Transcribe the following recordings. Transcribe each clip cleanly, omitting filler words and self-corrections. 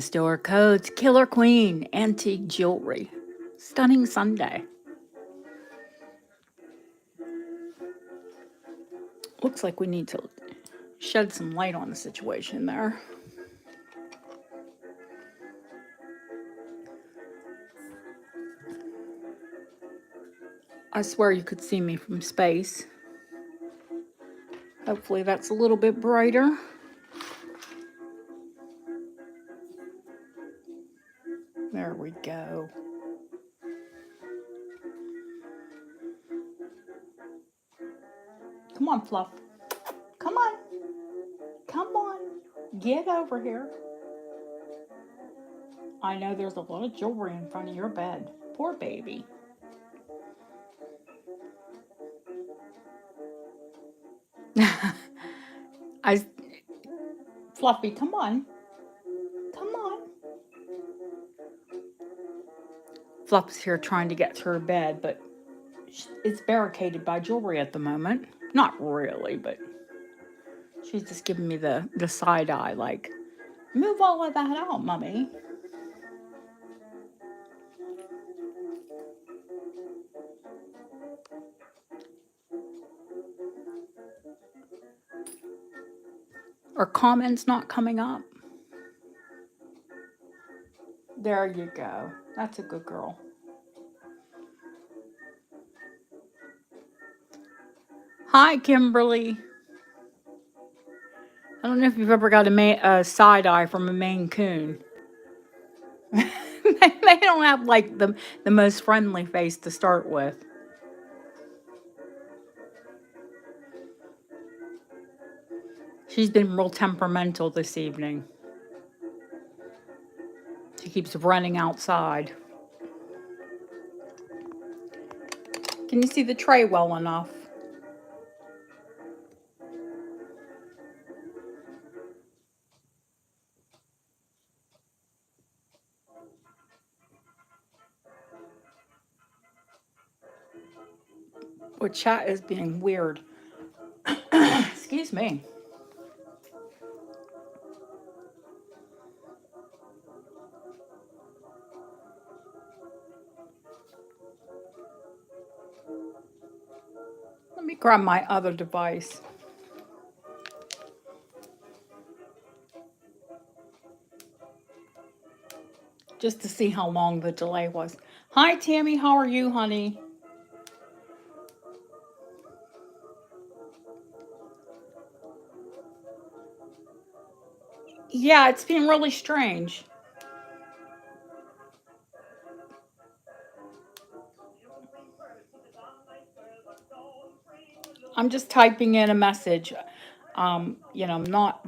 Store codes, Killer Queen, antique jewelry. Stunning Sunday. Looks like we need to shed some light on the situation there. I swear you could see me from space. Hopefully that's a little bit brighter. There we go. Come on, Fluff. Come on. Come on. Get over here. I know there's a lot of jewelry in front of your bed. Poor baby. Fluffy, come on. Come on. Fluff's here trying to get to her bed, but it's barricaded by jewelry at the moment. Not really, but she's just giving me the side eye, like, move all of that out, Mummy. Are comments not coming up? There you go. That's a good girl. Hi, Kimberly. I don't know if you've ever got a side eye from a Maine Coon. They don't have like the most friendly face to start with. She's been real temperamental this evening. She keeps running outside. Can you see the tray well enough? Well, chat is being weird. Excuse me. Let me grab my other device. Just to see how long the delay was. Hi, Tammy. How are you, honey? Yeah, it's been really strange. I'm just typing in a message. I'm not.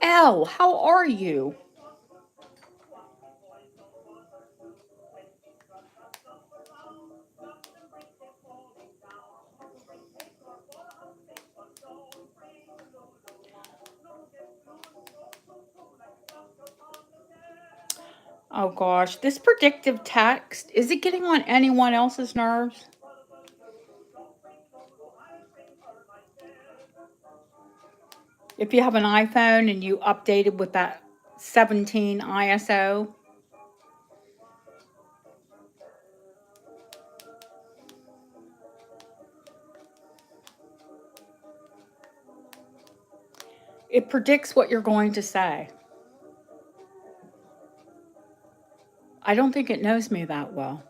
Elle, how are you? Oh gosh, this predictive text, is it getting on anyone else's nerves? If you have an iPhone and you updated with that 17 ISO, it predicts what you're going to say. I don't think it knows me that well.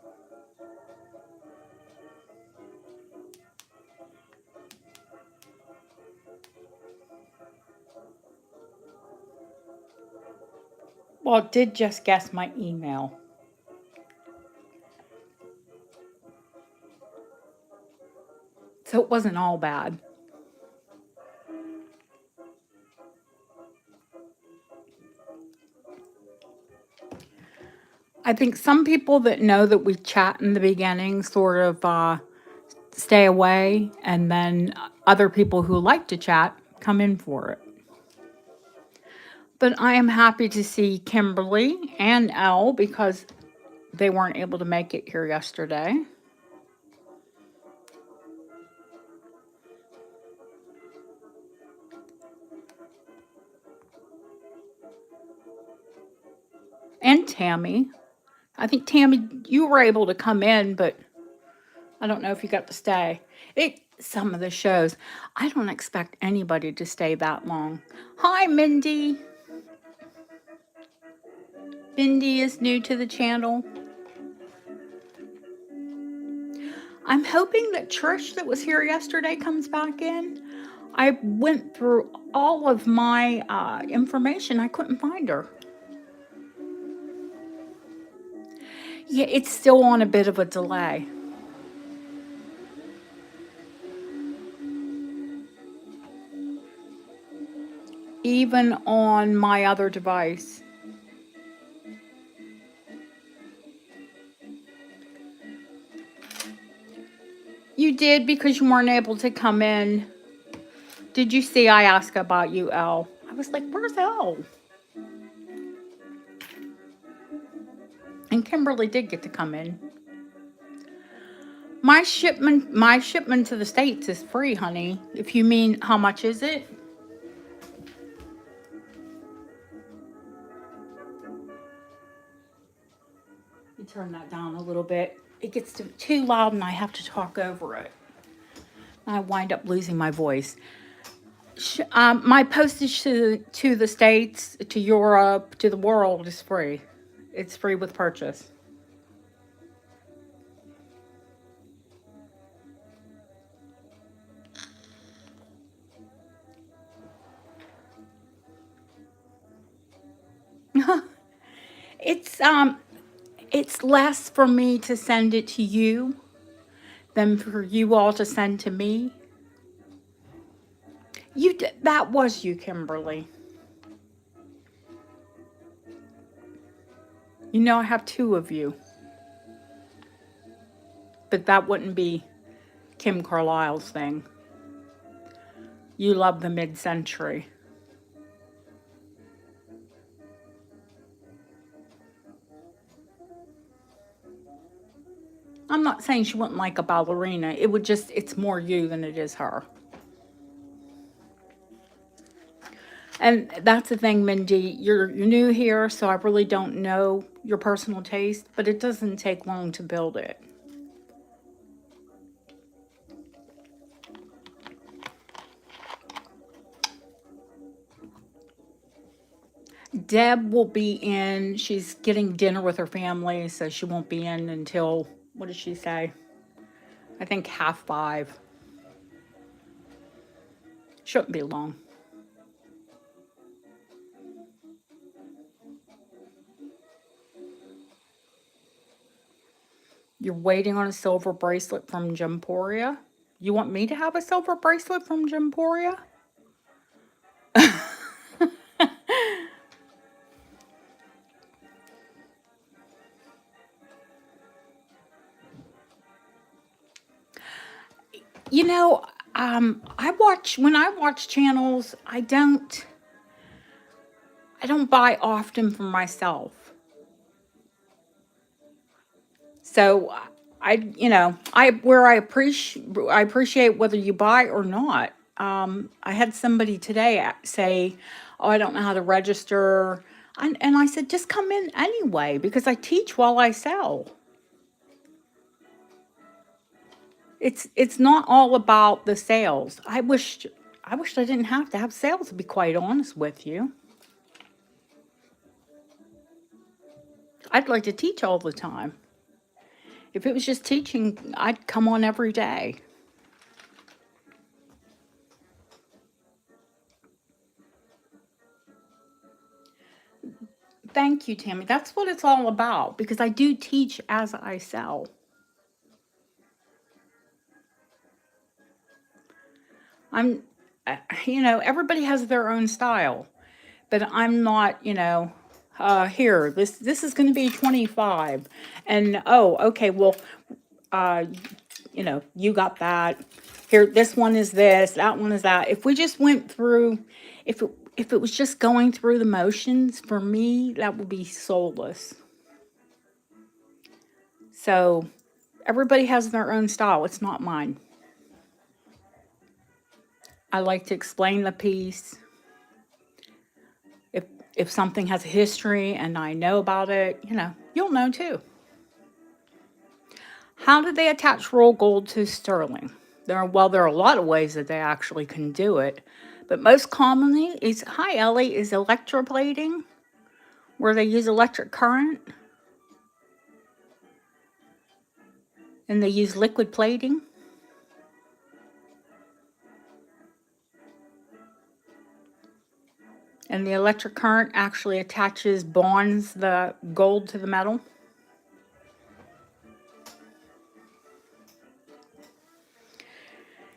Well, it did just guess my email. So it wasn't all bad. I think some people that know that we chat in the beginning sort of stay away, and then other people who like to chat come in for it. But I am happy to see Kimberly and Elle because they weren't able to make it here yesterday. And Tammy. I think Tammy, you were able to come in, but I don't know if you got to stay. Some of the shows, I don't expect anybody to stay that long. Hi, Mindy. Mindy is new to the channel. I'm hoping that Trish, that was here yesterday, comes back in. I went through all of my information. I couldn't find her. Yeah, it's still on a bit of a delay. Even on my other device. You did because you weren't able to come in. Did you see I asked about you, Elle? I was like, where's Elle? And Kimberly did get to come in. My shipment to the States is free, honey. If you mean how much is it? You turn that down a little bit. It gets too loud and I have to talk over it. I wind up losing my voice. My postage to the States, to Europe, to the world is free. It's free with purchase. It's less for me to send it to you than for you all to send to me. That was you, Kimberly. You know I have two of you. But that wouldn't be Kim Carlisle's thing. You love the mid-century. I'm not saying she wouldn't like a ballerina. It's more you than it is her. And that's the thing, Mindy. You're new here, so I really don't know your personal taste, but it doesn't take long to build it. Deb will be in. She's getting dinner with her family, so she won't be in until, what did she say? I think 5:30. Shouldn't be long. You're waiting on a silver bracelet from Gemporia? You want me to have a silver bracelet from Gemporia? You know, when I watch channels, I don't buy often for myself. So I appreciate whether you buy or not. I had somebody today say, "Oh, I don't know how to register," and I said, "Just come in anyway because I teach while I sell." It's not all about the sales. I wish I didn't have to have sales, to be quite honest with you. I'd like to teach all the time. If it was just teaching, I'd come on every day. Thank you, Tammy. That's what it's all about because I do teach as I sell. Everybody has their own style, but I'm not, here, this is going to be 25. And, oh, okay, well, you got that. Here, this one is this, that one is that. If we just went through, if it was just going through the motions, for me, that would be soulless. So everybody has their own style. It's not mine. I like to explain the piece. if something has a history and I know about it, you'll know too. How do they attach roll gold to sterling? There are a lot of ways that they actually can do it, but most commonly hi Ellie, is electroplating, where they use electric current and they use liquid plating. And the electric current actually bonds the gold to the metal.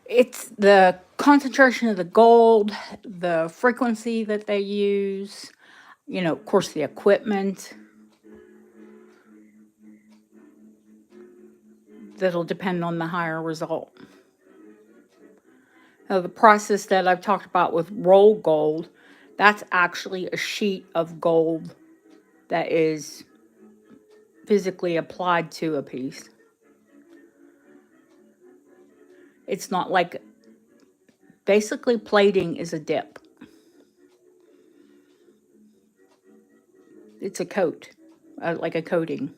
It's the concentration of the gold, the frequency that they use, of course, the equipment. That'll depend on the higher result. Now, the process that I've talked about with roll gold, that's actually a sheet of gold that is physically applied to a piece. It's not like, basically plating is a dip. It's a coat, like a coating.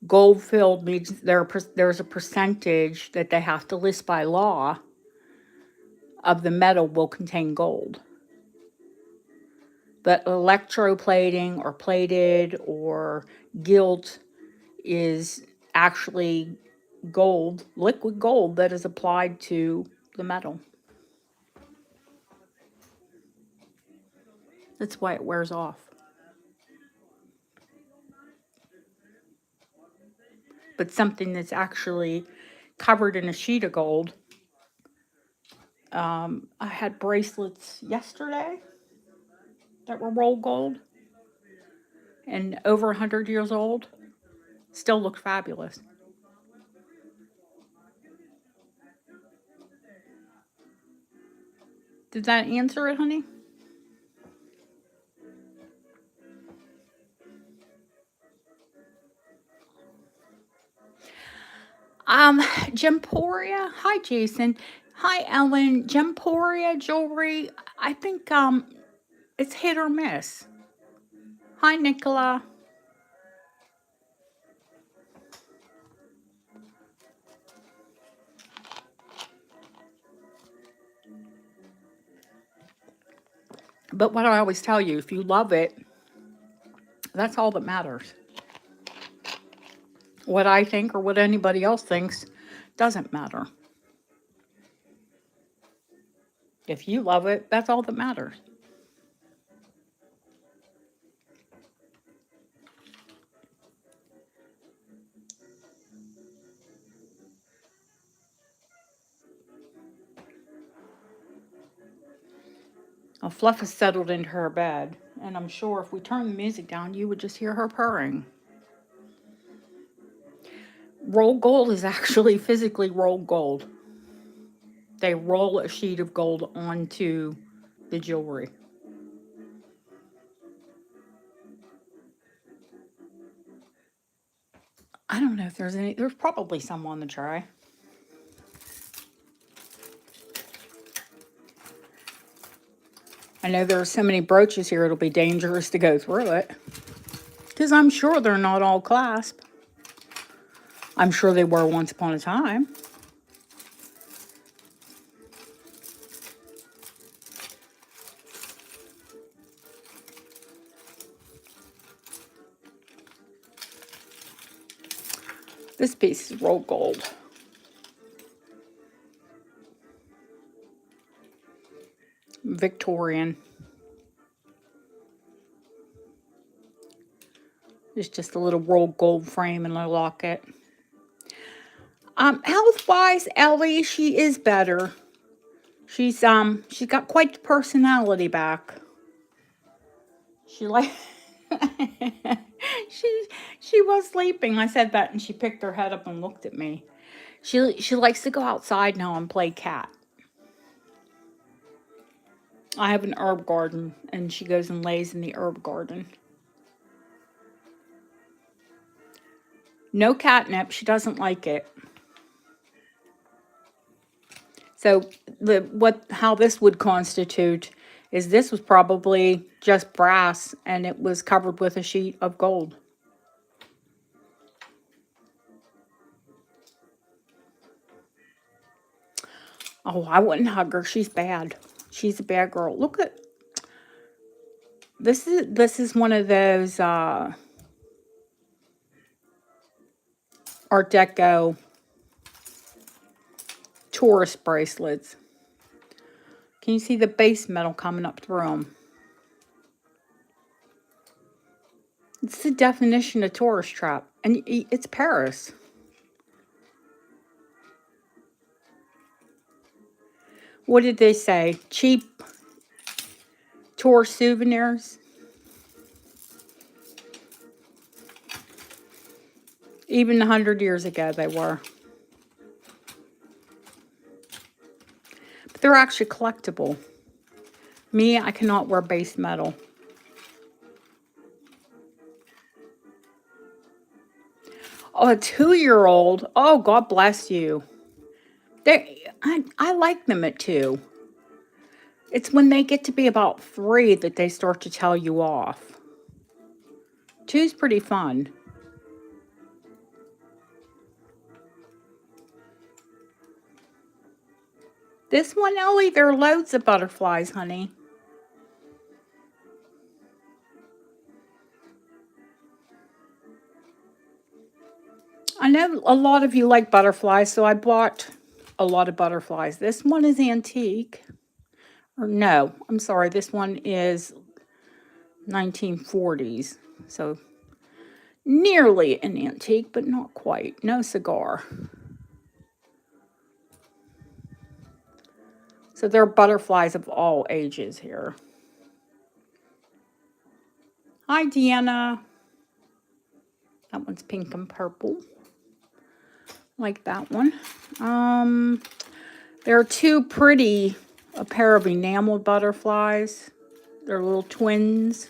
Gold filled means there's a percentage that they have to list by law of the metal will contain gold. But electroplating or plated or gilt is actually gold, liquid gold, that is applied to the metal. That's why it wears off. But something that's actually covered in a sheet of gold. I had bracelets yesterday that were roll gold and over 100 years old. Still looked fabulous. Did that answer it, honey? Gemporia. Hi, Jason. Hi, Ellen. Gemporia jewelry. I think it's hit or miss. Hi, Nicola. But what I always tell you, if you love it, that's all that matters. What I think or what anybody else thinks doesn't matter. If you love it, that's all that matters. Now, Fluff has settled into her bed, and I'm sure if we turned the music down, you would just hear her purring. Roll gold is actually physically rolled gold. They roll a sheet of gold onto the jewelry. I don't know if there's probably some on the tray. I know there are so many brooches here, it'll be dangerous to go through it. Because I'm sure they're not all clasp. I'm sure they were once upon a time. This piece is rolled gold. Victorian. It's just a little rolled gold frame and a locket. Health-wise, Ellie, she is better. She's got quite the personality back. She like she was sleeping. I said that and she picked her head up and looked at me. She likes to go outside now and play cat. I have an herb garden and she goes and lays in the herb garden. No catnip, she doesn't like it. So how this would constitute is this was probably just brass and it was covered with a sheet of gold. Oh, I wouldn't hug her. She's bad. She's a bad girl. Look at this is one of those Art Deco tourist bracelets. Can you see the base metal coming up through them? It's the definition of tourist trap. And it's Paris. What did they say? Cheap tour souvenirs? Even 100 years ago they were. But they're actually collectible. Me, I cannot wear base metal. Oh, a 2-year-old. Oh, God bless you. I like them at 2. It's when they get to be about 3 that they start to tell you off. 2's pretty fun. This one, Ellie, there are loads of butterflies, honey. I know a lot of you like butterflies, so I bought a lot of butterflies. This one is antique. Or no, I'm sorry, this one is 1940s. So nearly an antique, but not quite. No cigar. So there are butterflies of all ages here. Hi, Deanna. That one's pink and purple. Like that one. There are 2 pretty, a pair of enameled butterflies. They're little twins.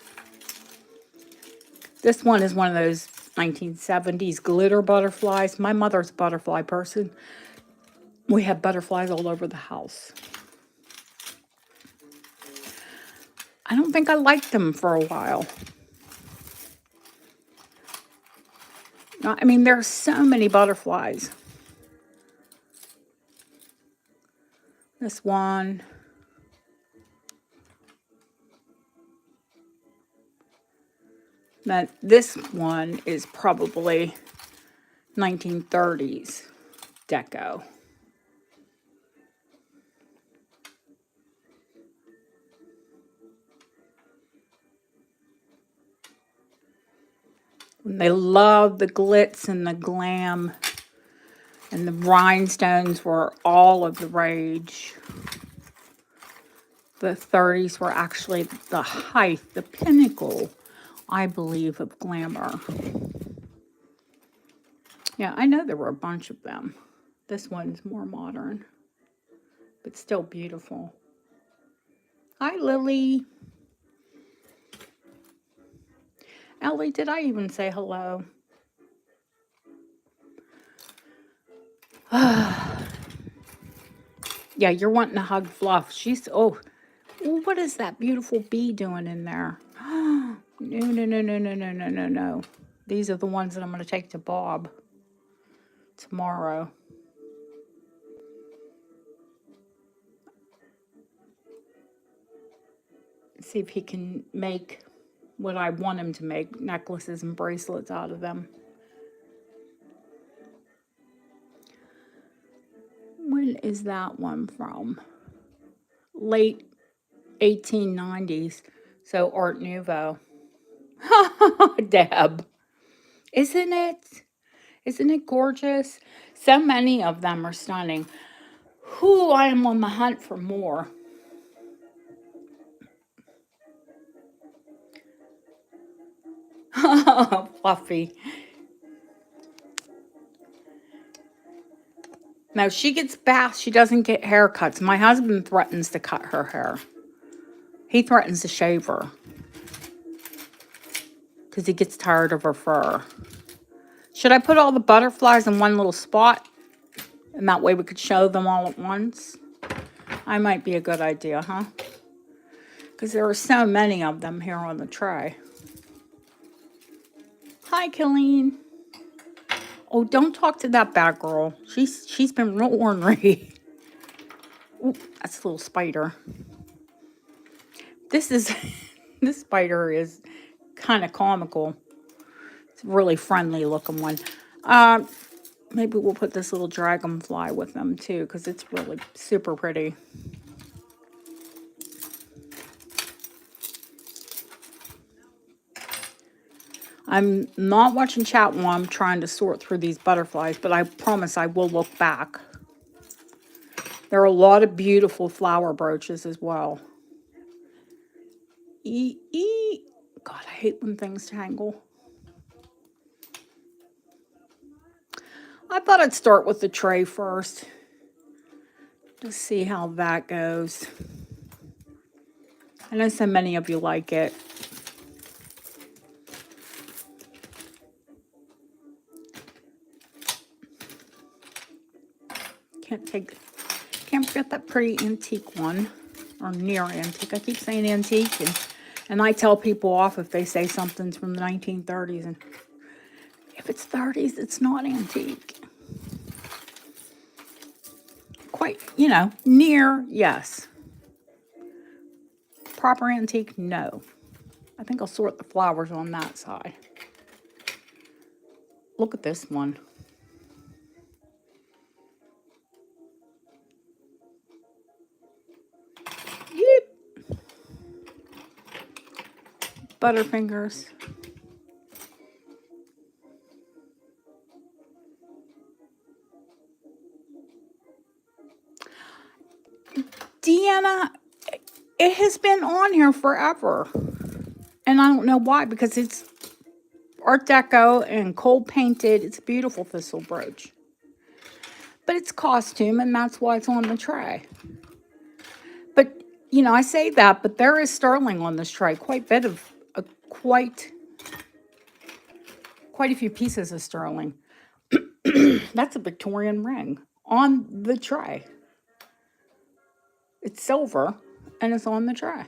This one is one of those 1970s glitter butterflies. My mother's a butterfly person. We have butterflies all over the house. I don't think I liked them for a while. I mean, there are so many butterflies. This one. This one is probably 1930s deco. They love the glitz and the glam. And the rhinestones were all of the rage. The 30s were actually the height, the pinnacle, I believe, of glamour. Yeah, I know there were a bunch of them. This one's more modern, but still beautiful. Hi, Lily. Ellie, did I even say hello? Yeah, you're wanting to hug Fluff. She's, oh, what is that beautiful bee doing in there? No. These are the ones that I'm going to take to Bob tomorrow. See if he can make what I want him to make, necklaces and bracelets out of them. When is that one from? Late 1890s. So Art Nouveau. Deb. Isn't it? Isn't it gorgeous? So many of them are stunning. Whew, I am on the hunt for more. Fluffy. No, she gets baths. She doesn't get haircuts. My husband threatens to cut her hair. He threatens to shave her. Because he gets tired of her fur. Should I put all the butterflies in one little spot? And that way we could show them all at once? I might be a good idea, huh? Because there are so many of them here on the tray. Hi, Killeen. Oh, don't talk to that bad girl. She's been real ornery. Ooh, that's a little spider. This spider is kind of comical. It's a really friendly looking one. Maybe we'll put this little dragonfly with them too, because it's really super pretty. I'm not watching chat while I'm trying to sort through these butterflies, but I promise I will look back. There are a lot of beautiful flower brooches as well. God, I hate when things tangle. I thought I'd start with the tray first. Just see how that goes. I know so many of you like it. Can't forget that pretty antique one, or near antique. I keep saying antique, and I tell people off if they say something's from the 1930s, and if it's 30s, it's not antique. Quite, near, yes. Proper antique, no. I think I'll sort the flowers on that side. Look at this one. Yep. Butterfingers. Deanna, it has been on here forever. And I don't know why, because it's Art Deco and cold painted. It's a beautiful thistle brooch. But it's costume, and that's why it's on the tray. But, I say that, but there is sterling on this tray. Quite a few pieces of sterling. That's a Victorian ring on the tray. It's silver, and it's on the tray.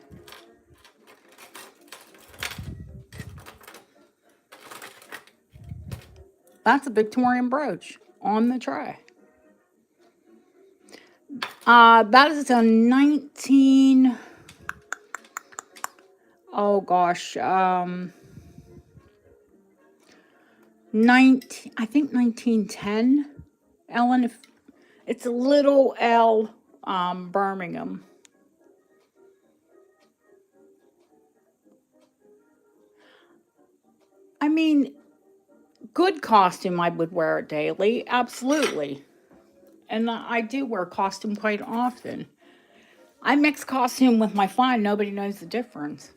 That's a Victorian brooch on the tray. That is a 19... Oh, gosh. I think 1910. Ellen, if it's a little L, Birmingham. I mean, good costume, I would wear it daily. Absolutely. And I do wear costume quite often. I mix costume with my fine. Nobody knows the difference.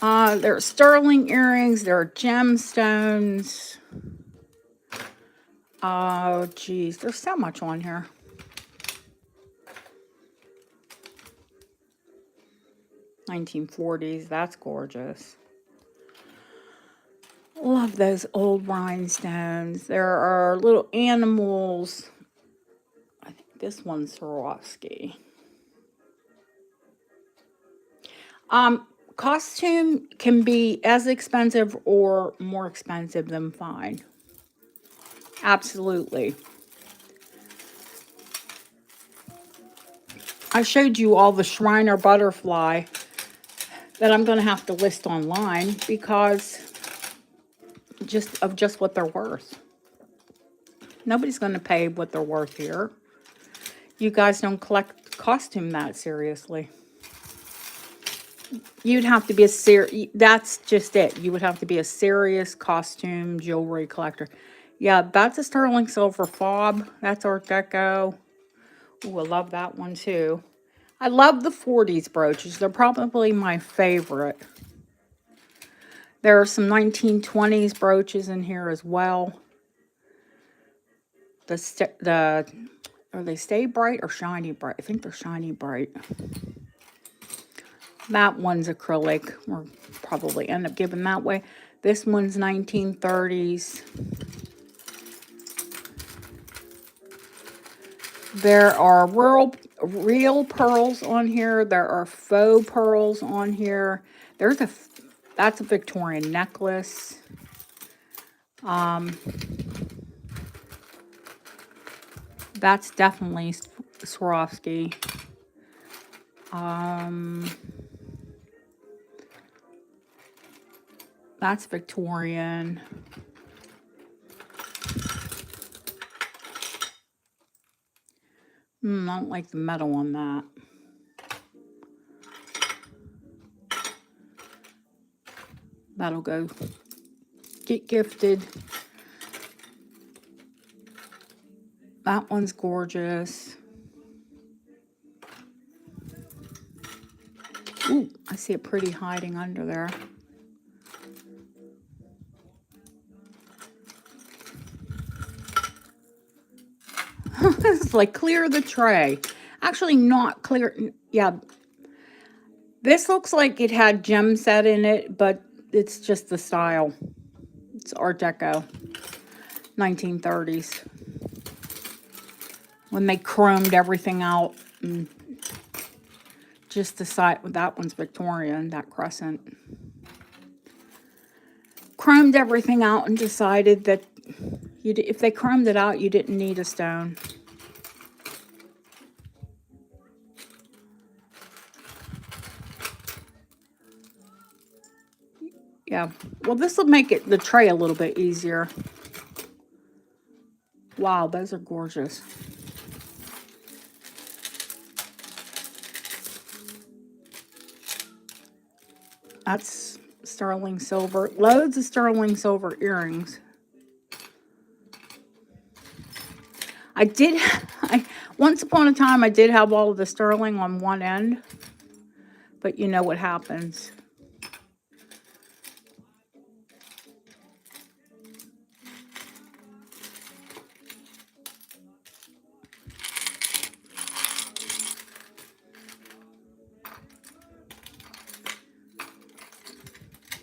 There are sterling earrings. There are gemstones. Oh, geez. There's so much on here. $1940s. That's gorgeous. Love those old rhinestones. There are little animals. I think this one's Swarovski. Costume can be as expensive or more expensive than fine. Absolutely. I showed you all the Shriner butterfly that I'm going to have to list online because just what they're worth. Nobody's going to pay what they're worth here. You guys don't collect costume that seriously. You'd have to be that's just it. You would have to be a serious costume jewelry collector. Yeah, that's a sterling silver fob. That's Art Deco. Ooh, I love that one too. I love the 40s brooches. They're probably my favorite. There are some 1920s brooches in here as well. Are they Stay Bright or Shiny Bright? I think they're Shiny Bright. That one's acrylic. We'll probably end up giving that way. This one's 1930s. There are real pearls on here. There are faux pearls on here. That's a Victorian necklace. That's definitely Swarovski. That's Victorian. I don't like the metal on that. That'll go. Get gifted. That one's gorgeous. Ooh, I see a pretty hiding under there. It's like clear the tray. Actually, not clear. Yeah. This looks like it had gem set in it, but it's just the style. It's Art Deco. 1930s. When they chromed everything out. And just the side. That one's Victorian, that crescent. Chromed everything out and decided that if they chromed it out, you didn't need a stone. Yeah, well, this will make the tray a little bit easier. Wow, those are gorgeous. That's sterling silver. Loads of sterling silver earrings. Once upon a time, I did have all of the sterling on one end. But you know what happens.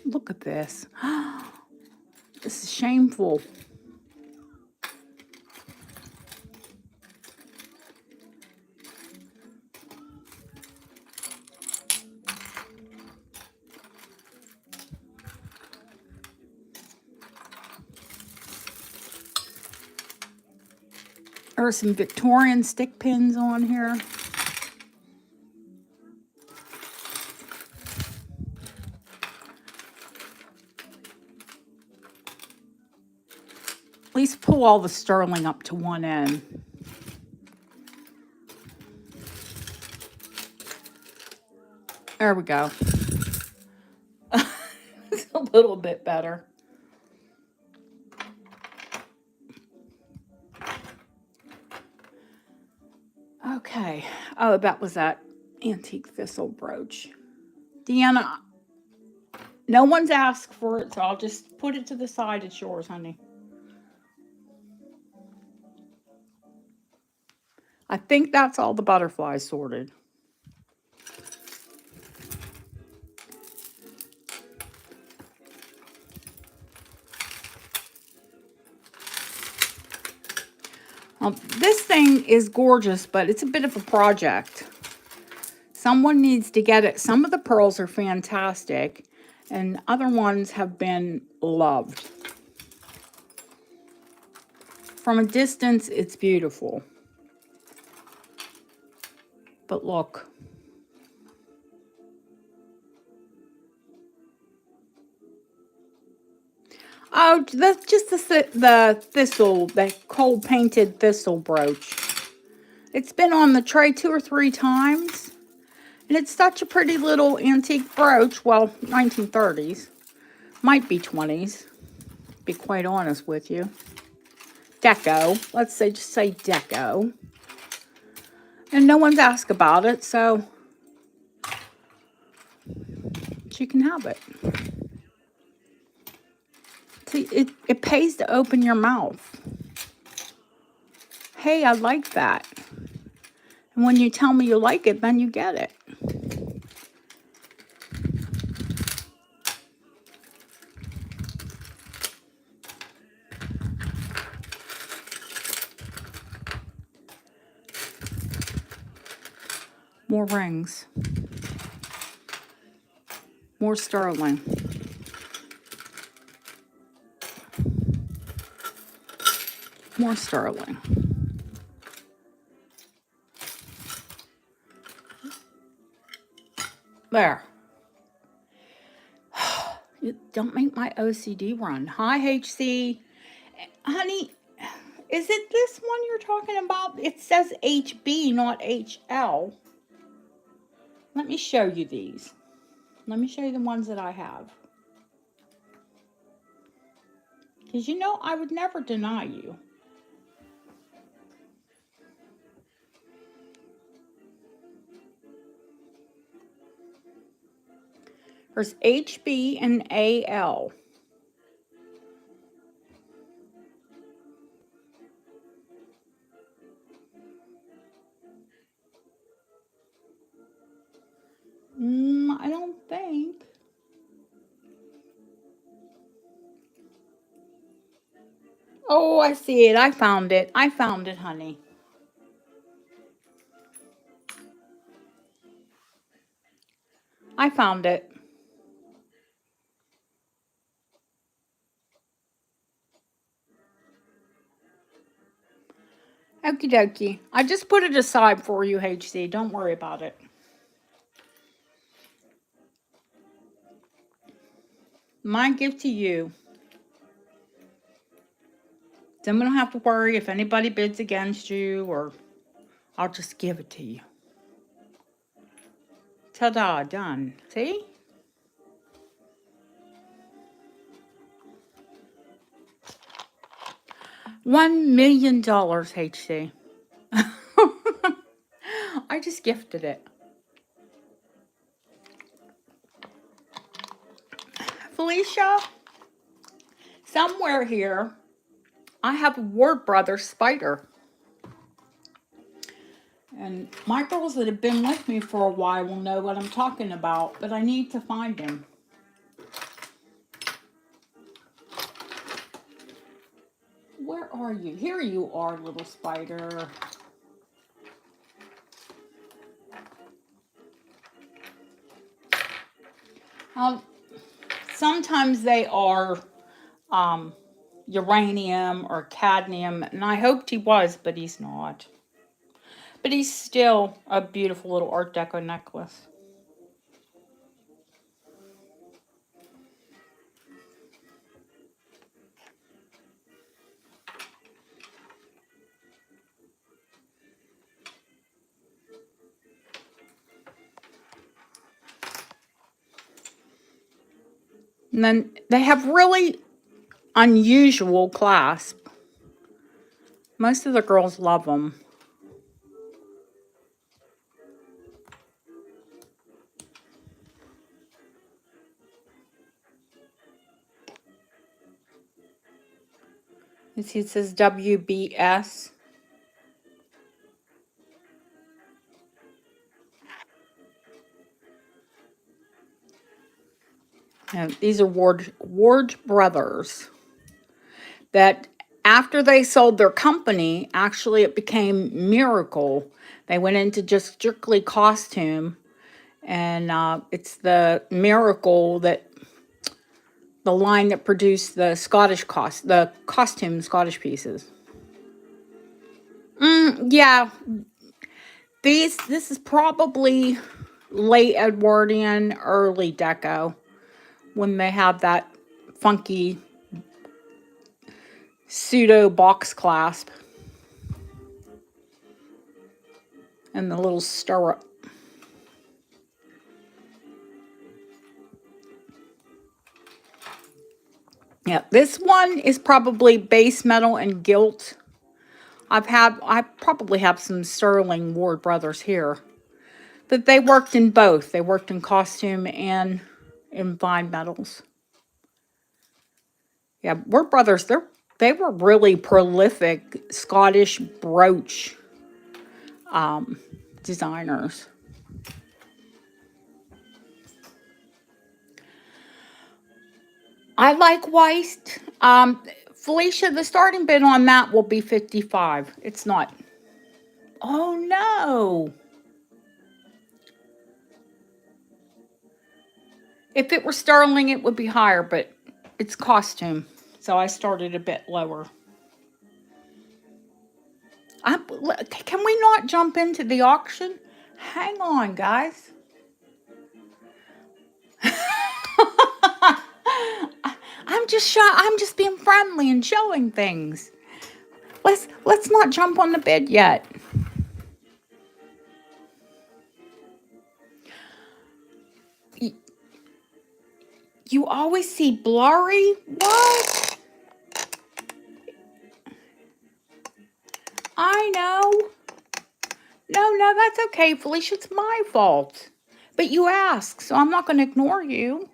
Look at this. This is shameful. There are some Victorian stick pins on here. At least pull all the sterling up to one end. There we go. It's a little bit better. Okay. Oh, that was that antique thistle brooch. Deanna, no one's asked for it, so I'll just put it to the side. It's yours, honey. I think that's all the butterflies sorted. This thing is gorgeous, but it's a bit of a project. Someone needs to get it. Some of the pearls are fantastic, and other ones have been loved. From a distance, it's beautiful. But look. Oh, that's just the thistle, the cold painted thistle brooch. It's been on the tray 2 or 3 times. And it's such a pretty little antique brooch. Well, 1930s. Might be 20s. Be quite honest with you. Deco. Let's say, just say deco. And no one's asked about it, so she can have it. See, it pays to open your mouth. Hey, I like that. And when you tell me you like it, then you get it. More rings. More sterling. More sterling. There. Don't make my OCD run. Hi, HC. Honey, is it this one you're talking about? It says HB, not HL. Let me show you these. Let me show you the ones that I have. Because you know I would never deny you. There's HB and AL. I don't think. Oh, I see it. I found it. I found it, honey. I found it. Okie dokie. I just put it aside for you, HC. Don't worry about it. My gift to you. Then we don't have to worry if anybody bids against you, or I'll just give it to you. Ta-da, done. See? $1 million, HC. I just gifted it. Felicia, somewhere here, I have a Ward Brothers spider. And my girls that have been with me for a while will know what I'm talking about, but I need to find him. Where are you? Here you are, little spider. Sometimes they are uranium or cadmium, and I hoped he was, but he's not. But he's still a beautiful little Art Deco necklace. And then they have really unusual clasp. Most of the girls love them. You see it says WBS. And these are Ward Brothers. That after they sold their company, actually it became Miracle. They went into just strictly costume. And it's the Miracle that the line that produced the costume Scottish pieces. Yeah, this is probably late Edwardian, early Deco, when they have that funky pseudo box clasp and the little stirrup. Yeah, this one is probably base metal and gilt. I probably have some sterling Ward Brothers here. But they worked in both. They worked in costume and in fine metals. Yeah, Ward Brothers, they were really prolific Scottish brooch designers. I like Weist. Felicia, the starting bid on that will be 55. It's not. Oh no. If it were sterling, it would be higher, but it's costume. So I started a bit lower. Can we not jump into the auction? Hang on, guys. I'm just being friendly and showing things. Let's not jump on the bid yet. You always see blurry? What? I know. No, that's okay, Felicia. It's my fault. But you asked, so I'm not going to ignore you.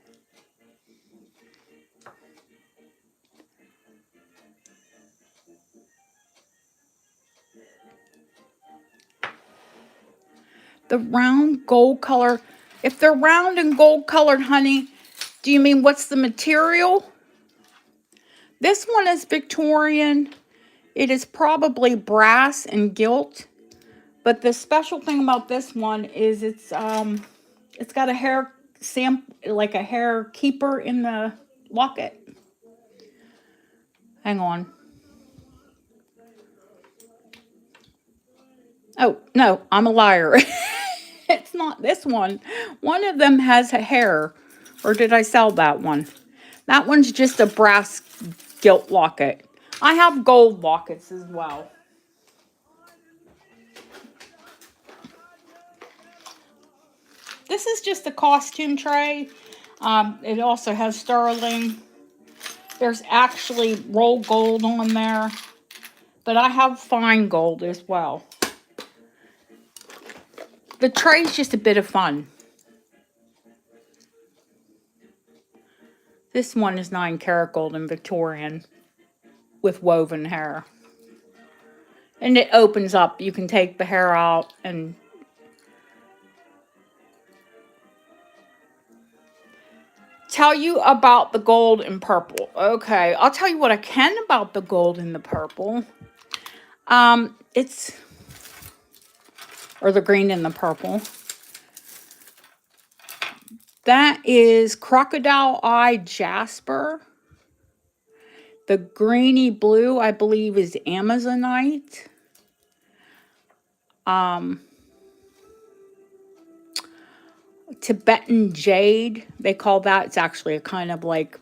The round gold color. If they're round and gold colored, honey, do you mean what's the material? This one is Victorian. It is probably brass and gilt. But the special thing about this one is it's got a hair like a hair keeper in the locket. Hang on. Oh, no, I'm a liar. It's not this one. One of them has a hair. Or did I sell that one? That one's just a brass gilt locket. I have gold lockets as well. This is just a costume tray. It also has sterling. There's actually rolled gold on there. But I have fine gold as well. The tray's just a bit of fun. This one is 9 karat gold and Victorian with woven hair. And it opens up. You can take the hair out and tell you about the gold and purple. Okay, I'll tell you what I can about the gold and the purple. Or the green and the purple. That is Crocodile Eye Jasper. The greeny blue, I believe, is Amazonite. Tibetan Jade, they call that. It's actually a kind of like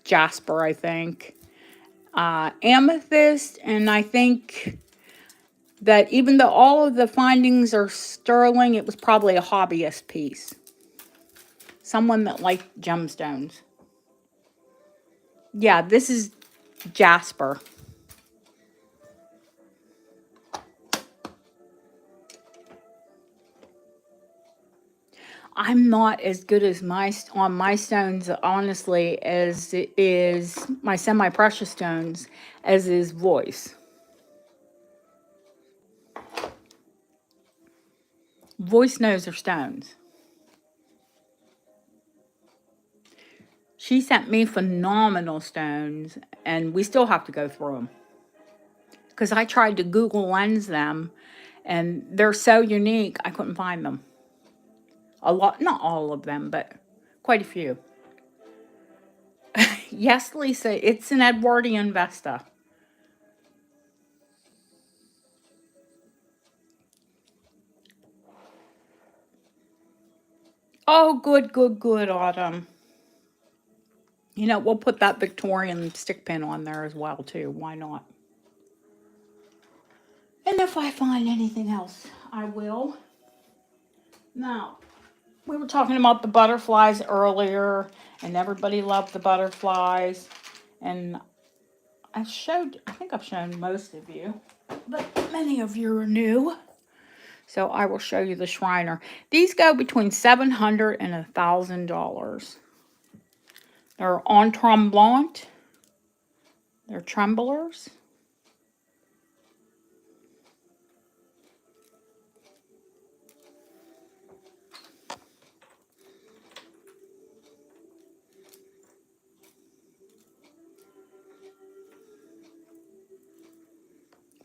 jasper, I think. Amethyst, and I think that even though all of the findings are sterling, it was probably a hobbyist piece. Someone that liked gemstones. Yeah, this is jasper. I'm not as good as on my stones, honestly, as it is my semi-precious stones, as is Voice. Voice knows her stones. She sent me phenomenal stones, and we still have to go through them. Because I tried to Google Lens them, and they're so unique, I couldn't find them. A lot, not all of them, but quite a few. Yes, Lisa, it's an Edwardian Vesta. Oh, good, Autumn. You know, we'll put that Victorian stick pin on there as well, too. Why not? And if I find anything else, I will. Now, we were talking about the butterflies earlier, and everybody loved the butterflies. And I think I've shown most of you, but many of you are new. So I will show you the Shriner. These go between $700 and $1,000. They're en tremblant. They're tremblers.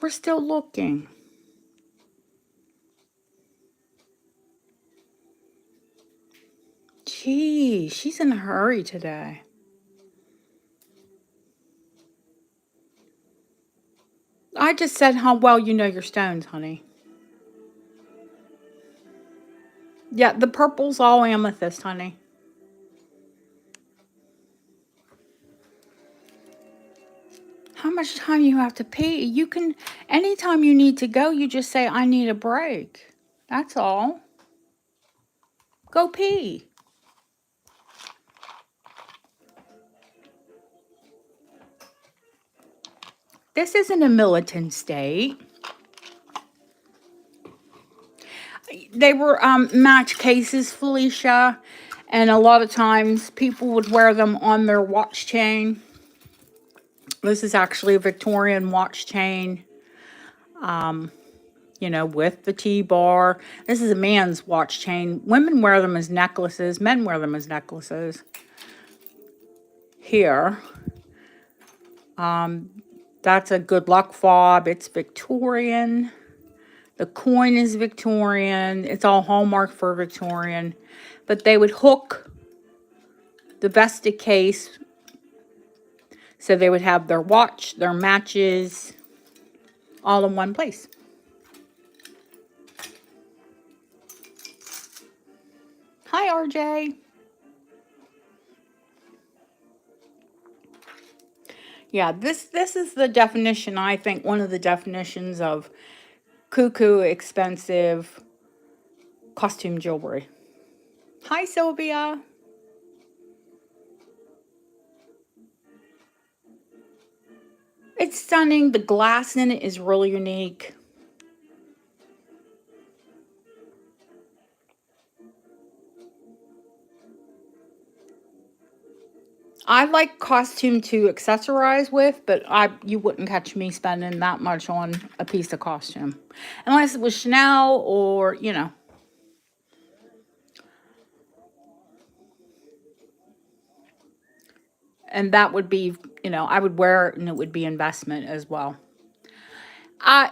We're still looking. Gee. Geez, she's in a hurry today. I just said how well you know your stones, honey. Yeah, the purple's all amethyst, honey. How much time you have to pee? You can, anytime you need to go, you just say, I need a break. That's all. Go pee. This isn't a militant state. They were match cases, Felicia, and a lot of times people would wear them on their watch chain. This is actually a Victorian watch chain, you know, with the T-bar. This is a man's watch chain. Women wear them as necklaces. Men wear them as necklaces. Here. That's a good luck fob. It's Victorian. The coin is Victorian. It's all hallmark for Victorian. But they would hook the vested case. So they would have their watch, their matches, all in one place. Hi, RJ. Yeah, this is the definition, I think, one of the definitions of cuckoo expensive costume jewelry. Hi, Sylvia. It's stunning. The glass in it is really unique. I like costume to accessorize with, but you wouldn't catch me spending that much on a piece of costume. Unless it was Chanel or, you know. And that would be, you know, I would wear it and it would be investment as well.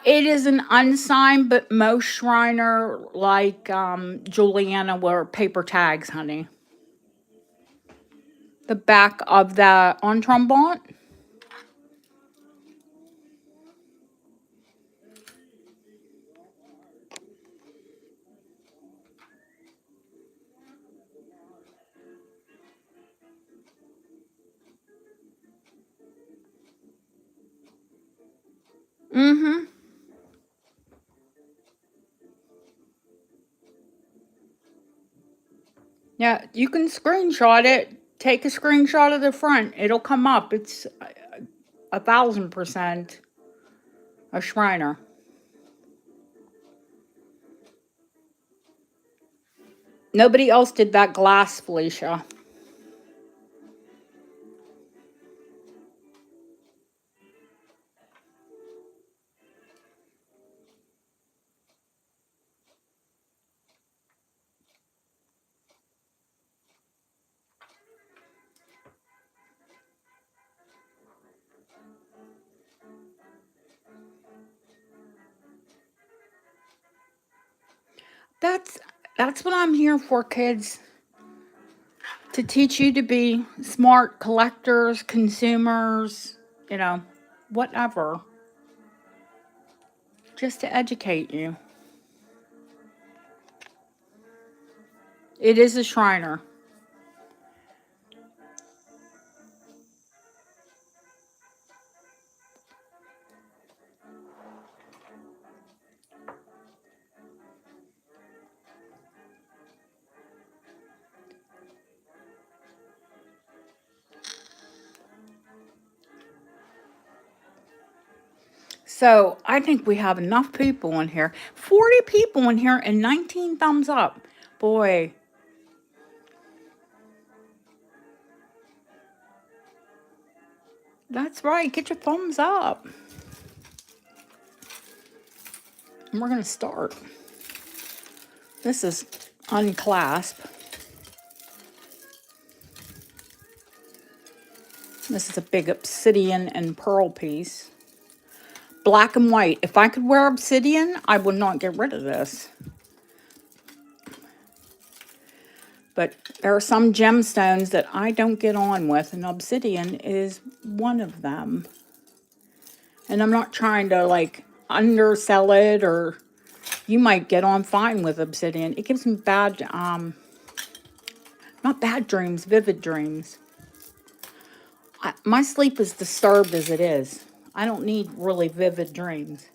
It is an unsigned, but most Shriner, like Juliana, wear paper tags, honey. The back of the on trombone. Mm-hmm. Yeah, you can screenshot it. Take a screenshot of the front. It'll come up. It's 1,000% a Shriner. Nobody else did that glass, Felicia. That's what I'm here for, kids. To teach you to be smart collectors, consumers, you know, whatever. Just to educate you. It is a Shriner. So I think we have enough people in here. 40 people in here and 19 thumbs up. Boy. That's right. Get your thumbs up. And we're going to start. This is unclasp. This is a big obsidian and pearl piece. Black and white. If I could wear obsidian, I would not get rid of this. But there are some gemstones that I don't get on with, and obsidian is one of them. And I'm not trying to like undersell it, or you might get on fine with obsidian. It gives me bad, not bad dreams, vivid dreams. My sleep is disturbed as it is. I don't need really vivid dreams.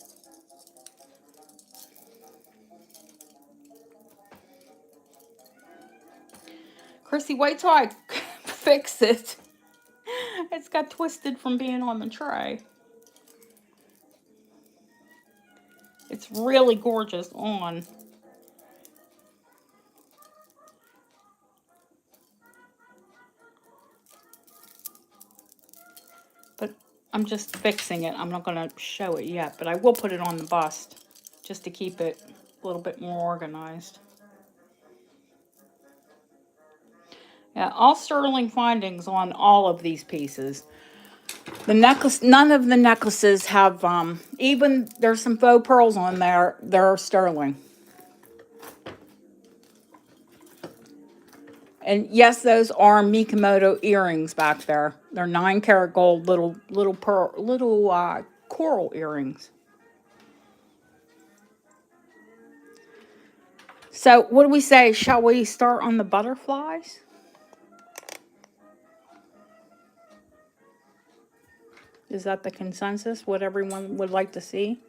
Chrissy, wait till I fix it. It's got twisted from being on the tray. It's really gorgeous on. But I'm just fixing it. I'm not going to show it yet, but I will put it on the bust just to keep it a little bit more organized. Yeah, all sterling findings on all of these pieces. The necklace, none of the necklaces have, even there's some faux pearls on there. They're sterling. And yes, those are Mikimoto earrings back there. They're 9 karat gold, little pearl, little coral earrings. So what do we say? Shall we start on the butterflies? Is that the consensus? What everyone would like to see?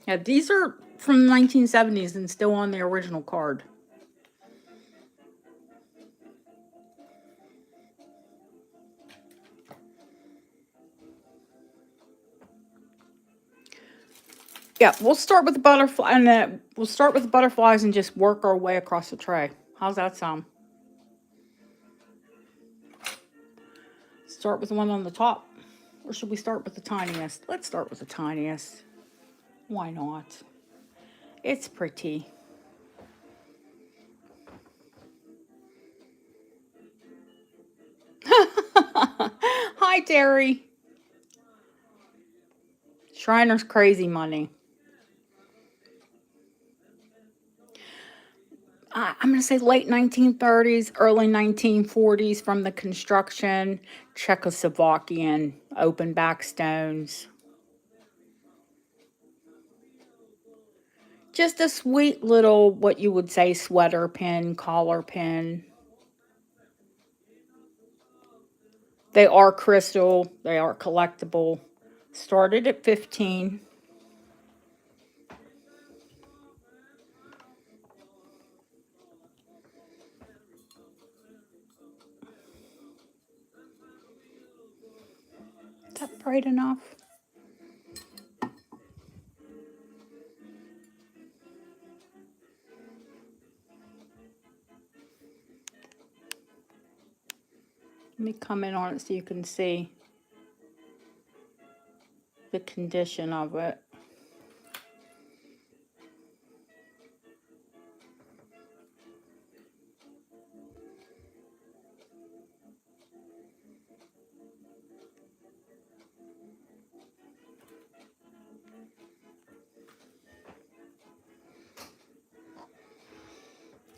Yeah, these are from the 1970s and still on the original card. Yeah, we'll start with the butterfly, and then we'll start with the butterflies and just work our way across the tray. How's that sound? Start with the one on the top, or should we start with the tiniest? Let's start with the tiniest. Why not? It's pretty. Hi, Terry. Shriner's crazy money. I'm going to say late 1930s, early 1940s from the construction, Czechoslovakian open back stones. Just a sweet little, what you would say, sweater pin, collar pin. They are crystal. They are collectible. Started at 15. Is that bright enough? Let me come in on it so you can see the condition of it.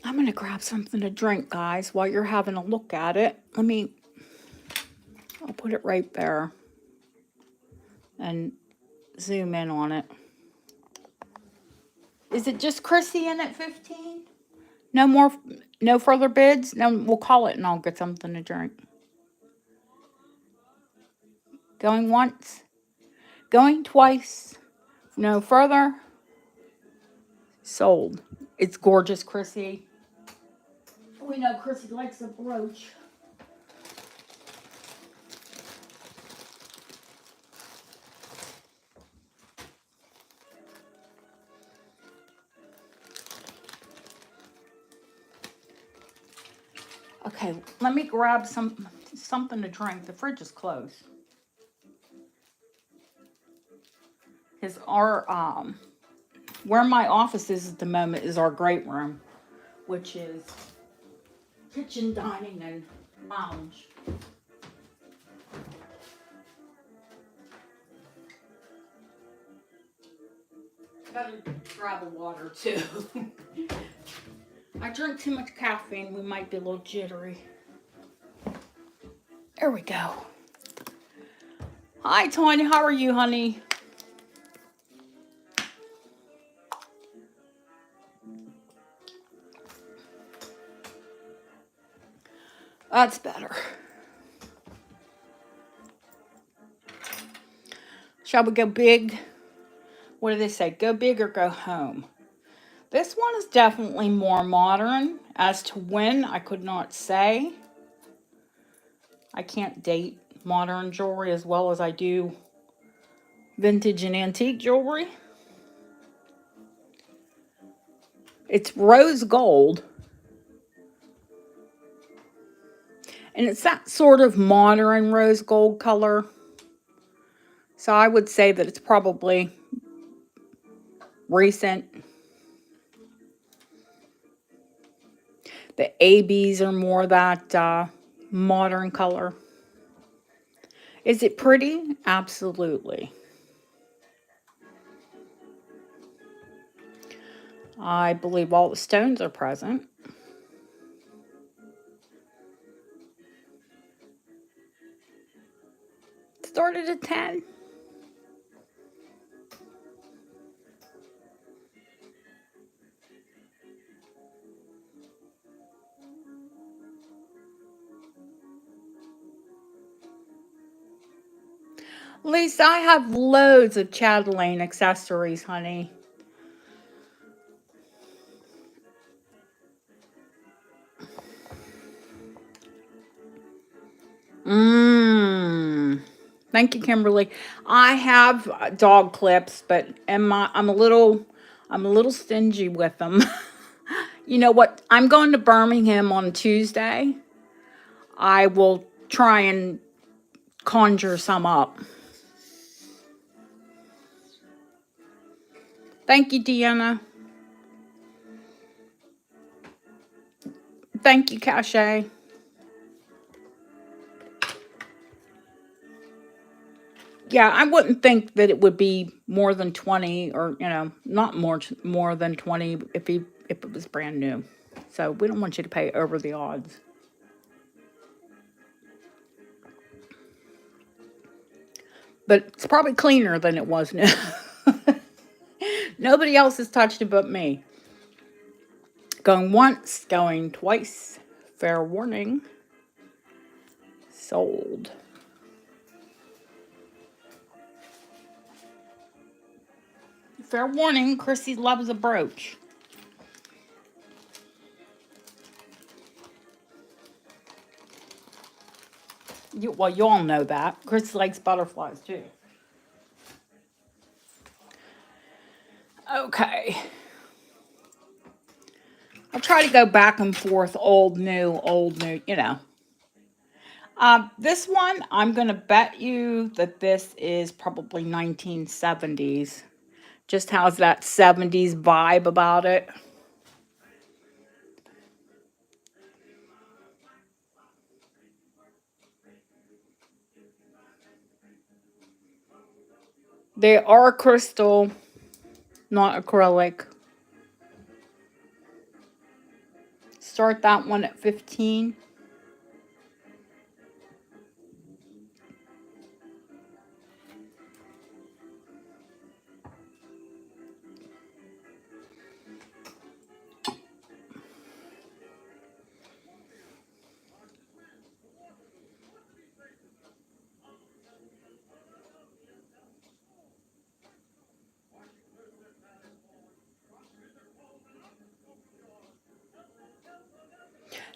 I'm going to grab something to drink, guys, while you're having a look at it. I'll put it right there and zoom in on it. Is it just Chrissy in at 15? No further bids? No, we'll call it and I'll get something to drink. Going once? Going twice? No further? Sold. It's gorgeous, Chrissy. We know Chrissy likes a brooch. Okay, let me grab something to drink. The fridge is closed. Where my office is at the moment is our great room, which is kitchen, dining, and lounge. Better grab a water too. I drink too much caffeine, we might be a little jittery. There we go. Hi, Tanya. How are you, honey? That's better. Shall we go big? What do they say? Go big or go home? This one is definitely more modern. As to when, I could not say. I can't date modern jewelry as well as I do vintage and antique jewelry. It's rose gold. And it's that sort of modern rose gold color. So I would say that it's probably recent. The ABs are more that modern color. Is it pretty? Absolutely. I believe all the stones are present. Started at 10. Lisa, I have loads of chatelaine accessories, honey. Thank you, Kimberly. I have dog clips, but I'm a little stingy with them. You know what? I'm going to Birmingham on Tuesday. I will try and conjure some up. Thank you, Deanna. Thank you, Cache. Yeah, I wouldn't think that it would be more than 20 or, not more than 20 if it was brand new. So we don't want you to pay over the odds. But it's probably cleaner than it was new. Nobody else has touched it but me. Going once, going twice. Fair warning. Sold. Fair warning, Chrissy loves a brooch. You all know that. Chrissy likes butterflies too. Okay. I'll try to go back and forth, old, new, This one, I'm going to bet you that this is probably 1970s. Just has that 70s vibe about it. They are crystal, not acrylic. Start that one at 15.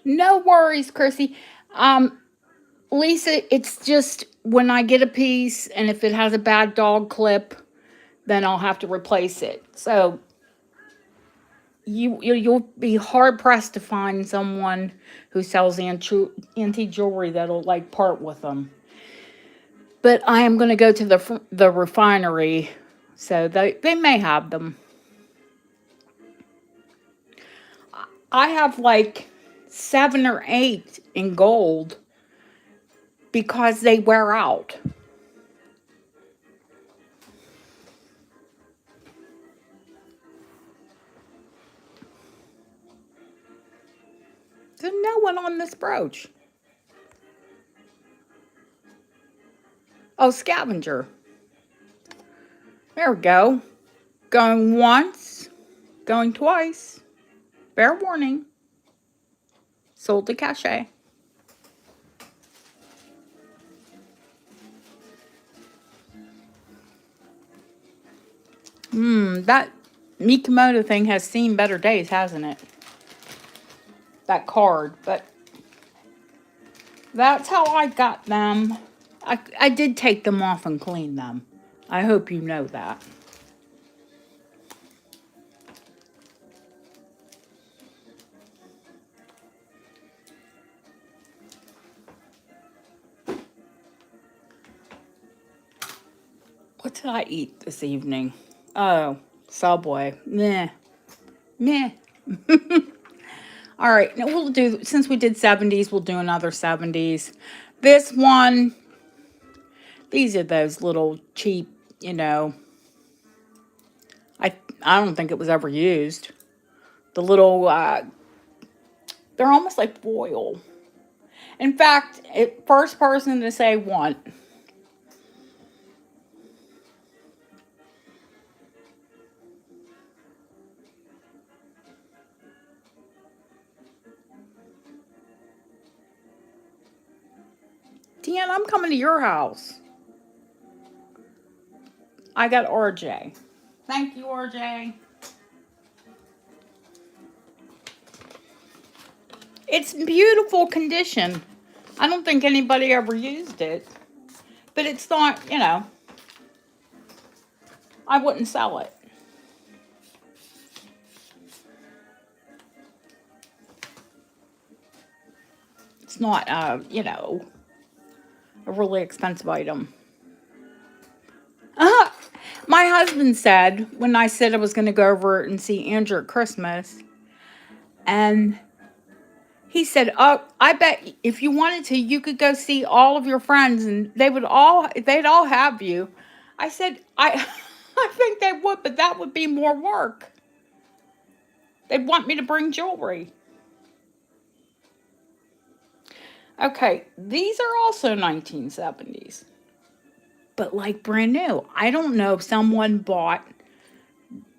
No worries, Chrissy. Lisa, it's just when I get a piece and if it has a bad dog clip, then I'll have to replace it. So you'll be hard pressed to find someone who sells antique jewelry that'll like part with them. But I am going to go to the refinery, so they may have them. I have like 7 or 8 in gold because they wear out. There's no one on this brooch. Oh, scavenger. There we go. Going once, going twice. Fair warning. Sold to cachet. That Mikimoto thing has seen better days, hasn't it? That card, but that's how I got them. I did take them off and clean them. I hope you know that. What did I eat this evening? Oh, Subway. Meh. Meh. All right, now we'll do, since we did 70s, we'll do another 70s. This one, these are those little cheap, you know, I don't think it was ever used. The little, they're almost like foil. In fact, first person to say want. Dan, I'm coming to your house. I got RJ. Thank you, RJ. It's in beautiful condition. I don't think anybody ever used it. But it's not, you know, I wouldn't sell it. It's not, you know, a really expensive item. My husband said, when I said I was going to go over and see Andrew at Christmas, and he said, "Oh, I bet if you wanted to, you could go see all of your friends, and they'd all have you." I said, "I, I think they would, but that would be more work. They'd want me to bring jewelry." Okay, these are also 1970s, but like brand new. I don't know if someone bought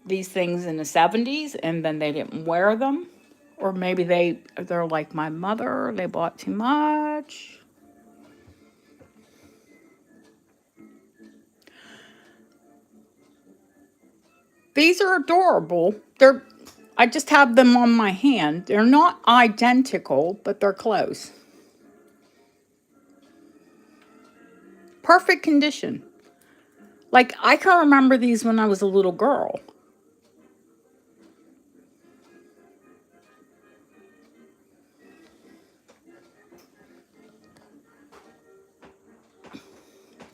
these things in the 70s and then they didn't wear them, or maybe they're like my mother, they bought too much. These are adorable. I just have them on my hand. They're not identical, but they're close. Perfect condition. Like, I can remember these when I was a little girl.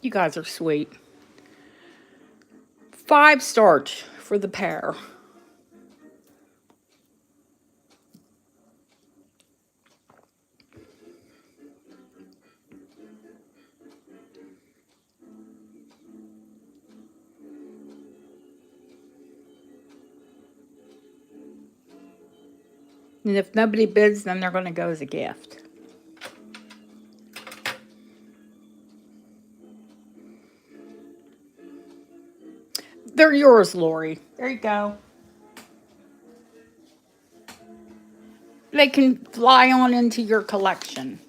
You guys are sweet. 5 stars for the pair. And if nobody bids, then they're going to go as a gift. They're yours, Lori. There you go. They can fly on into your collection.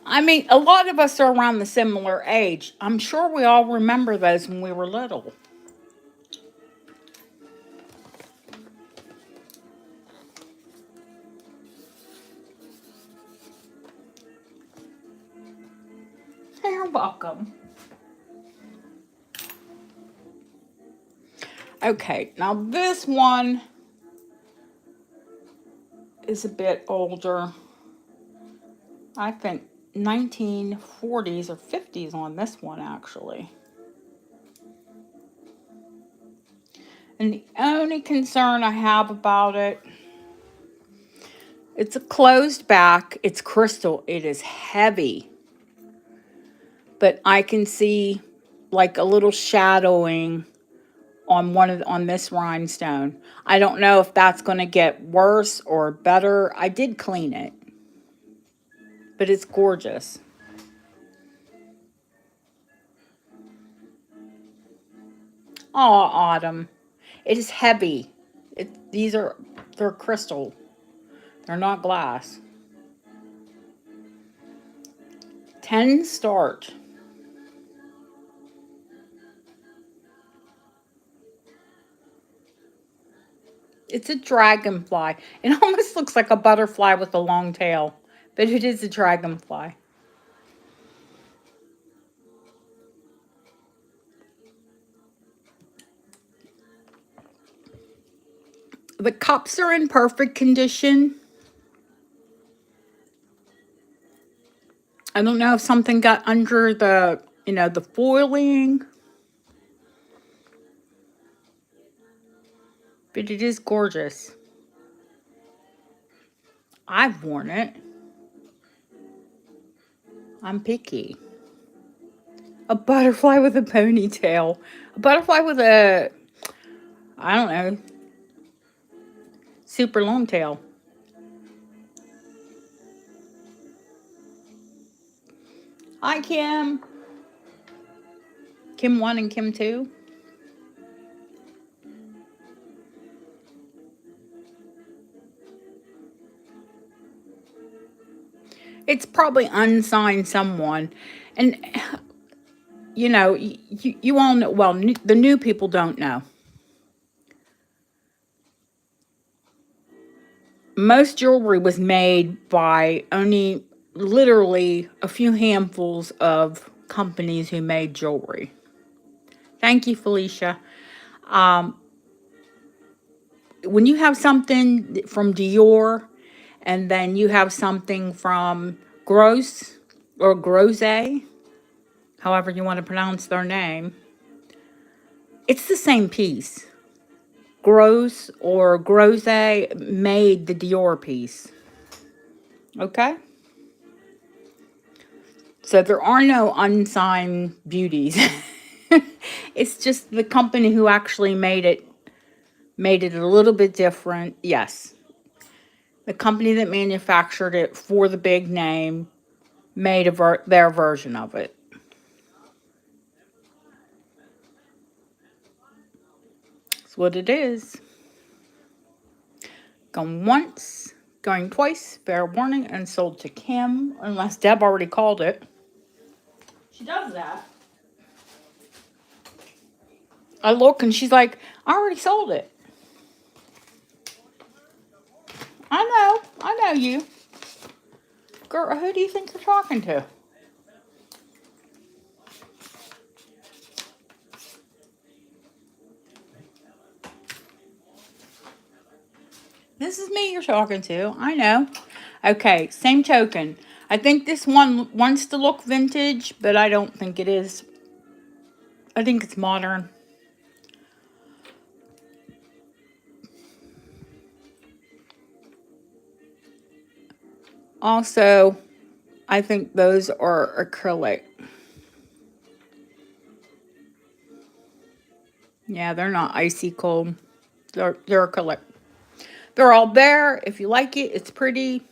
I mean, a lot of us are around the similar age. I'm sure we all remember those when we were little. You're welcome. Okay, now this one is a bit older. I think 1940s or 50s on this one, actually. And the only concern I have about it, it's a closed back, it's crystal, it is heavy. But I can see like a little shadowing on this rhinestone. I don't know if that's going to get worse or better. I did clean it, but it's gorgeous. Oh, Autumn. It is heavy. They're crystal. They're not glass. 10 start. It's a dragonfly. It almost looks like a butterfly with a long tail, but it is a dragonfly. The cups are in perfect condition. I don't know if something got under the foiling, but it is gorgeous. I've worn it. I'm picky. A butterfly with a ponytail. A butterfly with I don't know, super long tail. Hi, Kim. Kim 1 and Kim 2. It's probably unsigned someone. And, you all know, well, the new people don't know. Most jewelry was made by only literally a few handfuls of companies who made jewelry. Thank you, Felicia. When you have something from Dior and then you have something from Gross or Grose, however you want to pronounce their name, it's the same piece. Gross or Grose made the Dior piece. Okay? So there are no unsigned beauties. It's just the company who actually made it a little bit different. Yes. The company that manufactured it for the big name made their version of it. That's what it is. Going once, going twice, fair warning, and sold to Kim, unless Deb already called it. She does that. I look and she's like, I already sold it. I know you. Girl, who do you think you're talking to? This is me you're talking to. I know. Okay, same token. I think this one wants to look vintage, but I don't think it is. I think it's modern. Also, I think those are acrylic. Yeah, they're not icy cold. They're acrylic. They're all there. If you like it, it's pretty.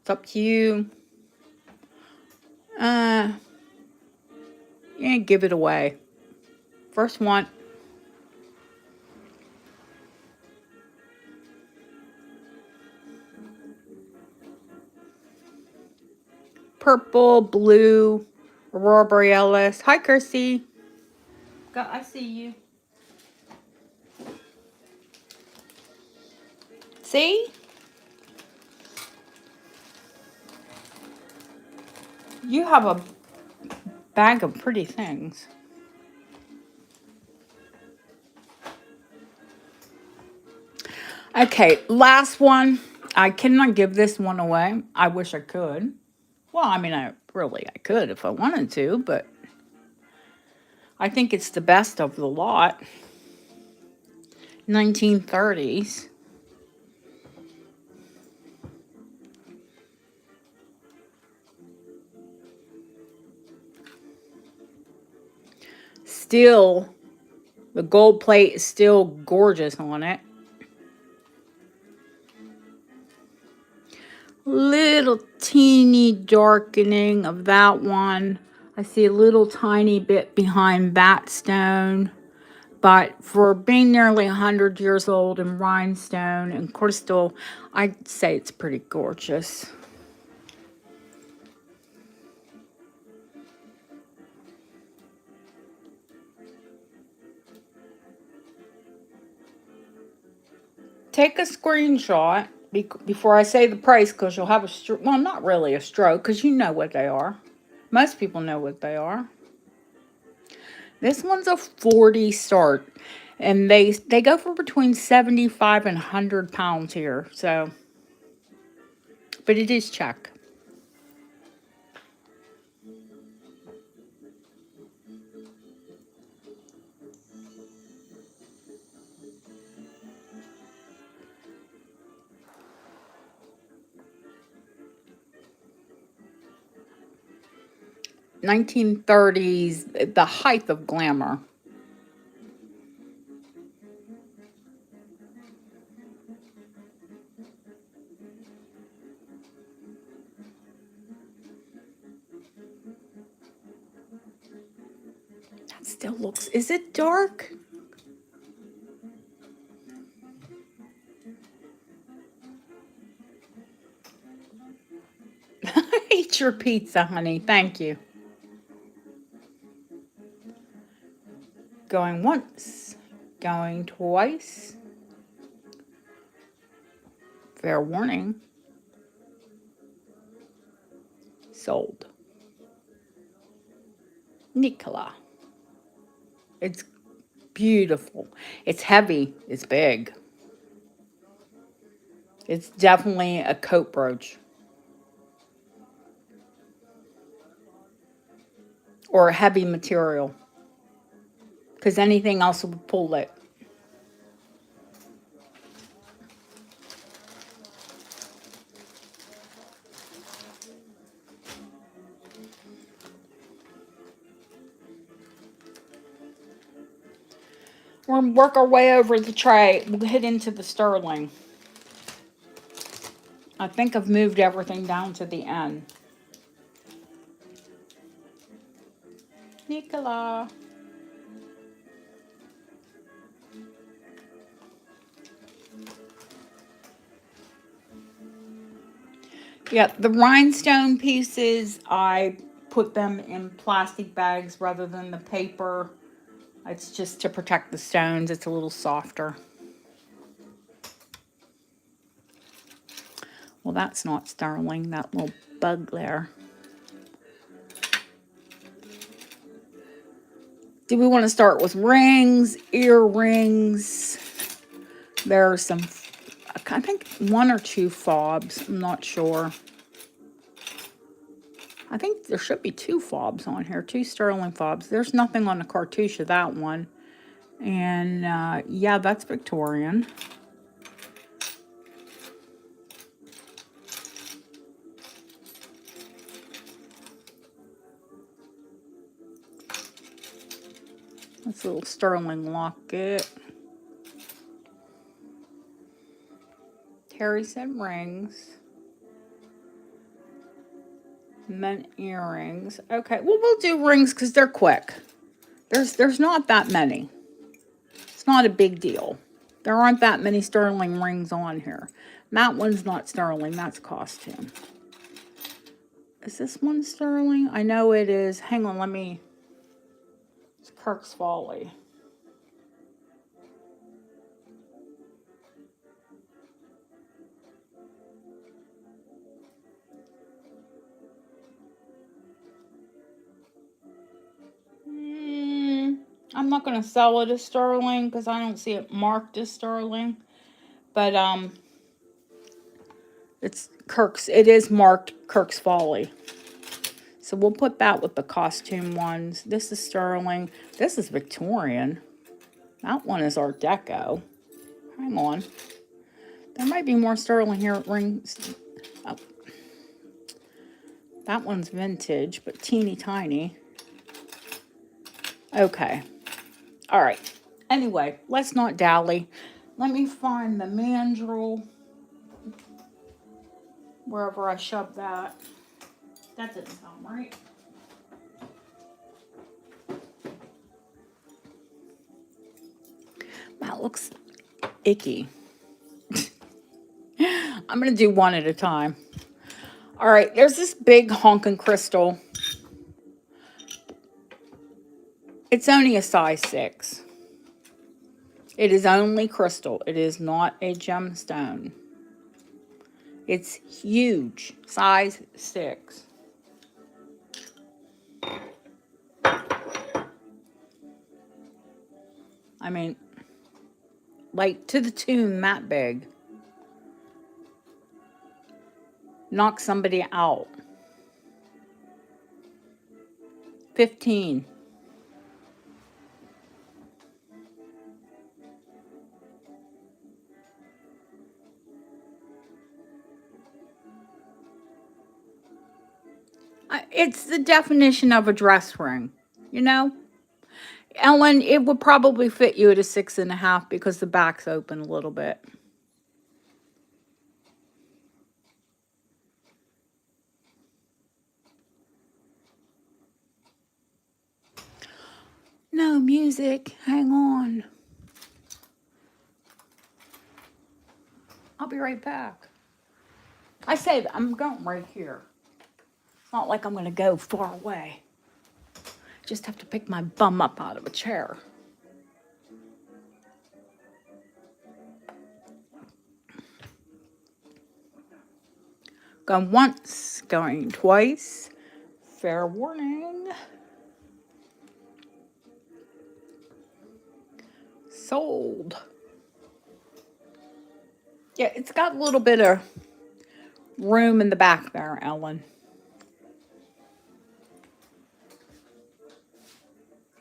It's up to you. Yeah, give it away. First one. Purple, blue, Aurora Borealis. Hi, Kirsty. I see you. See? You have a bag of pretty things. Okay, last one. I cannot give this one away. I wish I could. Well, I mean, I could if I wanted to, but I think it's the best of the lot. 1930s. still, the gold plate is still gorgeous on it. Little teeny darkening of that one. I see a little tiny bit behind that stone. But for being nearly 100 years old in rhinestone and crystal, I'd say it's pretty gorgeous. Take a screenshot before I say the price, because you'll have a stroke. Well, not really a stroke, because you know what they are. Most people know what they are. This one's a 40 start, and they go for between 75 and 100 pounds here. So, but it is check. $1930s, the height of glamour. That still looks, is it dark? Eat your pizza, honey. Thank you. Going once, going twice. Fair warning. Sold. Nicola. It's beautiful. It's heavy. It's big. It's definitely a coat brooch. Or a heavy material. Because anything else would pull it. We're going to work our way over the tray. We'll hit into the sterling. I think I've moved everything down to the end. Nicola. Yeah, the rhinestone pieces, I put them in plastic bags rather than the paper. It's just to protect the stones. It's a little softer. Well, that's not sterling, that little bug there. Do we want to start with rings, earrings? There are some, I think 1 or 2 fobs. I'm not sure. I think there should be 2 fobs on here, 2 sterling fobs. There's nothing on the cartouche of that one. And yeah, that's Victorian. That's a little sterling locket. Terry said rings. Then earrings. Okay, well, we'll do rings because they're quick. There's not that many. It's not a big deal. There aren't that many sterling rings on here. That one's not sterling. That's costume. Is this one sterling? I know it is. Hang on, let me... It's Kirk's Folly. I'm not going to sell it as sterling because I don't see it marked as sterling. But it is marked Kirk's Folly. So we'll put that with the costume ones. This is sterling. This is Victorian. That one is Art Deco. Hang on. There might be more sterling here. Rings. Oh. That one's vintage, but teeny tiny. Okay. All right. Anyway, let's not dally. Let me find the mandrel wherever I shoved that. That didn't sound right. That looks icky. I'm going to do one at a time. All right, there's this big honking crystal. It's only a size 6. It is only crystal. It is not a gemstone. It's huge, size 6. I mean, like to the tune that big. Knock somebody out. 15. It's the definition of a dress ring, you know? Ellen, it would probably fit you at a 6.5 because the back's open a little bit. No music. Hang on. I'll be right back. I say I'm going right here. It's not like I'm going to go far away. Just have to pick my bum up out of a chair. Going once, going twice. Fair warning. Sold. Yeah, it's got a little bit of room in the back there, Ellen.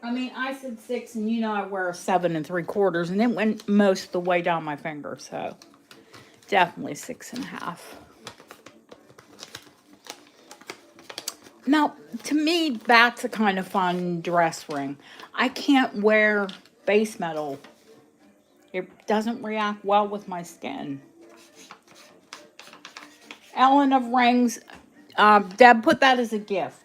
I mean, I said 6, and you know I wear a 7 3/4, and it went most of the way down my finger, so definitely 6.5. Now, to me, that's a kind of fun dress ring. I can't wear base metal. It doesn't react well with my skin. Ellen of Rings, Deb, put that as a gift.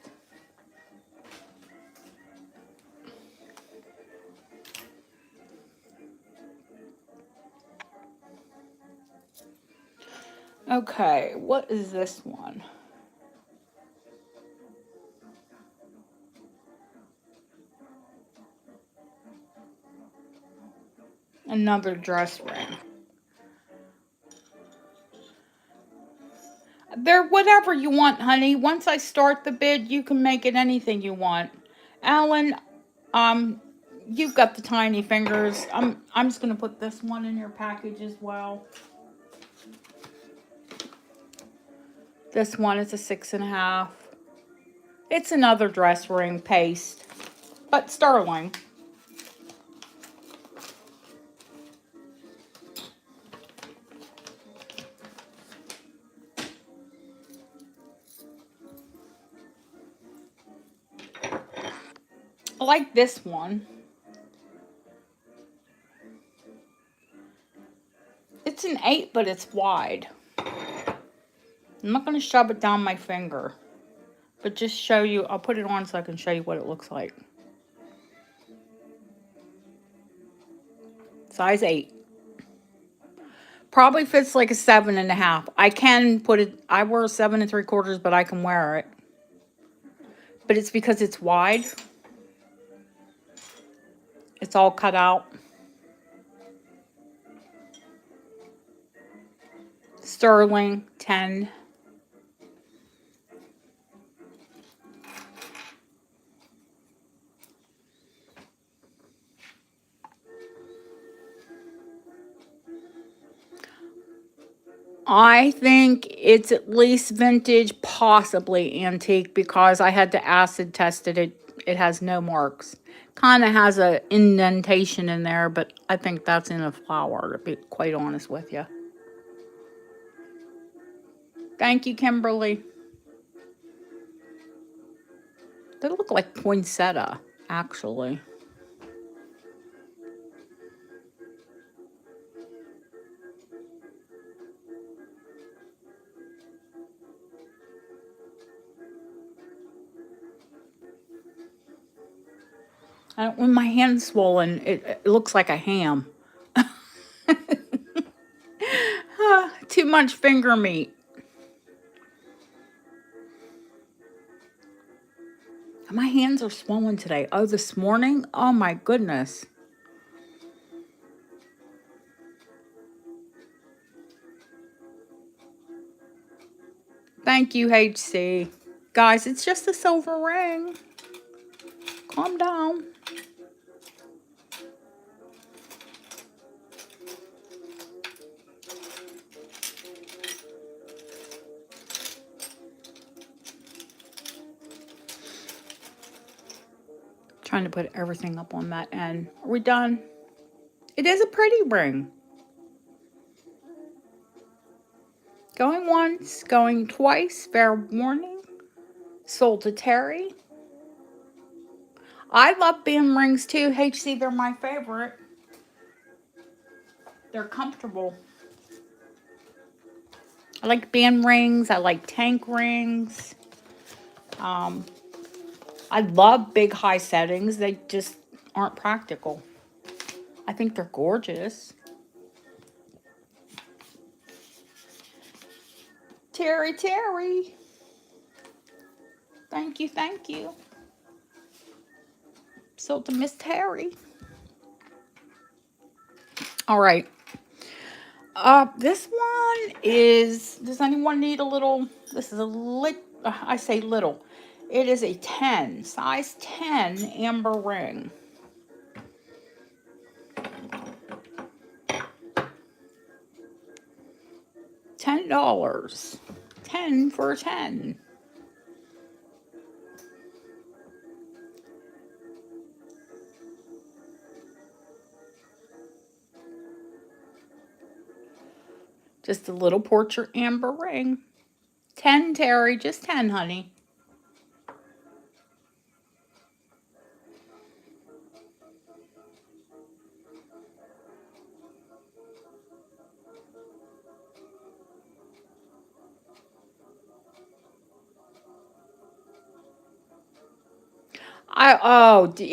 Okay, what is this one? Another dress ring. They're whatever you want, honey. Once I start the bid, you can make it anything you want. Alan, you've got the tiny fingers. I'm just gonna put this one in your package as well. This one is a 6.5. It's another dress ring paste, but sterling. I like this one. It's an 8, but it's wide. I'm not going to shove it down my finger, but just show you. I'll put it on so I can show you what it looks like. Size 8. Probably fits like a 7.5. I can put it, I wear a 7 3/4, but I can wear it. But it's because it's wide. It's all cut out. Sterling, 10. I think it's at least vintage, possibly antique, because I had to acid test it. It has no marks. Kind of has a indentation in there, but I think that's in a flower, to be quite honest with you. Thank you, Kimberly. They look like poinsettia, actually. When my hand's swollen, it looks like a ham. Too much finger meat. My hands are swollen today. Oh, this morning? Oh my goodness. Thank you, HC. Guys, it's just a silver ring. Calm down. Trying to put everything up on that end. Are we done? It is a pretty ring. Going once, going twice, fair warning. Sold to Terry. I love band rings too. HC, they're my favorite. They're comfortable. I like band rings. I like tank rings. I love big high settings. They just aren't practical. I think they're gorgeous. Terry. Thank you, thank you. Sold to Miss Terry. All right. This one is, does anyone need a little, this is a I say little. It is a 10, size 10 amber ring. $10. 10 for 10. Just a little portrait amber ring. 10, Terry, just 10, honey.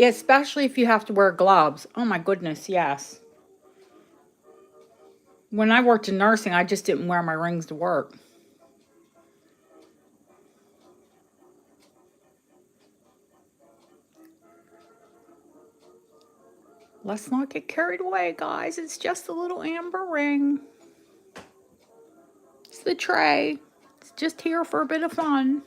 Especially if you have to wear gloves. Oh my goodness, yes. When I worked in nursing, I just didn't wear my rings to work. Let's not get carried away, guys. It's just a little amber ring. It's the tray. It's just here for a bit of fun.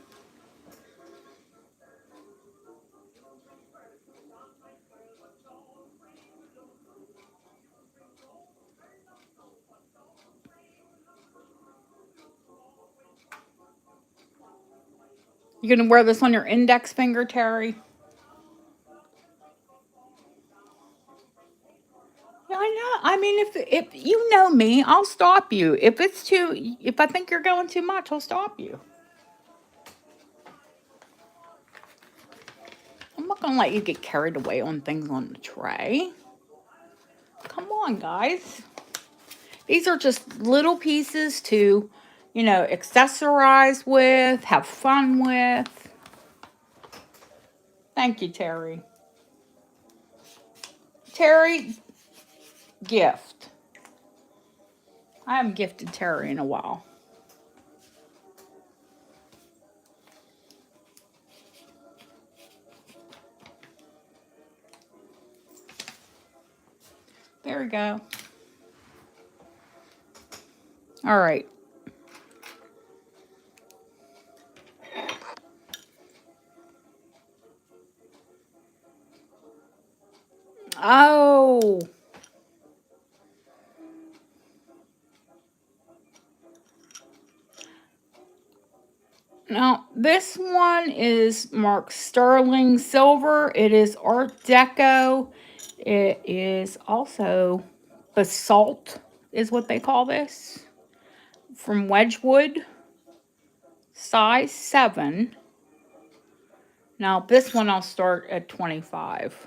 You gonna wear this on your index finger, Terry? Yeah, I know. I mean, if you know me, I'll stop you. If I think you're going too much, I'll stop you. I'm not gonna let you get carried away on things on the tray. Come on, guys. These are just little pieces to, accessorize with, have fun with. Thank you, Terry. Terry, gift. I haven't gifted Terry in a while. There we go. All right. Oh. Now, this one is marked sterling silver. It is Art Deco. It is also basalt, is what they call this. From Wedgwood. Size 7. Now, this one I'll start at 25.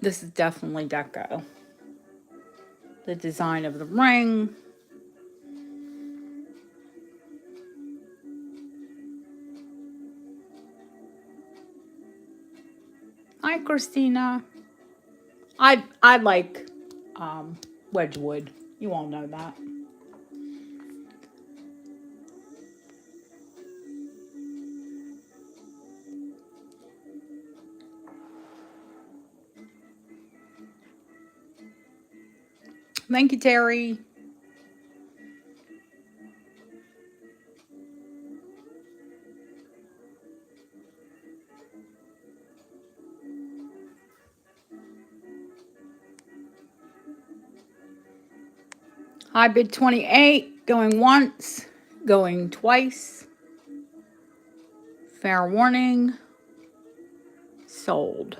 This is definitely deco. The design of the ring. Hi, Christina. I like Wedgwood. You all know that. Thank you, Terry. High bid 28, going once, going twice. Fair warning, sold.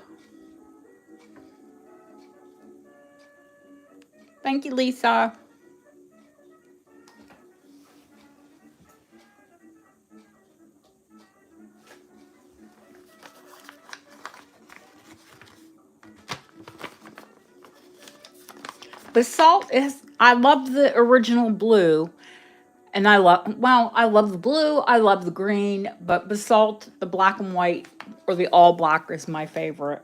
Thank you, Lisa. Basalt is, I love the original blue. And I love the blue, I love the green, but Basalt, the black and white, or the all black is my favorite.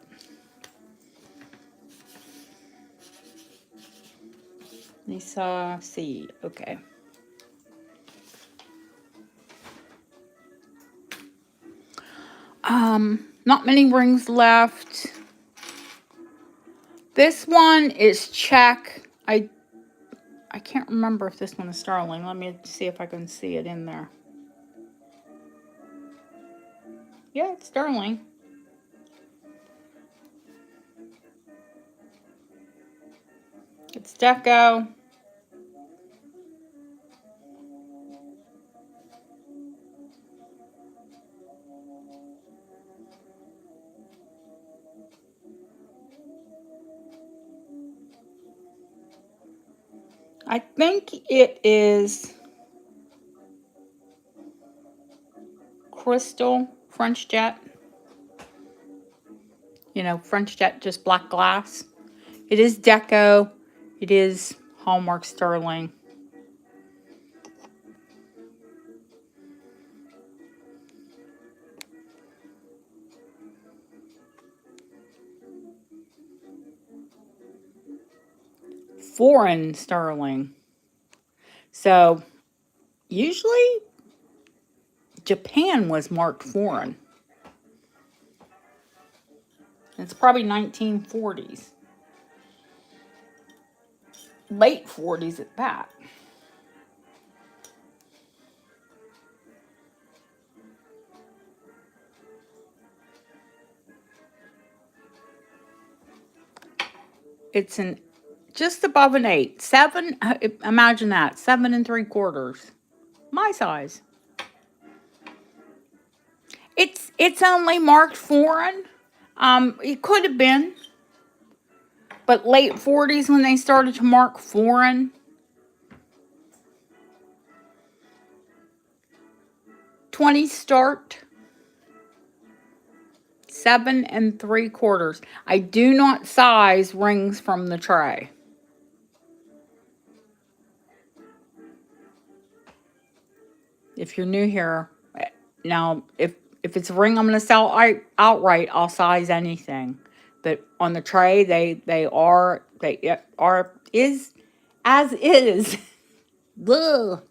Lisa C. Okay. Not many rings left. This one is check. I can't remember if this one is sterling. Let me see if I can see it in there. Yeah, it's sterling. It's deco. I think it is crystal French jet. You know, French jet, just black glass. It is deco. It is Hallmark sterling. Foreign sterling. So usually Japan was marked foreign. It's probably 1940s. Late 40s at that. It's just above an 8. 7, imagine that. 7 3/4. My size. It's only marked foreign. It could have been. But late 40s when they started to mark foreign. 20 start. 7 3/4. I do not size rings from the tray. If you're new here, now if it's a ring I'm going to sell outright, I'll size anything. But on the tray, they are is as is. Ugh.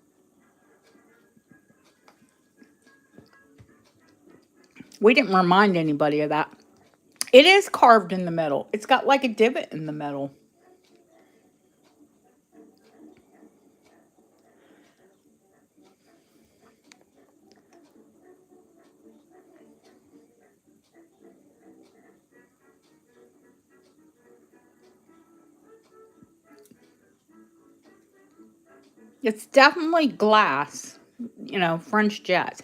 We didn't remind anybody of that. It is carved in the middle. It's got like a divot in the middle. It's definitely glass, you know, French jet.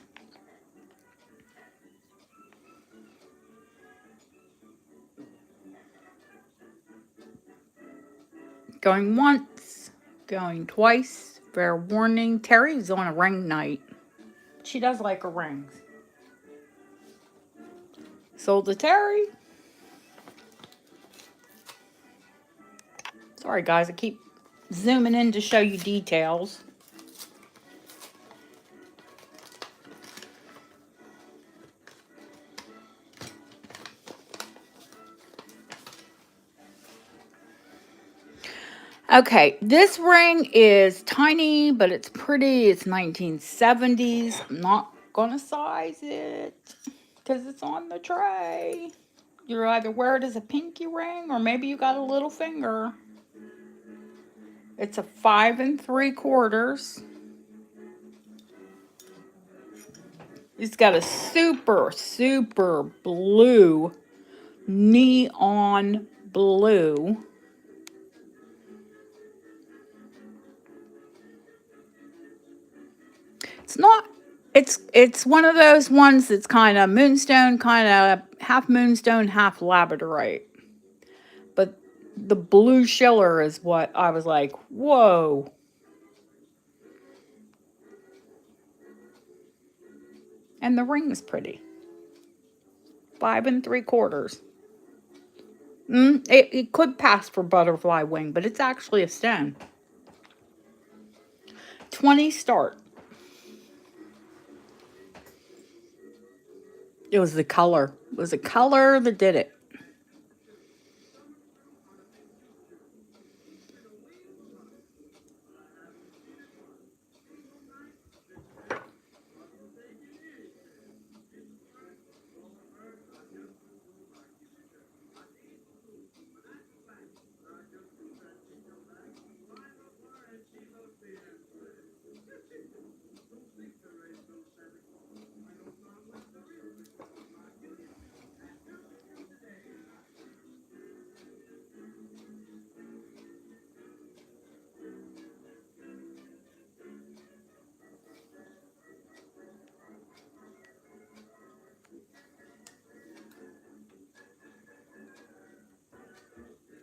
Going once, going twice. Fair warning. Terry's on a ring night. She does like her rings. Sold to Terry. Sorry, guys, I keep zooming in to show you details. Okay, this ring is tiny, but it's pretty. It's 1970s. I'm not gonna size it because it's on the tray. You either wear it as a pinky ring or maybe you got a little finger. It's a 5 3/4. It's got a super, super blue, neon blue. It's not, it's one of those ones that's kind of moonstone, kind of half moonstone, half labradorite. But the blue schiller is what I was like, whoa. And the ring is pretty. 5 3/4. It could pass for butterfly wing, but it's actually a stone. 20 start. It was the color. It was the color that did it.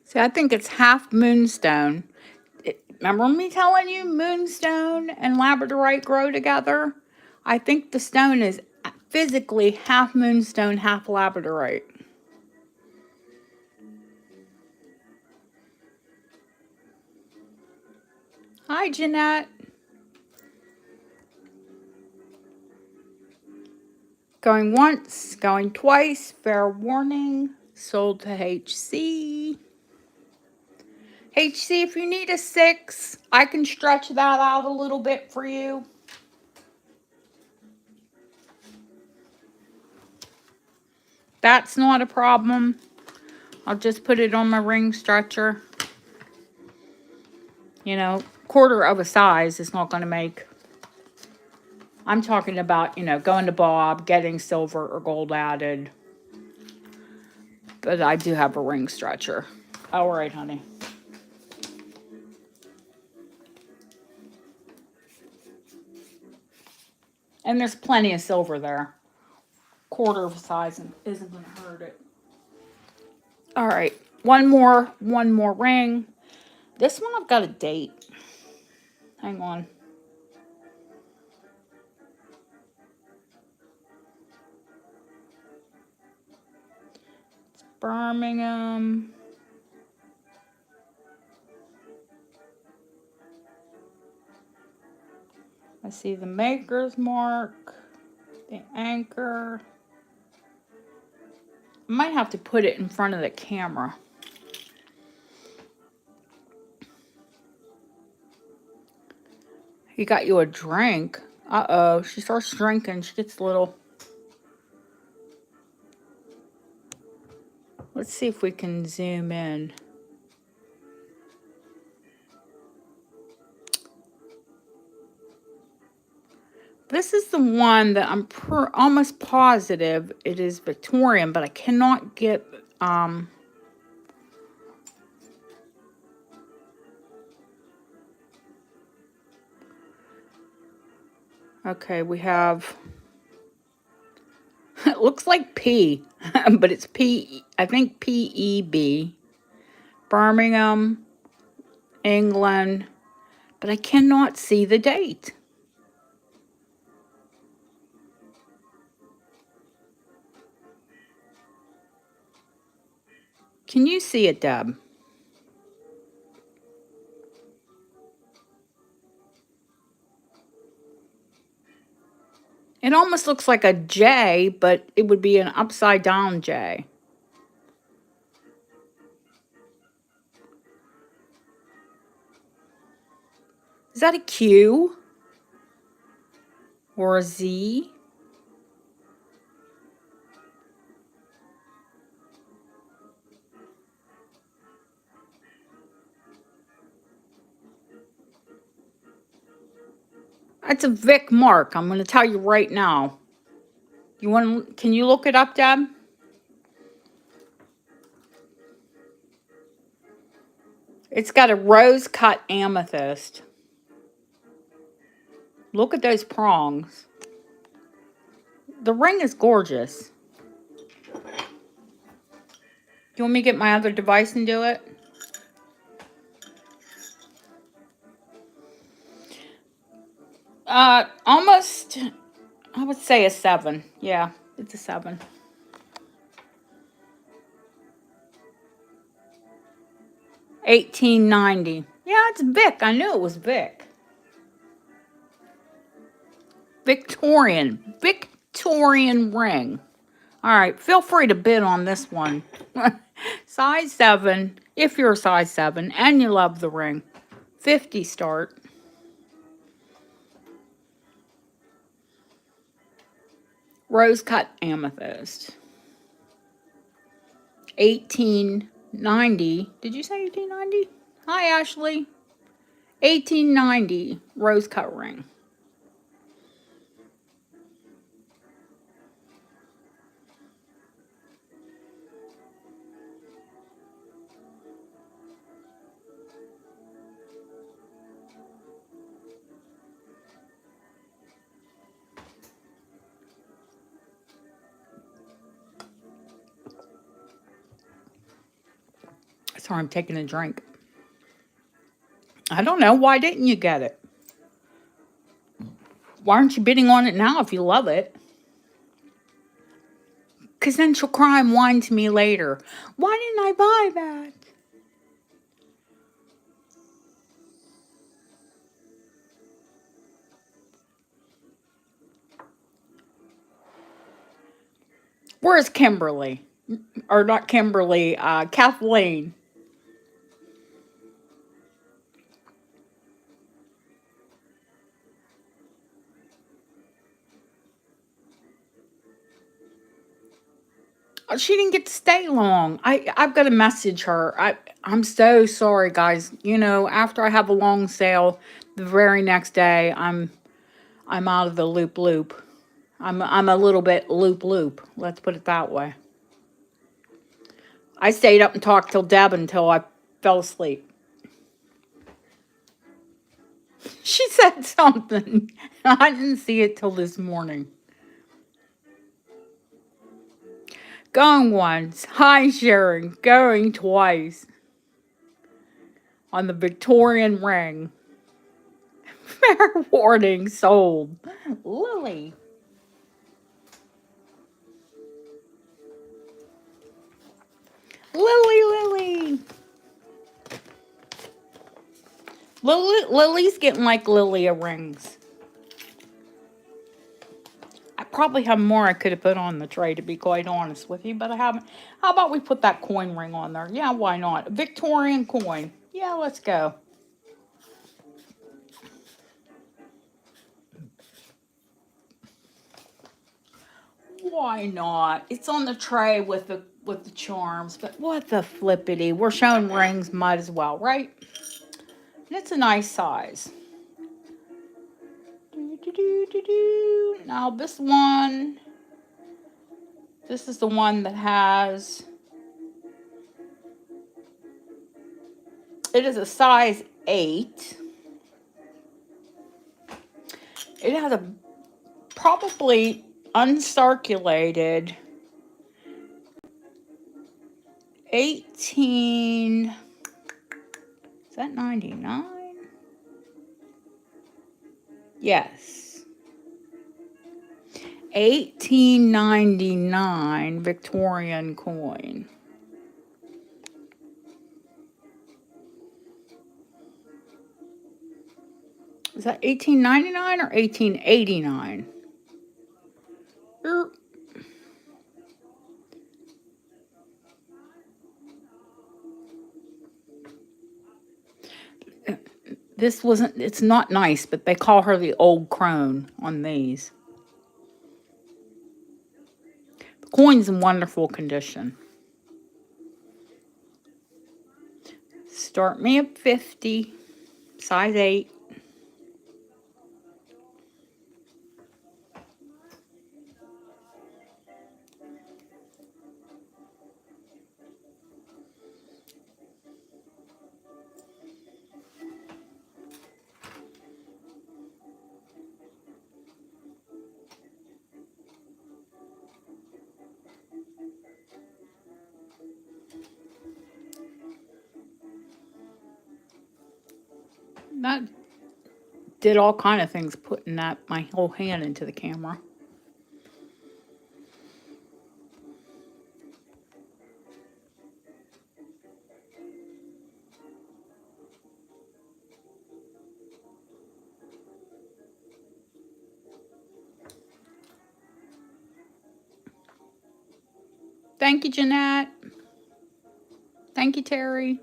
See, I think it's half moonstone. Remember me telling you moonstone and labradorite grow together? I think the stone is physically half moonstone, half labradorite. Hi, Jeanette. Going once, going twice, fair warning, sold to HC. HC, if you need a 6, I can stretch that out a little bit for you. That's not a problem. I'll just put it on my ring stretcher. You know, quarter of a size is not going to make. I'm talking about, going to Bob, getting silver or gold added. But I do have a ring stretcher. All right, honey. And there's plenty of silver there. Quarter of a size isn't going to hurt it. All right, one more ring. This one I've got a date. Hang on. It's Birmingham. I see the maker's mark, the anchor. I might have to put it in front of the camera. He got you a drink. Uh-oh, she starts drinking. She gets a little... Let's see if we can zoom in. This is the one that I'm almost positive it is Victorian, but I cannot get... Okay, we have... It looks like P, but it's P, I think PEB. Birmingham, England, but I cannot see the date. Can you see it, Deb? It almost looks like a J, but it would be an upside down J. Is that a Q? Or a Z? That's a Vic mark. I'm going to tell you right now. You want? Can you look it up, Deb? It's got a rose cut amethyst. Look at those prongs. The ring is gorgeous. Do you want me to get my other device and do it? Almost, I would say a 7. Yeah, it's a 7. $18.90. Yeah, it's Vic. I knew it was Vic. Victorian ring. All right, feel free to bid on this one. Size 7, if you're a size 7 and you love the ring. 50 start. Rose cut amethyst. 1890. Did you say 1890? Hi, Ashley. 1890 rose cut ring. Sorry, I'm taking a drink. I don't know. Why didn't you get it? Why aren't you bidding on it now if you love it? Because then she'll cry and whine to me later. Why didn't I buy that? Where's Kimberly? Or not Kimberly, Kathleen. She didn't get to stay long. I've got to message her. I'm so sorry, guys. You know, after I have a long sale, the very next day I'm out of the loop. I'm a little bit loop. Let's put it that way. I stayed up and talked till Deb until I fell asleep. She said something. I didn't see it till this morning. Going once. Hi, Sharon. Going twice. On the Victorian ring. Fair warning, sold. Lily. Lily. Lily's getting like Lilia rings. I probably have more I could have put on the tray, to be quite honest with you, but I haven't. How about we put that coin ring on there? Yeah, why not? Victorian coin. Yeah, let's go. Why not? It's on the tray with the charms, but what the flippity? We're showing rings, might as well, right? And it's a nice size. Now this one, this is the one that has, it is a size 8. It has a probably uncirculated 18, is that 99? Yes. 1899 Victorian coin. Is that 1899 or 1889? Er, This wasn't, it's not nice, but they call her the old crone on these. The coin's in wonderful condition. Start me at 50, size 8. That did all kind of things, putting that my whole hand into the camera. Thank you, Jeanette. Thank you, Terry.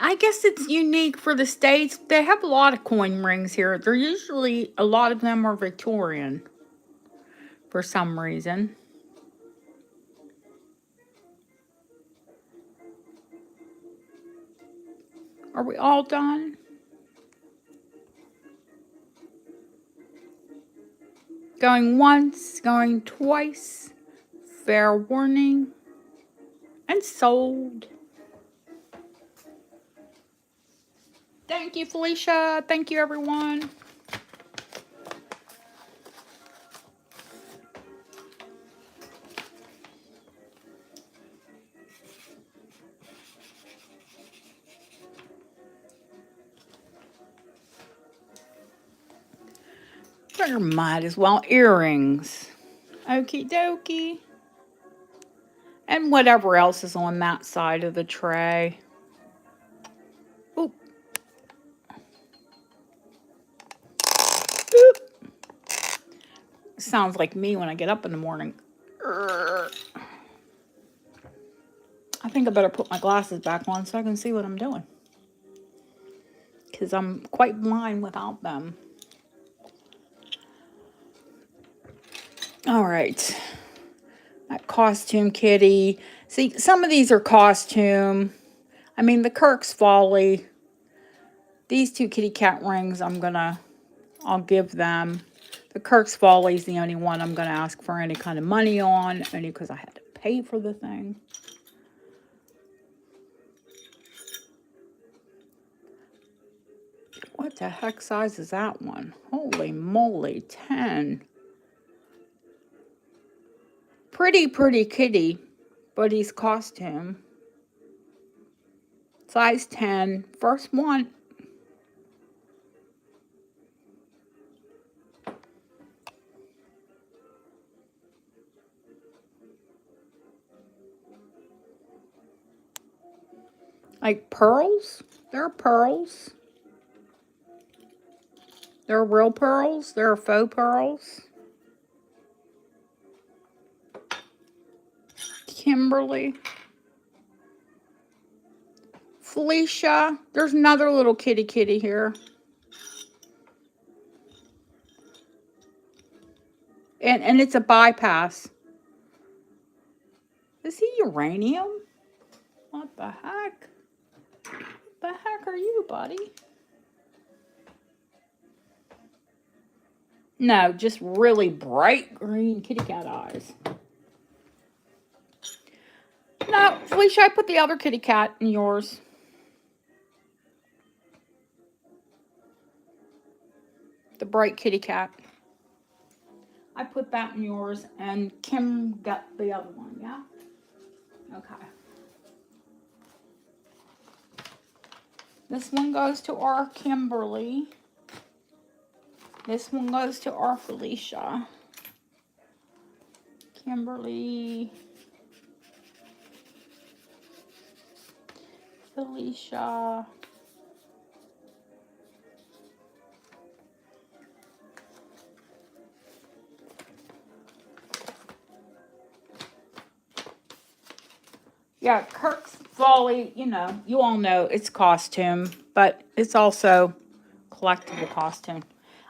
I guess it's unique for the States. They have a lot of coin rings here. They're usually, a lot of them are Victorian for some reason. Are we all done? Going once, going twice. Fair warning. And sold. Thank you, Felicia. Thank you, everyone. There might as well earrings. Okie dokie. And whatever else is on that side of the tray. Oop. Oop. Sounds like me when I get up in the morning. I think I better put my glasses back on so I can see what I'm doing. Because I'm quite blind without them. All right. That costume kitty. See, some of these are costume. I mean, the Kirk's Folly. These two kitty cat rings, I'll give them. The Kirk's Folly is the only one I'm going to ask for any kind of money on, only because I had to pay for the thing. What the heck size is that one? Holy moly, 10. Pretty kitty, but he's costume. Size 10. First one. Like pearls? There are pearls. There are real pearls. There are faux pearls. Kimberly. Felicia. There's another little kitty here. And it's a bypass. Is he uranium? What the heck? What the heck are you, buddy? No, just really bright green kitty cat eyes. No, Felicia, I put the other kitty cat in yours. The bright kitty cat. I put that in yours, and Kim got the other one, yeah? Okay. This one goes to our Kimberly. This one goes to our Felicia. Kimberly. Felicia. Yeah, Kirk's Folly, you know, you all know it's costume, but it's also collectible costume.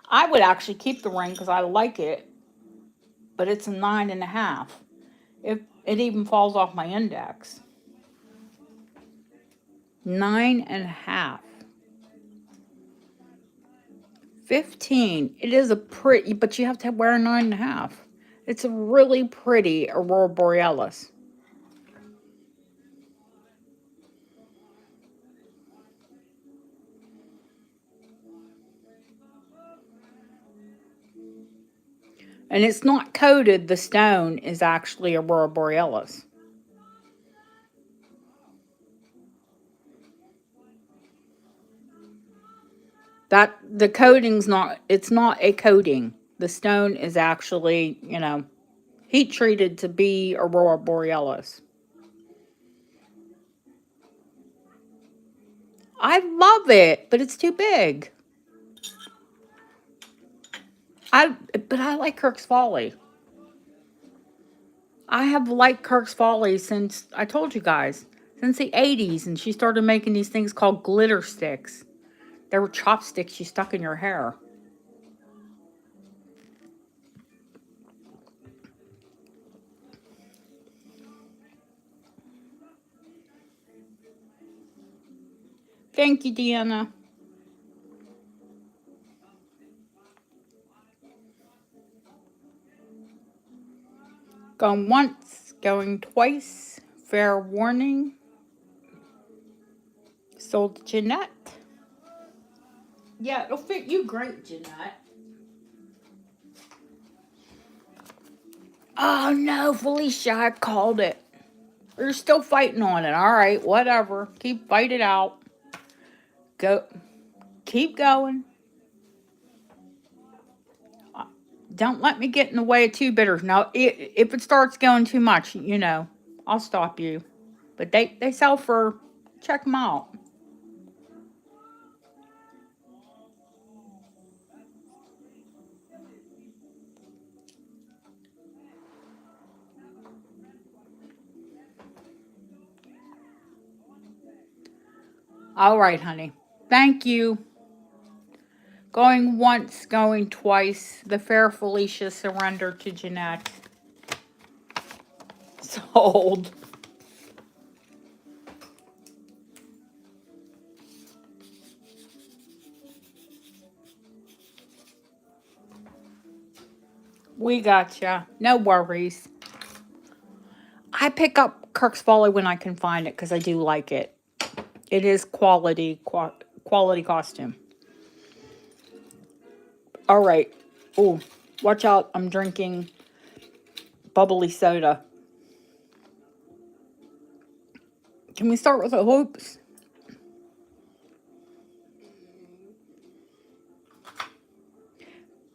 I would actually keep the ring because I like it, but it's a 9.5. If it even falls off my index. 9.5. 15. It is a pretty, but you have to wear a 9.5. It's a really pretty Aurora Borealis. And it's not coated. The stone is actually Aurora Borealis. That the coating's not, it's not a coating. The stone is actually, you know, heat treated to be Aurora Borealis. I love it, but it's too big. But I like Kirk's Folly. I have liked Kirk's Folly since, I told you guys, since the 80s, and she started making these things called glitter sticks. They were chopsticks you stuck in your hair. Thank you, Deanna. Going once, going twice. Fair warning. Sold to Jeanette. Yeah, it'll fit you great, Jeanette. Oh no, Felicia, I called it. You're still fighting on it. All right, whatever. Keep fight it out. Go. Keep going. Don't let me get in the way of two bitters. Now, if it starts going too much, you know, I'll stop you. But they sell for, check them out. All right, honey. Thank you. Going once, going twice. The fair Felicia surrendered to Jeanette. Sold. We gotcha. No worries. I pick up Kirk's Folly when I can find it because I do like it. It is quality costume. All right. Oh, watch out. I'm drinking bubbly soda. Can we start with the hoops?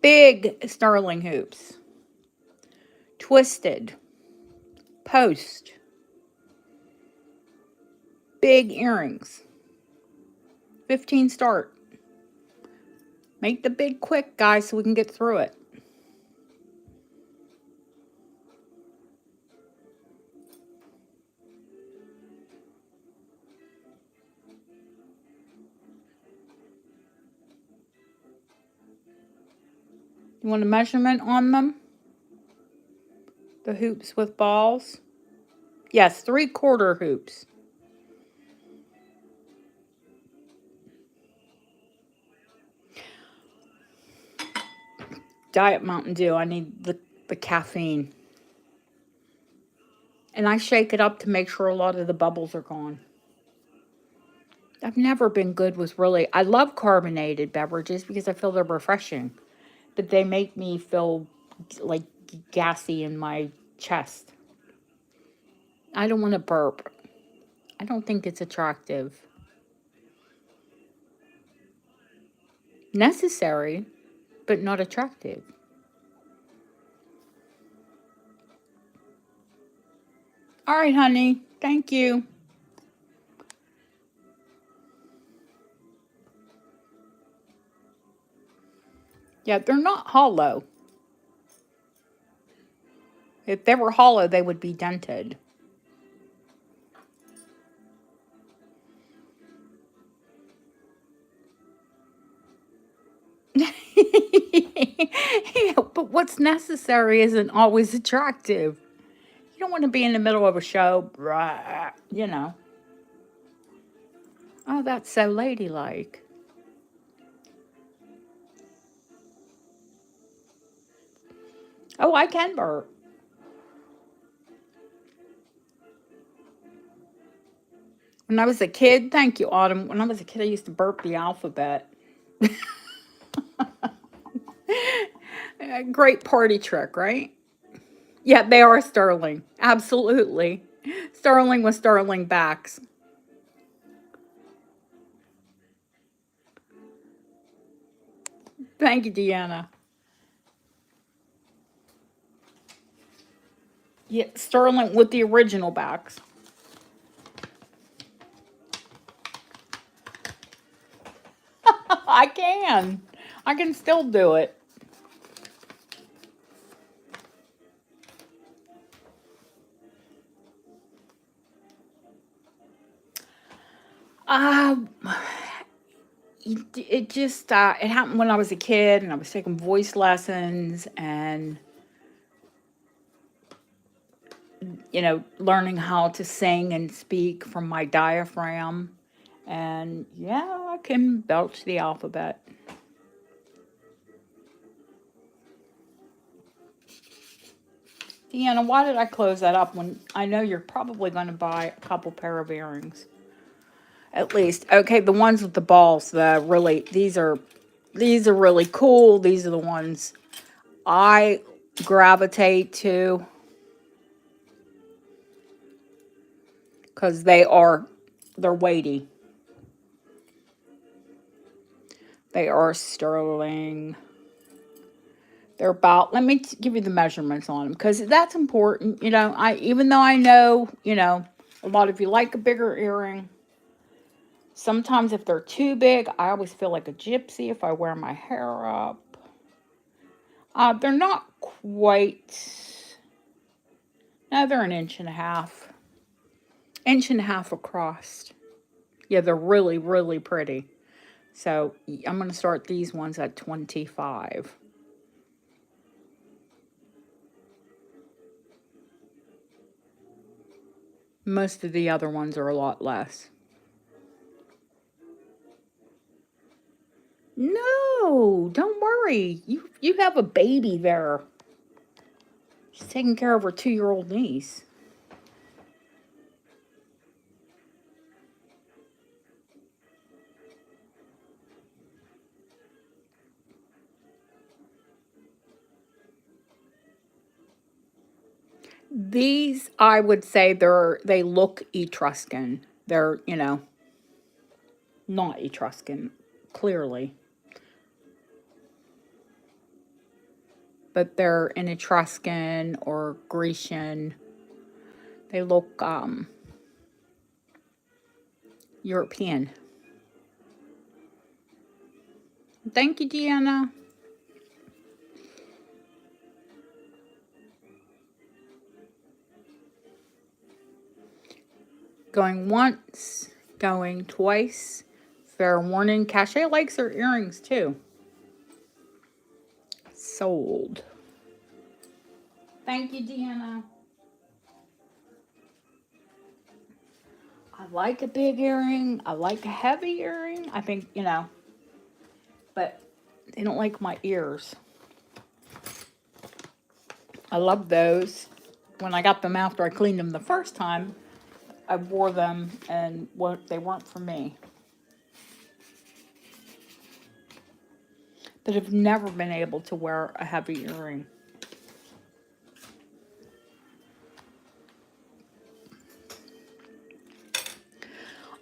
Big sterling hoops. Twisted. Post. Big earrings. 15 start. Make the bid quick, guys, so we can get through it. You want a measurement on them? The hoops with balls? Yes, 3/4 hoops. Diet Mountain Dew. I need the caffeine. And I shake it up to make sure a lot of the bubbles are gone. I've never been good with really, I love carbonated beverages because I feel they're refreshing. But they make me feel like gassy in my chest. I don't want to burp. I don't think it's attractive. Necessary, but not attractive. All right, honey. Thank you. Yeah, they're not hollow. If they were hollow, they would be dented. Yeah, but what's necessary isn't always attractive. You don't want to be in the middle of a show, you know. Oh, that's so ladylike. Oh, I can burp. When I was a kid, thank you, Autumn. When I was a kid, I used to burp the alphabet. Great party trick, right? Yeah, they are sterling. Absolutely. Sterling with sterling backs. Thank you, Deanna. Yeah, sterling with the original backs. I can. I can still do it. Uh, it just it happened when I was a kid and I was taking voice lessons and learning how to sing and speak from my diaphragm. And yeah, I can belch the alphabet. Deanna, why did I close that up when I know you're probably going to buy a couple pair of earrings? At least. Okay, the ones with the balls, these are really cool. These are the ones I gravitate to because they're weighty. They are sterling. They're about, let me give you the measurements on them because that's important. Even though I know, a lot of you like a bigger earring. Sometimes if they're too big, I always feel like a gypsy if I wear my hair up. They're not quite, no, they're an inch and a half. Inch and a half across. Yeah, they're really, really pretty. So I'm going to start these ones at 25. Most of the other ones are a lot less. No, don't worry. You have a baby there. She's taking care of her 2-year-old niece. These, I would say, they look Etruscan. They're, not Etruscan, clearly. But they're an Etruscan or Grecian. They look European. Thank you, Deanna. Going once, going twice. Fair warning. Cachet likes her earrings too. Sold. Thank you, Deanna. I like a big earring. I like a heavy earring. I think, but they don't like my ears. I love those. When I got them after I cleaned them the first time, I wore them and they weren't for me. But I've never been able to wear a heavy earring.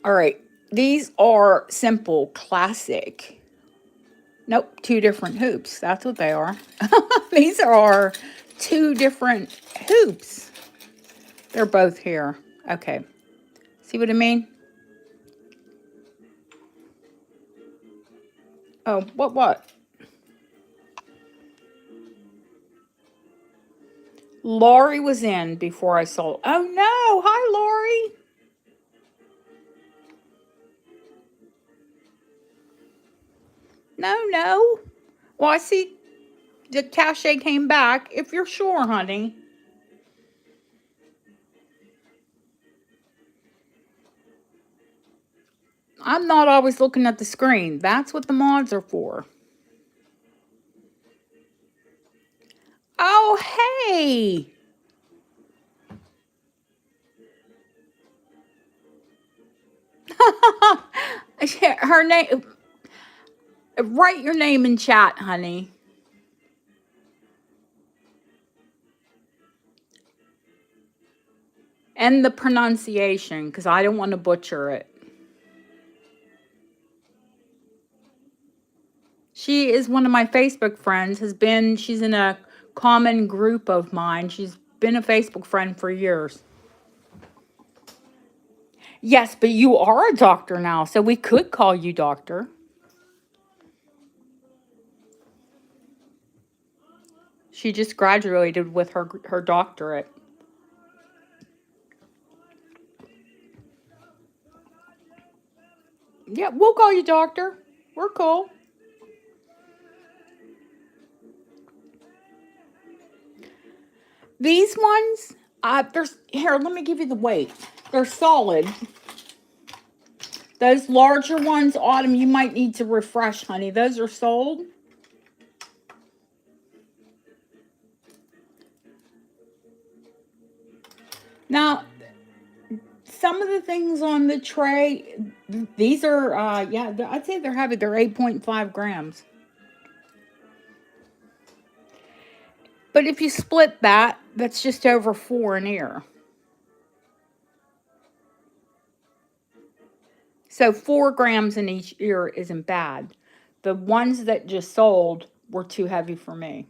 All right, these are simple, classic. Nope, 2 different hoops. That's what they are. These are 2 different hoops. They're both here. Okay. See what I mean? Oh, what? Lori was in before I sold. Oh, no. Hi, Lori. No. Well, I see. the cachet came back, if you're sure, honey. I'm not always looking at the screen. That's what the mods are for. Oh, hey. Her name. Write your name in chat, honey. And the pronunciation, because I don't want to butcher it. She is one of my Facebook friends. She's in a common group of mine. She's been a Facebook friend for years. Yes, but you are a doctor now, so we could call you doctor. She just graduated with her doctorate. Yeah, we'll call you doctor. We're cool. These ones, there's here. Let me give you the weight. They're solid. Those larger ones, Autumn, you might need to refresh, honey. Those are sold. Now, some of the things on the tray, these are, yeah, I'd say they're heavy. They're 8.5 grams. But if you split that, that's just over 4 an ear. So 4 grams in each ear isn't bad. The ones that just sold were too heavy for me.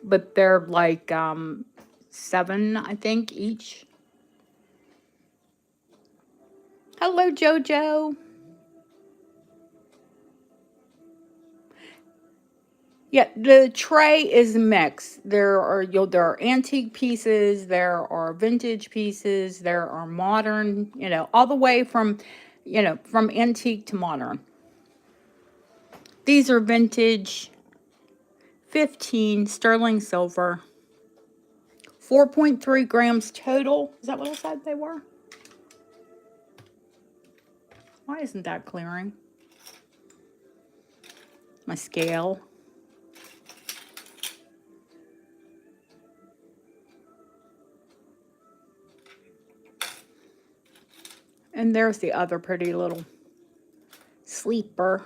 But they're like 7, I think, each. Hello, Jojo. Yeah, the tray is a mix. There are antique pieces, there are vintage pieces, there are modern, all the way from, from antique to modern. These are vintage, 15 sterling silver, 4.3 grams total. Is that what I said they were? Why isn't that clearing? My scale. And there's the other pretty little sleeper.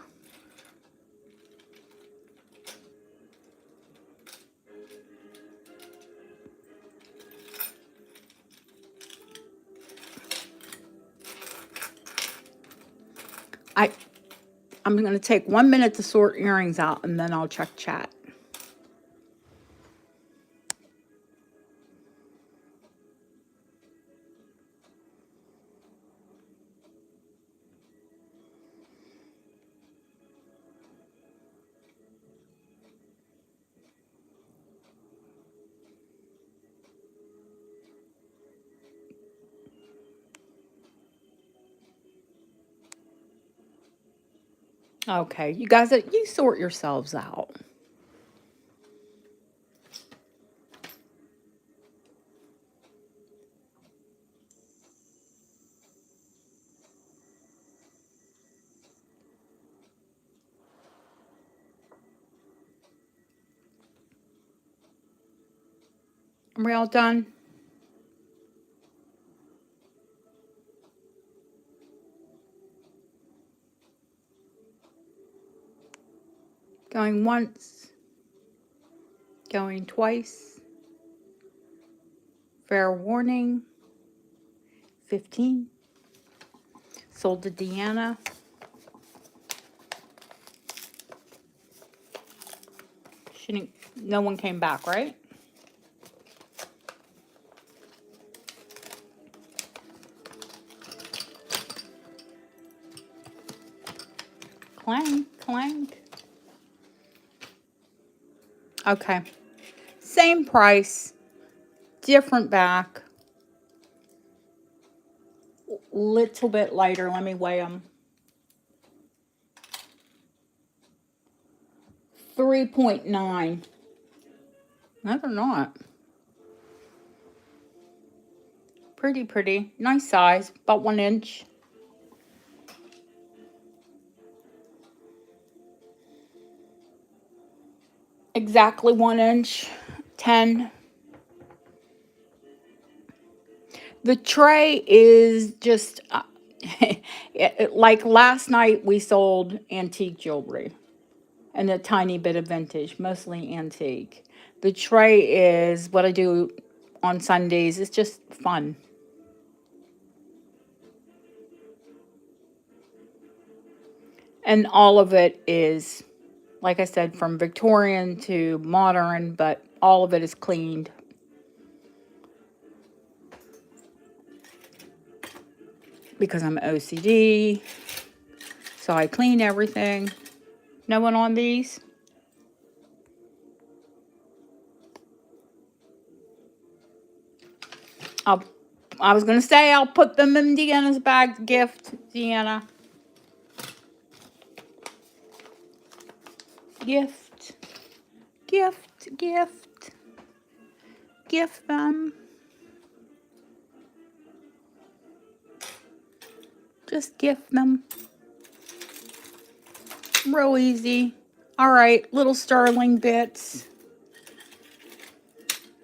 I'm going to take 1 minute to sort earrings out, and then I'll check chat. Okay, you guys, you sort yourselves out. Are we all done? Going once, going twice. Fair warning. 15. Sold to Deanna. No one came back, right? Clank, clank. Okay. Same price, different back. Little bit lighter. Let me weigh them. 3.9. No, they're not. Pretty. Nice size. About 1 inch. Exactly 1 inch. 10. The tray is just like last night we sold antique jewelry and a tiny bit of vintage, mostly antique. The tray is what I do on Sundays. It's just fun. And all of it is, like I said, from Victorian to modern, but all of it is cleaned. Because I'm OCD, so I clean everything. No one on these? I was going to say I'll put them in Deanna's bag gift, Deanna. Gift. Gift them. Just gift them. Real easy. All right, little sterling bits.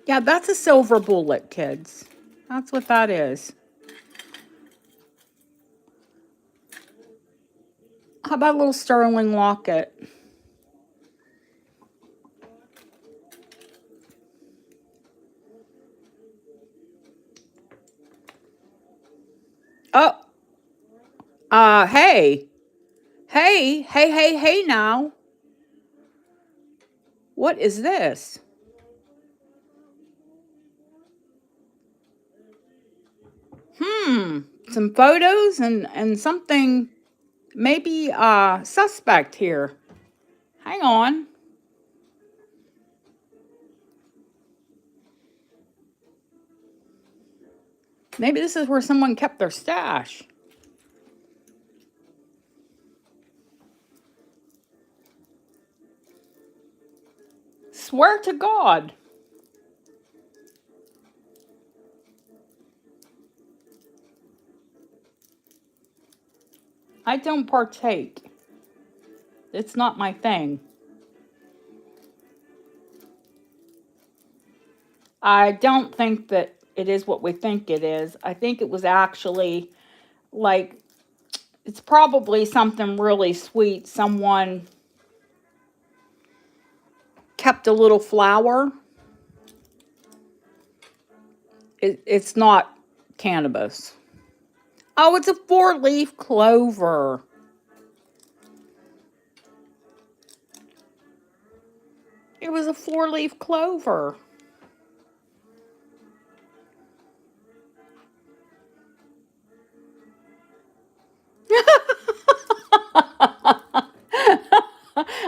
Yeah, that's a silver bullet, kids. That's what that is. How about a little sterling locket? Oh, hey. Hey now. What is this? Some photos and something maybe suspect here. Hang on. Maybe this is where someone kept their stash. Swear to God. I don't partake. It's not my thing. I don't think that it is what we think it is. I think it was actually like, it's probably something really sweet. Someone kept a little flower. It's not cannabis. Oh, it's a 4-leaf clover. It was a 4-leaf clover.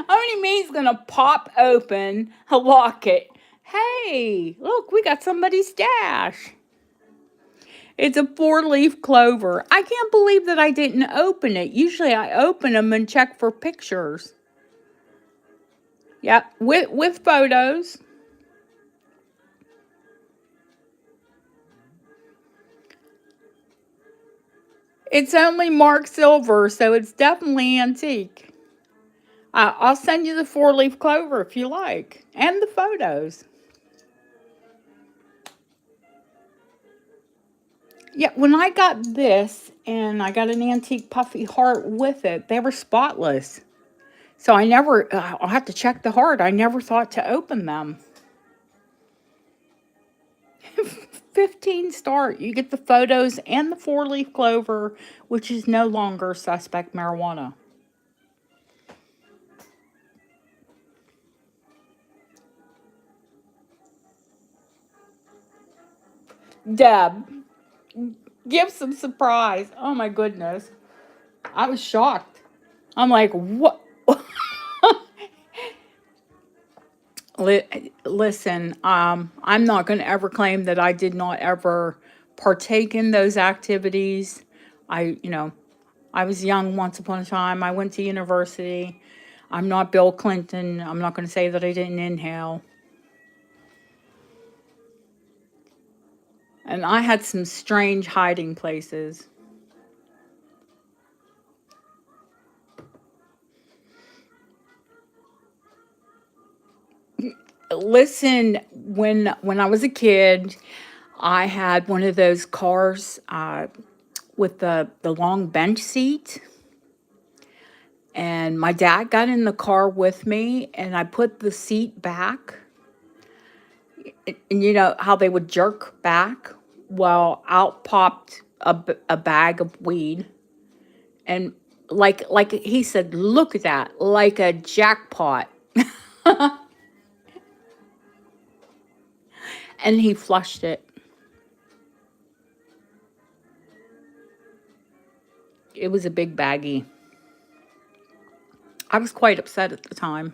Only me's gonna pop open a locket. Hey, look, we got somebody's stash. It's a 4-leaf clover. I can't believe that I didn't open it. Usually I open them and check for pictures. Yep, with photos. It's only marked silver, so it's definitely antique. I'll send you the 4-leaf clover if you like, and the photos. Yeah, when I got this, and I got an antique puffy heart with it, they were spotless. So I never, I'll have to check the heart. I never thought to open them. 15 start. You get the photos and the 4-leaf clover, which is no longer suspect marijuana. Deb, give some surprise. Oh my goodness. I was shocked. I'm like, what? Listen, I'm not going to ever claim that I did not ever partake in those activities. I was young once upon a time. I went to university. I'm not Bill Clinton. I'm not going to say that I didn't inhale. And I had some strange hiding places. Listen, when I was a kid, I had one of those cars with the long bench seat. And my dad got in the car with me, and I put the seat back. And you know how they would jerk back? Well, out popped a bag of weed. And like he said, look at that, like a jackpot. And he flushed it. It was a big baggie. I was quite upset at the time.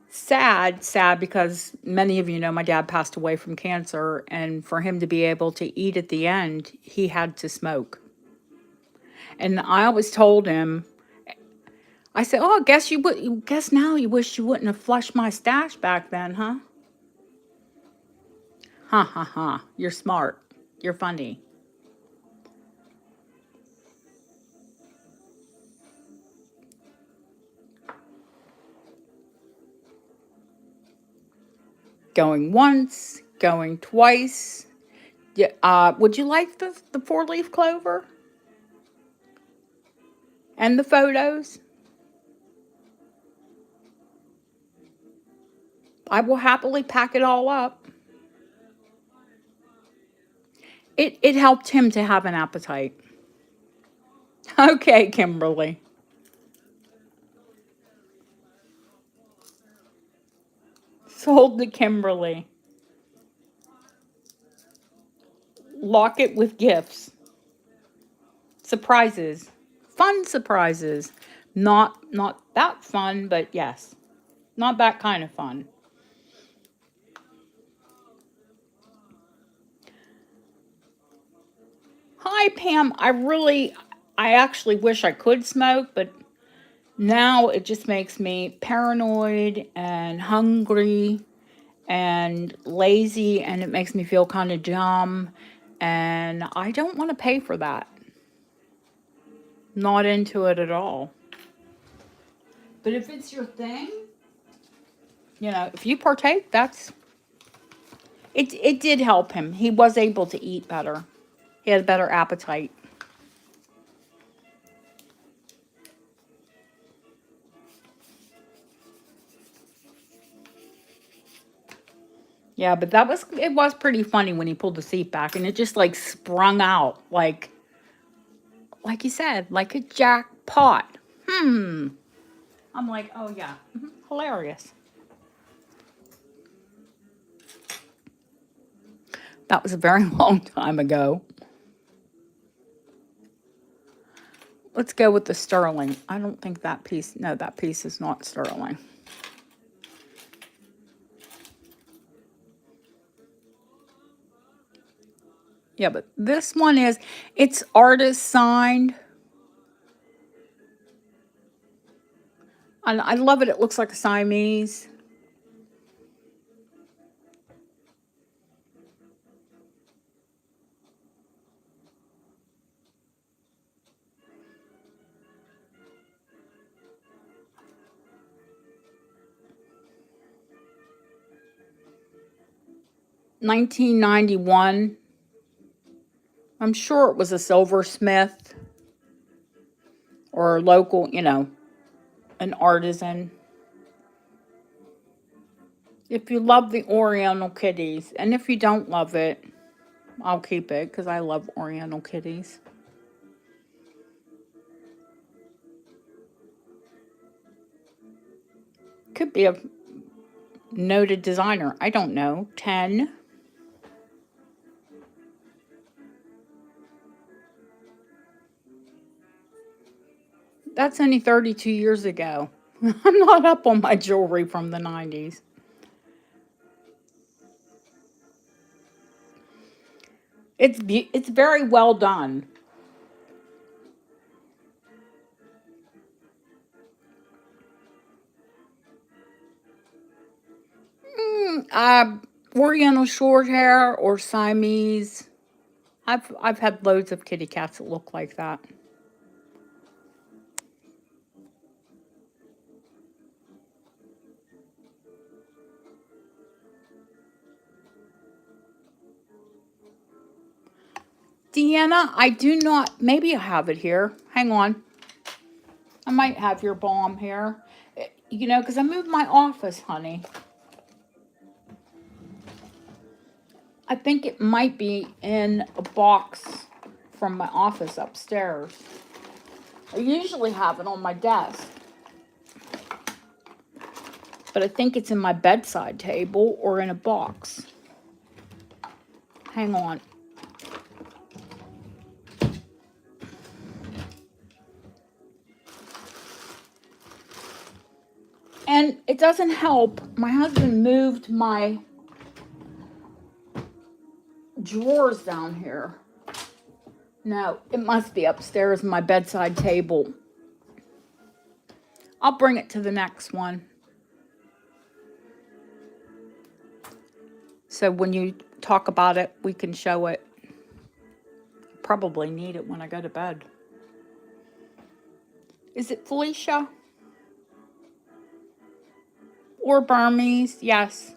Sad because many of you know my dad passed away from cancer, and for him to be able to eat at the end, he had to smoke. And I always told him, I said, "Oh, I guess you would. Guess now you wish you wouldn't have flushed my stash back then, huh?" Ha ha ha! You're smart. You're funny. Going once, going twice. Yeah. Would you like the 4-leaf clover and the photos? I will happily pack it all up. It helped him to have an appetite. Okay, Kimberly. Sold to Kimberly. Lock it with gifts. Surprises. Fun surprises. Not that fun, but yes. Not that kind of fun. Hi, Pam. I actually wish I could smoke, but now it just makes me paranoid and hungry and lazy, and it makes me feel kind of dumb. And I don't want to pay for that. Not into it at all. But if it's your thing, if you partake, it did help him. He was able to eat better. He had a better appetite. Yeah, but it was pretty funny when he pulled the seat back and it just like sprung out like you said, like a jackpot. I'm like, oh yeah, hilarious. That was a very long time ago. Let's go with the sterling. I don't think that piece, no, that piece is not sterling. Yeah, but this one it's artist signed. And I love it. It looks like a Siamese. $1991. I'm sure it was a silversmith or a local, an artisan. If you love the Oriental kitties, and if you don't love it, I'll keep it because I love Oriental kitties. Could be a noted designer. I don't know. 10. That's only 32 years ago. I'm not up on my jewelry from the 90s. It's very well done. Oriental short hair or Siamese. I've had loads of kitty cats that look like that. Deanna, I do not. Maybe I have it here. Hang on. I might have your balm here. You know, because I moved my office, honey. I think it might be in a box from my office upstairs. I usually have it on my desk. But I think it's in my bedside table or in a box. Hang on. And it doesn't help. My husband moved my drawers down here. No, it must be upstairs in my bedside table. I'll bring it to the next one. So when you talk about it, we can show it. Probably need it when I go to bed. Is it Felicia? Or Burmese? Yes.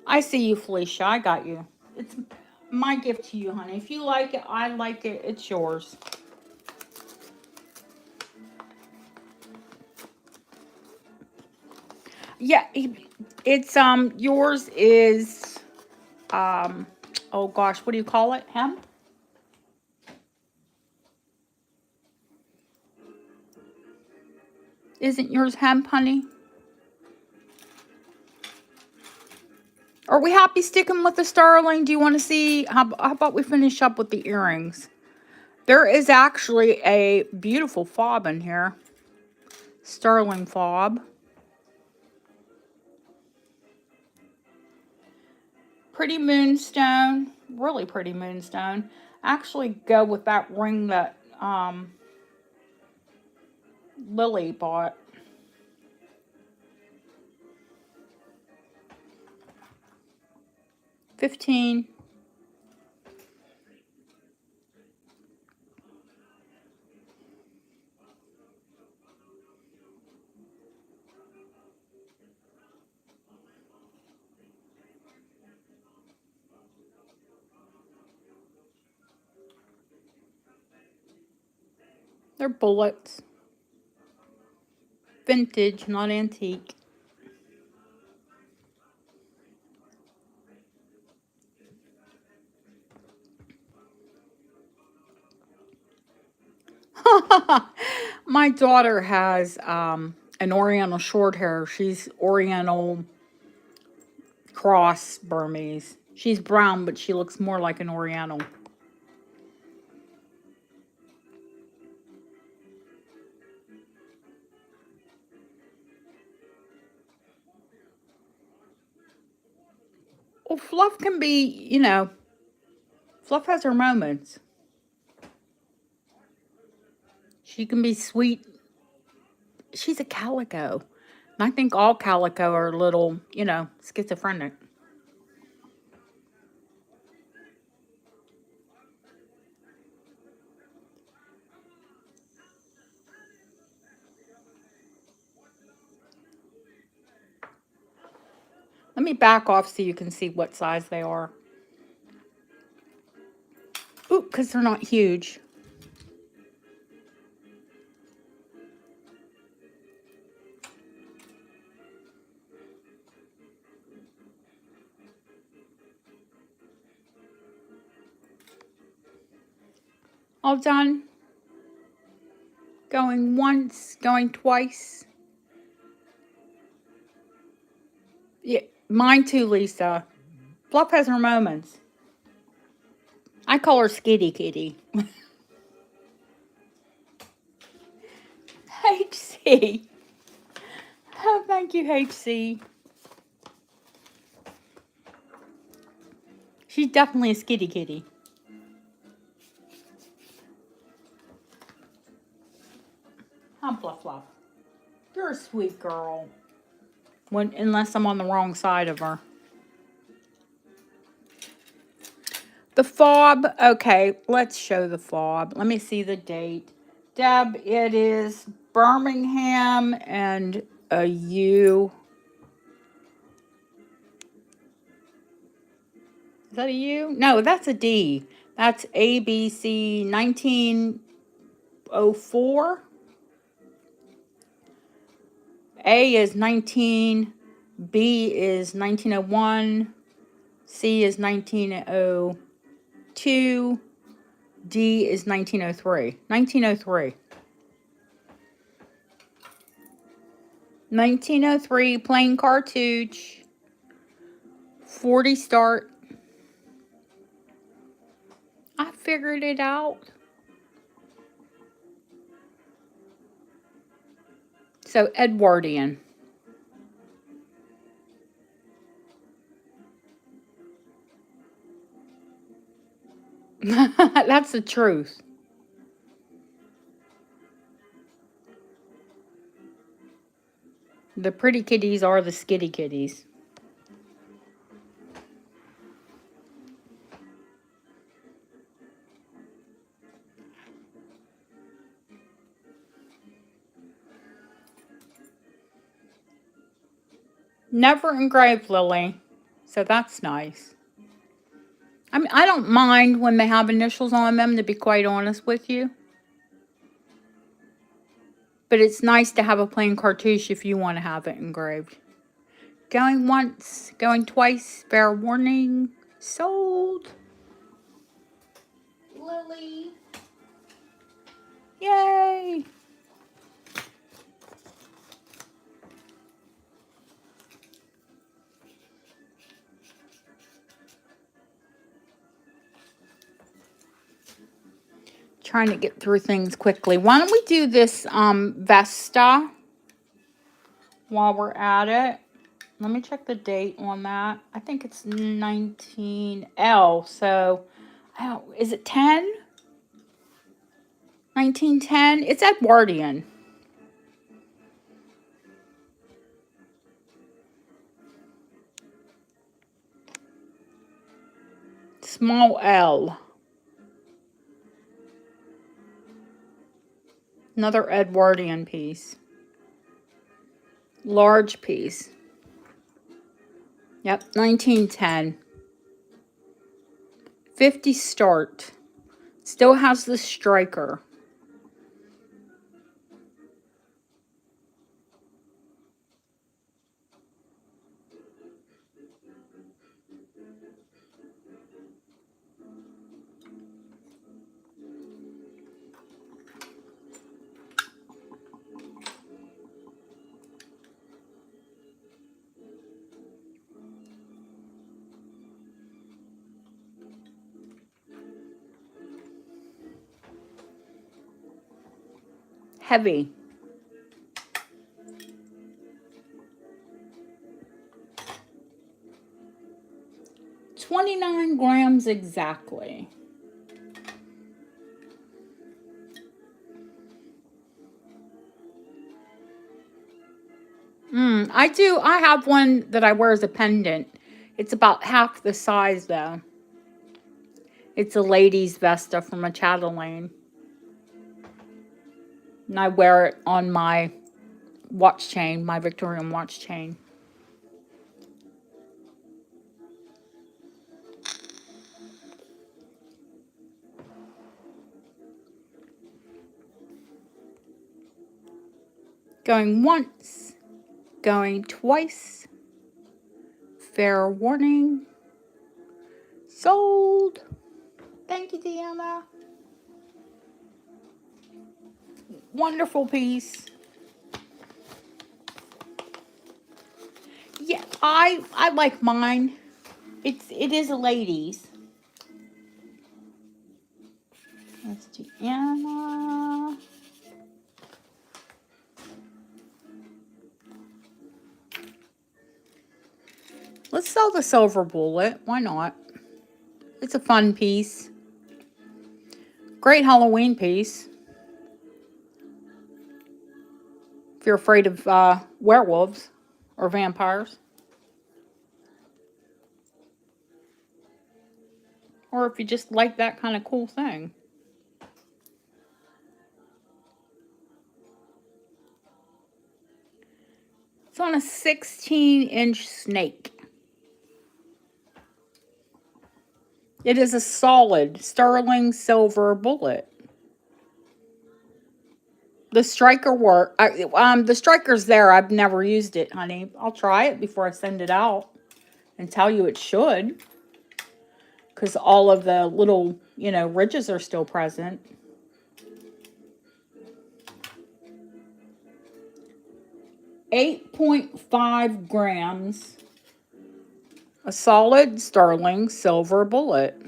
I see you, Felicia. I got you. It's my gift to you, honey. If you like it, I like it. It's yours. Yeah, it's yours is oh gosh, what do you call it? Hemp? Isn't yours hemp, honey? Are we happy sticking with the sterling? Do you want to see? How about we finish up with the earrings? There is actually a beautiful fob in here. Sterling fob. Pretty moonstone. Really pretty moonstone. Actually go with that ring that Lily bought. $15. They're bullets. Vintage, not antique. My daughter has an Oriental short hair. She's Oriental cross Burmese. She's brown, but she looks more like an Oriental. Well, Fluff can be, you know, Fluff has her moments. She can be sweet. She's a calico. And I think all calico are a little, you know, schizophrenic. Let me back off so you can see what size they are. Ooh, because they're not huge. All done. Going once, going twice. Yeah, mine too, Lisa. Fluff has her moments. I call her Skitty Kitty. HC. Oh, thank you, HC. She's definitely a skitty kitty. Huh, Fluff Fluff? You're a sweet girl. Unless I'm on the wrong side of her. The fob. Okay, let's show the fob. Let me see the date. Deb, it is Birmingham and a U. Is that a U? No, that's a D. That's ABC 1904. A is 19. B is 1901. C is 1902. D is 1903. 1903. 1903, plain cartouche. 40 start. I figured it out. So, Edwardian. That's the truth. The pretty kitties are the skitty kitties. Never engraved, Lily. So that's nice. I mean, I don't mind when they have initials on them, to be quite honest with you. But it's nice to have a plain cartouche if you want to have it engraved. Going once, going twice, fair warning. Sold. Lily. Yay. Trying to get through things quickly. Why don't we do this Vesta while we're at it? Let me check the date on that. I think it's 19L. So, is it 10? 1910? It's Edwardian. Small L. Another Edwardian piece. Large piece. Yep, 1910. 50 start. Still has the striker. Heavy. $29 grams exactly. I have one that I wear as a pendant. It's about half the size though. It's a lady's Vesta from a Chatelaine. And I wear it on my watch chain, my Victorian watch chain. Going once, going twice. Fair warning. Sold. Thank you, Deanna. Wonderful piece. Yeah, I like mine. It is a lady's. That's Deanna. Let's sell the silver bullet. Why not? It's a fun piece. Great Halloween piece. If you're afraid of werewolves or vampires. Or if you just like that kind of cool thing. It's on a 16-inch snake. It is a solid sterling silver bullet. The striker work. The striker's there. I've never used it, honey. I'll try it before I send it out and tell you it should. Because all of the little, ridges are still present. 8.5 grams. A solid sterling silver bullet.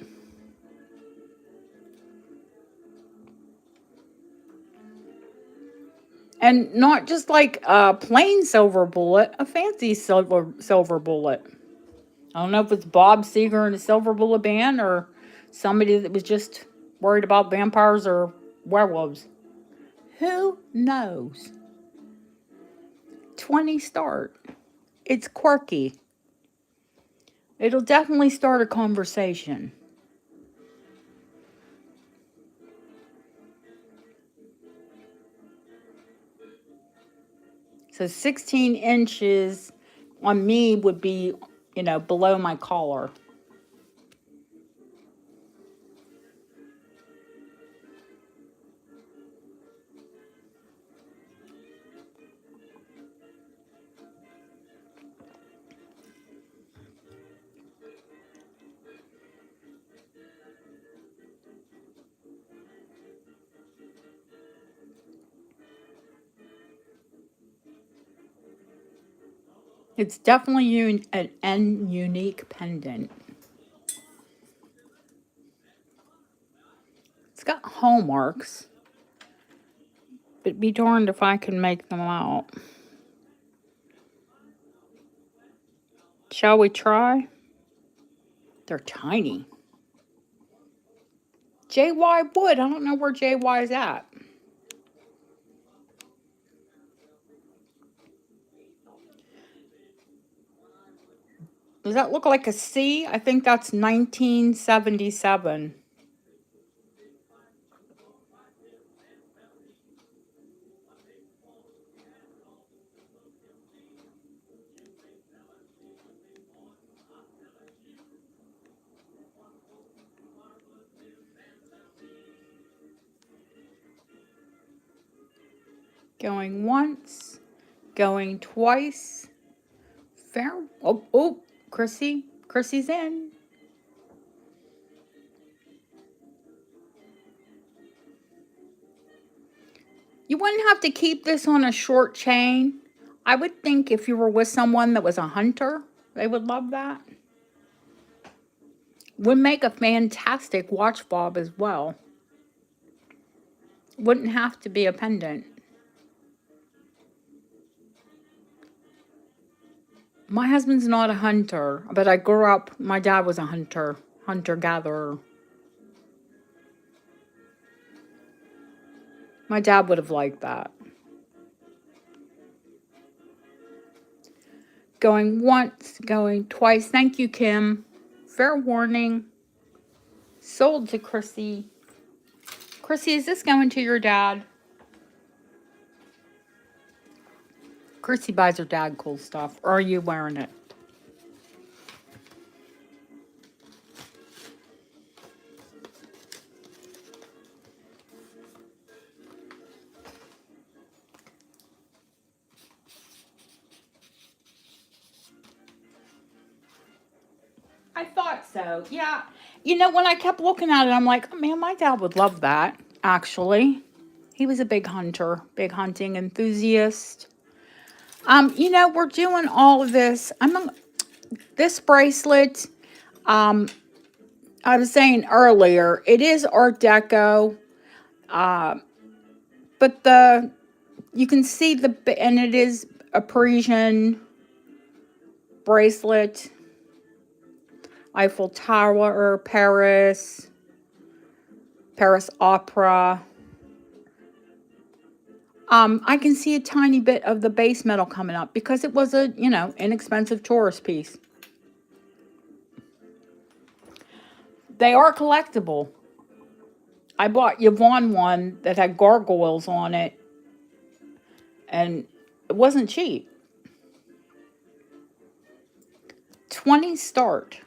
And not just like a plain silver bullet, a fancy silver bullet. I don't know if it's Bob Seger and a silver bullet band or somebody that was just worried about vampires or werewolves. Who knows? 20 start. It's quirky. It'll definitely start a conversation. So 16 inches on me would be, below my collar. It's definitely an unique pendant. It's got hallmarks, but be darned if I can make them out. Shall we try? They're tiny. JY Wood. I don't know where JY is at. Does that look like a C? I think that's 1977. Going once, going twice. Fair. Oh, Chrissy. Chrissy's in. You wouldn't have to keep this on a short chain. I would think if you were with someone that was a hunter, they would love that. Would make a fantastic watch fob as well. Wouldn't have to be a pendant. My husband's not a hunter, but I grew up, my dad was a hunter-gatherer. My dad would have liked that. Going once, going twice. Thank you, Kim. Fair warning. Sold to Chrissy. Chrissy, is this going to your dad? Chrissy buys her dad cool stuff. Or are you wearing it? I thought so. Yeah. When I kept looking at it, I'm like, oh, man, my dad would love that, actually. He was a big hunter, big hunting enthusiast. We're doing all of this. This bracelet, I was saying earlier, it is Art Deco, but you can see and it is a Parisian bracelet. Eiffel Tower, Paris, Paris Opera. I can see a tiny bit of the base metal coming up because it was a, inexpensive tourist piece. They are collectible. I bought Yvonne one that had gargoyles on it, and it wasn't cheap. 20 start.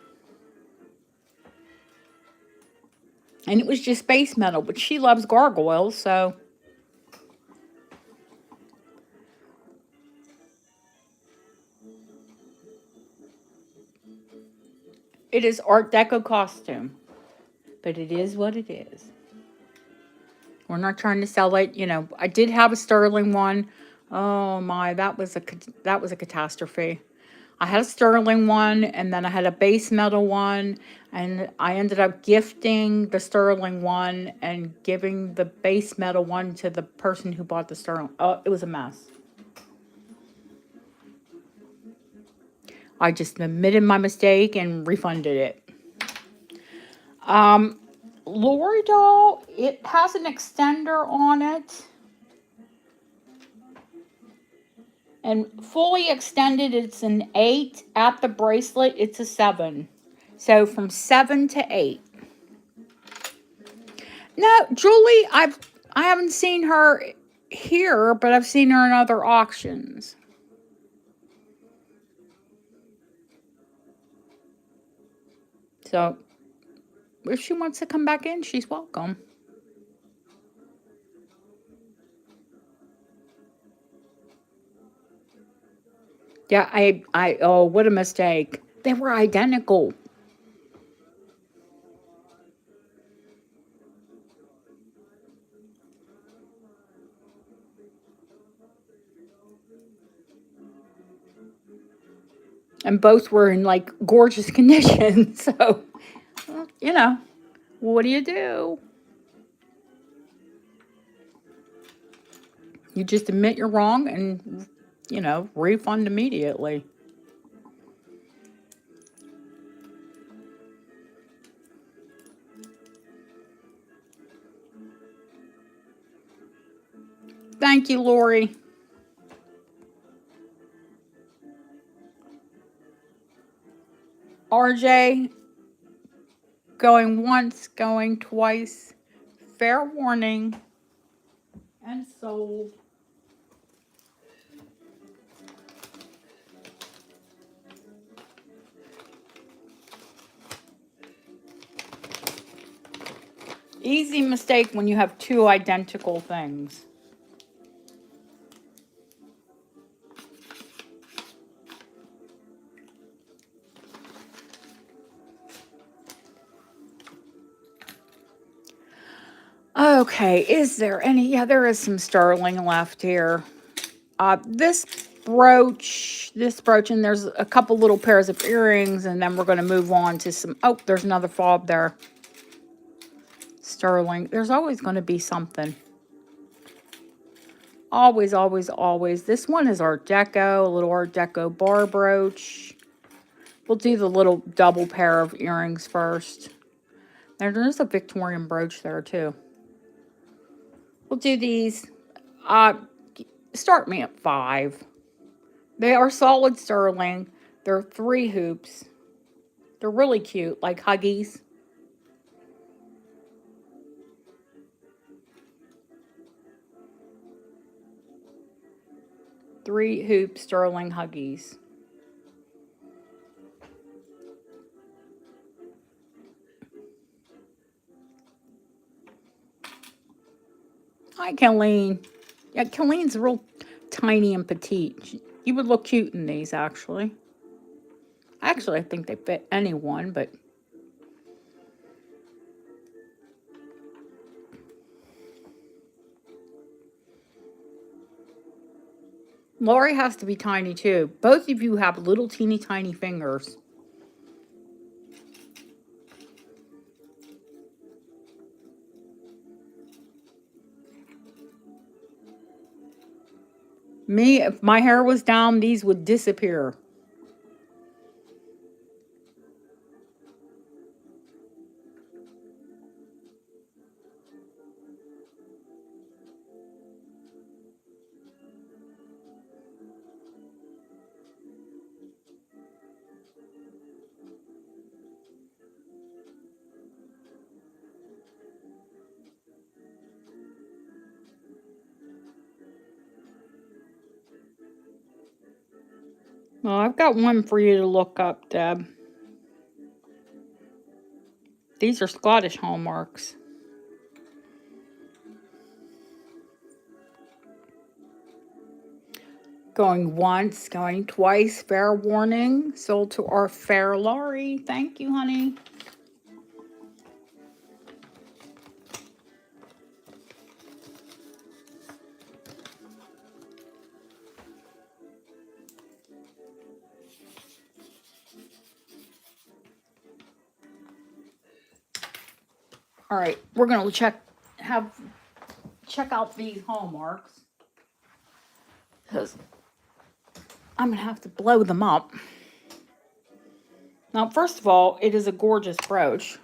And it was just base metal, but she loves gargoyles, so. It is Art Deco costume, but it is what it is. We're not trying to sell it, I did have a sterling one. Oh my, that was a catastrophe. I had a sterling one, and then I had a base metal one, and I ended up gifting the sterling one and giving the base metal one to the person who bought the sterling. Oh, it was a mess. I just admitted my mistake and refunded it. Lori doll, it has an extender on it. And fully extended, it's an 8. At the bracelet, it's a 7. So from 7 to 8. No, Julie, I haven't seen her here, but I've seen her in other auctions. So if she wants to come back in, she's welcome. Yeah, oh, what a mistake. They were identical. And both were in like gorgeous condition. So, what do you do? You just admit you're wrong and, refund immediately. Thank you, Lori. RJ, going once, going twice. Fair warning. And sold. Easy mistake when you have two identical things. Okay, is there any? Yeah, there is some sterling left here. This brooch, and there's a couple little pairs of earrings, and then we're going to move on to some. Oh, there's another fob there. Sterling. There's always going to be something. Always, always, always. This one is Art Deco, a little Art Deco bar brooch. We'll do the little double pair of earrings first. There's a Victorian brooch there too. We'll do these. Start me at 5. They are solid sterling. They're 3 hoops. They're really cute, like Huggies. Three hoop sterling Huggies. Hi, Colleen. Yeah, Colleen's real tiny and petite. You would look cute in these, actually. Actually, I think they fit anyone, but... Lori has to be tiny, too. Both of you have little teeny tiny fingers. Me, if my hair was down, these would disappear. Well, I've got one for you to look up, Deb. These are Scottish hallmarks. Going once, going twice, fair warning. Sold to our fair Laurie. Thank you, honey. All right, we're gonna check out these hallmarks because I'm gonna have to blow them up. Now, first of all, it is a gorgeous brooch.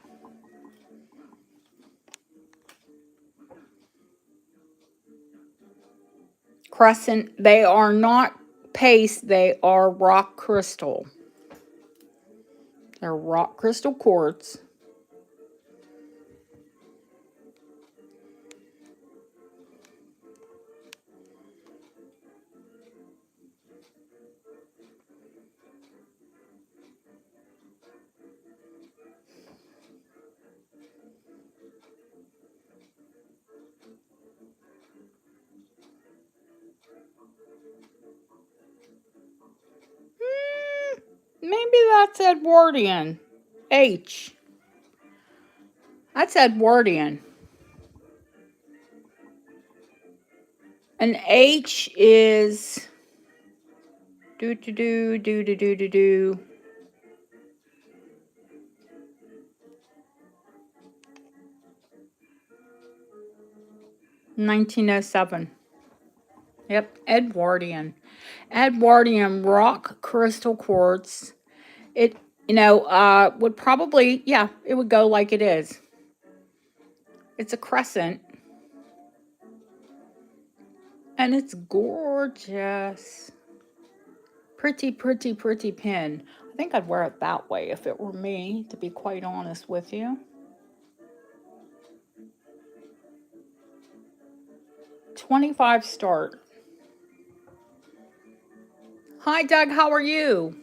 Crescent, they are not paste, they are rock crystal. They're rock crystal quartz. Maybe that's Edwardian. H. That's Edwardian. An H is 1907. Yep, Edwardian. Edwardian rock crystal quartz. It, would probably, yeah, it would go like it is. It's a crescent. And it's gorgeous. Pretty, pretty, pretty pin. I think I'd wear it that way if it were me, to be quite honest with you. 25 start. Hi, Doug. How are you?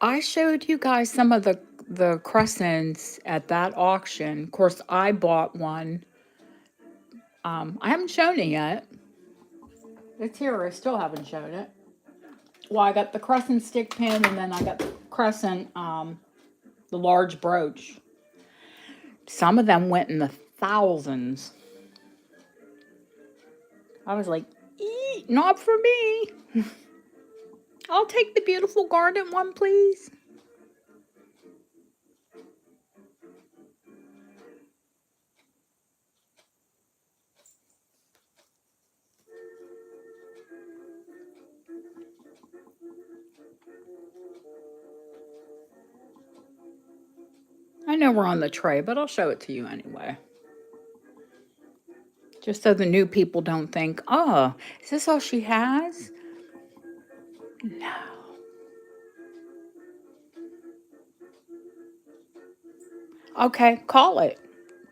I showed you guys some of the crescents at that auction. Of course, I bought one. I haven't shown it yet. It's here. I still haven't shown it. Well, I got the crescent stick pin, and then I got the crescent, the large brooch. Some of them went in the thousands. I was like, not for me. I'll take the beautiful garden one, please. I know we're on the tray, but I'll show it to you anyway. Just so the new people don't think, oh, is this all she has? No. Okay, call it.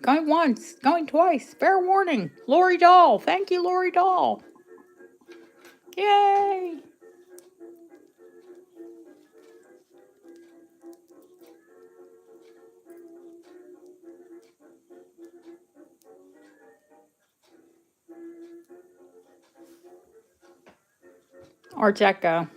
Going once, going twice. Fair warning. Lori Doll. Thank you, Lori Doll. Yay. Arteco.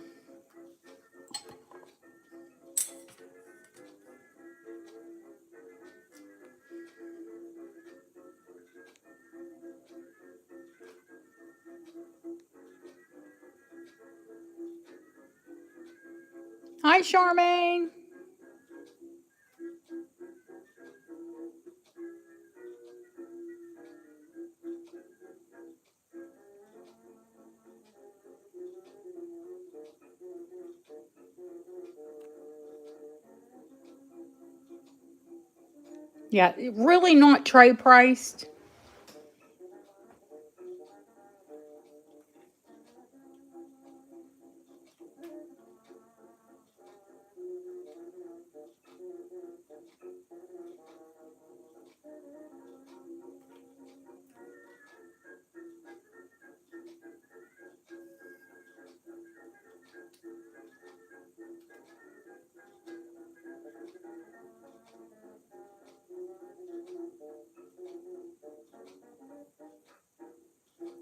Hi, Charmaine. Yeah, really not tray priced.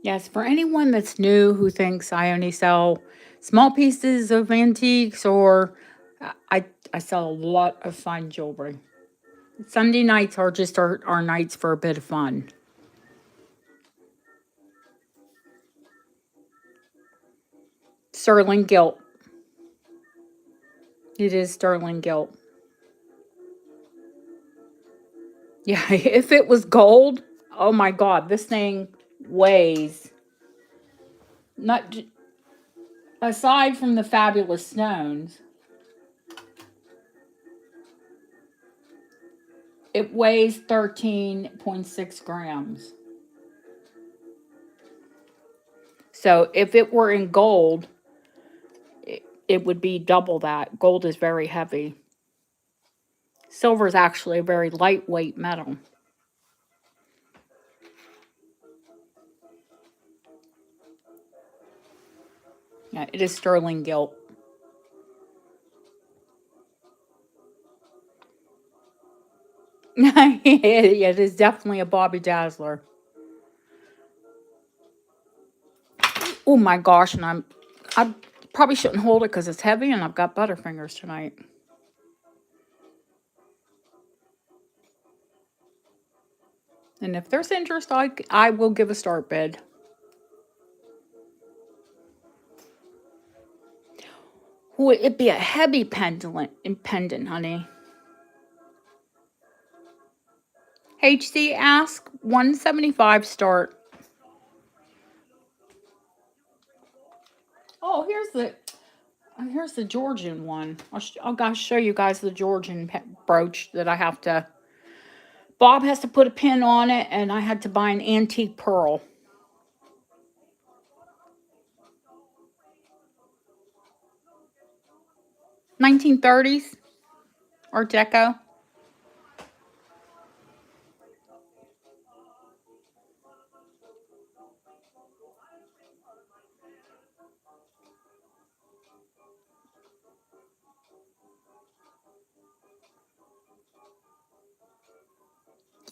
Yes, for anyone that's new who thinks I only sell small pieces of antiques, or I sell a lot of fine jewelry. Sunday nights are just our nights for a bit of fun. Sterling gilt. It is sterling gilt. Yeah, if it was gold, oh my God, this thing weighs, not aside from the fabulous stones, it weighs 13.6 grams. So if it were in gold, it would be double that. Gold is very heavy. Silver is actually a very lightweight metal. Yeah, it is sterling gilt. It is definitely a Bobby Dazzler. Oh my gosh, and I probably shouldn't hold it because it's heavy and I've got butterfingers tonight. And if there's interest, I will give a start bid. Would it be a heavy pendant, honey? HC ask 175 start. Oh, here's the Georgian one. I'll gotta show you guys the Georgian brooch that I have to. Bob has to put a pin on it, and I had to buy an antique pearl. 1930s Art Deco.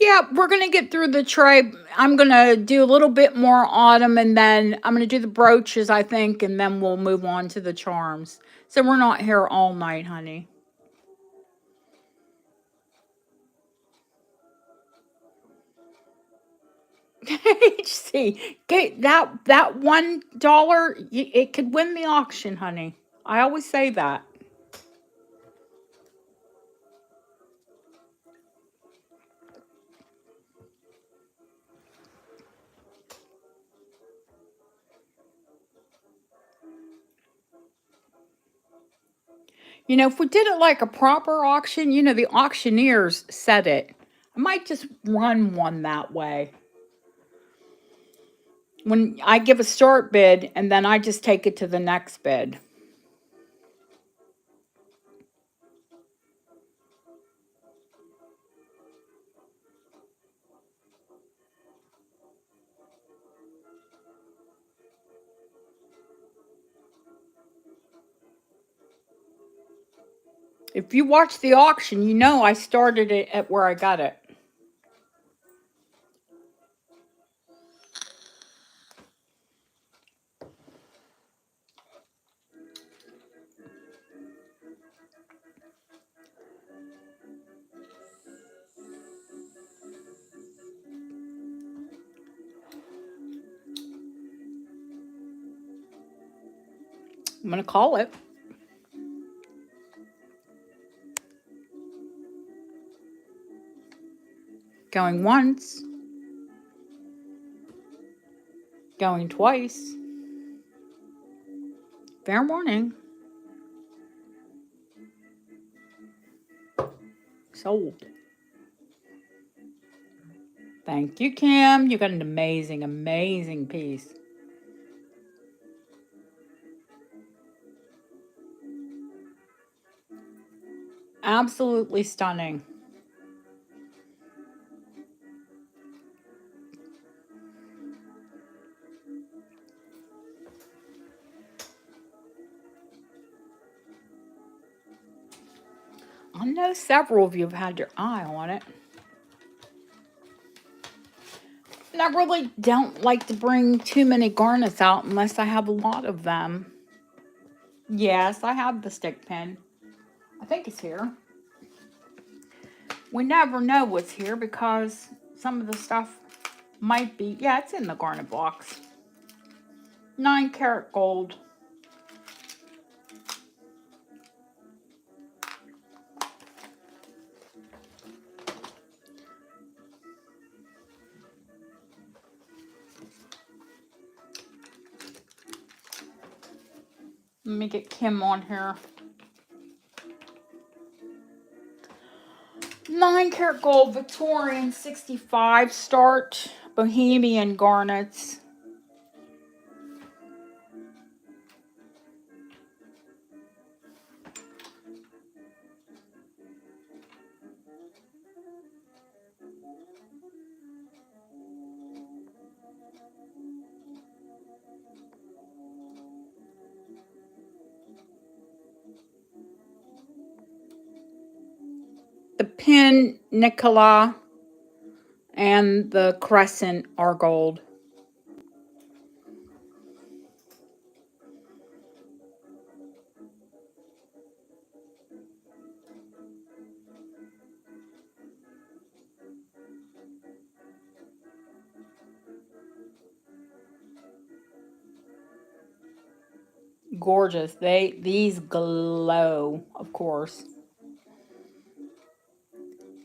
Yeah, we're going to get through the tray. I'm going to do a little bit more autumn, and then I'm going to do the brooches, I think, and then we'll move on to the charms. So we're not here all night, honey. HC, get that $1, it could win the auction, honey. I always say that. You know, if we did it like a proper auction, the auctioneers said it. I might just run one that way. When I give a start bid and then I just take it to the next bid. If you watch the auction, you know I started it at where I got it. I'm going to call it. Going once. Going twice. Fair warning. Sold. Thank you, Kim. You got an amazing, amazing piece. Absolutely stunning. I know several of you have had your eye on it. And I really don't like to bring too many garnets out unless I have a lot of them. Yes, I have the stick pin. I think it's here. We never know what's here because some of the stuff might be, yeah, it's in the garnet box. 9 karat gold. Let me get Kim on here. 9 karat gold, Victorian 65 start, Bohemian garnets. The pin Nicola and the crescent are gold. Gorgeous. These glow, of course.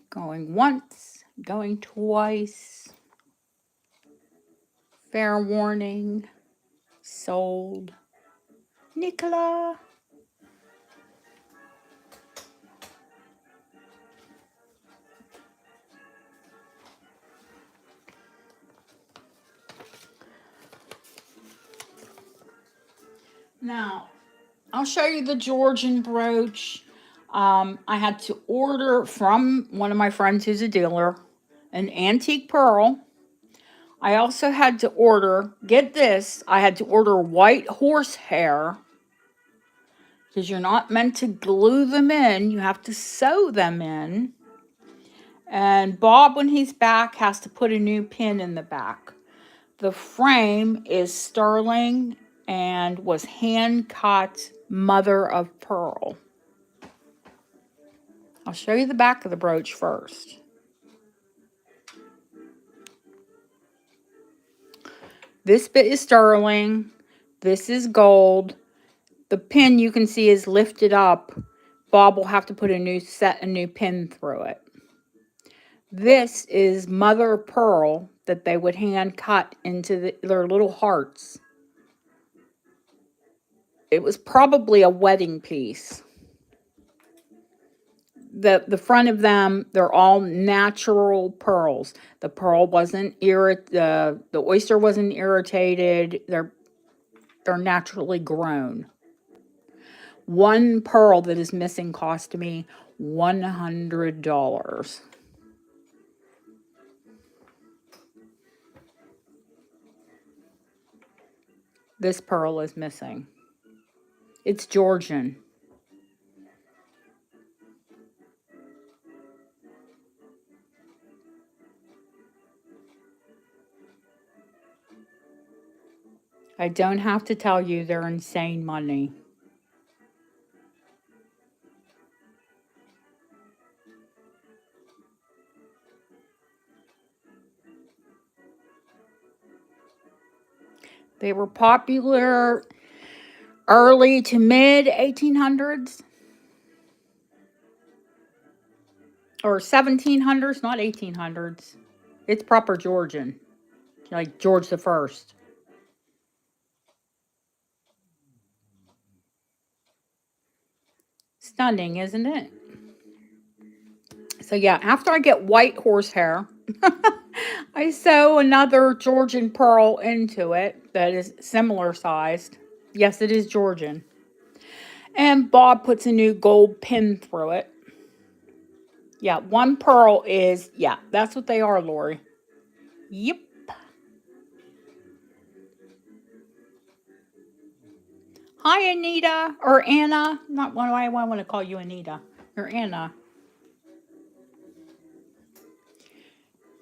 Going once, going twice. Fair warning. Sold. Nicola. Now, I'll show you the Georgian brooch. I had to order from one of my friends who's a dealer an antique pearl. I also had to order, get this, I had to order white horsehair because you're not meant to glue them in. You have to sew them in. And Bob, when he's back, has to put a new pin in the back. The frame is sterling and was hand cut mother of pearl. I'll show you the back of the brooch first. This bit is sterling. This is gold. The pin you can see is lifted up. Bob will have to put a new pin through it. This is mother of pearl that they would hand cut into their little hearts. It was probably a wedding piece. The front of them, they're all natural pearls. The pearl wasn't the oyster wasn't irritated. They're naturally grown. One pearl that is missing cost me $100. This pearl is missing. It's Georgian. I don't have to tell you they're insane money. They were popular early to mid 1800s. Or 1700s, not 1800s. It's proper Georgian. Like George the First. Stunning, isn't it? So yeah, after I get white horsehair, I sew another Georgian pearl into it that is similar sized. Yes, it is Georgian. And Bob puts a new gold pin through it. Yeah, one pearl is, yeah, that's what they are, Lori. Yep. Hi, Anita, or Anna. Not why I want to call you Anita. You're Anna.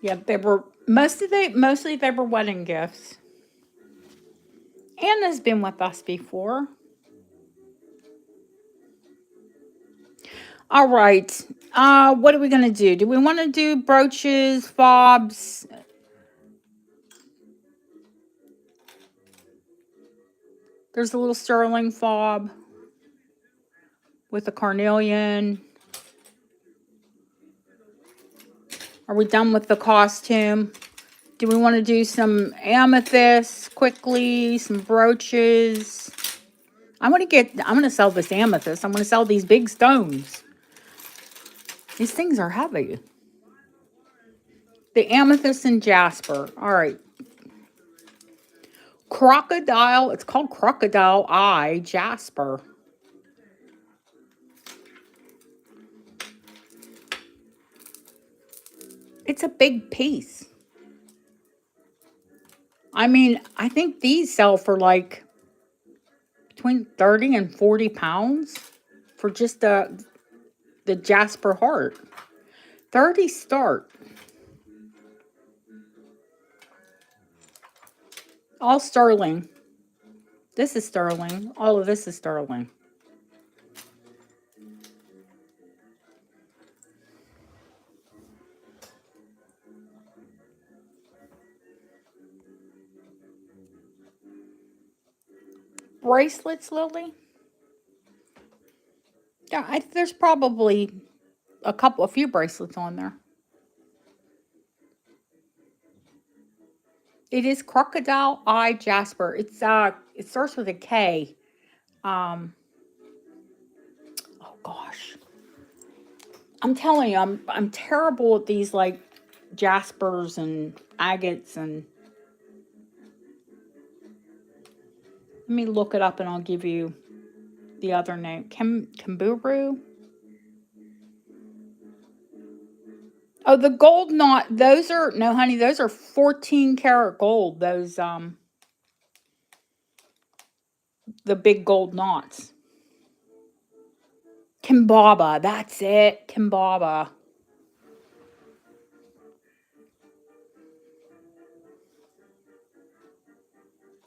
Yeah, they were mostly they were wedding gifts. Anna's been with us before. All right. What are we gonna do? Do we want to do brooches, fobs? There's a little sterling fob with a carnelian. Are we done with the costume? Do we want to do some amethyst quickly? Some brooches? I'm gonna sell this amethyst. I'm gonna sell these big stones. These things are heavy. The amethyst and jasper. All right. Crocodile. It's called crocodile eye jasper. It's a big piece. I mean, I think these sell for like between 30 and 40 pounds for just the jasper heart. 30 start. All sterling. This is sterling. All of this is sterling. Bracelets, Lily? Yeah, there's probably a few bracelets on there. It is crocodile eye jasper. It starts with a K. Oh gosh. I'm telling you, I'm terrible at these like jaspers and agates, and let me look it up and I'll give you the other name. Kamburu. Oh, the gold knot. Those are no, honey. Those are 14 karat gold. Those the big gold knots. Kimbaba. That's it. Kimbaba.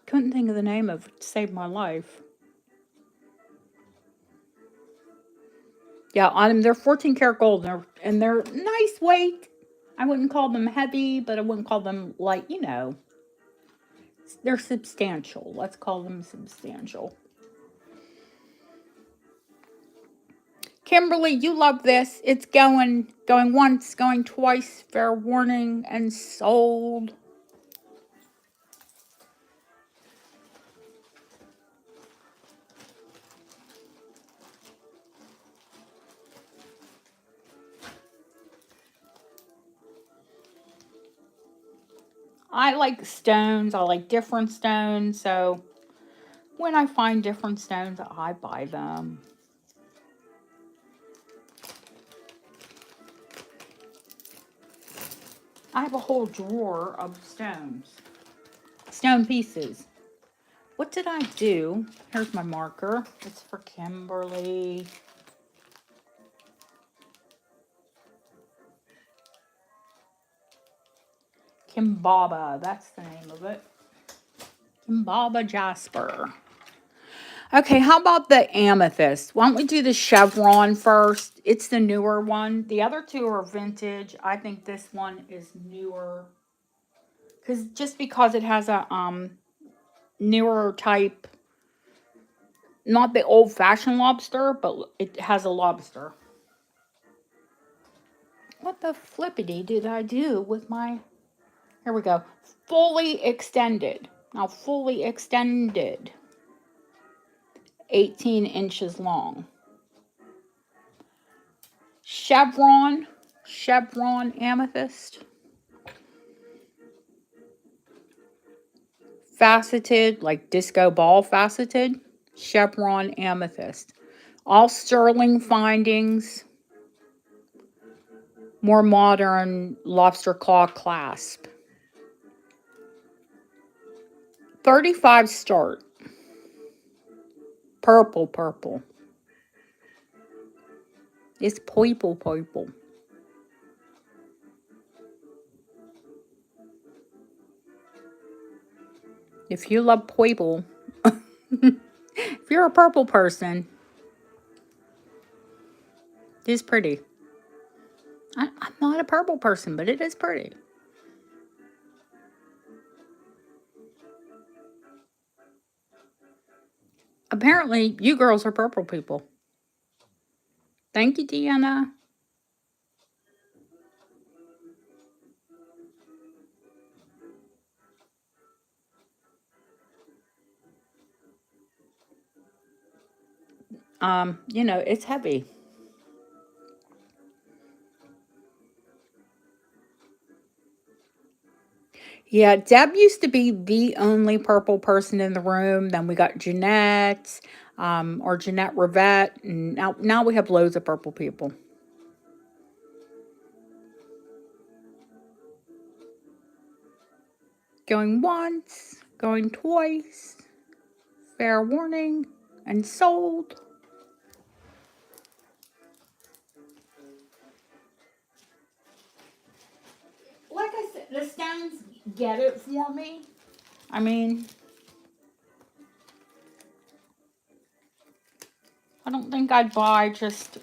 Couldn't think of the name of it to save my life. Yeah, on them they're 14 karat gold, and they're nice weight. I wouldn't call them heavy, but I wouldn't call them light. They're substantial. Let's call them substantial. Kimberly, you love this. It's going once, going twice. Fair warning, and sold. I like stones. I like different stones. So when I find different stones, I buy them. I have a whole drawer of stones. Stone pieces. What did I do? Here's my marker. It's for Kimberly. Kimbaba. That's the name of it. Kimbaba Jasper. Okay, how about the amethyst? Why don't we do the chevron first? It's the newer one. The other two are vintage. I think this one is newer. Because it has a newer type, not the old fashioned lobster, but it has a lobster. What the flippity did I do with my, here we go. Fully extended. Now fully extended. 18 inches long. Chevron amethyst. Faceted, like disco ball faceted. Chevron amethyst. All sterling findings. More modern lobster claw clasp. 35 start. Purple. It's purple. If you love purple, if you're a purple person, it's pretty. I'm not a purple person, but it is pretty. Apparently, you girls are purple people. Thank you, Deanna. It's heavy. Yeah, Deb used to be the only purple person in the room. Then we got Jeanette, or Jeanette Rivette, and now we have loads of purple people. Going once, going twice, fair warning, and sold. Like I said, the stones get it for me. I mean, I don't think I'd buy just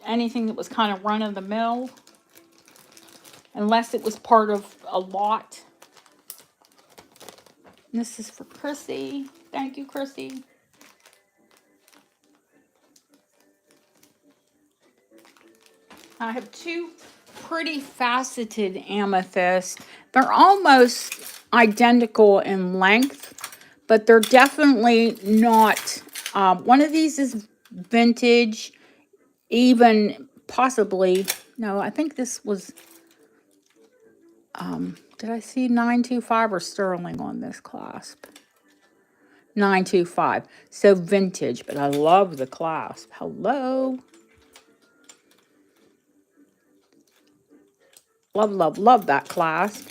anything that was kind of run of the mill unless it was part of a lot. And this is for Chrissy. Thank you, Chrissy. I have two pretty faceted amethysts. They're almost identical in length, but they're definitely not. One of these is vintage, even possibly. No, I think this was. Did I see 925 or sterling on this clasp? 925. So vintage, but I love the clasp. Hello. Love, love, love that clasp.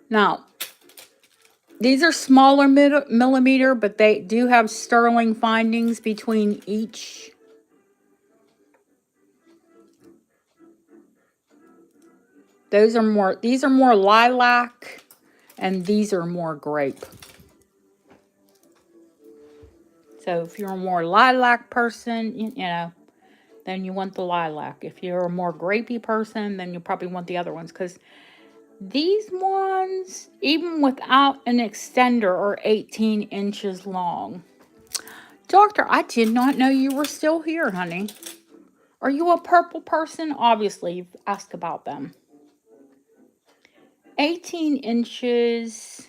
Now, these are smaller millimeter, but they do have sterling findings between each. These are more lilac, and these are more grape. So if you're a more lilac person, then you want the lilac. If you're a more grapey person, then you probably want the other ones, because these ones, even without an extender, are 18 inches long. Doctor, I did not know you were still here, honey. Are you a purple person? Obviously, you've asked about them. 18 inches.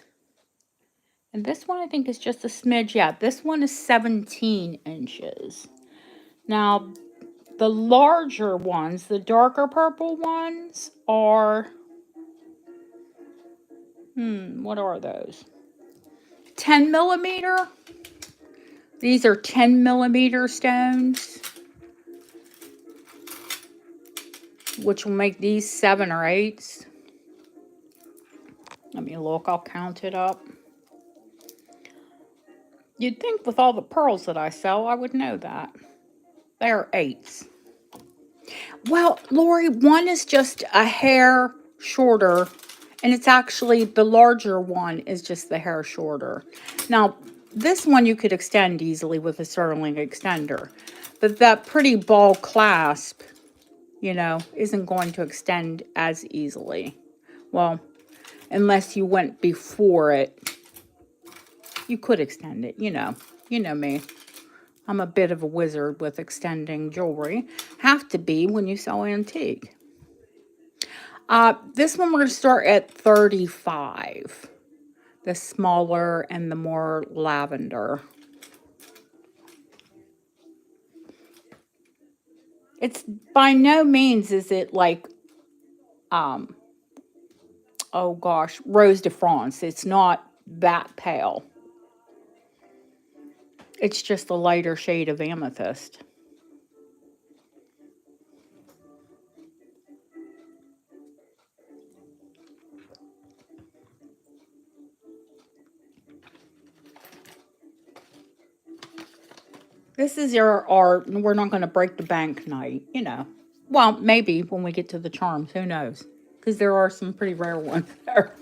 And this one I think is just a smidge. Yeah, this one is 17 inches. Now, the larger ones, the darker purple ones, are... what are those? 10 millimeter. These are 10 millimeter stones, which will make these 7 or 8s. Let me look, I'll count it up. You'd think with all the pearls that I sell, I would know that. They're 8s. Well, Lori, one is just a hair shorter, and it's actually the larger one is just the hair shorter. Now, this one you could extend easily with a sterling extender, but that pretty ball clasp, isn't going to extend as easily. Well, unless you went before it, you could extend it, You know me. I'm a bit of a wizard with extending jewelry. Have to be when you sell antique. This one we're going to start at 35. The smaller and the more lavender. It's by no means is it like, oh gosh, Rose de France. It's not that pale. It's just a lighter shade of amethyst. This is our we're not going to break the bank night, Well, maybe when we get to the charms, who knows? Because there are some pretty rare ones there.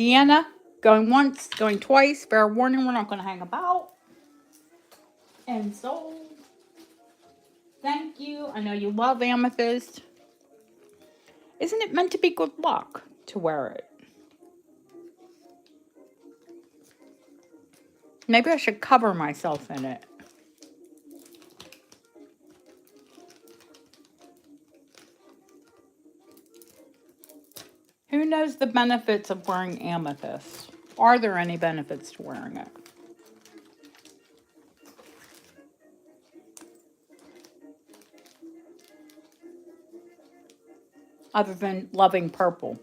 Deanna, going once, going twice. Fair warning, we're not going to hang about. And sold. Thank you. I know you love amethyst. Isn't it meant to be good luck to wear it? Maybe I should cover myself in it. Who knows the benefits of wearing amethyst? Are there any benefits to wearing it? Other than loving purple.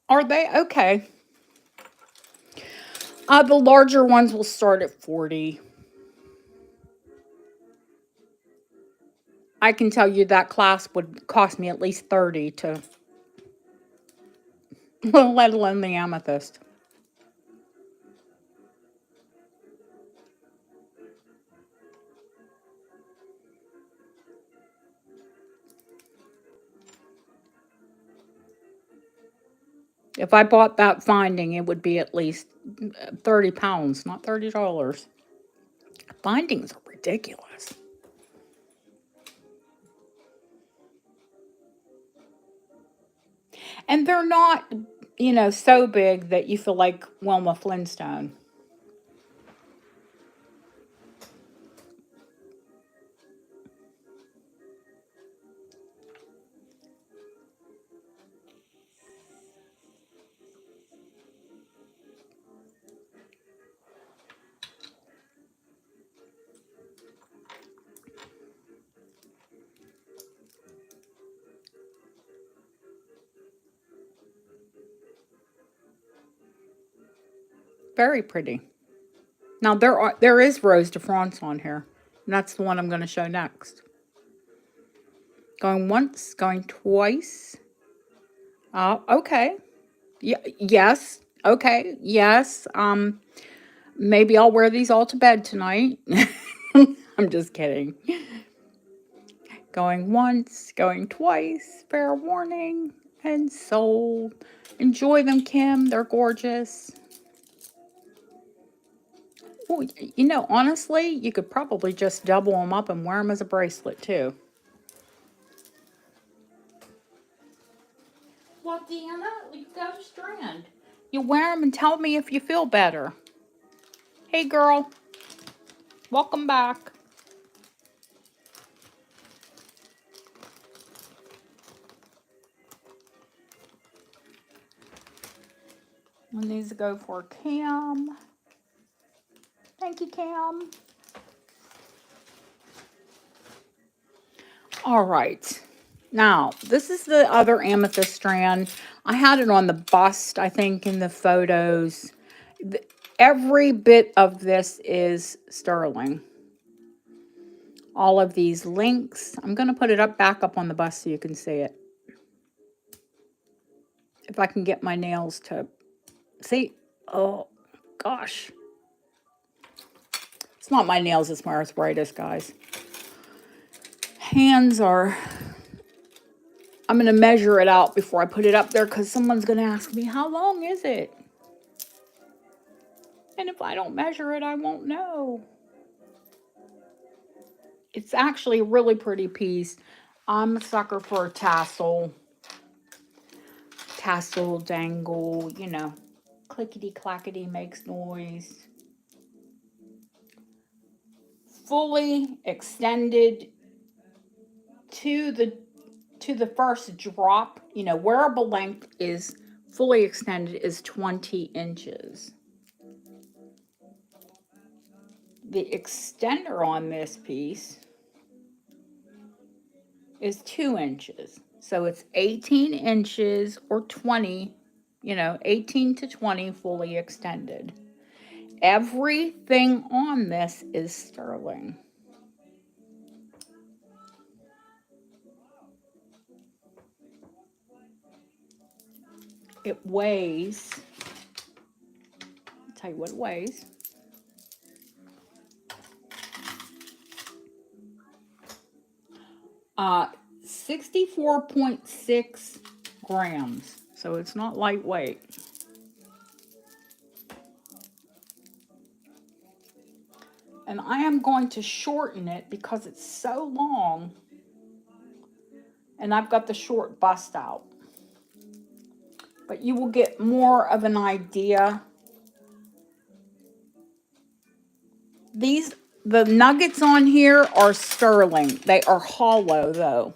Are they? Okay. The larger ones will start at 40. I can tell you that class would cost me at least 30 to, let alone the amethyst. If I bought that finding, it would be at least 30 pounds, not $30. Findings are ridiculous. And they're not, so big that you feel like Wilma Flintstone. Very pretty. Now there is Rose de France on here. And that's the one I'm going to show next. Going once, going twice. Okay. Yes. Okay. Yes. Maybe I'll wear these all to bed tonight. I'm just kidding. Going once, going twice. Fair warning. And sold. Enjoy them, Kim. They're gorgeous. Well, honestly, you could probably just double them up and wear them as a bracelet, too. Well, Deanna, you got a strand. You wear them and tell me if you feel better. Hey, girl. Welcome back. And these go for Cam. Thank you, Cam. All right. Now, this is the other amethyst strand. I had it on the bust, I think, in the photos. Every bit of this is sterling. All of these links. I'm going to put it back up on the bust so you can see it. If I can get my nails to see. Oh, gosh. It's not my nails, it's my arthritis, guys. Hands are... I'm going to measure it out before I put it up there because someone's going to ask me, how long is it? And if I don't measure it, I won't know. It's actually a really pretty piece. I'm a sucker for a tassel. Tassel, dangle, clickety-clackety makes noise. Fully extended to the first drop. Wearable length is fully extended is 20 inches. The extender on this piece is 2 inches. So it's 18 inches or 20, 18 to 20 fully extended. Everything on this is sterling. It weighs, I'll tell you what it weighs. 64.6 grams. So it's not lightweight. And I am going to shorten it because it's so long. And I've got the short bust out. But you will get more of an idea. The nuggets on here are sterling. They are hollow though.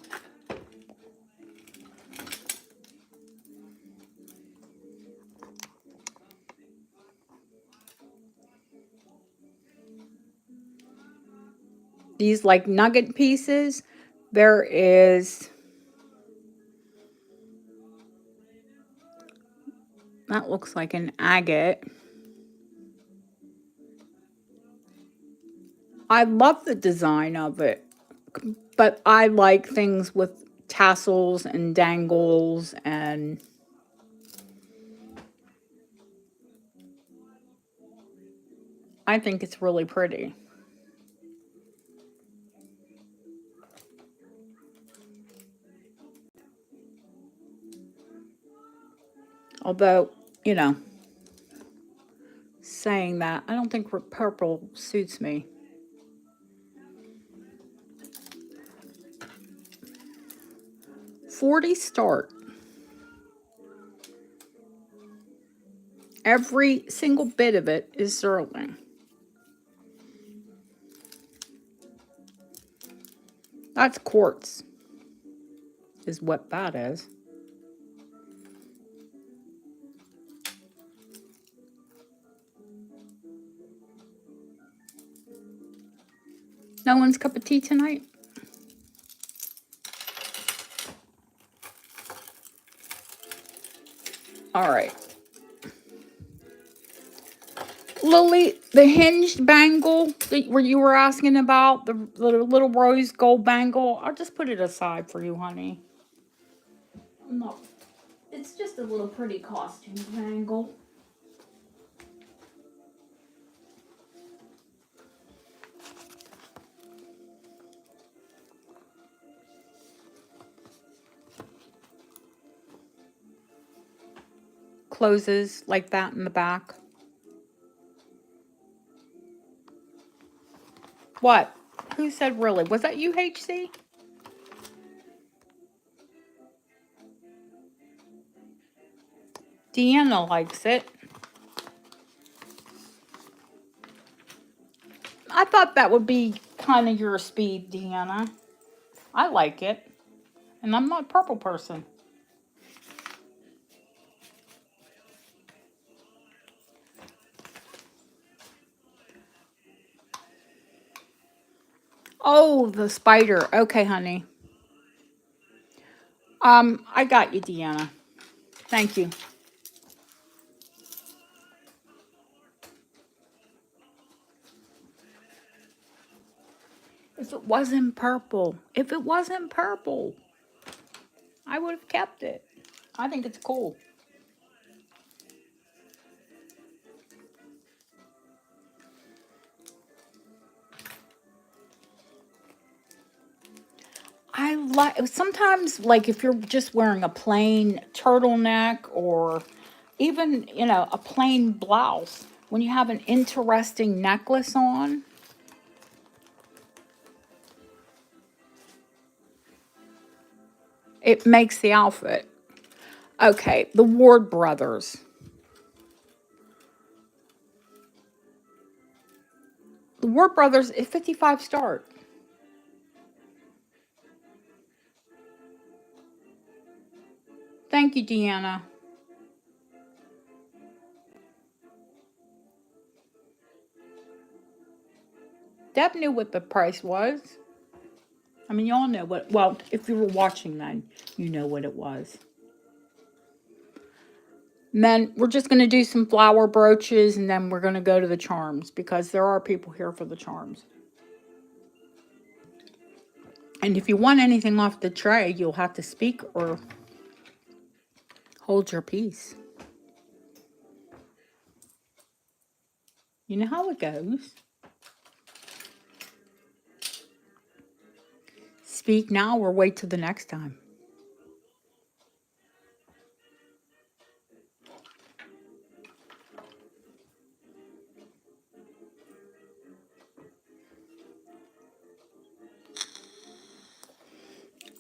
These like nugget pieces, there is, that looks like an agate. I love the design of it, but I like things with tassels and dangles, and I think it's really pretty. Although, you know, saying that, I don't think purple suits me. $40 start. Every single bit of it is sterling. That's quartz, is what that is. No one's cup of tea tonight? All right. Lily, the hinged bangle that where you were asking about, the little rose gold bangle, I'll just put it aside for you, honey. No, it's just a little pretty costume bangle. Closes like that in the back. What? Who said really? Was that you, HC? Deanna likes it. I thought that would be kind of your speed, Deanna. I like it. And I'm not a purple person. Oh, the spider. Okay, honey. I got you, Deanna. Thank you. If it wasn't purple, I would have kept it. I think it's cool. I like sometimes, like if you're just wearing a plain turtleneck or even, a plain blouse, when you have an interesting necklace on, it makes the outfit. Okay, the Ward brothers. The Ward brothers is 55 start. Thank you, Deanna. Deb knew what the price was. I mean, y'all know what, well, if you were watching then, you know what it was. And then we're just going to do some flower brooches, and then we're going to go to the charms because there are people here for the charms. And if you want anything off the tray, you'll have to speak or hold your peace. You know how it goes. speak now or wait till the next time?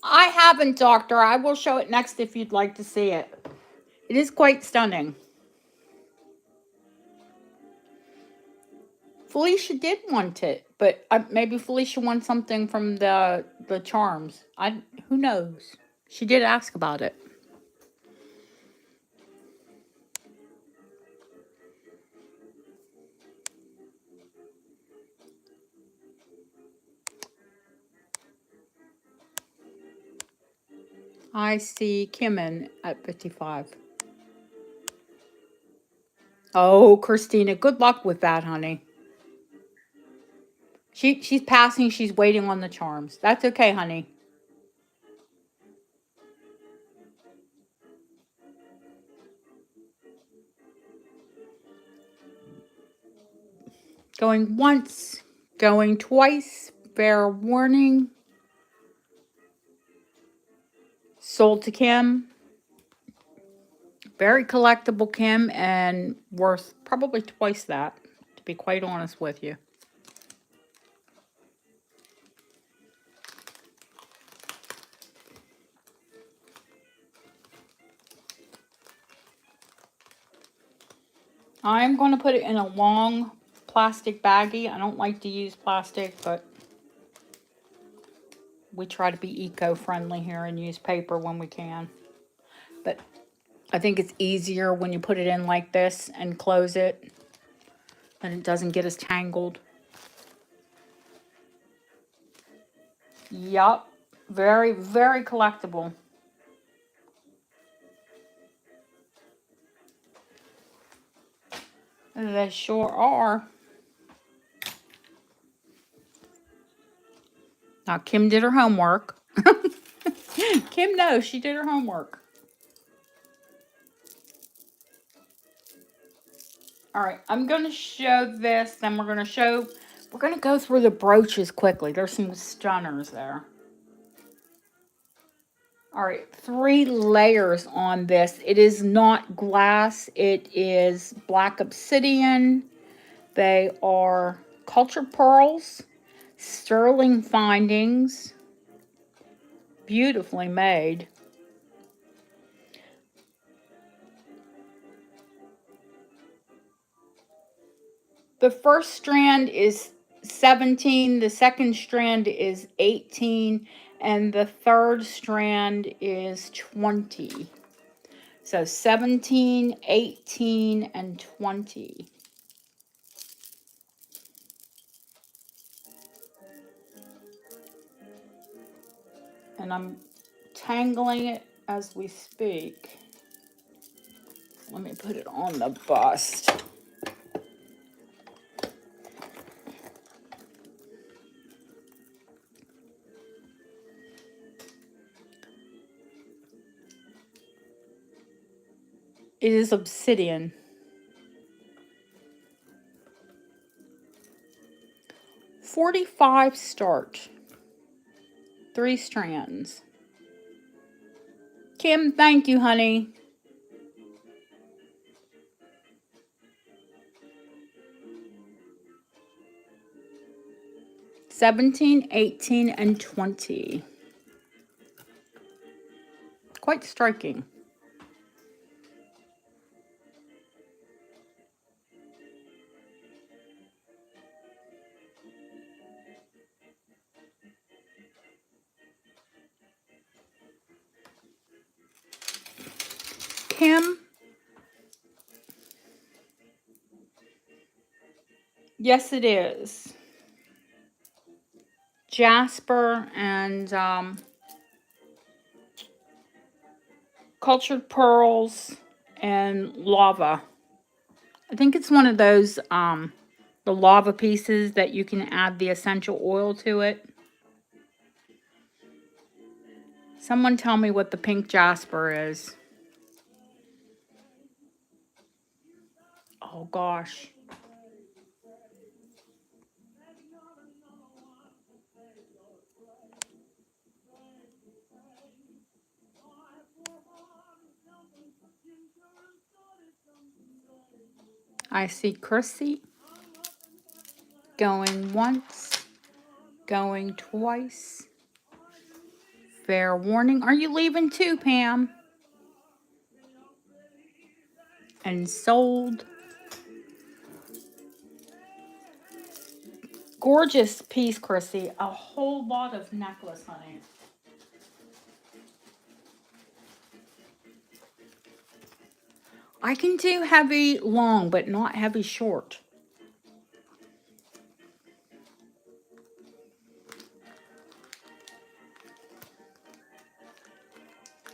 I haven't, Doctor. I will show it next if you'd like to see it. It is quite stunning. Felicia did want it, but maybe Felicia wants something from the charms. Who knows? She did ask about it. I see Kimmin at 55. Oh, Christina, good luck with that, honey. She's passing. She's waiting on the charms. That's okay, honey. Going once, going twice. Fair warning. Sold to Kim. Very collectible, Kim, and worth probably twice that, to be quite honest with you. I'm going to put it in a long plastic baggie. I don't like to use plastic, but we try to be eco-friendly here and use paper when we can. But I think it's easier when you put it in like this and close it, and it doesn't get as tangled. Yup. Very, very collectible. They sure are. Now, Kim did her homework. Kim knows she did her homework. All right, I'm going to show this, then we're going to go through the brooches quickly. There's some stunners there. All right, 3 layers on this. It is not glass. It is black obsidian. They are cultured pearls, sterling findings, beautifully made. The first strand is 17, the second strand is 18, and the third strand is 20. So 17, 18, and 20. And I'm tangling it as we speak. Let me put it on the bust. It is obsidian. 45 start. 3 strands. Kim, thank you, honey. $17, $18, and $20. Quite striking. Kim? Yes, it is. Jasper and cultured pearls and lava. I think it's one of those the lava pieces that you can add the essential oil to it. Someone tell me what the pink jasper is. Oh gosh. I see Chrissy going once, going twice. Fair warning. Are you leaving too, Pam? And sold. Gorgeous piece, Chrissy. A whole lot of necklace, honey. I can do heavy long, but not heavy short.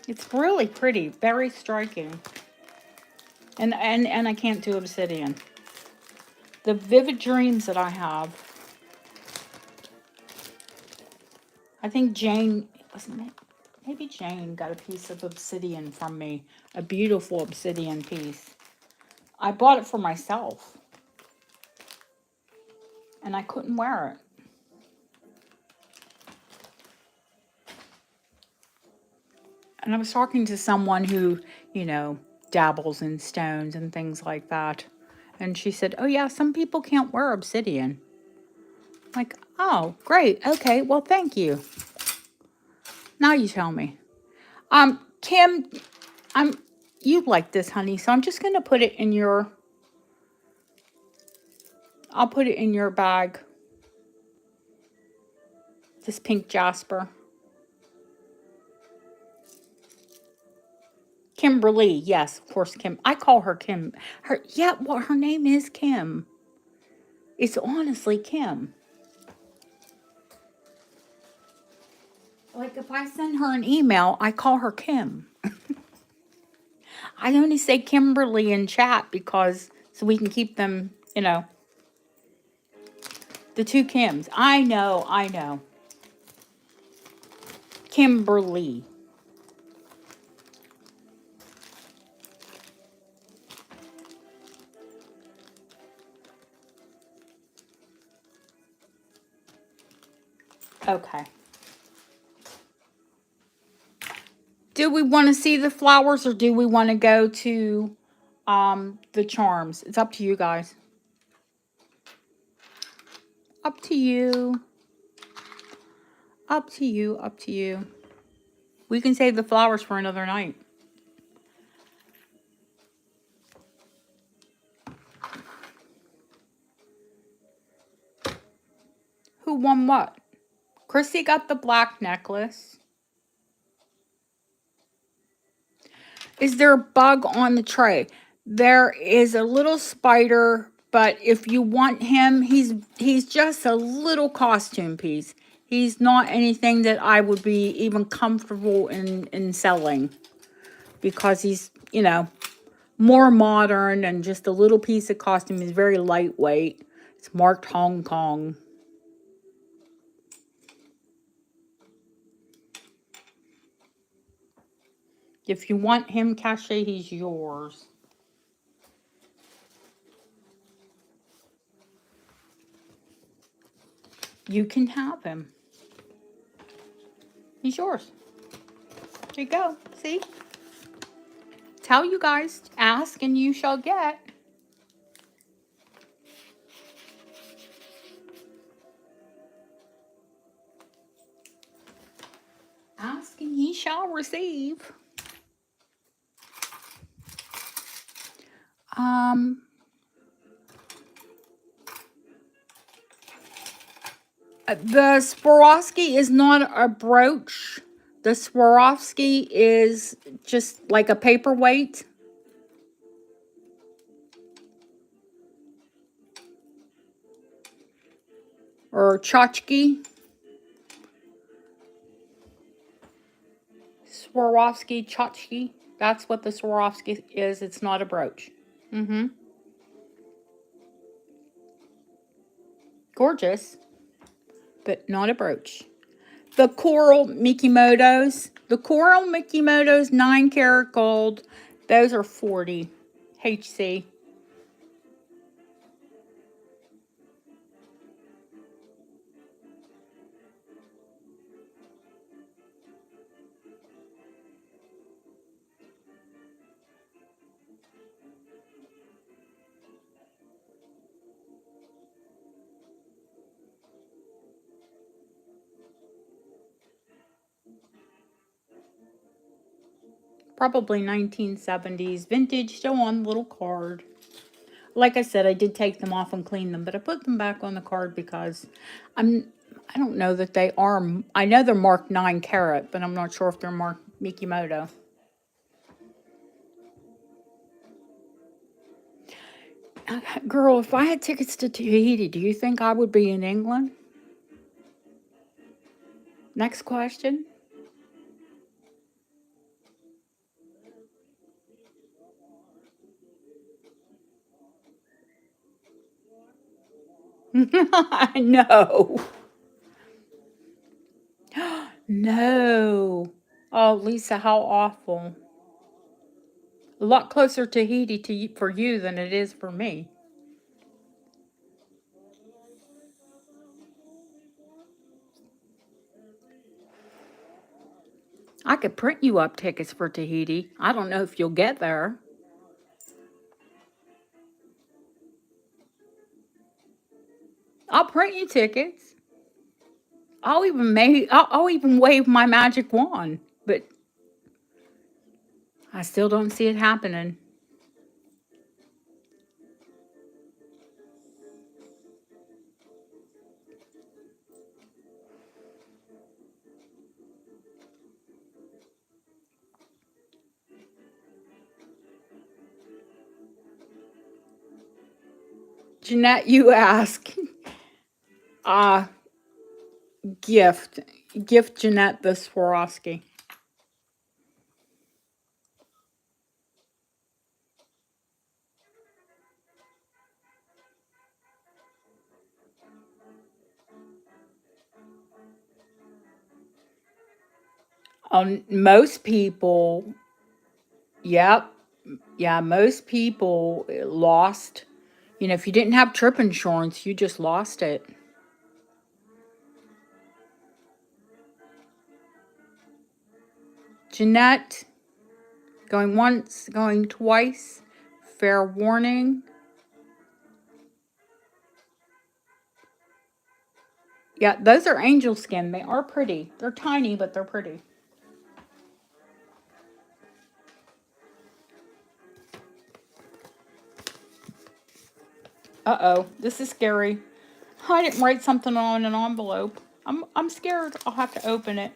It's really pretty, very striking. And I can't do obsidian. The vivid dreams that I have. I think Jane, maybe Jane got a piece of obsidian from me. A beautiful obsidian piece. I bought it for myself. And I couldn't wear it. And I was talking to someone who, you know, dabbles in stones and things like that. And she said, oh yeah, some people can't wear obsidian. Like, oh, great. Okay, well, thank you. Now you tell me. Kim, you like this, honey, so I'm just going to put it in your, I'll put it in your bag. This pink jasper. Kimberly, yes, of course, Kim. I call her Kim. Her name is Kim. It's honestly Kim. Like if I send her an email, I call her Kim. I only say Kimberly in chat because so we can keep them, you know. The two Kims. I know. Kimberly. Okay. Do we want to see the flowers or do we want to go to the charms? It's up to you guys. Up to you. Up to you. Up to you. We can save the flowers for another night. Who won what? Chrissy got the black necklace. Is there a bug on the tray? There is a little spider, but if you want him, he's just a little costume piece. He's not anything that I would be even comfortable in selling because he's, you know, more modern and just a little piece of costume. He's very lightweight. It's marked Hong Kong. If you want him, Cache, he's yours. You can have him. He's yours. There you go. See? Tell you guys, ask and you shall get. Ask and ye shall receive. The Swarovski is not a brooch. The Swarovski is just like a paperweight. Or tchotchke. Swarovski tchotchke. That's what the Swarovski is. It's not a brooch. Gorgeous. But not a brooch. The coral Mikimotos. The coral Mikimotos 9 karat gold. Those are 40 HC. Probably 1970s. Vintage, still on the little card. Like I said, I did take them off and clean them, but I put them back on the card because I don't know that they are. I know they're marked 9 carat, but I'm not sure if they're marked Mikimoto. Girl, if I had tickets to Tahiti, do you think I would be in England? Next question. I know. No. Oh, Lisa, how awful. A lot closer to Tahiti for you than it is for me. I could print you up tickets for Tahiti. I don't know if you'll get there. I'll print you tickets. I'll even wave my magic wand, but I still don't see it happening. Jeanette, you ask. Uh, gift. Gift Jeanette the Swarovski. Most people, yep, yeah, most people lost. You know, if you didn't have trip insurance, you just lost it. Jeanette, going once, going twice. Fair warning. Yeah, those are angel skin. They are pretty. They're tiny, but they're pretty. Uh-oh, this is scary. I didn't write something on an envelope. I'm scared. I'll have to open it.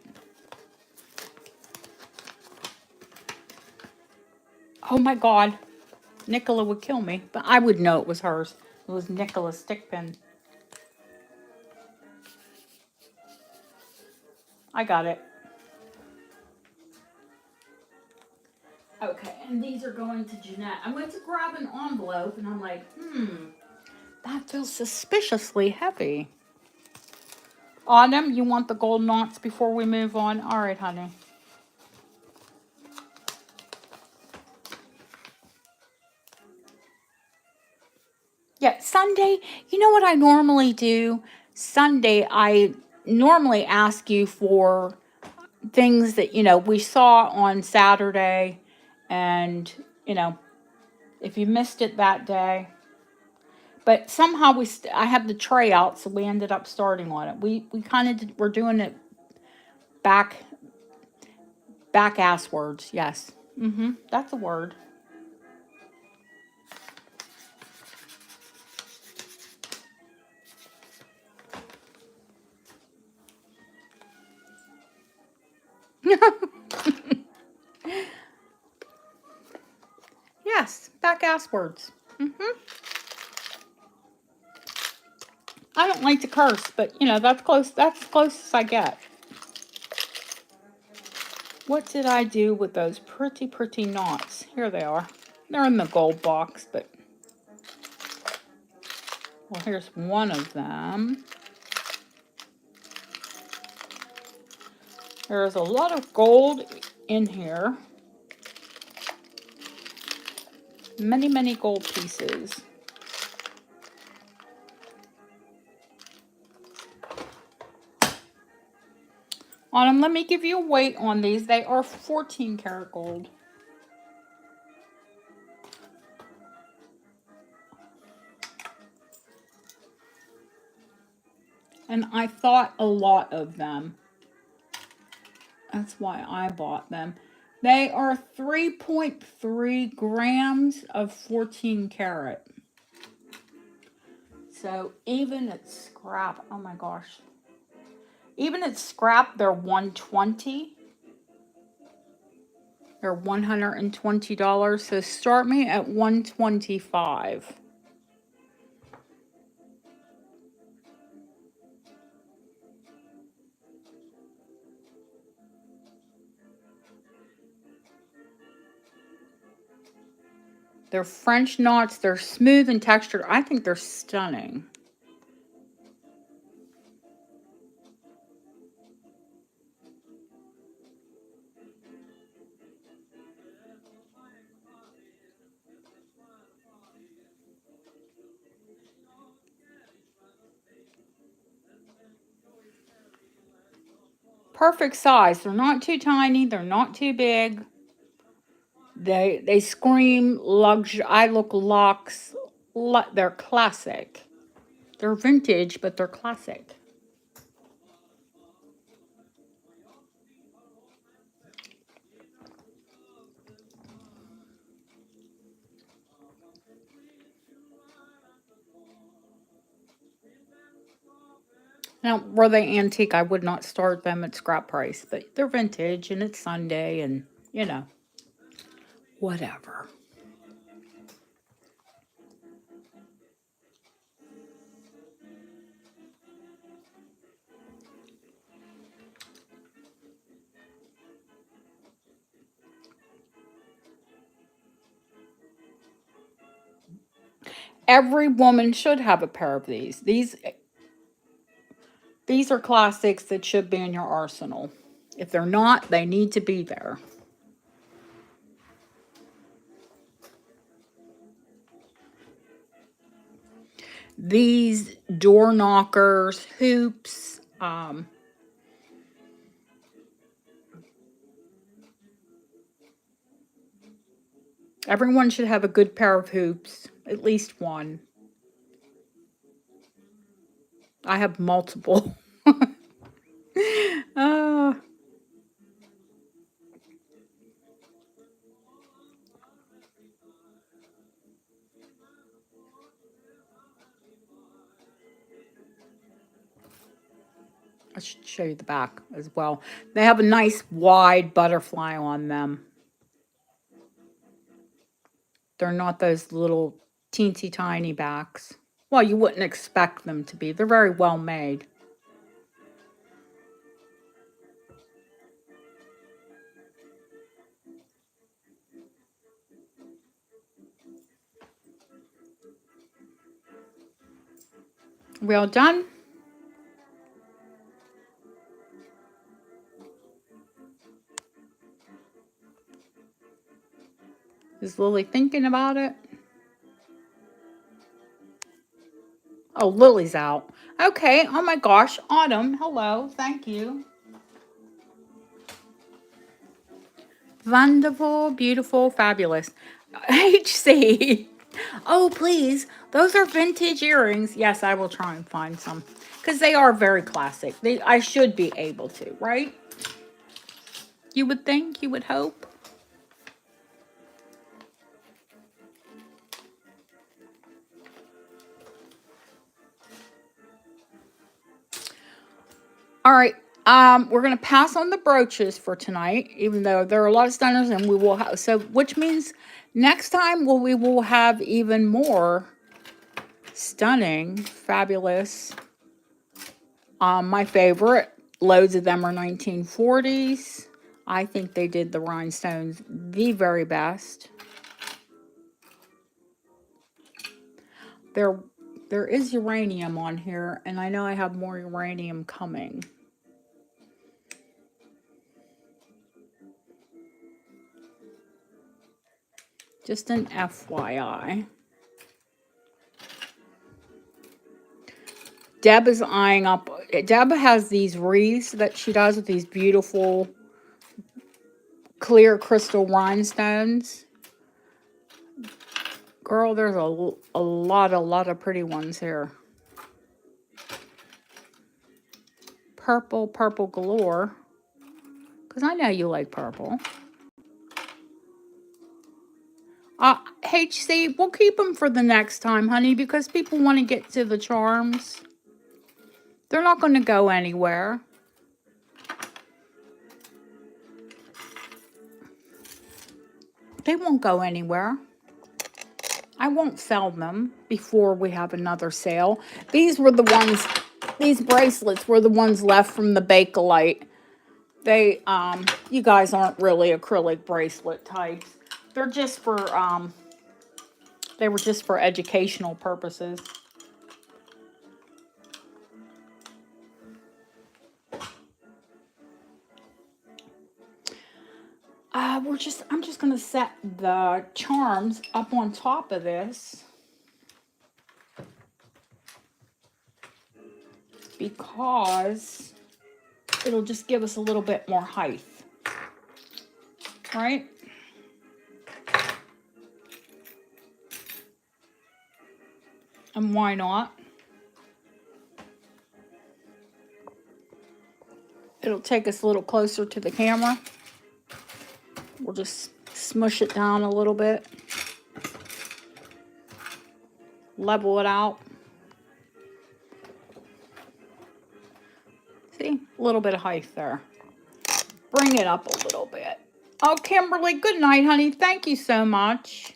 Oh my God. Nicola would kill me, but I would know it was hers. It was Nicola's stick pin. I got it. Okay, and these are going to Jeanette. I went to grab an envelope and I'm like, that feels suspiciously heavy. Autumn, you want the gold knots before we move on? All right, honey. Yeah, Sunday, you know what I normally do? Sunday, I normally ask you for things that, we saw on Saturday. And, if you missed it that day. But somehow I have the tray out, so we ended up starting on it. We kind of we're doing it back ass words. Yes. That's a word. Yes, back ass words. I don't like to curse, but that's close. That's as close as I get. What did I do with those pretty knots? Here they are. They're in the gold box, but well, here's one of them. There's a lot of gold in here. Many gold pieces. Autumn, let me give you a weight on these. They are 14 karat gold. And I thought a lot of them. That's why I bought them. They are 3.3 grams of 14 karat. So even at scrap, oh my gosh. Even at scrap, they're 120. They're $120. So start me at 125. They're French knots. They're smooth and textured. I think they're stunning. Perfect size. They're not too tiny. They're not too big. They scream luxury. I look locks. They're classic. They're vintage, but they're classic. Now, were they antique, I would not start them at scrap price, but they're vintage and it's Sunday and, whatever. Every woman should have a pair of these. These are classics that should be in your arsenal. If they're not, they need to be there. These door knockers, hoops, everyone should have a good pair of hoops, at least one. I have multiple. uh, I should show you the back as well. They have a nice wide butterfly on them. They're not those little teensy tiny backs. Well, you wouldn't expect them to be. They're very well made. We all done? Is Lily thinking about it? Oh, Lily's out. Okay. Oh my gosh. Autumn. Hello. Thank you. Wonderful, beautiful, fabulous. HC. Oh, please. Those are vintage earrings. Yes, I will try and find some. Because they are very classic. I should be able to, right? You would think, you would hope. All right. We're gonna pass on the brooches for tonight, even though there are a lot of stunners, and we will have which means next time we will have even more stunning, fabulous. My favorite, loads of them are 1940s. I think they did the rhinestones the very best. There is uranium on here, and I know I have more uranium coming. Just an FYI. Deb is eyeing up. Deb has these wreaths that she does with these beautiful clear crystal rhinestones. Girl, there's a lot of pretty ones here. Purple galore. Because I know you like purple. HC, we'll keep them for the next time, honey, because people want to get to the charms. They're not going to go anywhere. They won't go anywhere. I won't sell them before we have another sale. These were the ones, these bracelets were the ones left from the Bakelite. They, you guys aren't really acrylic bracelet types. They're just for, they were just for educational purposes. I'm just going to set the charms up on top of this. Because it'll just give us a little bit more height. Right? And why not? It'll take us a little closer to the camera. We'll just smush it down a little bit. Level it out. See? A little bit of height there. Bring it up a little bit. Oh, Kimberly, good night, honey. Thank you so much.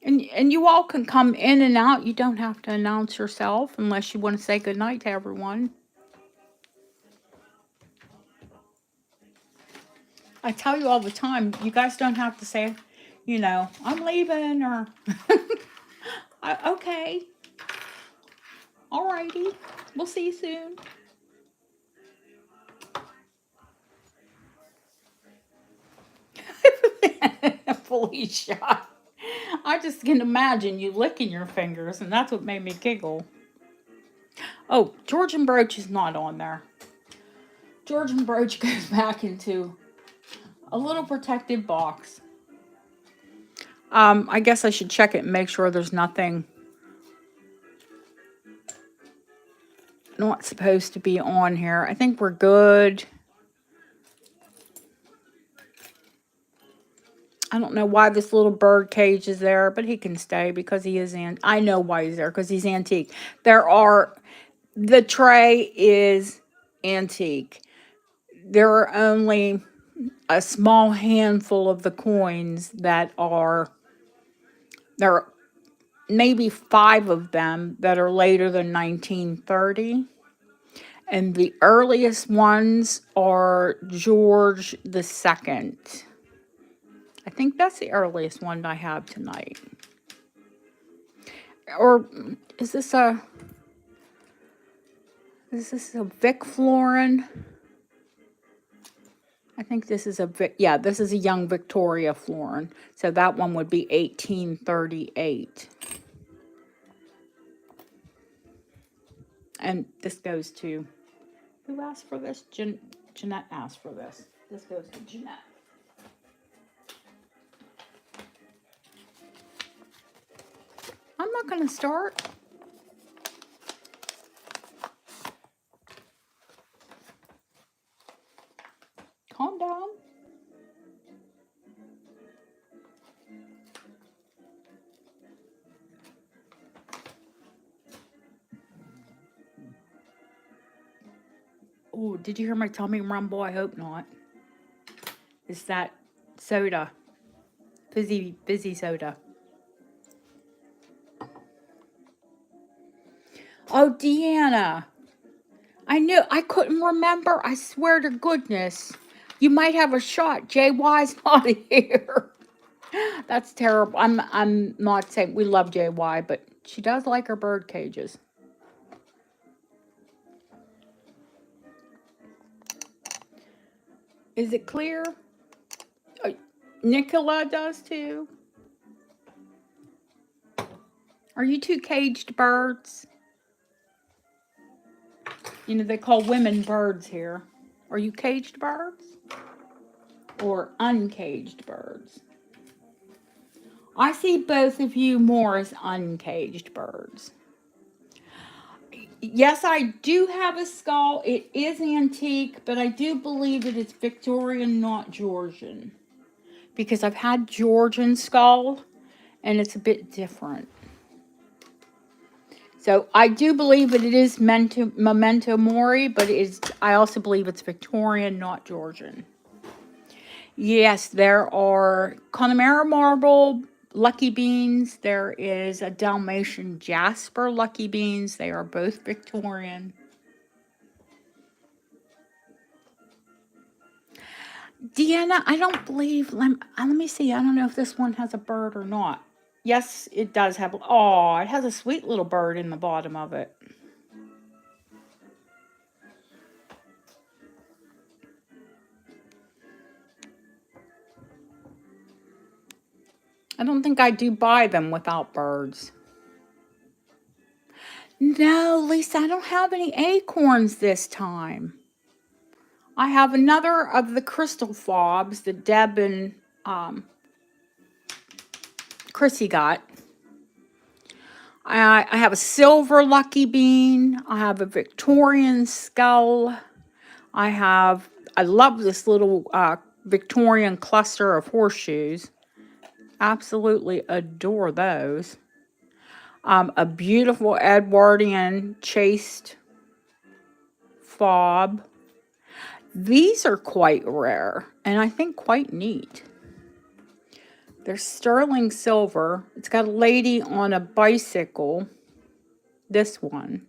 And you all can come in and out. You don't have to announce yourself unless you want to say good night to everyone. I tell you all the time, you guys don't have to say, you know, I'm leaving or, okay. Alrighty. We'll see you soon. Felicia. I just can imagine you licking your fingers, and that's what made me giggle. Oh, Georgian Brooch is not on there. Georgian Brooch goes back into a little protected box. I guess I should check it and make sure there's nothing not supposed to be on here. I think we're good. I don't know why this little bird cage is there, but he can stay because he is I know why he's there, because he's antique. The tray is antique. There are only a small handful of the coins that are, there are maybe 5 of them that are later than 1930. And the earliest ones are George II. I think that's the earliest one I have tonight. Or is this a Vic Florin? I think this is this is a young Victoria Florin. So that one would be 1838. And this goes to, who asked for this? Jeanette asked for this. This goes to Jeanette. I'm not going to start. Calm down. Oh, did you hear my tummy rumble? I hope not. It's that soda. Fizzy soda. Oh, Deanna. I knew. I couldn't remember. I swear to goodness. You might have a shot. JY's not here. That's terrible. I'm not saying we love JY, but she does like her bird cages. Is it clear? Nicola does too. Are you two caged birds? You know, they call women birds here. Are you caged birds? Or uncaged birds? I see both of you more as uncaged birds. Yes, I do have a skull. It is antique, but I do believe it is Victorian, not Georgian. because I've had Georgian skull and it's a bit different. So I do believe that it is Memento Mori, but I also believe it's Victorian, not Georgian. Yes, there are Connemara marble lucky beans. There is a Dalmatian jasper lucky beans. They are both Victorian. Deanna, I don't believe, let me see. I don't know if this one has a bird or not. Yes, it does have, oh, it has a sweet little bird in the bottom of it. I don't think I do buy them without birds. No, Lisa, I don't have any acorns this time. I have another of the crystal fobs that Deb and Chrissy got. I have a silver lucky bean. I have a Victorian skull. I love this little Victorian cluster of horseshoes. Absolutely adore those. A beautiful Edwardian chased fob. These are quite rare and I think quite neat. They're sterling silver. It's got a lady on a bicycle. This one.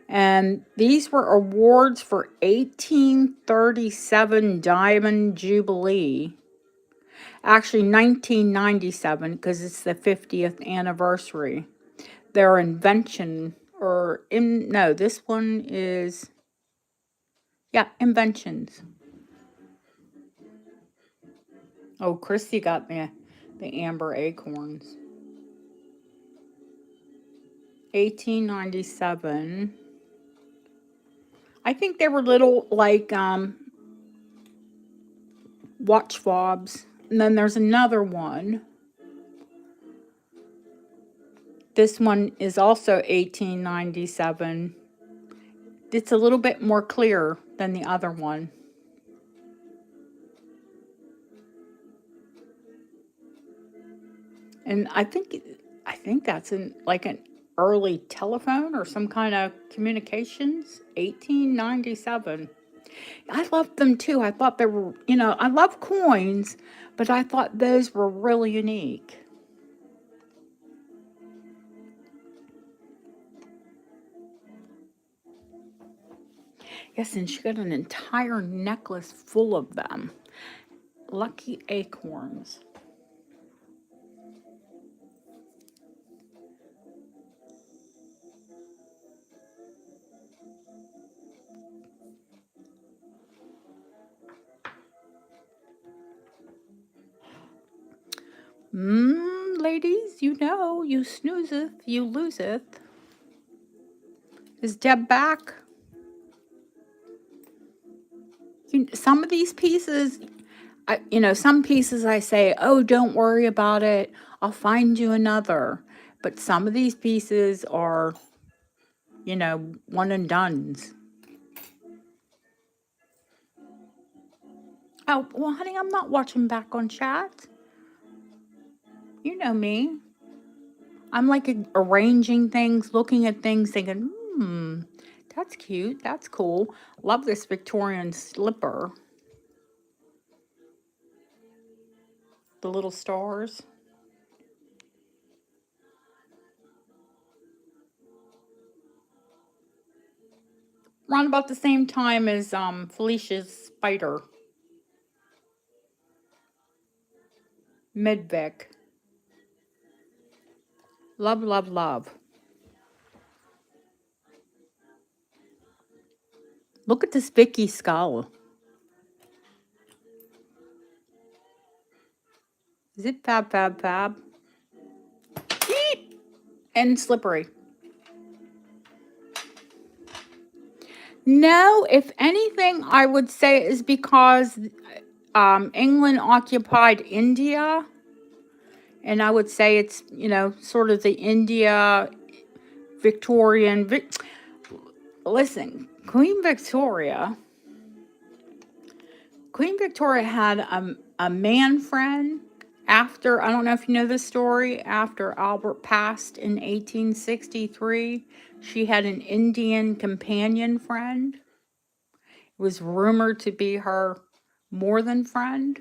And these were awards for 1837 Diamond Jubilee. Actually, 1997, because it's the 50th anniversary. Their invention, no, this one is, yeah, inventions. Oh, Christy got me the amber acorns. 1897. I think they were little, like, watch fobs. And then there's another one. This one is also 1897. It's a little bit more clear than the other one. And I think that's like an early telephone or some kind of communications. 1897. I loved them too. I thought they were, I love coins, but I thought those were really unique. Yes, and she got an entire necklace full of them. Lucky acorns. Ladies, you snoozeth, you loseth. Is Deb back? Some of these pieces, some pieces I say, oh, don't worry about it. I'll find you another. But some of these pieces are, one and dones. Oh, well, honey, I'm not watching back on chat. You know me. I'm like arranging things, looking at things, thinking, that's cute. That's cool. Love this Victorian slipper. The little stars. Around about the same time as Felicia's spider. Midvic. Love, love, love. Look at this Vicky skull. Is it fab, fab, fab? Eep! And slippery. No, if anything, I would say is because England occupied India. And I would say it's, sort of the India Victorian. Listen, Queen Victoria had a man friend. After, I don't know if you know this story, after Albert passed in 1863, she had an Indian companion friend. It was rumored to be her more than friend.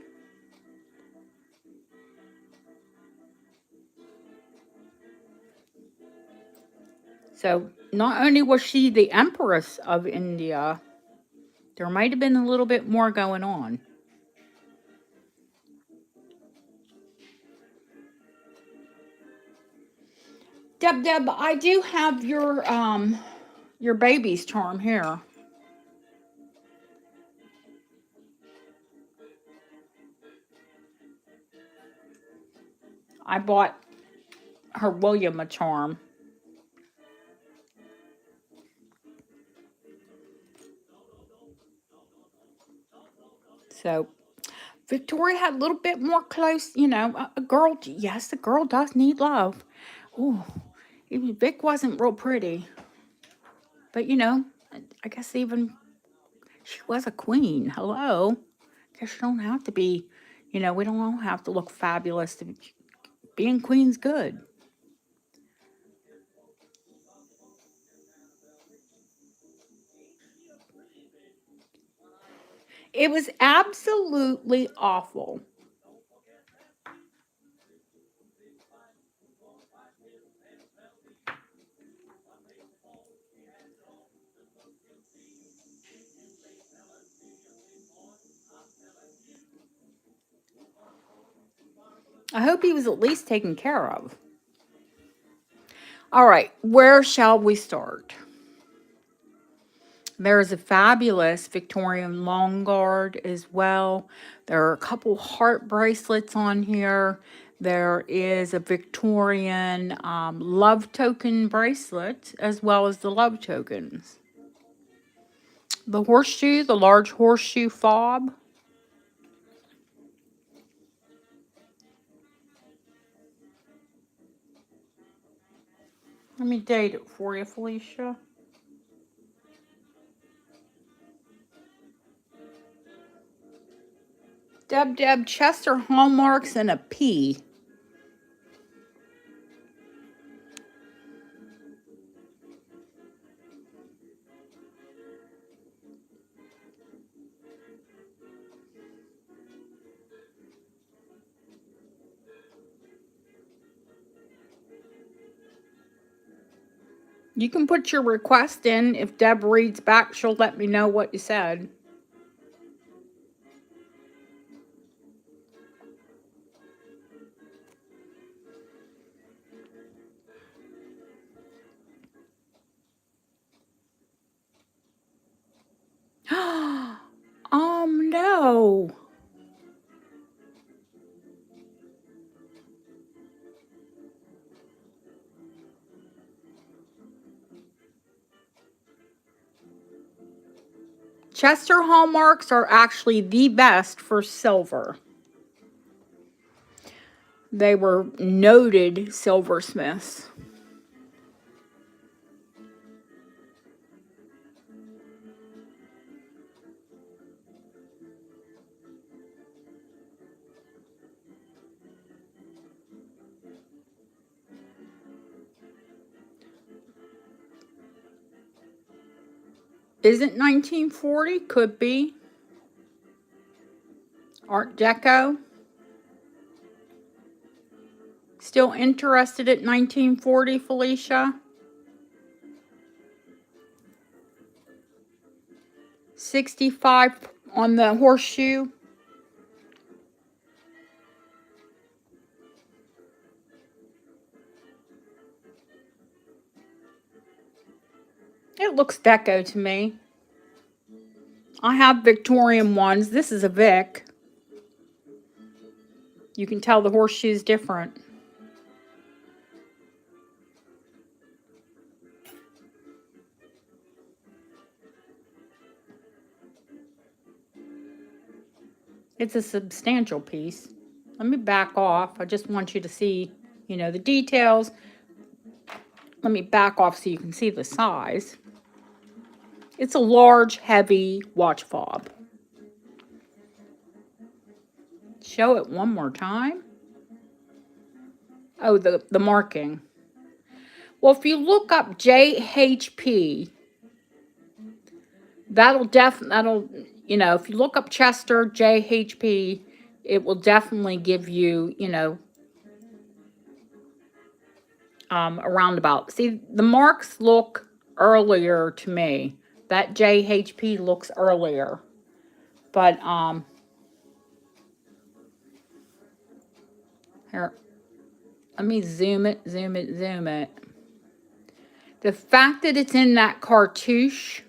So not only was she the Empress of India, there might have been a little bit more going on. Deb, I do have your baby's charm here. I bought her William a charm. So Victoria had a little bit more close, you know, a girl. Yes, a girl does need love. Ooh, even Vic wasn't real pretty, but you know, I guess even she was a queen. Hello, guess you don't have to be, you know, we don't all have to look fabulous to be, being queen's good. It was absolutely awful. I hope he was at least taken care of. All right, where shall we start? There is a fabulous Victorian long guard as well. There are a couple heart bracelets on here. There is a Victorian love token bracelet as well as the love tokens. The horseshoe, the large horseshoe fob. Let me date it for you, Felicia. Deb, Chester hallmarks and a P. You can put your request in. If Deb reads back, she'll let me know what you said. No. Chester hallmarks are actually the best for silver. They were noted silversmiths. Isn't 1940? Could be. Art Deco. Still interested at 1940, Felicia? 65 on the horseshoe. It looks deco to me. I have Victorian ones. This is a Vic. You can tell the horseshoe's different. It's a substantial piece. Let me back off. I just want you to see, you know, the details. Let me back off so you can see the size. It's a large, heavy watch fob. show it one more time. Oh, the marking. Well, if you look up JHP, that'll, you know, if you look up Chester JHP, it will definitely give you, you know, a roundabout. See, the marks look earlier to me. That JHP looks earlier. But, here, let me zoom it. The fact that it's in that cartouche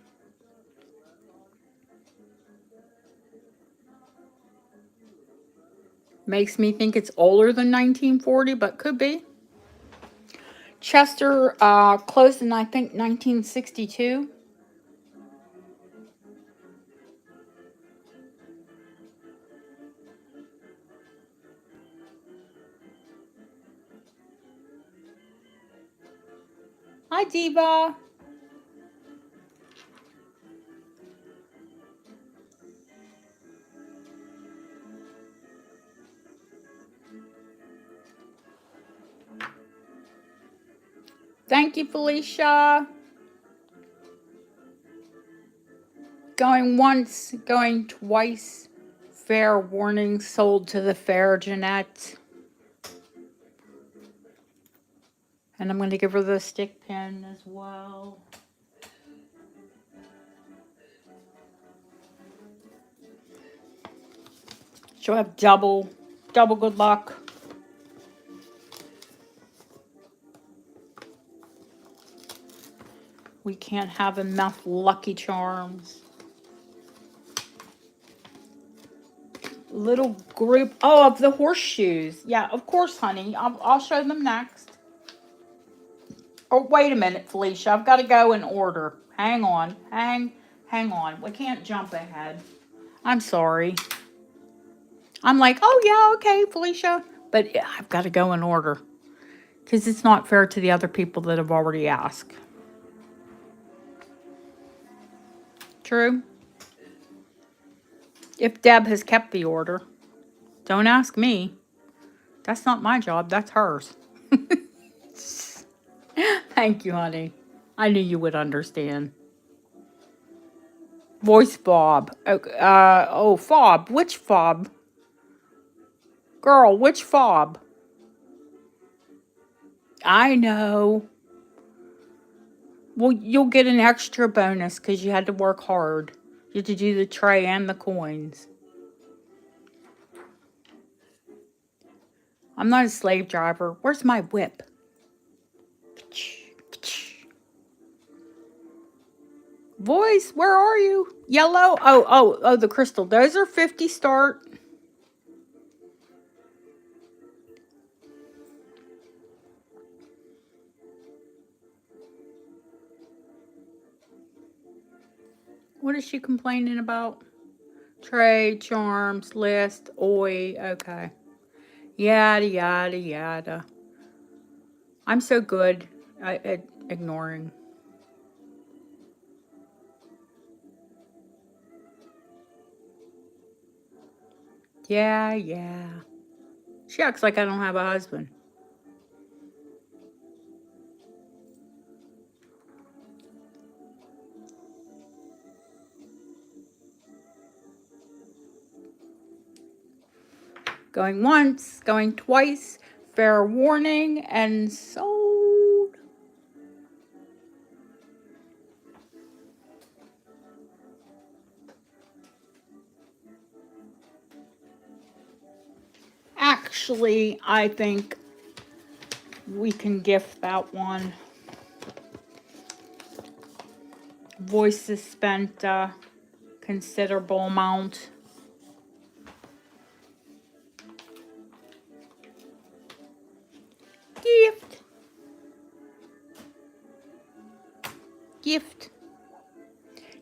makes me think it's older than 1940, but could be. Chester closed in, I think, 1962. Hi, Diva. Thank you, Felicia. Going once, going twice. Fair warning, sold to the fair, Jeanette. And I'm going to give her the stick pin as well. She'll have double good luck. We can't have enough Lucky Charms. Little group. Oh, of the horseshoes. Yeah, of course, honey. I'll show them next. Oh, wait a minute, Felicia. I've got to go in order. Hang on. Hang on. We can't jump ahead. I'm sorry. I'm like, oh, yeah, okay, Felicia. But yeah, I've got to go in order. Because it's not fair to the other people that have already asked. True. If Deb has kept the order. Don't ask me. That's not my job. That's hers. Thank you, honey. I knew you would understand. Voice fob. Oh, fob. Which fob? Girl, which fob? I know. Well, you'll get an extra bonus because you had to work hard. You had to do the tray and the coins. I'm not a slave driver. Where's my whip? Voice, where are you? Yellow? Oh, the crystal. Those are 50 start. What is she complaining about? Trade, charms, list, oi. Okay. Yada, yada, yada. I'm so good at ignoring. Yeah. She acts like I don't have a husband. Going once, going twice, fair warning, and sold. Actually, I think we can gift that one. Voices spent a considerable amount. Gift.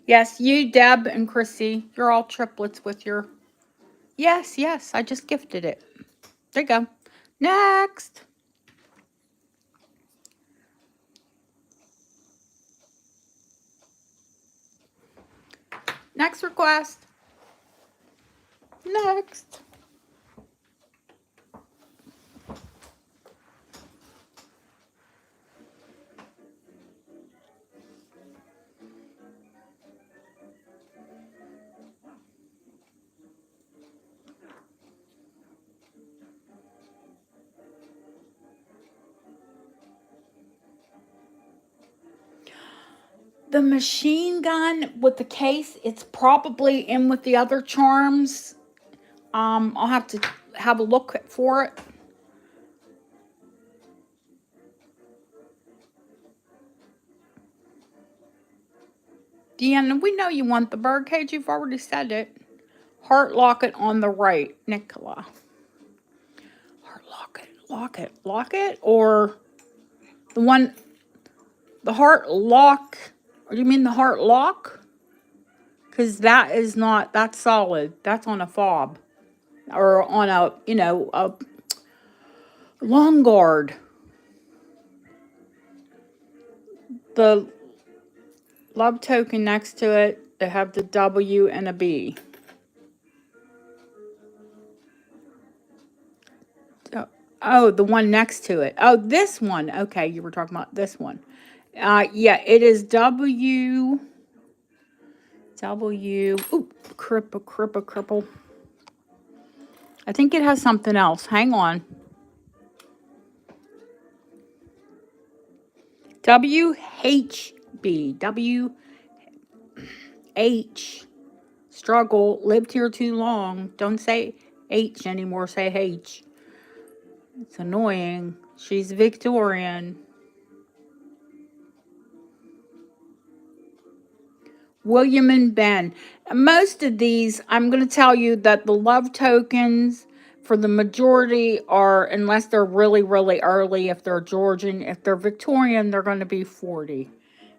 Yes, you, Deb, and Chrissy, you're all triplets with your... Yes, I just gifted it. There you go. Next. Next request. Next. The machine gun with the case, it's probably in with the other charms. I'll have to have a look for it. Deanna, we know you want the birdcage. You've already said it. Heart locket on the right, Nicola. Heart locket, or the one, the heart lock. Or do you mean the heart lock? Because that is not, that's solid. That's on a fob. Or on a, a long guard. The love token next to it, they have the W and a B. Oh, the one next to it. Oh, this one. Okay, you were talking about this one. Yeah, it is W. Ooh, cripple. I think it has something else. Hang on. WHB. WH. Struggle. Lived here too long. Don't say H anymore. Say H. It's annoying. She's Victorian. William and Ben. Most of these, I'm going to tell you that the love tokens for the majority are, unless they're really, really early, if they're Georgian, if they're Victorian, they're going to be 40.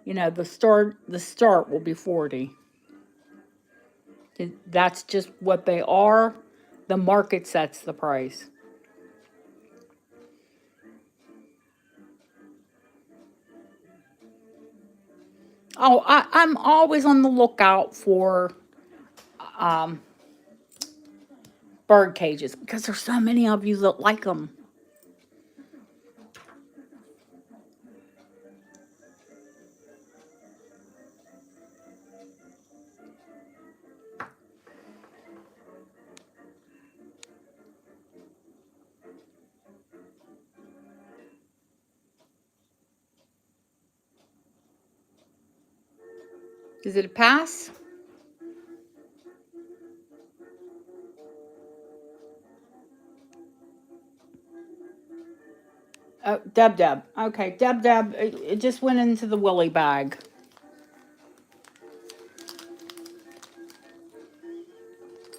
The start will be 40. That's just what they are. The market sets the price. Oh, I'm always on the lookout for bird cages because there's so many of you that like them. Is it a pass? Oh, Deb. Okay, Deb. It just went into the willy bag.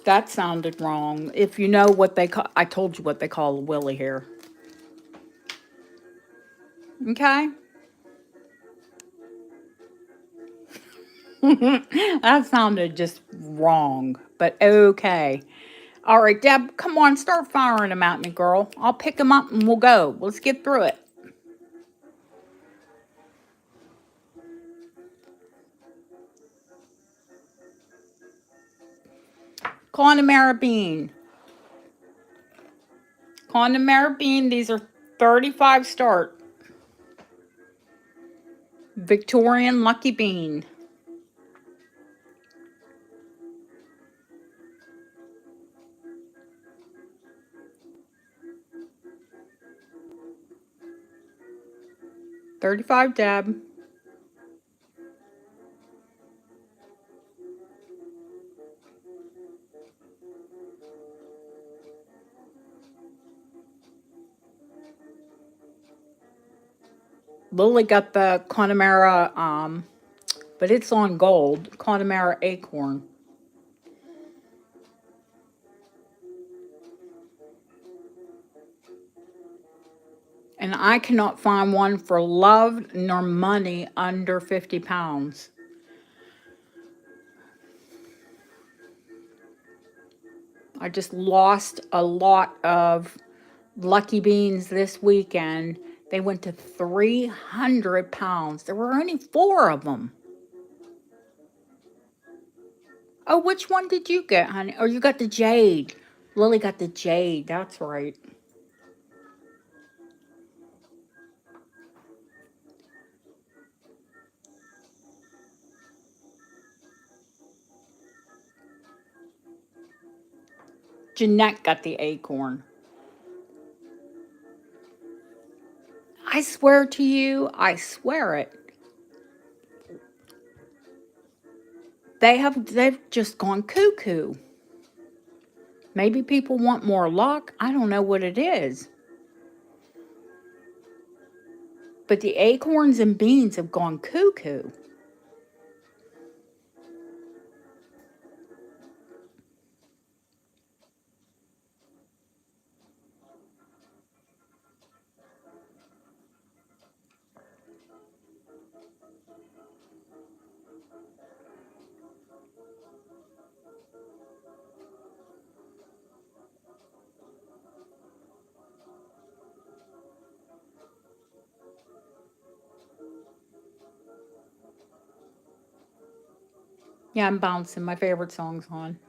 That sounded wrong. If you know what they call, I told you what they call a willy here. Okay. That sounded just wrong, but okay. All right, Deb, come on, start firing them at me, girl. I'll pick them up and we'll go. Let's get through it. Connemara bean. These are 35 start. Victorian Lucky Bean. $35, Deb. Lily got the Connemara, but it's on gold. Connemara acorn. And I cannot find one for love nor money under 50 pounds. I just lost a lot of Lucky Beans this weekend. They went to 300 pounds. There were only 4 of them. Oh, which one did you get, honey? Oh, you got the jade. Lily got the jade. That's right. Jeanette got the acorn. I swear to you, I swear it. They've just gone cuckoo. Maybe people want more luck. I don't know what it is. But the acorns and beans have gone cuckoo. Yeah, I'm bouncing. My favorite song's on.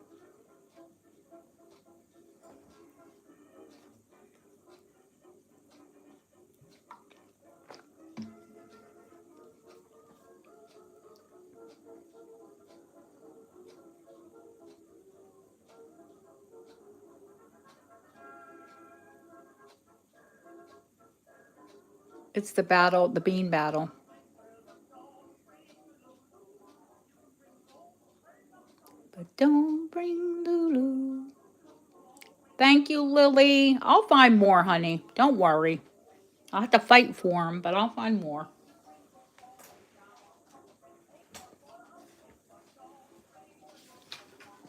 It's the battle, the bean battle. But don't bring Lulu. Thank you, Lily. I'll find more, honey. Don't worry. I'll have to fight for them, but I'll find more.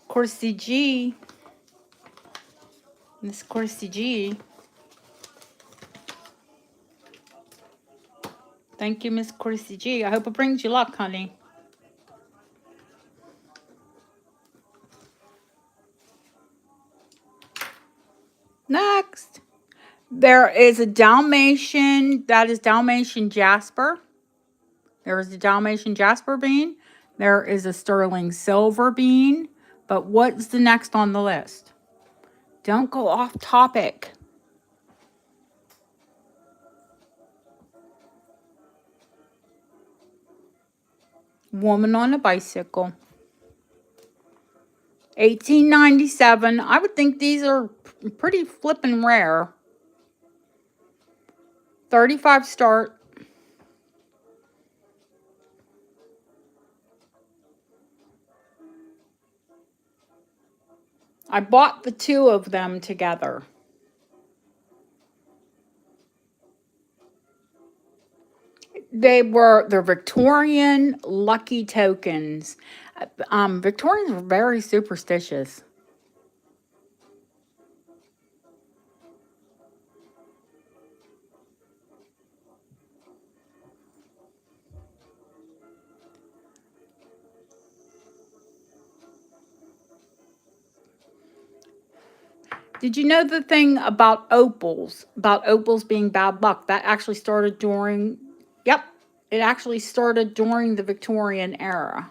Coursey G. Miss Coursey G. Thank you, Miss Coursey G. I hope it brings you luck, honey. Next. There is a Dalmatian. That is Dalmatian Jasper. There is a Dalmatian Jasper bean. There is a sterling silver bean. But what's the next on the list? Don't go off topic. Woman on a bicycle. 1897. I would think these are pretty flippin' rare. 35 start. I bought the two of them together. They're Victorian lucky tokens. Victorians were very superstitious. Did you know the thing about opals? About opals being bad luck? That actually started during, yep, it actually started during the Victorian era.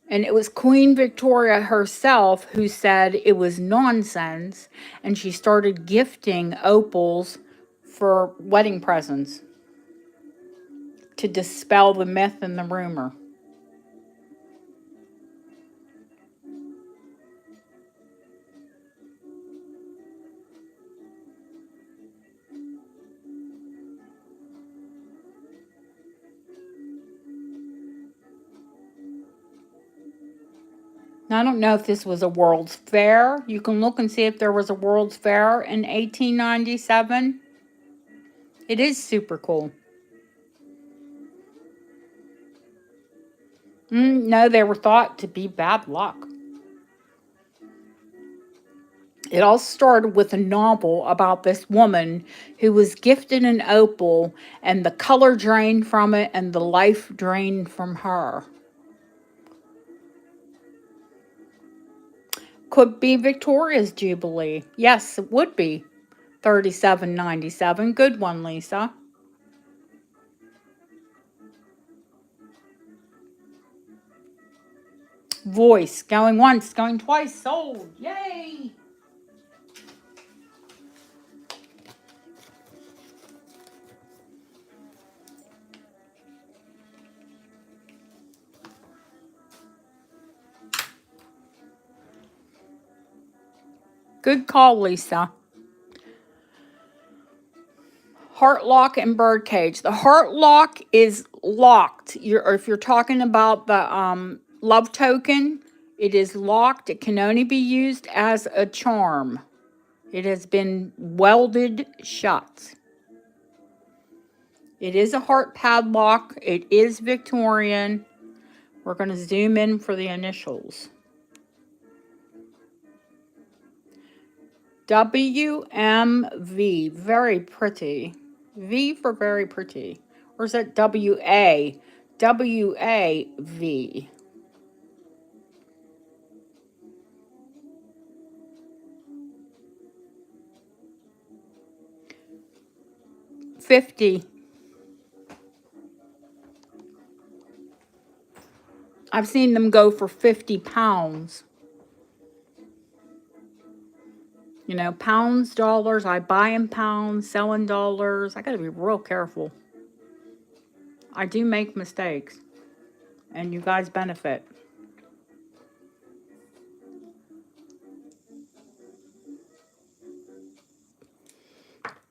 And it was Queen Victoria herself who said it was nonsense, and she started gifting opals for wedding presents to dispel the myth and the rumor. Now, I don't know if this was a World's Fair. You can look and see if there was a World's Fair in 1897. It is super cool. No, they were thought to be bad luck. It all started with a novel about this woman who was gifted an opal, and the color drained from it and the life drained from her. Could be Victoria's Jubilee. Yes, it would be. 37.97. Good one, Lisa. Voice. Going once, going twice. Sold. Yay! Good call, Lisa. Heart lock and bird cage. The heart lock is locked. If you're talking about the love token, it is locked. It can only be used as a charm. It has been welded shut. It is a heart padlock. It is Victorian. We're going to zoom in for the initials. WMV, very pretty. V for very pretty. Or is that WA? WAV. $50. I've seen them go for 50 pounds. You know, pounds, dollars. I buy in pounds, sell in dollars. I got to be real careful. I do make mistakes. And you guys benefit.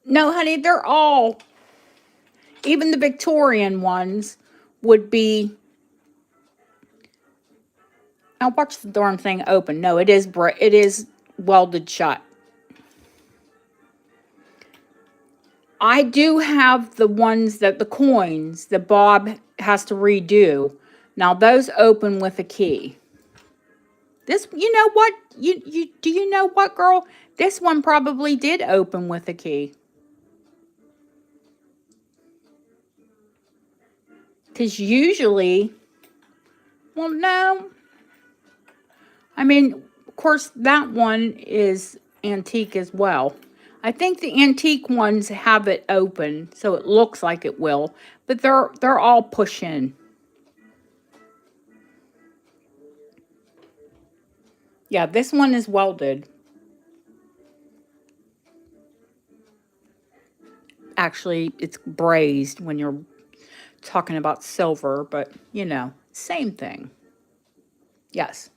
No, honey, they're all, even the Victorian ones would be. Now watch the darn thing open. No, it is welded shut. I do have the ones the coins that Bob has to redo. Now those open with a key. This, you know what? Do you know what, girl? This one probably did open with a key. Because usually, well, no. I mean, of course, that one is antique as well. I think the antique ones have it open, so it looks like it will. But they're all push in. Yeah, this one is welded. Actually, it's brazed when you're talking about silver, but you know, same thing. Yes.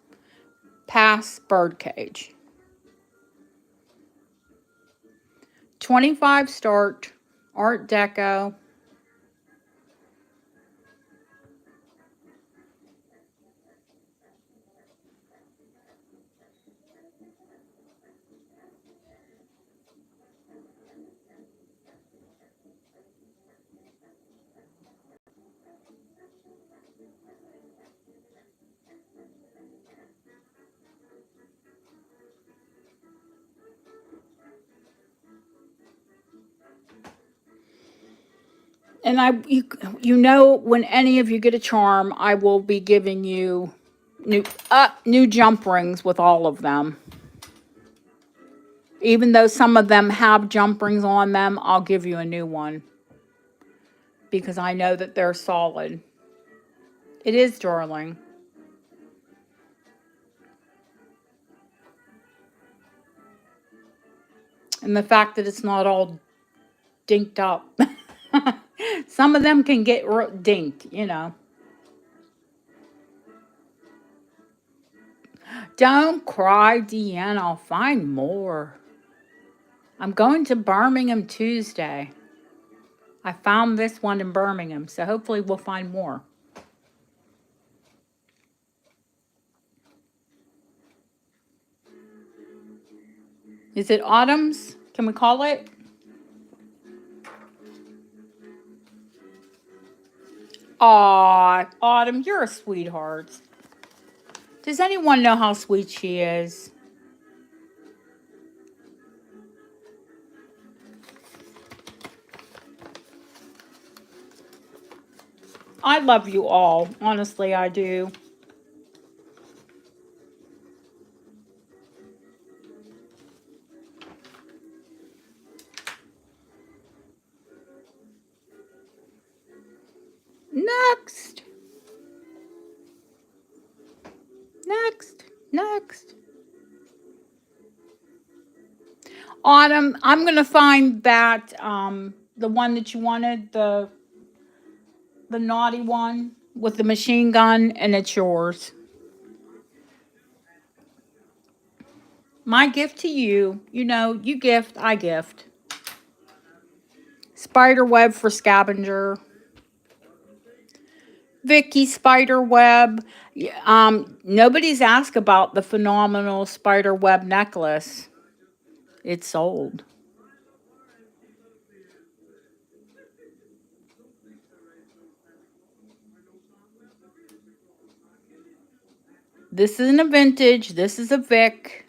Pass birdcage. 25 start, Art Deco. And you know, when any of you get a charm, I will be giving you new jump rings with all of them. Even though some of them have jump rings on them, I'll give you a new one. Because I know that they're solid. It is, darling. And the fact that it's not all dinked up. Some of them can get dinked, you know. Don't cry, Deanne. I'll find more. I'm going to Birmingham Tuesday. I found this one in Birmingham, so hopefully we'll find more. Is it Autumn's? Can we call it? Aw, Autumn, you're a sweetheart. Does anyone know how sweet she is? I love you all. Honestly, I do. Next. Next. Autumn, I'm going to find that, the one that you wanted, the naughty one with the machine gun, and it's yours. My gift to you, you know, you gift, I gift. Spider web for scavenger. Vicky spider web. Nobody's asked about the phenomenal spider web necklace. It's sold. This isn't a vintage. This is a Vic.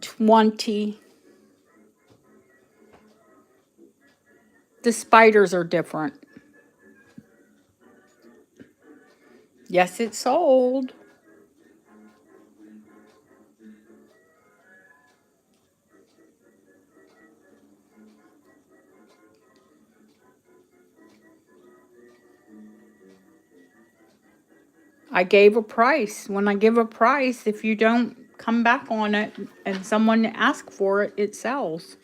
$20. The spiders are different. Yes, it's sold. I gave a price. When I give a price, if you don't come back on it and someone asks for it, it sells.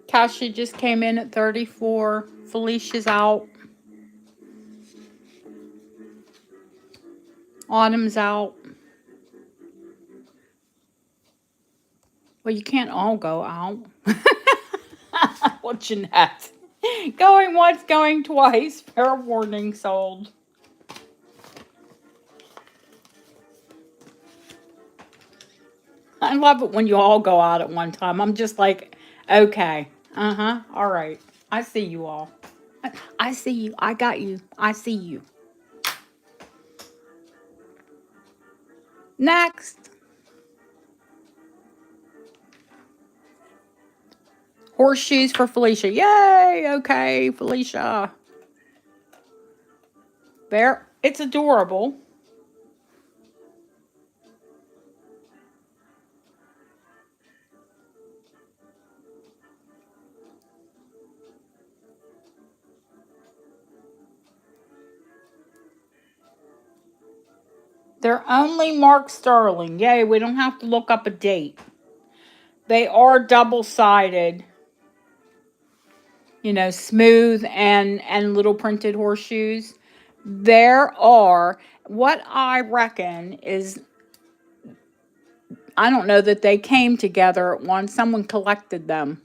Tasha just came in at 34. Felicia's out. Autumn's out. Well, you can't all go out. Well, Jeanette. Going once, going twice. Fair warning, sold. I love it when you all go out at one time. I'm just like, okay. All right. I see you all. I see you. I got you. I see you. Next. Horseshoes for Felicia. Yay. Okay, Felicia. There. It's adorable. They're only Mark Sterling. Yay, we don't have to look up a date. They are double-sided. You know, smooth and little printed horseshoes. There are, what I reckon is, I don't know that they came together at once. Someone collected them.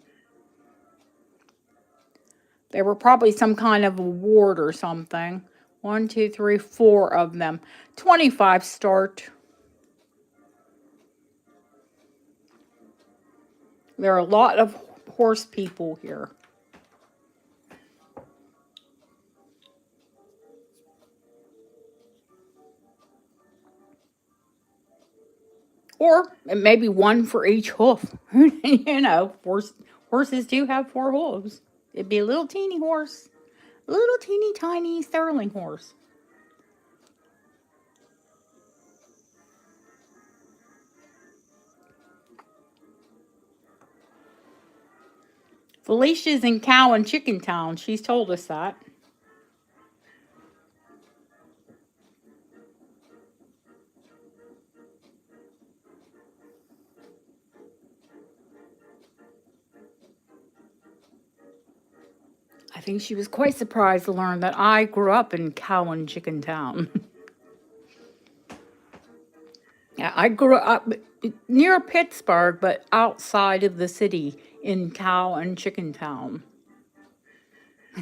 They were probably some kind of award or something. 1, 2, 3, 4 of them. 25 start. There are a lot of horse people here. Or it may be one for each hoof. You know, horses do have 4 hooves. It'd be a little teeny horse. A little teeny tiny sterling horse. Felicia's in Cow and Chicken Town. She's told us that. I think she was quite surprised to learn that I grew up in Cow and Chicken Town. Yeah, I grew up near Pittsburgh, but outside of the city in Cow and Chicken Town.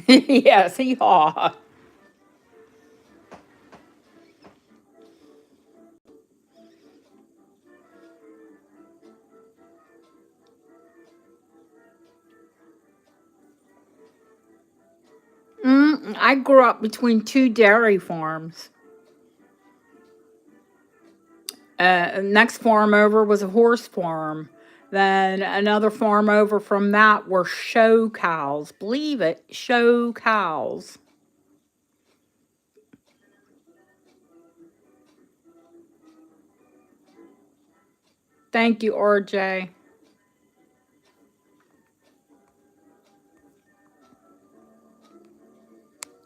Yes, yeehaw. I grew up between 2 dairy farms. Next farm over was a horse farm. Then another farm over from that were show cows. Believe it, show cows. Thank you, RJ.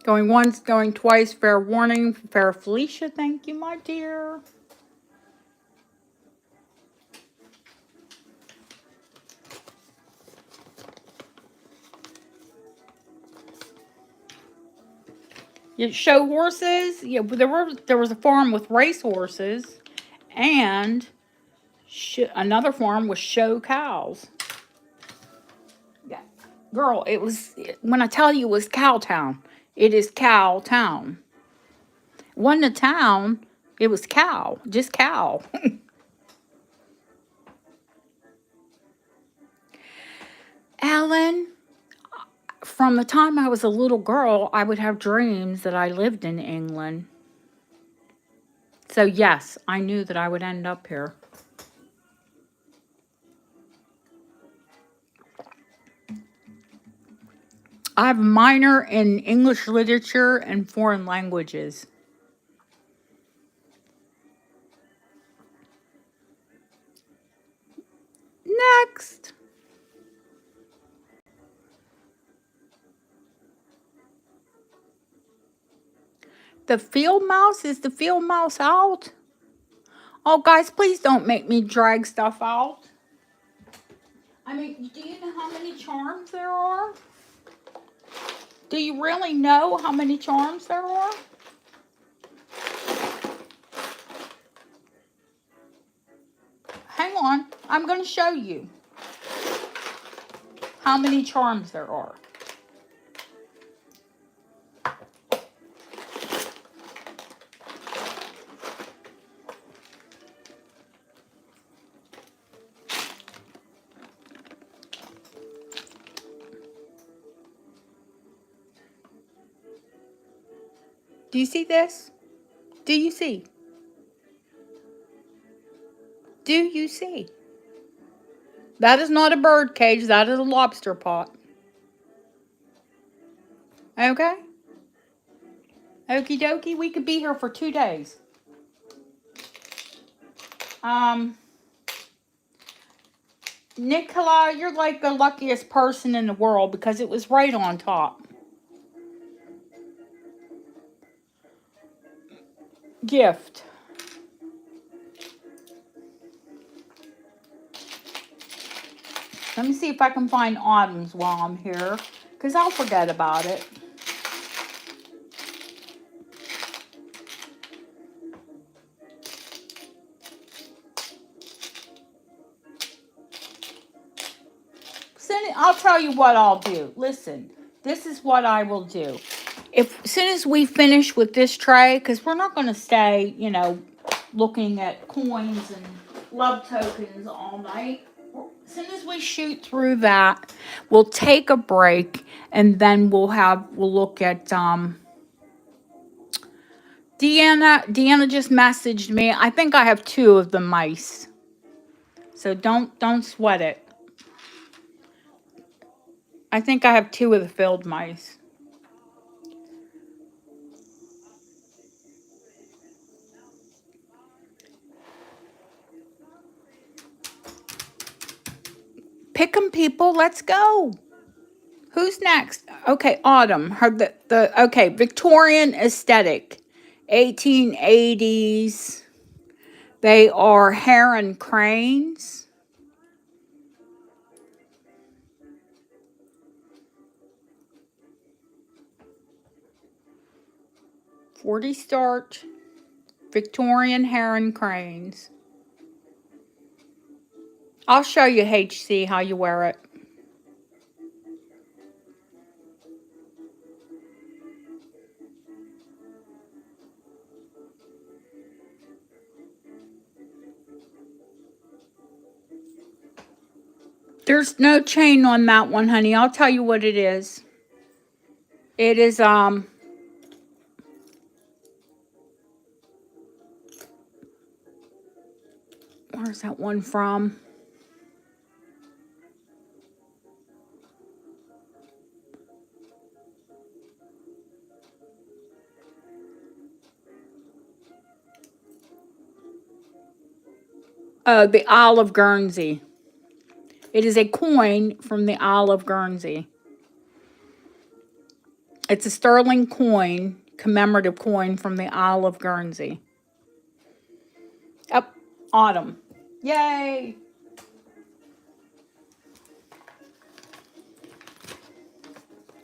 Going once, going twice. Fair warning. Fair Felicia. Thank you, my dear. You show horses. Yeah, there was a farm with race horses, and another farm with show cows. Yeah, girl, it was when I tell you it was cow town. It is cow town. It wasn't a town. It was cow, just cow. Alan, from the time I was a little girl, I would have dreams that I lived in England. So, yes, I knew that I would end up here. I have a minor in English literature and foreign languages. Next. The field mouse? Is the field mouse out? Oh, guys, please don't make me drag stuff out. I mean, do you know how many charms there are? Do you really know how many charms there are? Hang on, I'm going to show you how many charms there are. Do you see this? Do you see? Do you see? That is not a bird cage. That is a lobster pot. Okay? Okie dokie. We could be here for 2 days. Nicola, you're like the luckiest person in the world because it was right on top. Gift. Let me see if I can find Autumn's while I'm here, because I'll forget about it. I'll tell you what I'll do. Listen, this is what I will do. As soon as we finish with this tray, because we're not going to stay, looking at coins and love tokens all night. As soon as we shoot through that, we'll take a break, and then we'll look at Deanna just messaged me. I think I have 2 of the mice. So don't sweat it. I think I have 2 of the field mice. Pick 'em, people. Let's go. Who's next? Okay, Autumn. Okay, Victorian aesthetic, 1880s. They are heron cranes. $40 start. Victorian heron cranes. I'll show you, HC, how you wear it. There's no chain on that one, honey. I'll tell you what it is. It is, where's that one from? The Isle of Guernsey. It is a coin from the Isle of Guernsey. It's a sterling coin, commemorative coin from the Isle of Guernsey. Up, autumn. Yay!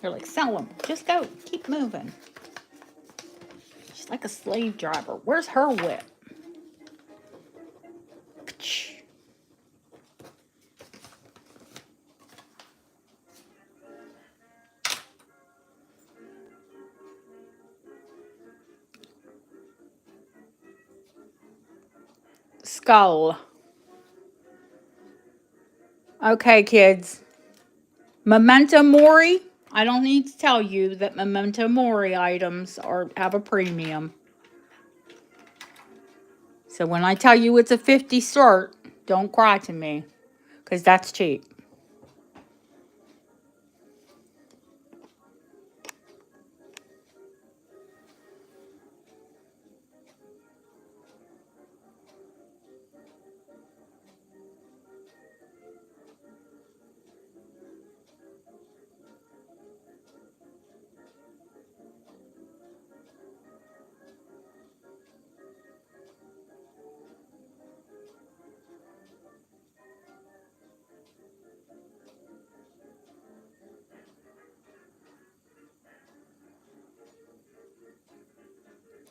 They're like, sell them. Just go. Keep moving. She's like a slave driver. Where's her whip? Skull. Okay, kids. Memento Mori. I don't need to tell you that Memento Mori items have a premium. So when I tell you it's a 50 cert, don't cry to me, because that's cheap.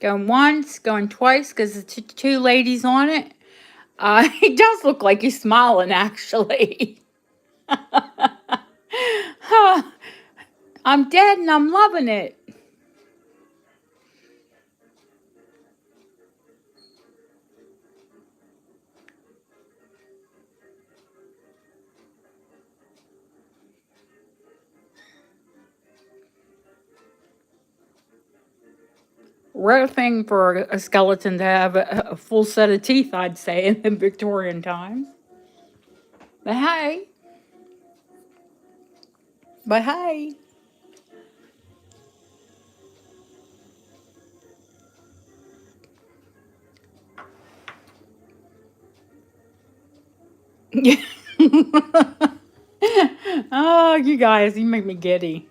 Going once, going twice, because the two ladies on it. He does look like he's smiling, actually. I'm dead and I'm loving it. Rare thing for a skeleton to have a full set of teeth, I'd say, in the Victorian times. But hey. But hey. Oh, you guys, you make me giddy.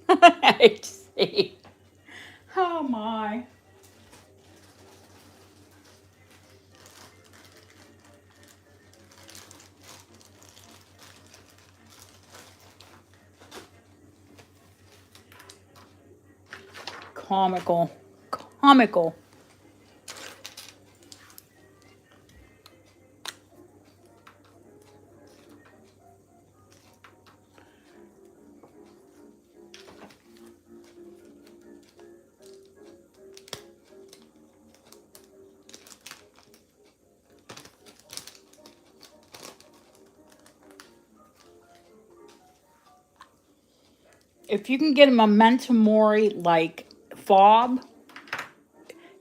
I see. Oh my. Comical. Comical. If you can get a Memento Mori like fob,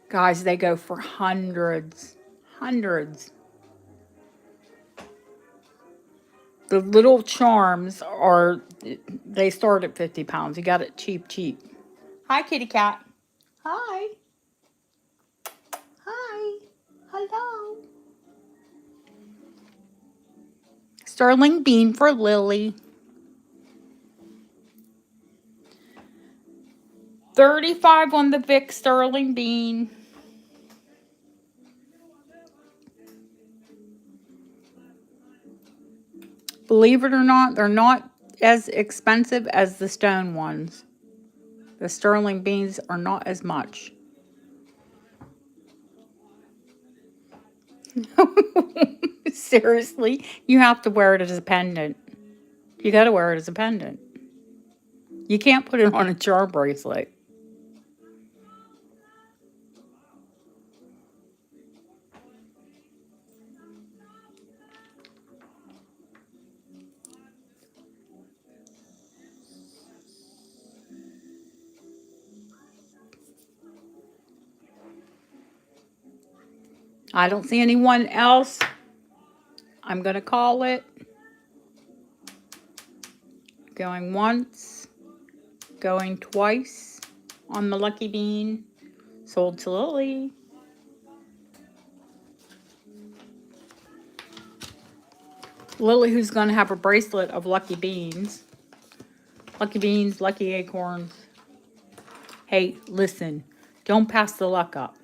guys, they go for hundreds. Hundreds. The little charms they start at 50 pounds. You got it cheap, cheap. Hi, kitty cat. Hi. Hi. Hello. Sterling bean for Lily. 35 on the Vic sterling bean. Believe it or not, they're not as expensive as the stone ones. The sterling beans are not as much. Seriously, you have to wear it as a pendant. You got to wear it as a pendant. You can't put it on a charm bracelet. I don't see anyone else. I'm going to call it. Going once. Going twice on the lucky bean. Sold to Lily. Lily, who's going to have a bracelet of lucky beans. Lucky beans, lucky acorns. Hey, listen. Don't pass the luck up.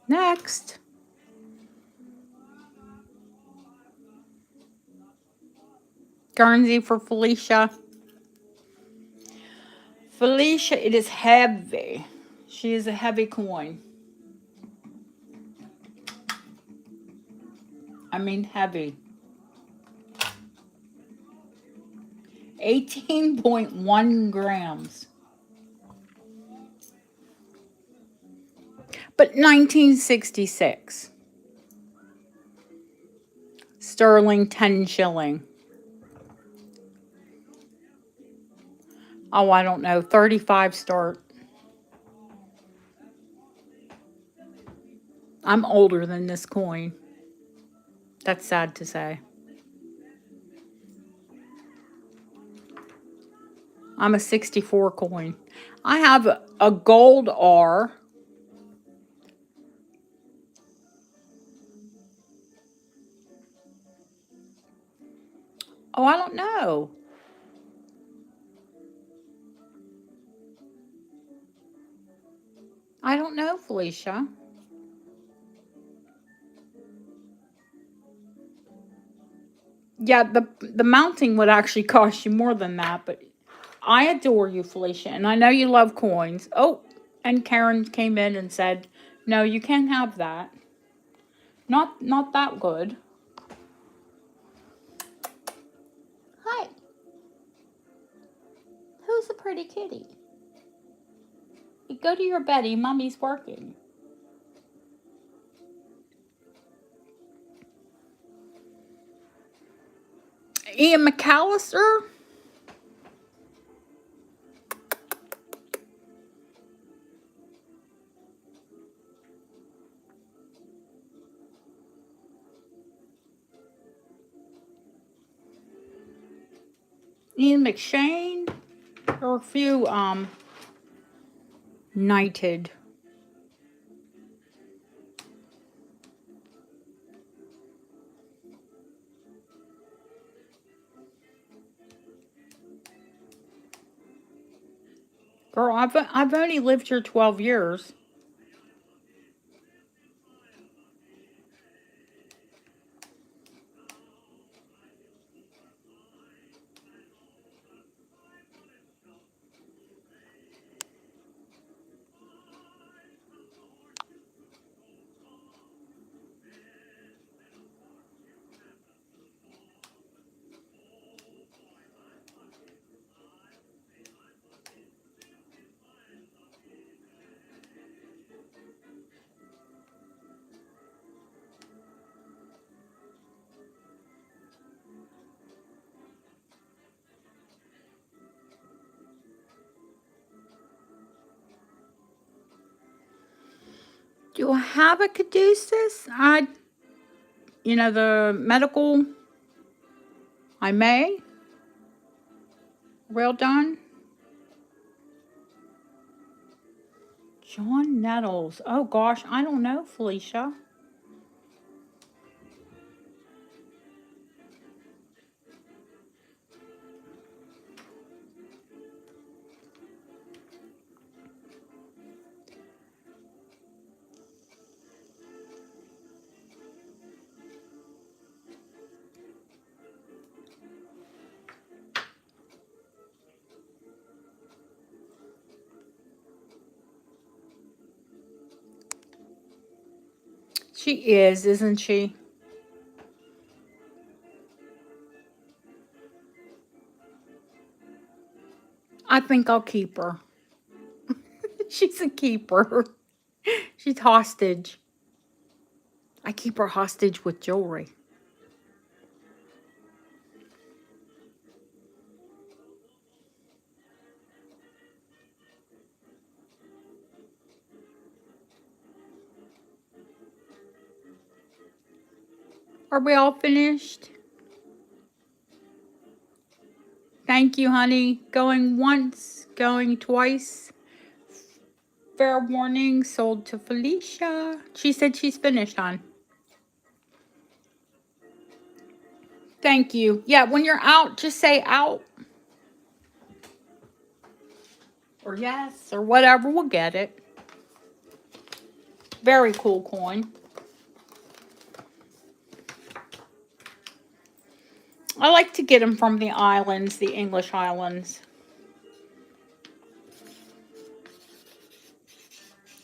Next. Guernsey for Felicia. Felicia, it is heavy. She is a heavy coin. I mean heavy. 18.1 grams. But 1966. Sterling 10 shilling. Oh, I don't know. 35 start. I'm older than this coin. That's sad to say. I'm a 64 coin. I have a gold R. Oh, I don't know. I don't know, Felicia. Yeah, the mounting would actually cost you more than that, but I adore you, Felicia, and I know you love coins. Oh, and Karen came in and said, "No, you can't have that. Not that good." Hi. Who's a pretty kitty? You go to your beddy, Mommy's working. Ian McAllister? Ian McShane? There are a few knighted. Girl, I've only lived here 12 years. Do I have a caduceus? The medical, I may. Well done. John Nettles. Oh gosh, I don't know, Felicia. She is, isn't she? I think I'll keep her. She's a keeper. She's hostage. I keep her hostage with jewelry. Are we all finished? Thank you, honey. Going once, going twice. Fair warning, sold to Felicia. She said she's finished on. Thank you. Yeah, when you're out, just say out. Or yes, or whatever. We'll get it. Very cool coin. I like to get them from the islands, the English islands.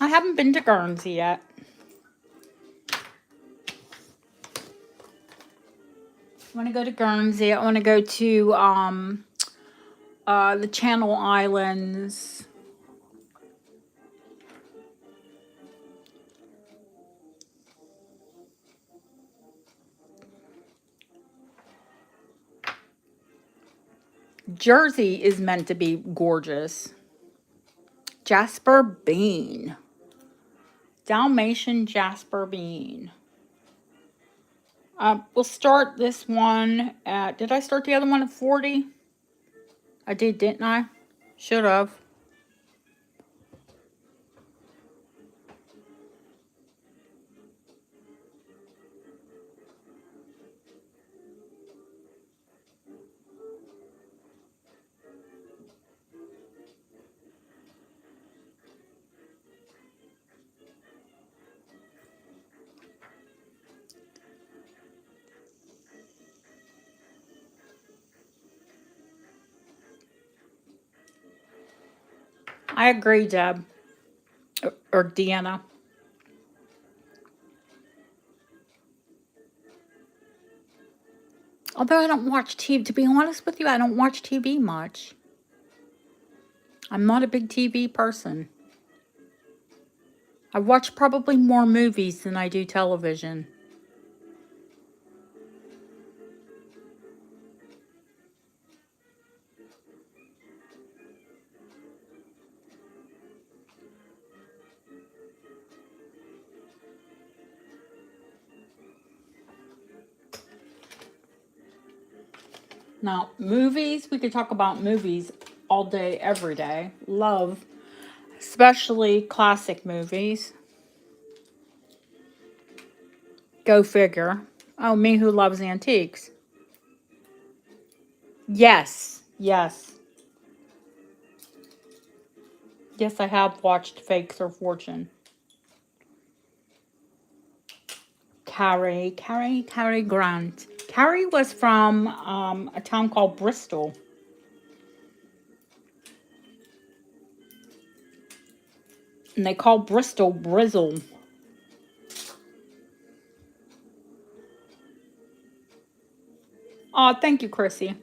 I haven't been to Guernsey yet. I want to go to Guernsey. I want to go to the Channel Islands. Jersey is meant to be gorgeous. Jasper Bean. Dalmatian Jasper Bean. We'll start this one at... Did I start the other one at 40? I did, didn't I? Should have. I agree, Deb. Or Deanna. Although I don't watch TV. To be honest with you, I don't watch TV much. I'm not a big TV person. I watch probably more movies than I do television. Now, movies, we could talk about movies all day, every day. Love, especially classic movies. Go figure. Oh, me who loves antiques. Yes, yes. Yes, I have watched Fakes or Fortune. Cary Grant. Cary was from a town called Bristol. And they call Bristol Brizzle. Oh, thank you, Chrissy.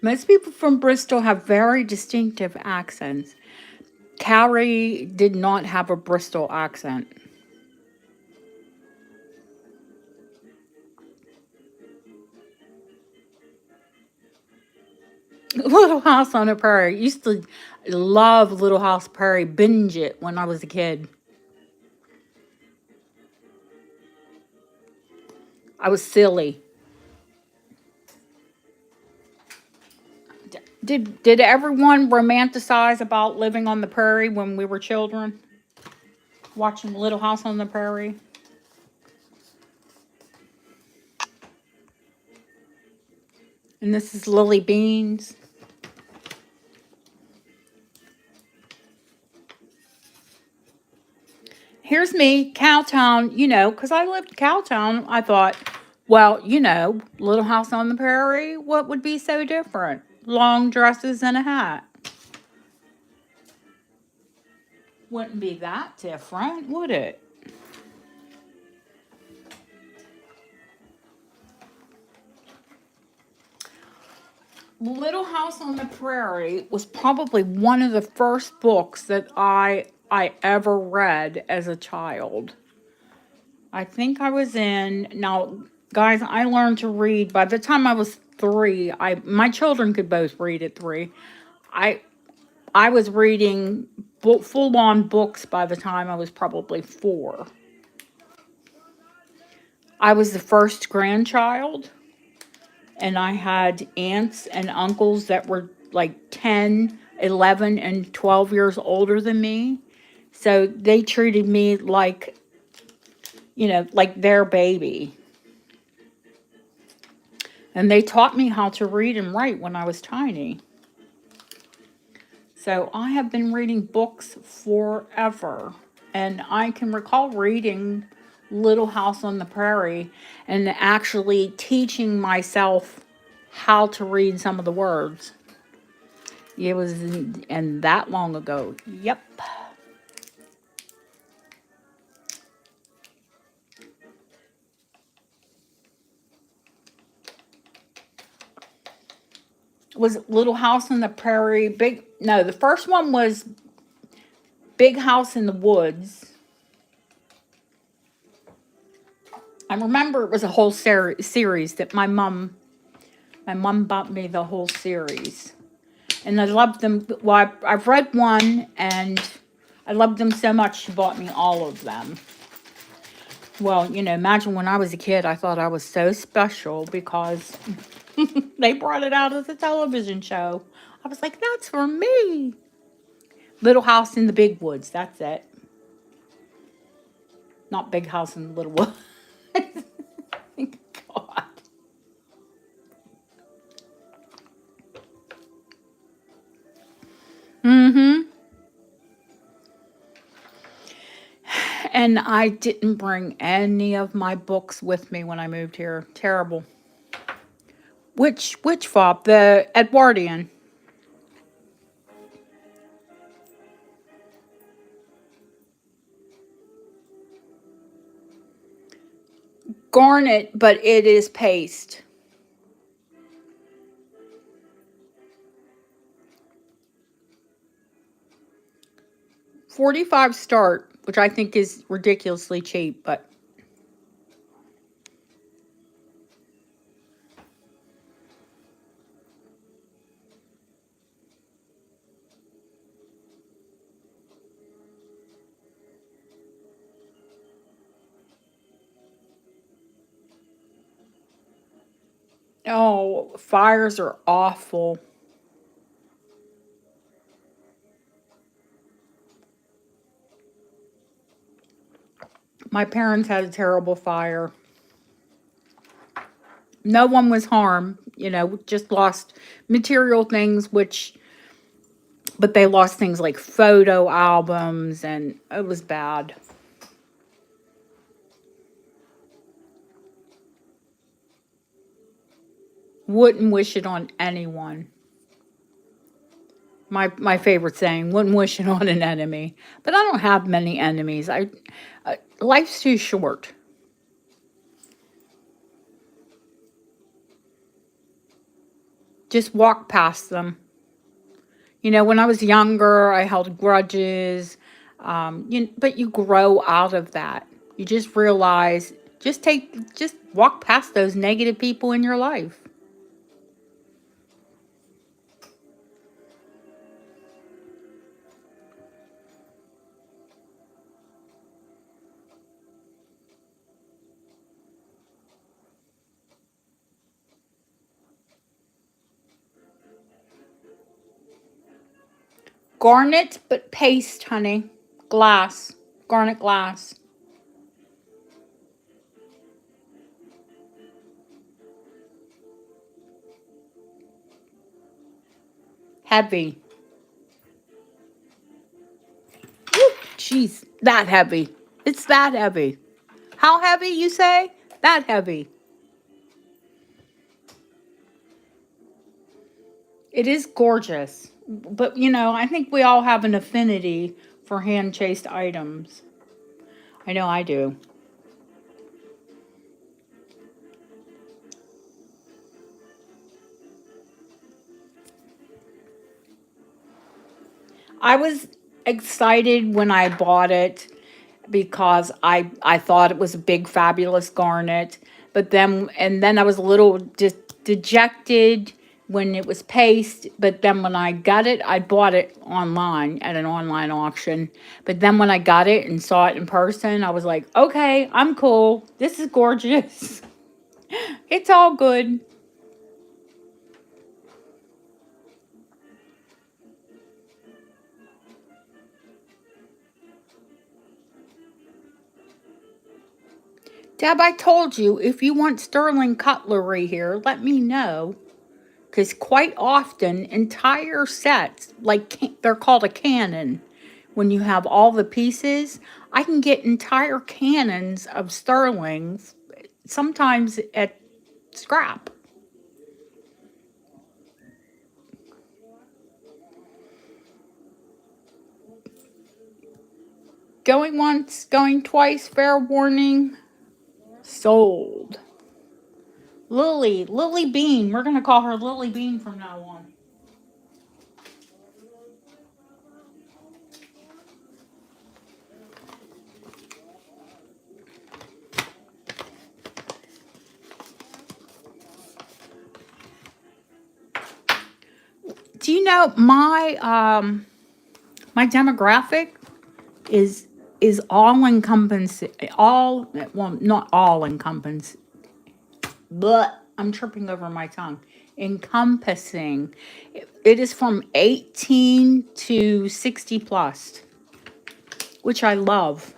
Most people from Bristol have very distinctive accents. Cary did not have a Bristol accent. Little House on the Prairie. Used to love Little House Prairie. Binge it when I was a kid. I was silly. Did everyone romanticize about living on the prairie when we were children? Watching Little House on the Prairie? And this is Lily Beans. Here's me, Cowtown, because I lived in Cowtown. I thought, well, Little House on the Prairie, what would be so different? Long dresses and a hat. Wouldn't be that different, would it? Little House on the Prairie was probably one of the first books that I ever read as a child. I think I was now, guys, I learned to read by the time I was 3. My children could both read at 3. I was reading full-on books by the time I was probably 4. I was the first grandchild, And I had aunts and uncles that were like 10, 11, and 12 years older than me. So they treated me like, like their baby. And they taught me how to read and write when I was tiny. So I have been reading books forever. And I can recall reading Little House on the Prairie and actually teaching myself how to read some of the words. It was and that long ago. Yep. Was Little House on the Prairie big? No, the first one was Big House in the Woods. I remember it was a whole series that my mom bought me the whole series. And I loved them. Well, I've read one, and I loved them so much she bought me all of them. Well, imagine when I was a kid, I thought I was so special because they brought it out as a television show. I was like, that's for me. Little House in the Big Woods, that's it. Not Big House in the Little Woods. God. Mm-hmm. And I didn't bring any of my books with me when I moved here. Terrible. Which fob? The Edwardian. Garnet, but it is paste. 45 start, which I think is ridiculously cheap, but oh, fires are awful. My parents had a terrible fire. No one was harmed, just lost material things, but they lost things like photo albums, and it was bad. Wouldn't wish it on anyone. My favorite saying, wouldn't wish it on an enemy. But I don't have many enemies. Life's too short. Just walk past them. When I was younger, I held grudges. But you grow out of that. You just realize, just walk past those negative people in your life. Garnet, but paste, honey. Glass. Garnet glass. Heavy. Jeez, that heavy. It's that heavy. How heavy, you say? That heavy. It is gorgeous. But, I think we all have an affinity for hand chased items. I know I do. I was excited when I bought it because I thought it was a big fabulous garnet, but then I was a little dejected when it was paste, but then when I got it, I bought it online at an online auction. But then when I got it and saw it in person, I was like, okay, I'm cool. This is gorgeous. It's all good. Deb, I told you, if you want sterling cutlery here, let me know. Because quite often, entire sets, like they're called a cannon, when you have all the pieces, I can get entire cannons of sterling, sometimes at scrap. Going once, going twice, fair warning, sold. Lily Bean. We're going to call her Lily Bean from now on. Do you know my demographic is all encompassing, all, well, not all encompassing, but I'm tripping over my tongue. Encompassing. It is from 18 to 60 plus, which I love.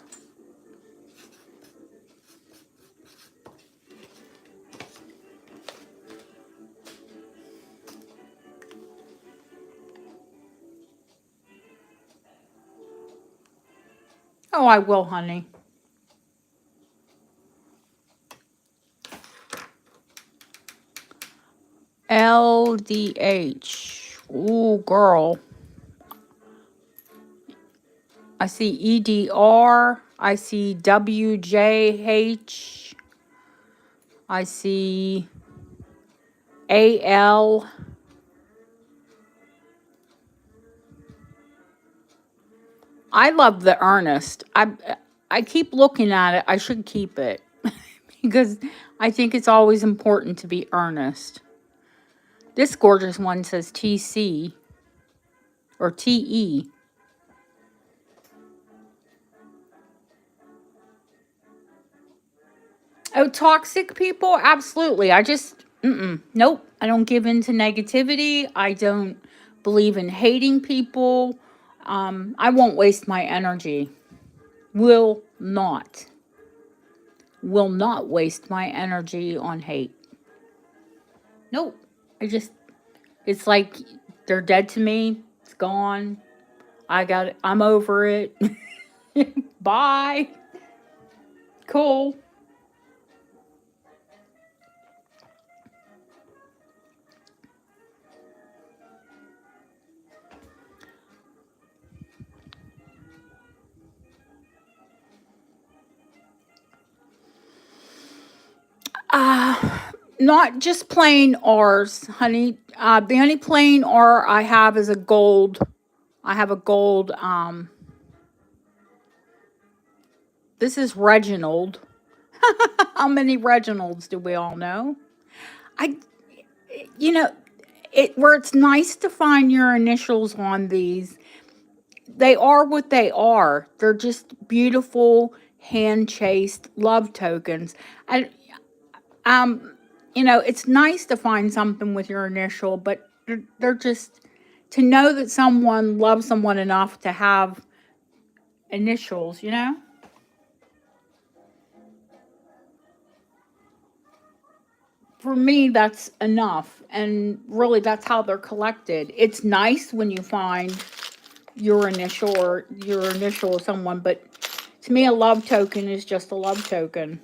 Oh, I will, honey. LDH. Ooh, girl. I see EDR. I see WJH. I see AL. I love the Earnest. I keep looking at it. I should keep it because I think it's always important to be earnest. This gorgeous one says TC or TE. Oh, toxic people? Absolutely. I just, nope. I don't give in to negativity. I don't believe in hating people. I won't waste my energy. Will not. Will not waste my energy on hate. Nope. It's like they're dead to me. It's gone. I got it. I'm over it. Bye. Cool. Not just plain R's, honey. The only plain R I have is a gold. I have a gold. This is Reginald. How many Reginalds do we all know? I, you know, where it's nice to find your initials on these. They are what they are. They're just beautiful, hand chased love tokens. And it's nice to find something with your initial, but they're just to know that someone loves someone enough to have initials, For me, that's enough. And really, that's how they're collected. It's nice when you find your initial of someone, but to me, a love token is just a love token.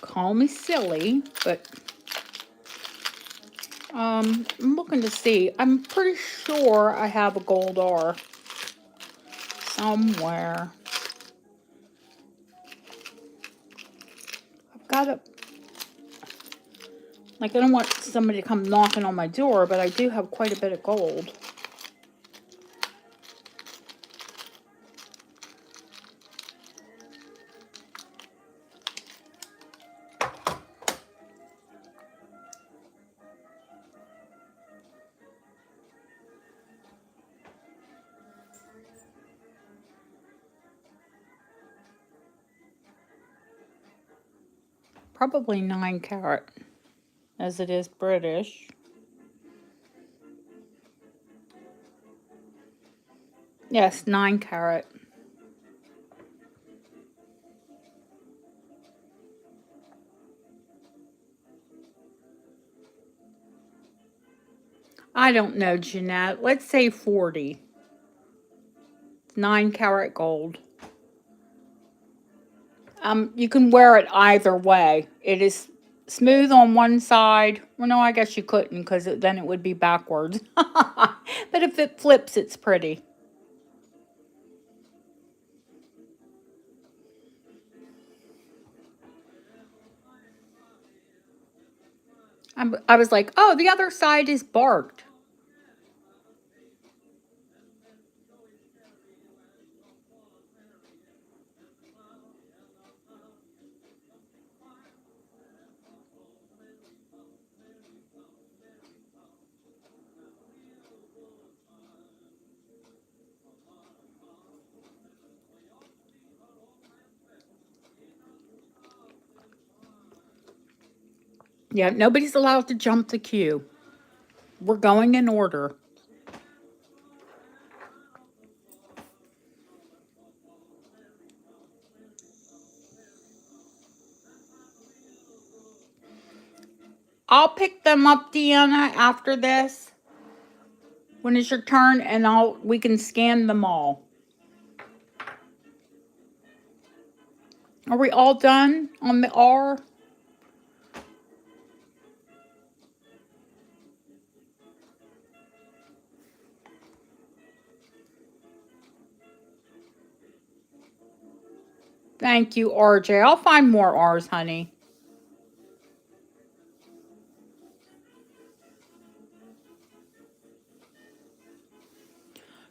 Call me silly, but I'm looking to see. I'm pretty sure I have a gold R somewhere. I've got it. Like, I don't want somebody to come knocking on my door, but I do have quite a bit of gold. Probably 9 carat, as it is British. Yes, 9 carat. I don't know, Jeanette. Let's say 40. 9 karat gold. You can wear it either way. It is smooth on one side. Well, no, I guess you couldn't because then it would be backwards. But if it flips, it's pretty. I was like, oh, the other side is barked. Yeah, nobody's allowed to jump the queue. We're going in order. I'll pick them up, Deanna, after this. When it's your turn, and we can scan them all. Are we all done on the R? Thank you, RJ. I'll find more R's, honey.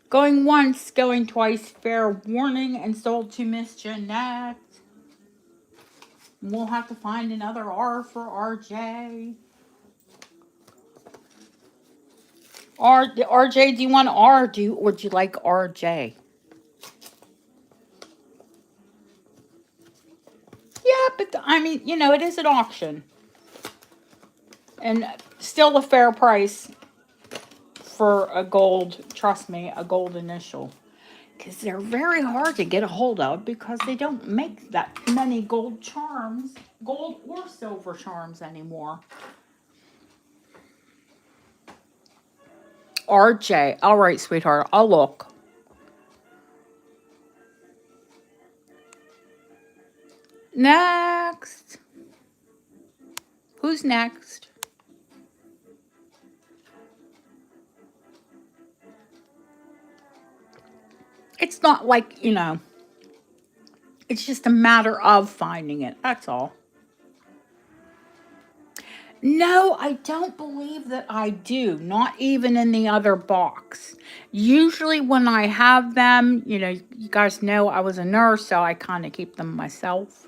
Going once, going twice, fair warning, and sold to Miss Jeanette. We'll have to find another R for RJ. RJ, do you want R, or would you like RJ? Yeah, but I mean, it is an auction. And still a fair price for a gold, trust me, a gold initial. Because they're very hard to get a hold of because they don't make that many gold charms, gold or silver charms anymore. RJ. All right, sweetheart. I'll look. Next. Who's next? It's not like, it's just a matter of finding it. That's all. No, I don't believe that I do. Not even in the other box. Usually when I have them, you guys know I was a nurse, so I kind of keep them myself.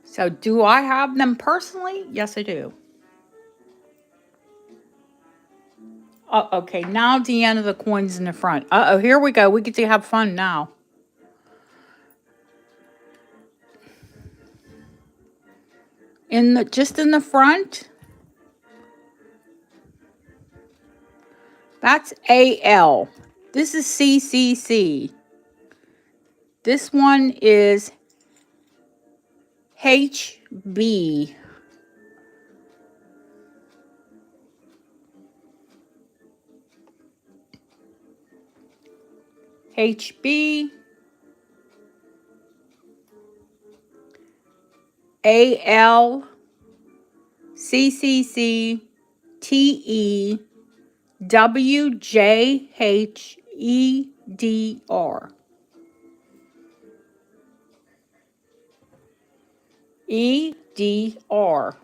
So do I have them personally? Yes, I do. Oh, okay. Now Deanna, the coin's in the front. Uh-oh, here we go. We get to have fun now. Just in the front. That's AL. This is CCC. This one is HB. HB. AL. CCC. TE. WJHEDR. EDR.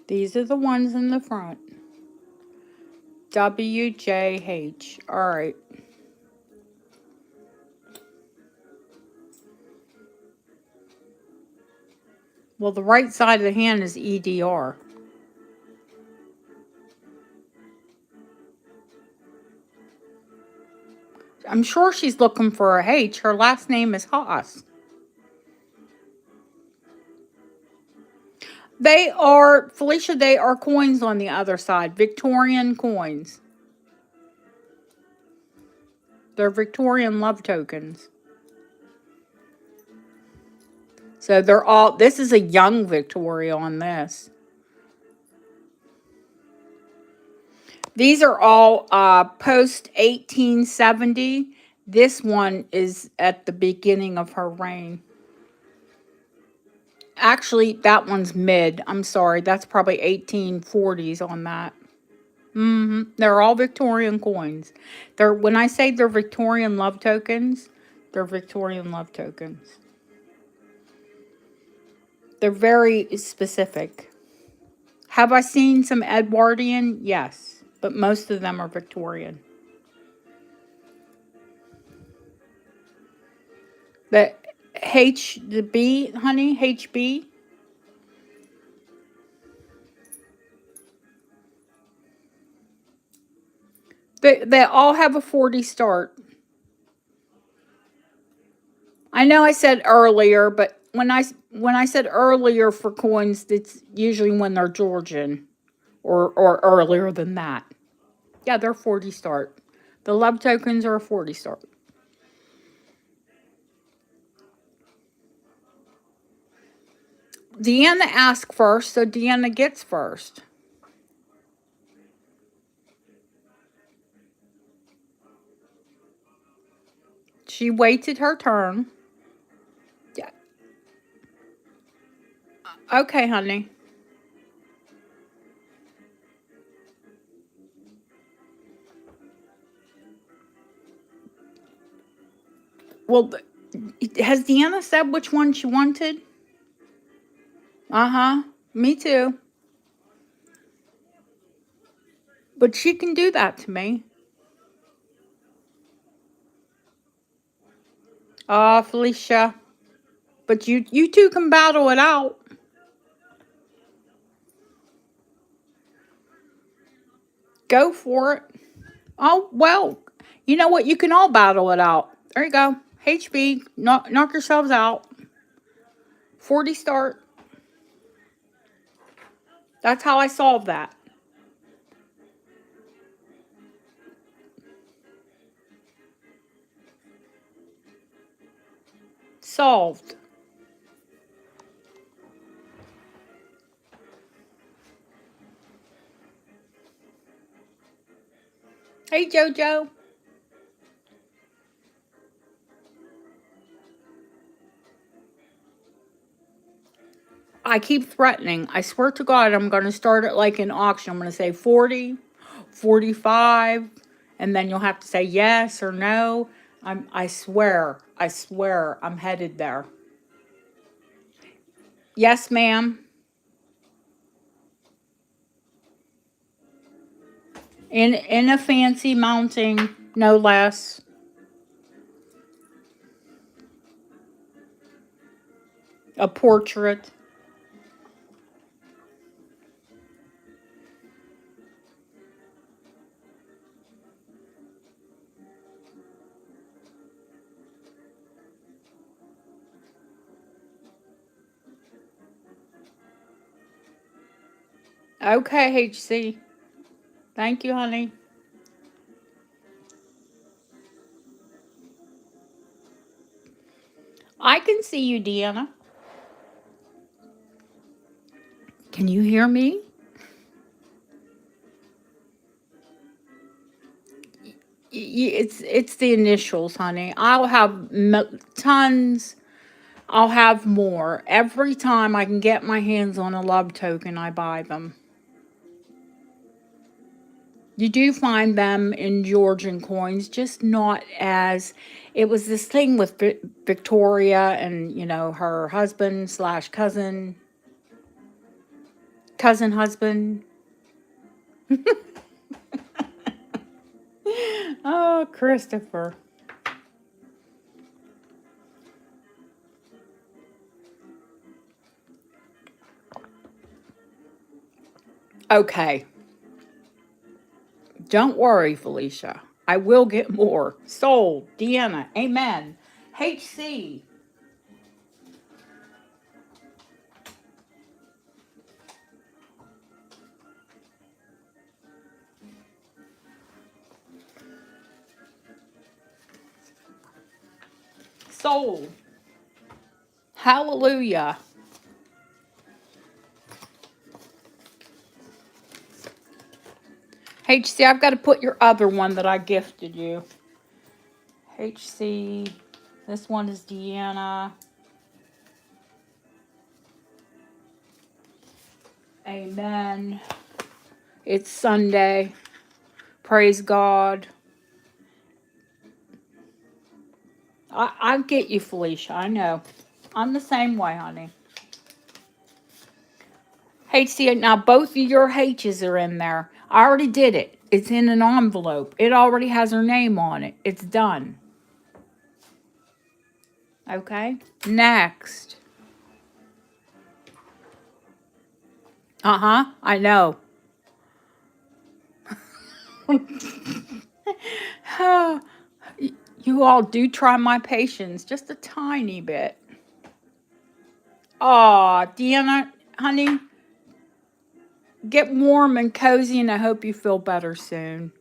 These are the ones in the front. WJH. All right. Well, the right side of the hand is EDR. I'm sure she's looking for a H. Her last name is Haas. They are, Felicia, they are coins on the other side. Victorian coins. They're Victorian love tokens. So they're all, this is a young Victoria on this. These are all post 1870. This one is at the beginning of her reign. Actually, that one's mid. I'm sorry. That's probably 1840s on that. They're all Victorian coins. They're, when I say they're Victorian love tokens, they're Victorian love tokens. They're very specific. Have I seen some Edwardian? Yes, but most of them are Victorian. The the B, honey, HB. They all have a 40 start. I know I said earlier, but when I said earlier for coins, it's usually when they're Georgian or earlier than that. Yeah, they're 40 start. The love tokens are a 40 start. Deanna asked first, so Deanna gets first. She waited her turn. Yeah. Okay, honey. Well, has Deanna said which one she wanted? Uh-huh. Me too. But she can do that to me. Felicia. But you two can battle it out. Go for it. Oh, well, you know what? You can all battle it out. There you go. HB, knock yourselves out. 40 start. That's how I solved that. Solved. Hey, JoJo. I keep threatening. I swear to God, I'm going to start it like an auction. I'm going to say 40, 45, and then you'll have to say yes or no. I swear, I'm headed there. Yes, ma'am. In a fancy mounting, no less. A portrait. Okay, HC. Thank you, honey. I can see you, Deanna. Can you hear me? It's the initials, honey. I'll have tons. I'll have more. Every time I can get my hands on a love token, I buy them. You do find them in Georgian coins, just not as. It was this thing with Victoria and, her husband slash cousin husband. Oh, Christopher. Okay. Don't worry, Felicia. I will get more. Sold. Deanna. Amen. HC. Sold. Hallelujah. HC, I've got to put your other one that I gifted you. HC. This one is Deanna. Amen. It's Sunday. Praise God. I get you, Felicia. I know. I'm the same way, honey. HC, now both of your H's are in there. I already did it. It's in an envelope. It already has her name on it. It's done. Okay? Next. Uh-huh. I know. You all do try my patience just a tiny bit. Aw, Deanna, honey, get warm and cozy, and I hope you feel better soon.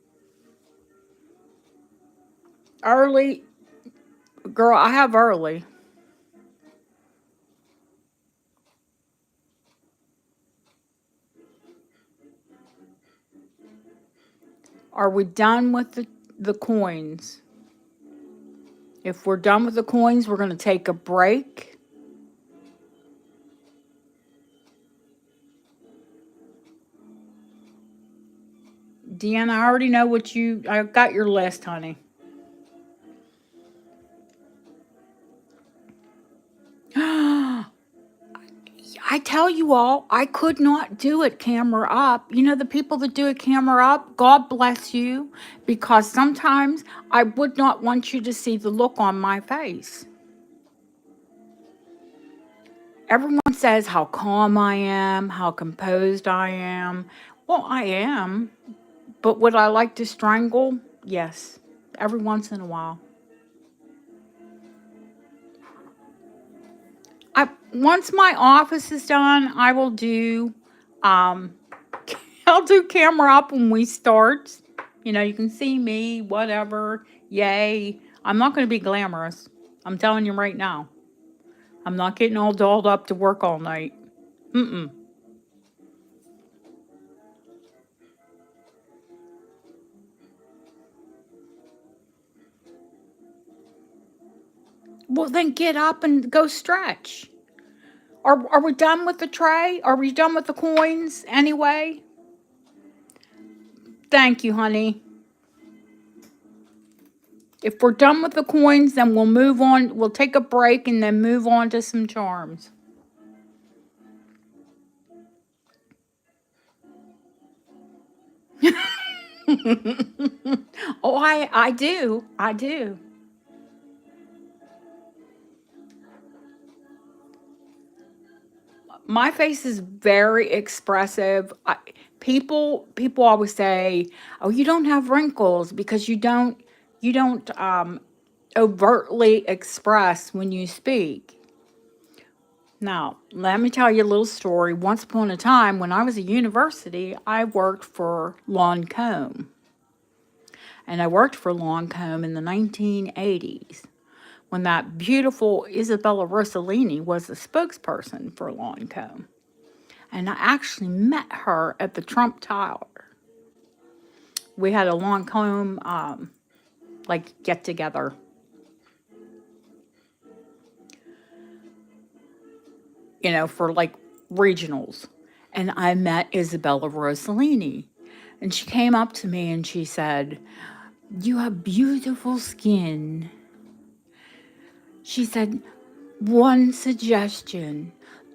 Early, girl, I have early. Are we done with the coins? If we're done with the coins, we're going to take a break. Deanna, I already know I got your list, honey. I tell you all, I could not do it camera up. You know, the people that do it camera up, God bless you, because sometimes I would not want you to see the look on my face. Everyone says how calm I am, how composed I am. Well, I am, but would I like to strangle? Yes, every once in a while. Once my office is done, I will do I'll do camera up when we start. You know, you can see me, whatever. Yay. I'm not going to be glamorous. I'm telling you right now. I'm not getting all dolled up to work all night. Mm-mm. Well, then get up and go stretch. Are we done with the tray? Are we done with the coins anyway? Thank you, honey. If we're done with the coins, then we'll move on. We'll take a break and then move on to some charms. Oh, I do. I do. My face is very expressive. People always say, "Oh, you don't have wrinkles because you don't overtly express when you speak." Now, let me tell you a little story. Once upon a time, when I was at university, I worked for Lancome. And I worked for Lancome in the 1980s when that beautiful Isabella Rossellini was the spokesperson for Lancome. And I actually met her at the Trump Tower. We had a Lancome get together. You know, for like regionals. And I met Isabella Rossellini. And she came up to me and she said, "You have beautiful skin." She said, "One suggestion,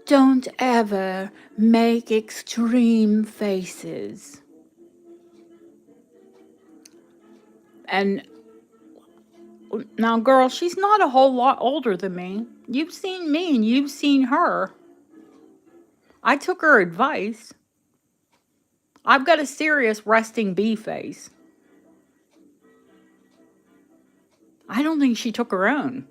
don't ever make extreme faces." And now, girl, she's not a whole lot older than me. You've seen me and you've seen her. I took her advice. I've got a serious resting bee face. I don't think she took her own.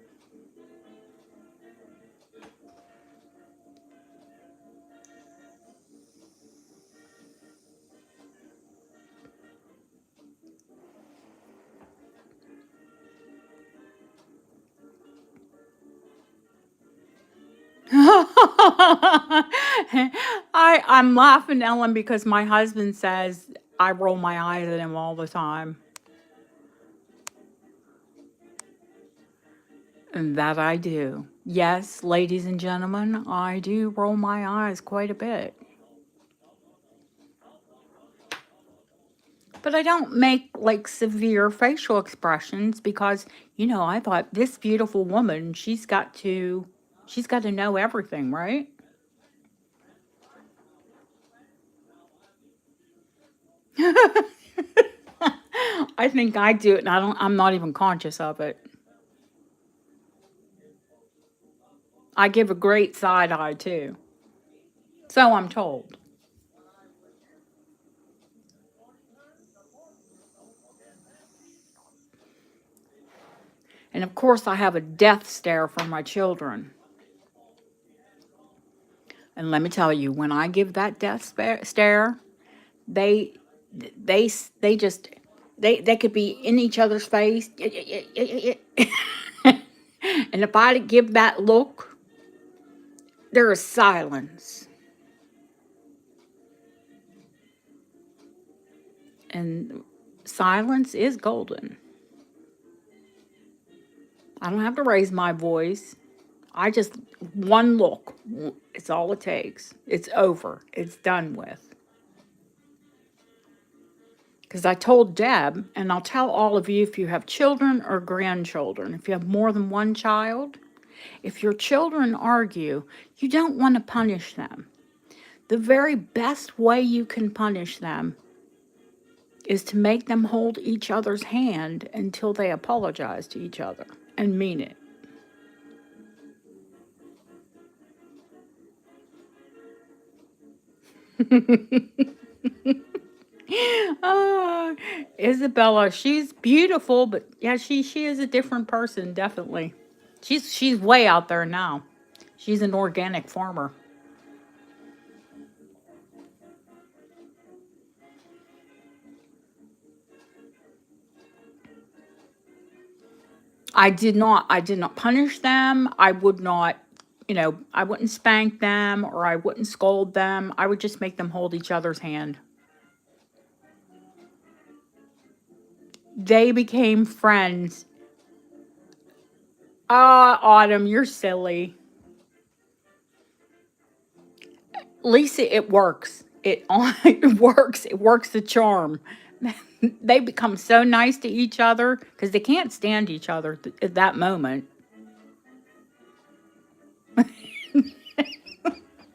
I'm laughing, Ellen, because my husband says I roll my eyes at him all the time. And that I do. Yes, ladies and gentlemen, I do roll my eyes quite a bit. But I don't make like severe facial expressions because, I thought this beautiful woman, she's got to know everything, right? I think I do it and I'm not even conscious of it. I give a great side eye too. So I'm told. And of course I have a death stare for my children. And let me tell you, when I give that stare, they they just they could be in each other's face. And if I give that look, there is silence. And silence is golden. I don't have to raise my voice. I just, one look, it's all it takes. It's over. It's done with. Because I told Deb, and I'll tell all of you if you have children or grandchildren, if you have more than one child, if your children argue, you don't want to punish them. The very best way you can punish them is to make them hold each other's hand until they apologize to each other and mean it. Isabella, she's beautiful, but yeah, she is a different person, definitely. She's way out there now. She's an organic farmer. I did not punish them. I would not, I wouldn't spank them or I wouldn't scold them. I would just make them hold each other's hand. They became friends. Autumn, you're silly. Lisa, it works. It works. It works the charm. They become so nice to each other because they can't stand each other at that moment.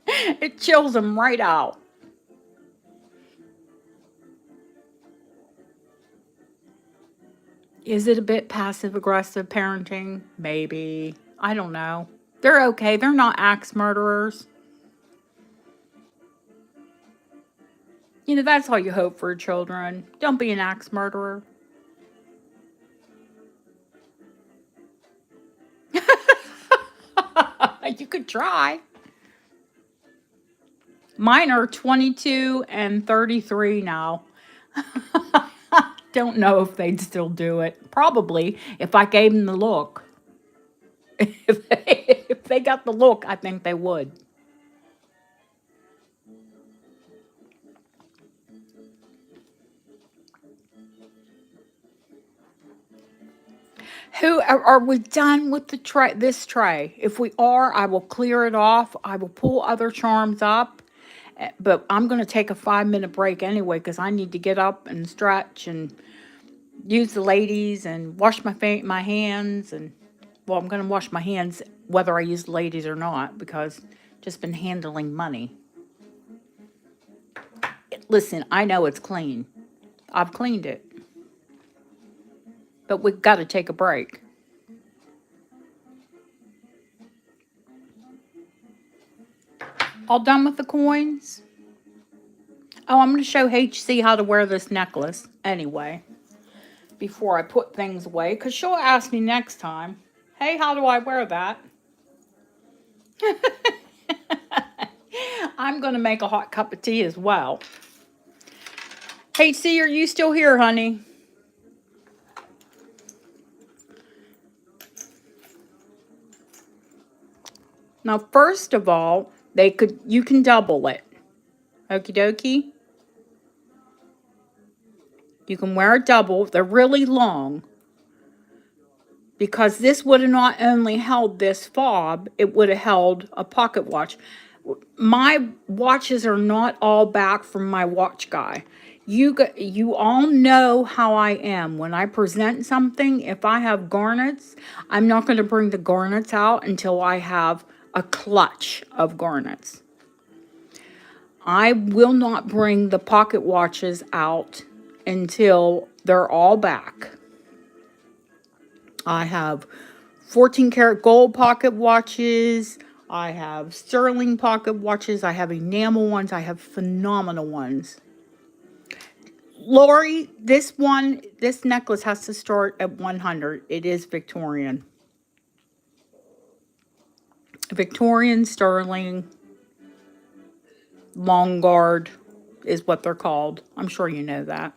It chills them right out. Is it a bit passive aggressive parenting? Maybe. I don't know. They're okay. They're not axe murderers. That's all you hope for children. Don't be an axe murderer. You could try. Mine are 22 and 33 now. Don't know if they'd still do it. Probably if I gave them the look. If they got the look, I think they would. Who are we done with the tray? This tray. If we are, I will clear it off. I will pull other charms up. But I'm going to take a 5-minute break anyway because I need to get up and stretch and use the ladies and wash my hands. And well, I'm going to wash my hands whether I use the ladies or not because just been handling money. Listen, I know it's clean. I've cleaned it. But we've got to take a break. All done with the coins? Oh, I'm going to show HC how to wear this necklace anyway. before I put things away, because she'll ask me next time, hey, how do I wear that? I'm going to make a hot cup of tea as well. Hey, see, are you still here, honey? Now, first of all, you can double it. Okie dokie. You can wear a double. They're really long. Because this would have not only held this fob, it would have held a pocket watch. My watches are not all back from my watch guy. You all know how I am. When I present something, if I have garnets, I'm not going to bring the garnets out until I have a clutch of garnets. I will not bring the pocket watches out until they're all back. I have 14 karat gold pocket watches. I have sterling pocket watches. I have enamel ones. I have phenomenal ones. Lori, this necklace has to start at 100. It is Victorian. Victorian sterling long guard is what they're called. I'm sure you know that.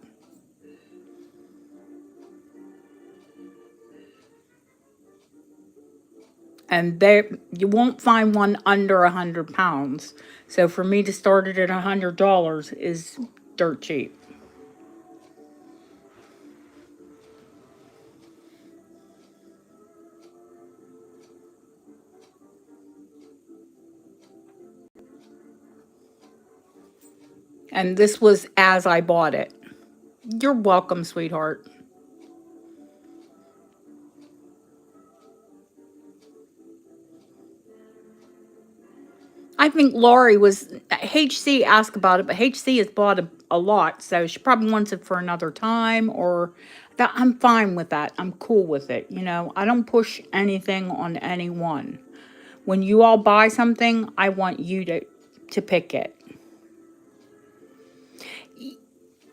And you won't find one under 100 pounds. So for me to start it at $100 is dirt cheap. And this was as I bought it. You're welcome, sweetheart. I think Laurie was, HC asked about it, but HC has bought a lot, so she probably wants it for another time, or that. I'm fine with that. I'm cool with it. You know, I don't push anything on anyone. When you all buy something, I want you to pick it.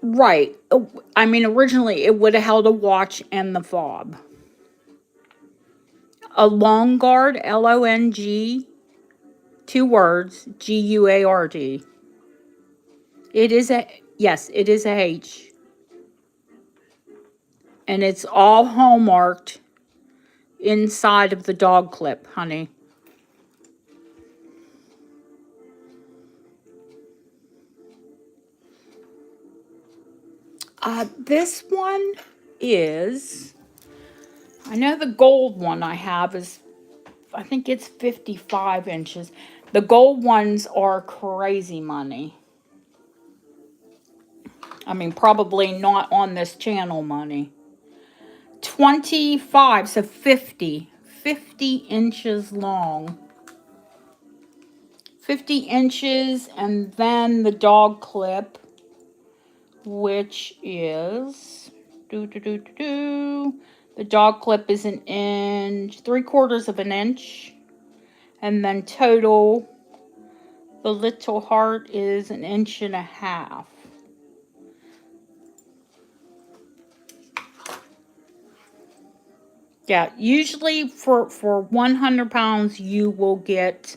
Right. I mean, originally it would have held a watch and the fob. A long guard, Long, 2 words, Guard. It is yes, it is a H. And it's all hallmarked inside of the dog clip, honey. This one is, I know the gold one I have is, I think it's 55 inches. The gold ones are crazy money. I mean, probably not on this channel money. 25, so 50 inches long. 50 inches, and then the dog clip, which is the dog clip is 1 inch, 3/4 of an inch, and then total the little heart is 1.5 inches. Yeah, usually for 100 pounds you will get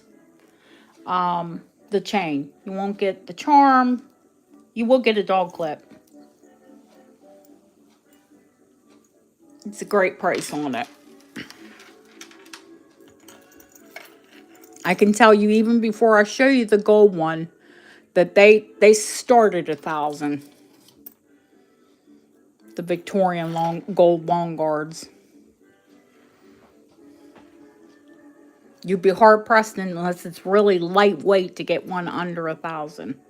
the chain. You won't get the charm. You will get a dog clip. It's a great price on it. I can tell you even before I show you the gold one that they started 1,000. The Victorian gold long guards. You'd be hard pressed unless it's really lightweight to get one under 1,000.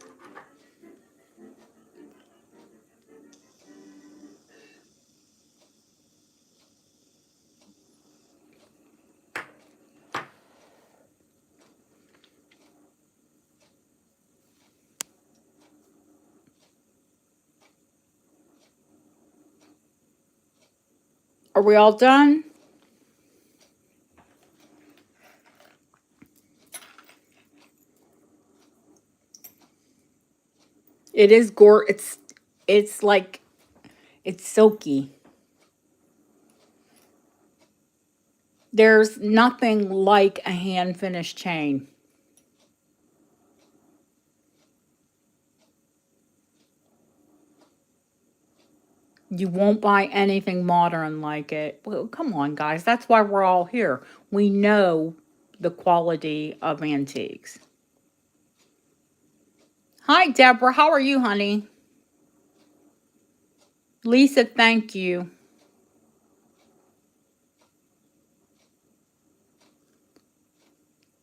Are we all done? It is it's like, it's silky. There's nothing like a hand finished chain. You won't buy anything modern like it. Well, come on, guys. That's why we're all here. We know the quality of antiques. Hi, Deborah. How are you, honey? Lisa, thank you.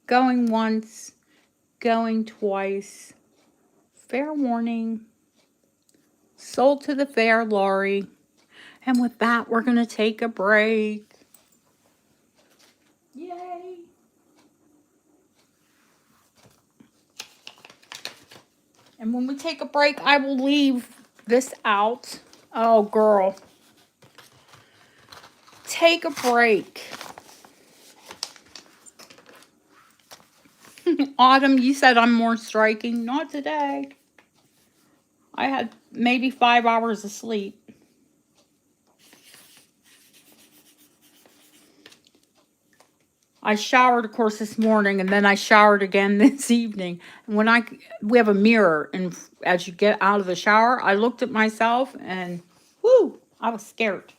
Going once, going twice. Fair warning. Sold to the fair, Laurie. And with that, we're going to take a break. Yay. And when we take a break, I will leave this out. Oh, girl. Take a break. Autumn, you said I'm more striking. Not today. I had maybe 5 hours of sleep. I showered, of course, this morning, and then I showered again this evening. And we have a mirror, and as you get out of the shower, I looked at myself, and whoo, I was scared.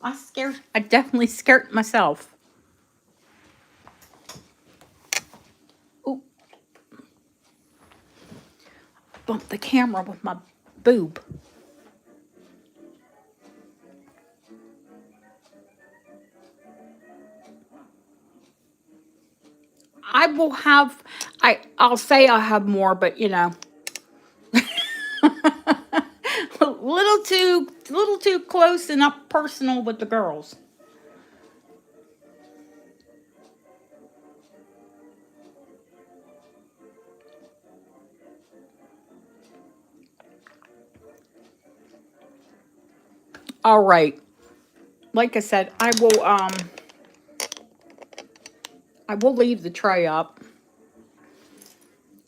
I definitely scared myself. Ooh. Bumped the camera with my boob. I'll say I have more, but you know. a little too close and up personal with the girls. All right. Like I said, I will leave the tray up in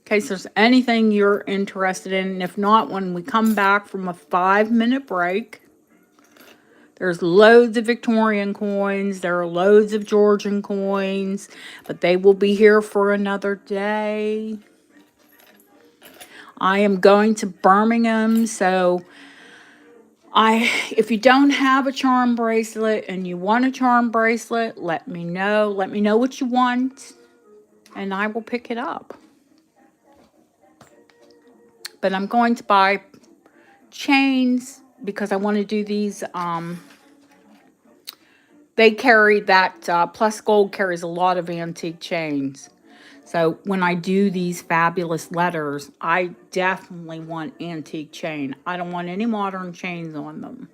case there's anything you're interested in. And if not, when we come back from a 5-minute break, there's loads of Victorian coins. There are loads of Georgian coins, but they will be here for another day. I am going to Birmingham, so if you don't have a charm bracelet and you want a charm bracelet, let me know. Let me know what you want, and I will pick it up. But I'm going to buy chains because I want to do these. They carry that, Plus Gold carries a lot of antique chains. So when I do these fabulous letters, I definitely want antique chain. I don't want any modern chains on them.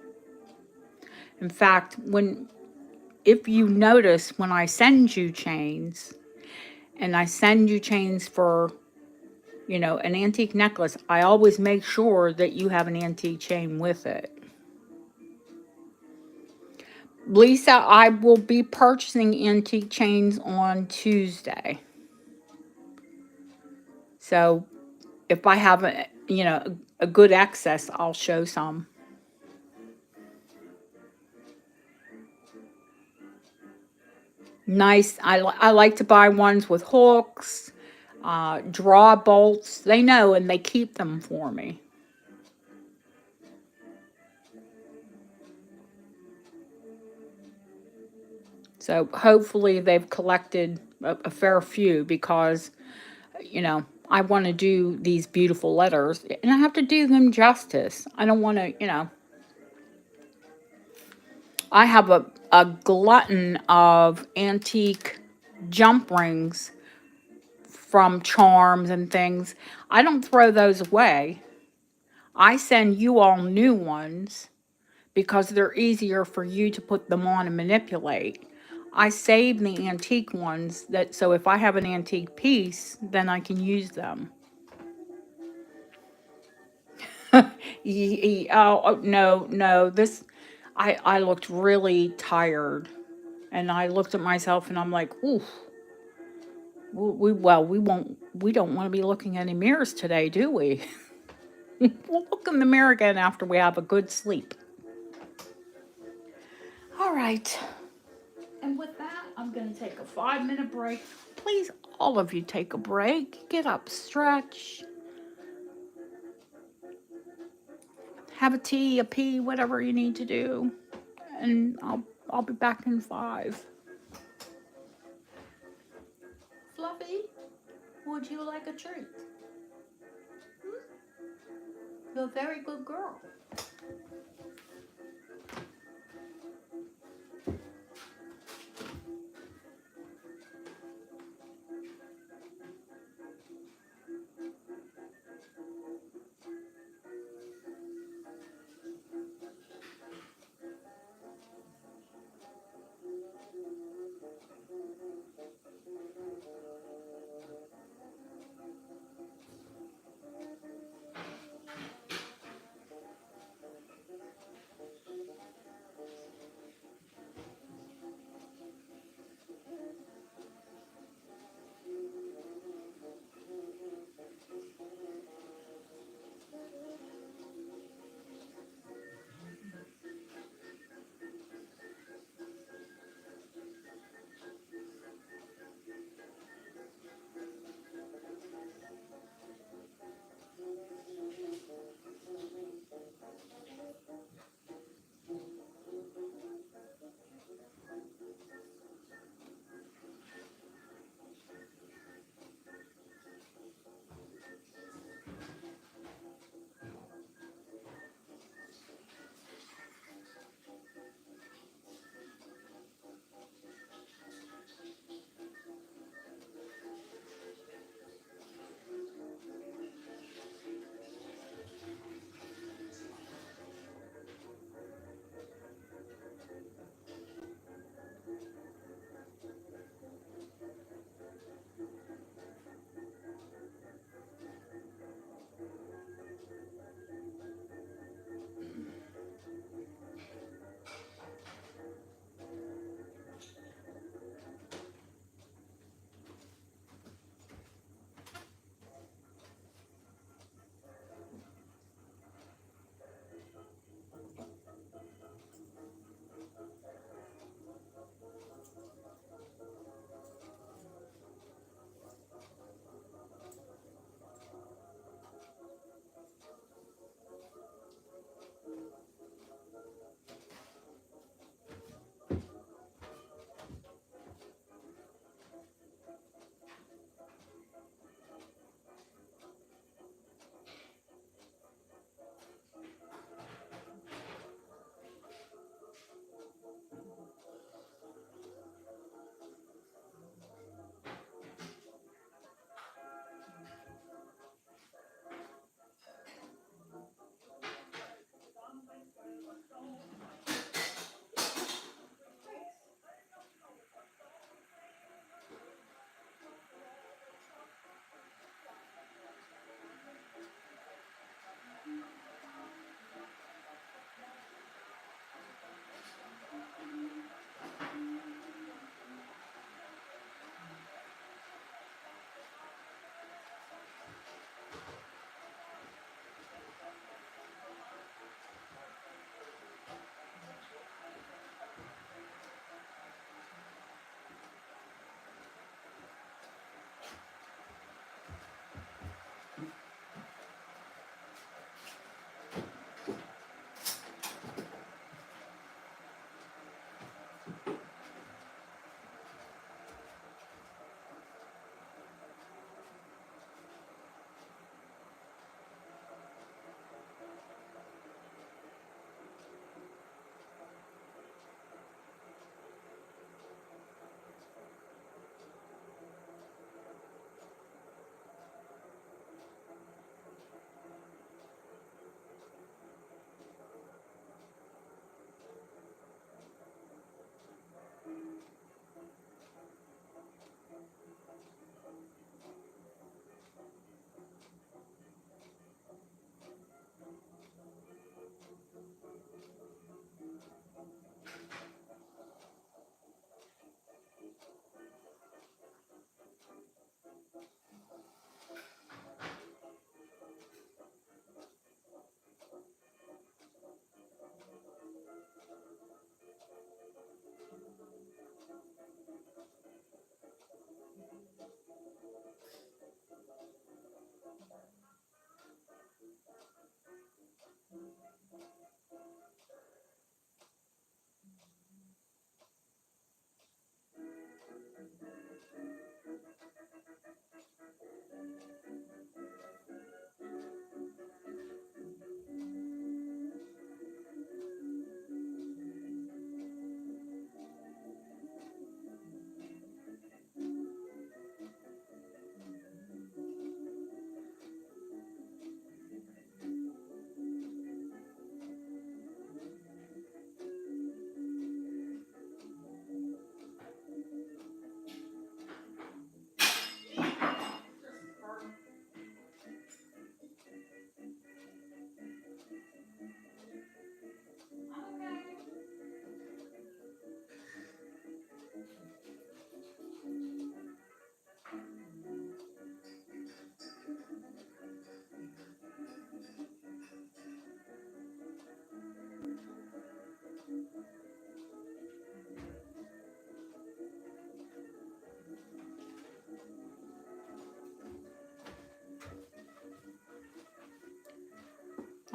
In fact, if you notice, when I send you chains, and I send you chains for, an antique necklace, I always make sure that you have an antique chain with it. Lisa, I will be purchasing antique chains on Tuesday. So if I have a good excess, I'll show some. Nice. I like to buy ones with hooks, draw bolts. They know and they keep them for me. So hopefully they've collected a fair few because, I want to do these beautiful letters and I have to do them justice. I don't want to, I have a glutton of antique jump rings from charms and things. I don't throw those away. I send you all new ones because they're easier for you to put them on and manipulate. I save the antique ones so if I have an antique piece, then I can use them. Oh, no, I looked really tired, and I looked at myself and I'm like, ooh, we don't want to be looking at any mirrors today, do we? We'll look in the mirror again after we have a good sleep. All All right. And with that, I'm going to take a 5-minute break. Please, all of you, take a break. Get up, stretch, have a tea, a pee, whatever you need to do. And I'll be back in 5. Fluffy, would you like a treat? You're a very good girl.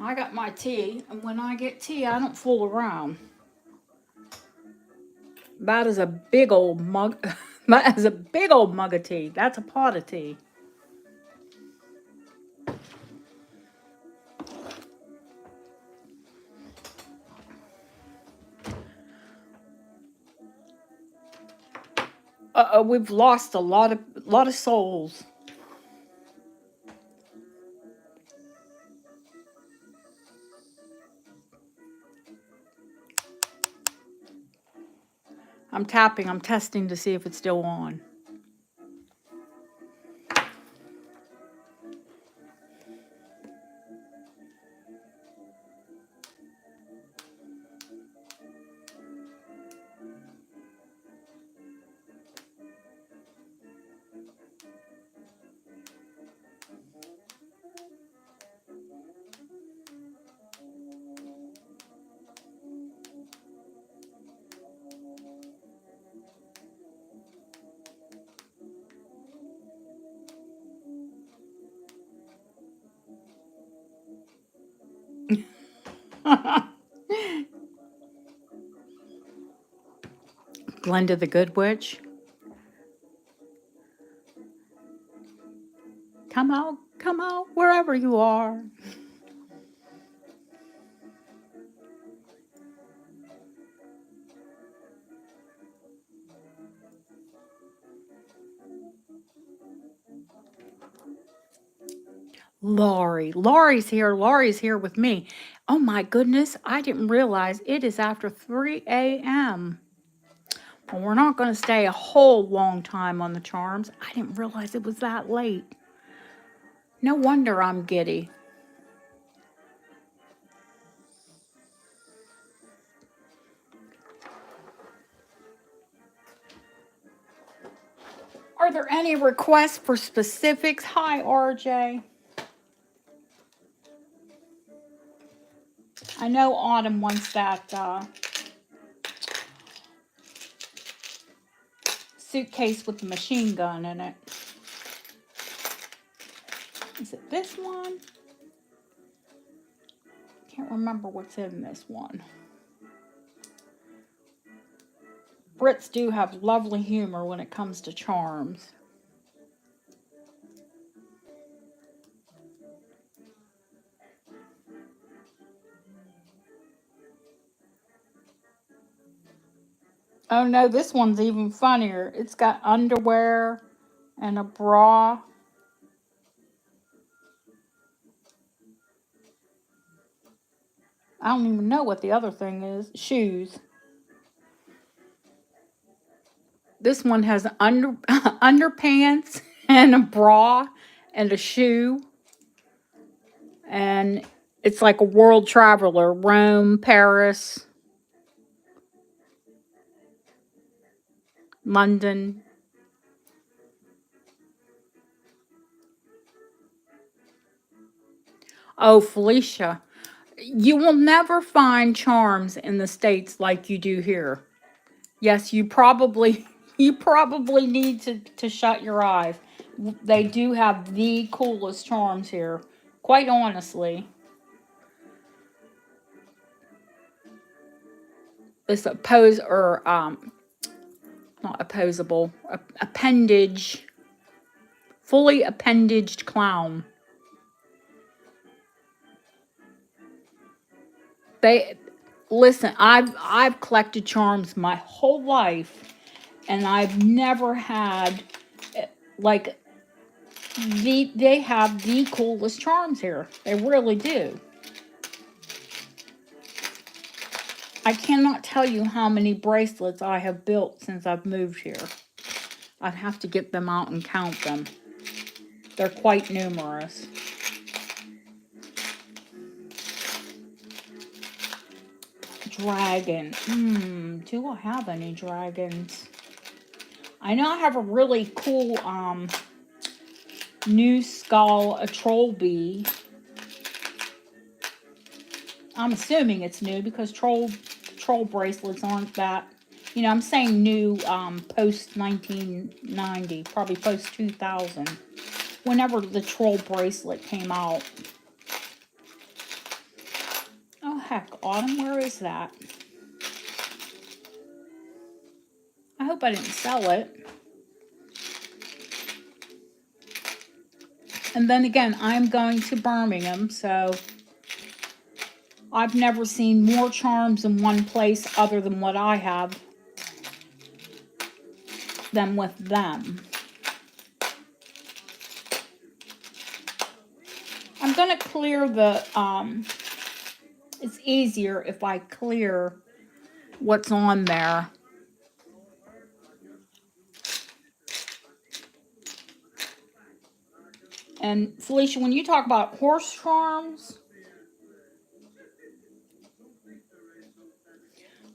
I got my tea, and when I get tea, I don't fool around. That is a big old mug. That is a big old mug of tea. That's a pot of tea. We've lost a lot of souls. I'm tapping. I'm testing to see if it's still on. Glenda the Good Witch. Come out, wherever you are. Laurie's here. Laurie's here with me. Oh my goodness, I didn't realize it is after 3 a.m. Well, we're not going to stay a whole long time on the charms. I didn't realize it was that late. No wonder I'm giddy. Are there any requests for specifics? Hi, RJ. I know Autumn wants that suitcase with the machine gun in it. Is it this one? Can't remember what's in this one. Brits do have lovely humor when it comes to charms. Oh no, this one's even funnier. It's got underwear and a bra. I don't even know what the other thing is. Shoes. This one has underpants and a bra and a shoe. And it's like a world traveler. Rome, Paris, London. Oh, Felicia. You will never find charms in the States like you do here. Yes, you probably need to shut your eyes. They do have the coolest charms here, quite honestly. This not opposable, appendage, fully appendaged clown. Listen, I've collected charms my whole life, and I've never had like they have the coolest charms here. They really do. I cannot tell you how many bracelets I have built since I've moved here. I'd have to get them out and count them. They're quite numerous. Dragon. Do I have any dragons? I know I have a really cool new skull, a troll bee. I'm assuming it's new because troll bracelets aren't that, I'm saying new post 1990, probably post 2000, whenever the troll bracelet came out. heck? Autumn, where is that? I hope I didn't sell it. And then again, I'm going to Birmingham, so I've never seen more charms in one place other than what I have than with them. I'm going to clear the, it's easier if I clear what's on there. And Felicia, when you talk about horse charms,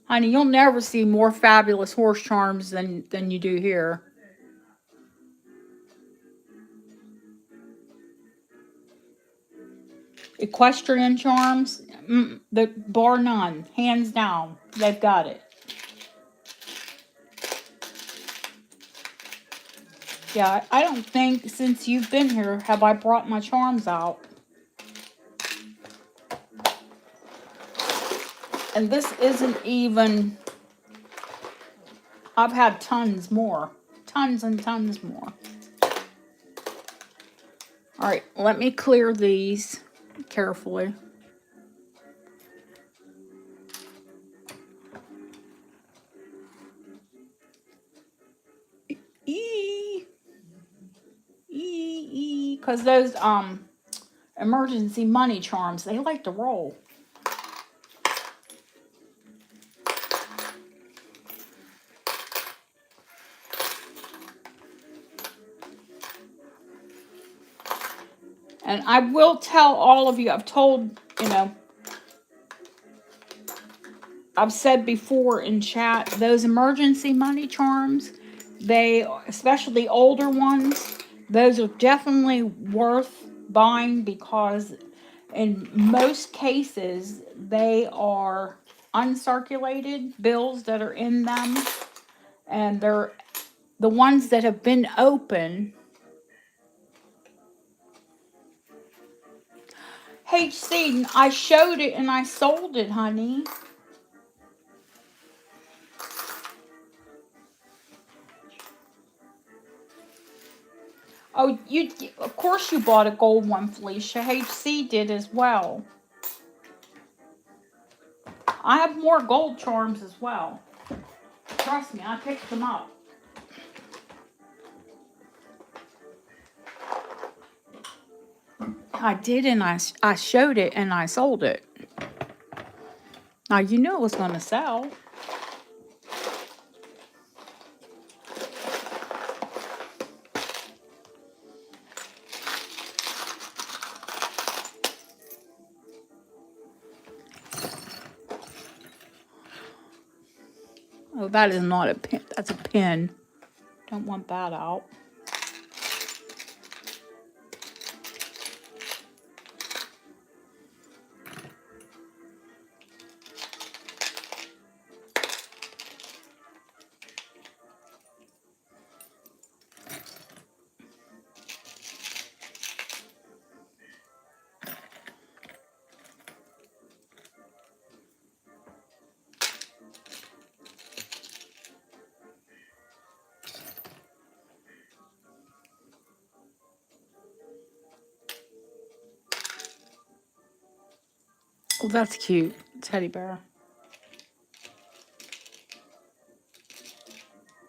honey, you'll never see more fabulous horse charms than you do here. Equestrian charms, the bar none, hands down, they've got it. Yeah, I don't think since you've been here have I brought my charms out. And this isn't even, I've had tons more. Tons and tons more. Alright, let me clear these carefully. Because those emergency money charms, they like to roll. And I will tell all of you, I've told, I've said before in chat, those emergency money charms, they, especially older ones, those are definitely worth buying because in most cases, they are uncirculated bills that are in them. And they're the ones that have been open. HC, I showed it and I sold it, honey. Oh, of course you bought a gold one, Felicia. HC did as well. I have more gold charms as well. Trust me, I picked them up. I did, and I showed it and I sold it. Now, you knew it was going to sell. Oh, that is not a pin. That's a pin. Don't want that out. Oh, that's cute. Teddy bear.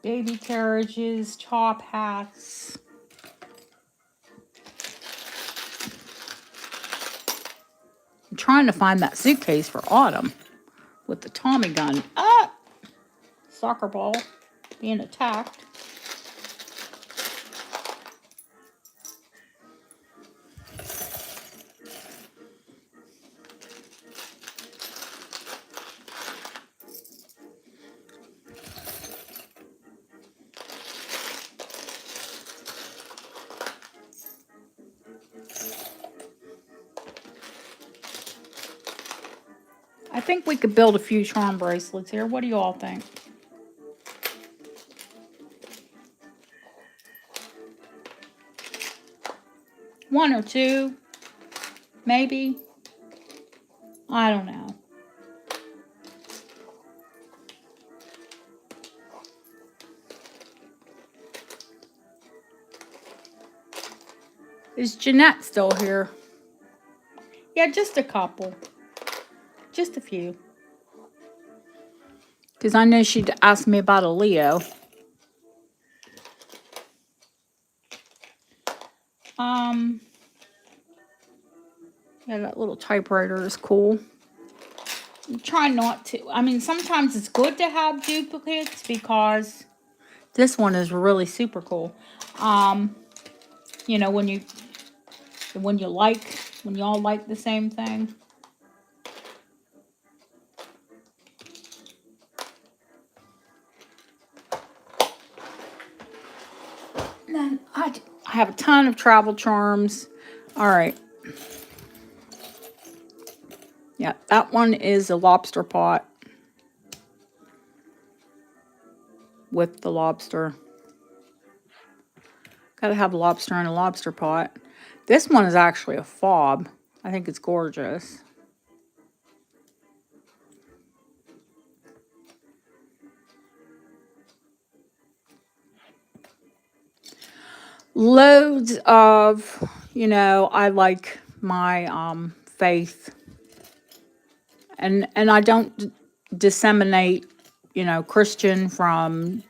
Baby carriages, top hats. I'm trying to find that suitcase for Autumn with the Tommy gun. Ah! Soccer ball being attacked. I think we could build a few charm bracelets here. What do you all think? One or two, maybe. I don't know. Is Jeanette still here? Yeah, just a couple. Just a few. Because I know she'd asked me about a Leo. Yeah, that little typewriter is cool. I'm trying not to. I mean, sometimes it's good to have duplicates because this one is really super cool. You know, when you when y'all like the same thing. And then I have a ton of travel charms. All right. Yeah, that one is a lobster pot with the lobster. Gotta have a lobster in a lobster pot. This one is actually a fob. I think it's gorgeous. Loads of, you know, I like my faith, and I don't disseminate, you know, Christian from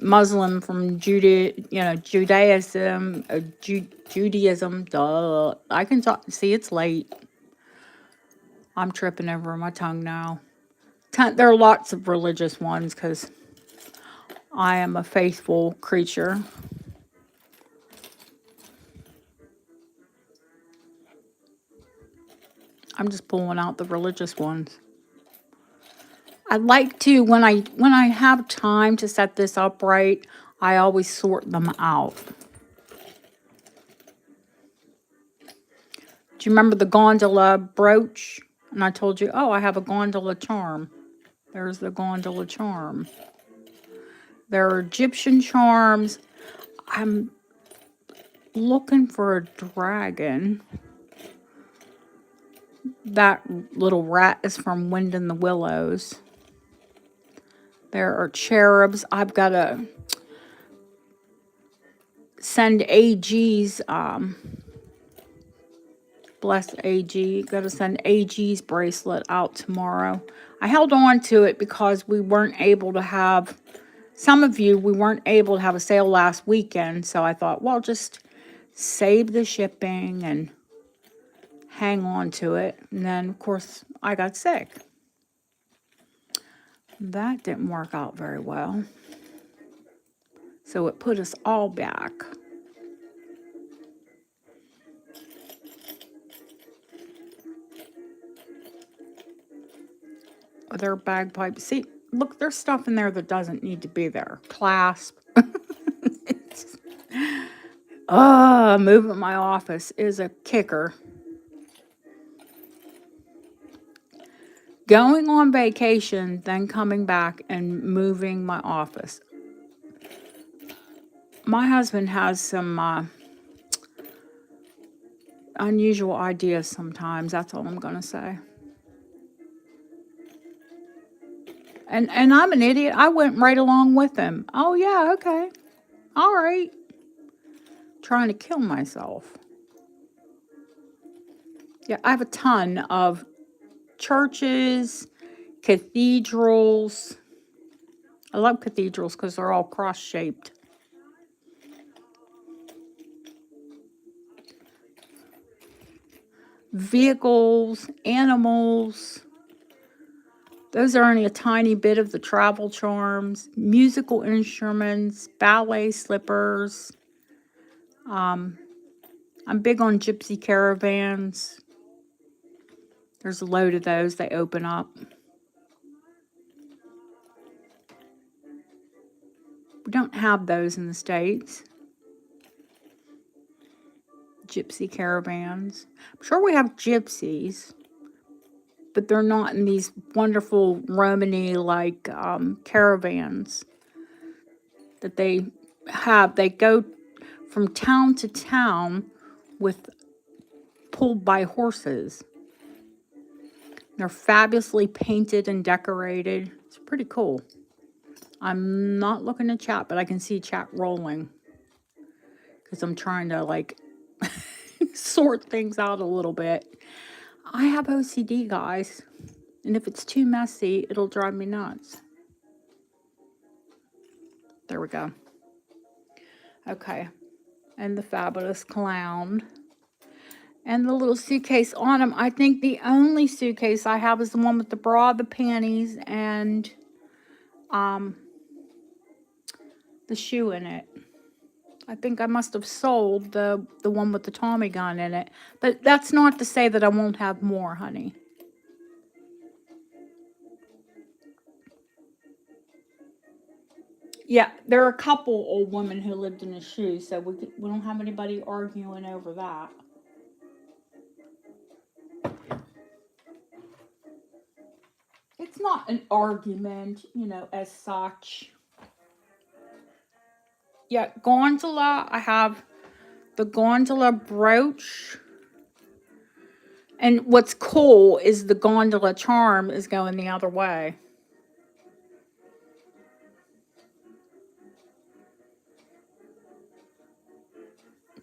Muslim from Judaism, Judaism. Duh. I can talk. See, it's late. I'm tripping over my tongue now. There are lots of religious ones because I am a faithful creature. I'm just pulling out the religious ones. I like to when I have time to set this up right, I always sort them out. Do you remember the gondola brooch? And I told you, oh, I have a gondola charm. There's the gondola charm. There are Egyptian charms. I'm looking for a dragon. That little rat is from Wind in the Willows. There are cherubs. I've got to send AG's, bless AG. Got to send AG's bracelet out tomorrow. I held on to it because we weren't able to have, we weren't able to have a sale last weekend. So I thought, well, just save the shipping and hang on to it. And then, of course, I got sick. That didn't work out very well. So it put us all back. Their bagpipes. See, look, there's stuff in there that doesn't need to be there. Clasp. Moving my office is a kicker. Going on vacation, then coming back and moving my office. My husband has some unusual ideas sometimes. That's all I'm going to say. And I'm an idiot. I went right along with him. Oh, yeah, okay. All right. Trying to kill myself. Yeah, I have a ton of churches, cathedrals. I love cathedrals because they're all cross-shaped. Vehicles, animals. Those are only a tiny bit of the travel charms. Musical instruments, ballet slippers. I'm big on gypsy caravans. There's a load of those. They open up. We don't have those in the States. Gypsy caravans. I'm sure we have gypsies, but they're not in these wonderful Romany-like caravans that they have. They go from town to town with pulled by horses. They're fabulously painted and decorated. It's pretty cool. I'm not looking at chat, but I can see chat rolling because I'm trying to like sort things out a little bit. I have OCD, guys. And if it's too messy, it'll drive me nuts. There we go. Okay. And the fabulous clown. And the little suitcase on him. I think the only suitcase I have is the one with the bra, the panties, and the shoe in it. I think I must have sold the one with the Tommy gun in it. But that's not to say that I won't have more, honey. Yeah, there are a couple old women who lived in a shoe, so we don't have anybody arguing over that. It's not an argument, as such. Yeah, gondola. I have the gondola brooch. And what's cool is the gondola charm is going the other way.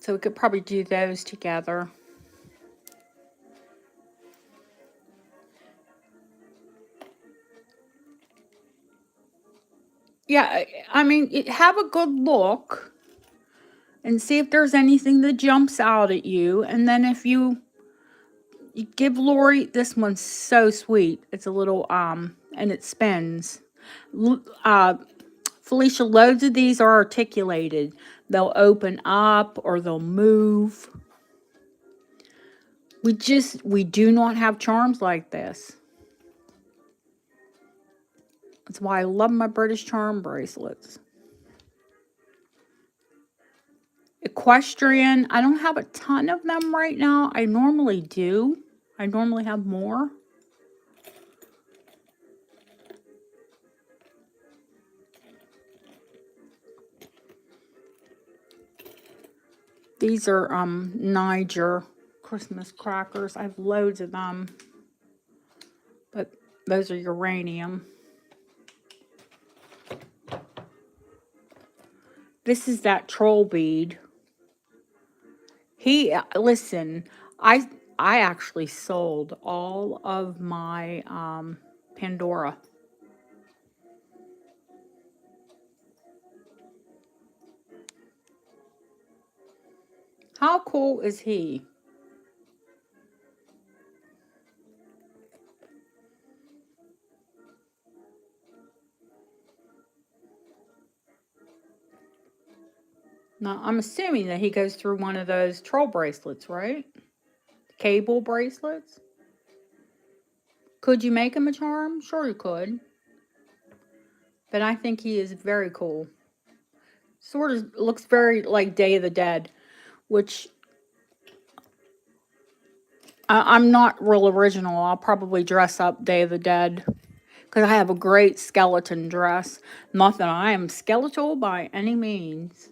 So we could probably do those together. Yeah, I mean, have a good look and see if there's anything that jumps out at you. And then if you give Lori, this one's so sweet. It's a little, and it spins. Felicia, loads of these are articulated. They'll open up or they'll move. We do not have charms like this. That's why I love my British charm bracelets. Equestrian, I don't have a ton of them right now. I normally do. I normally have more. These are Niger Christmas crackers. I have loads of them. But those are uranium. This is that troll bead. Listen, I actually sold all of my Pandora. How cool is he? Now, I'm assuming that he goes through one of those troll bracelets, right? Cable bracelets. Could you make him a charm? Sure you could. But I think he is very cool. Sort of looks very like Day of the Dead, which I'm not real original. I'll probably dress up Day of the Dead because I have a great skeleton dress. Not that I am skeletal by any means.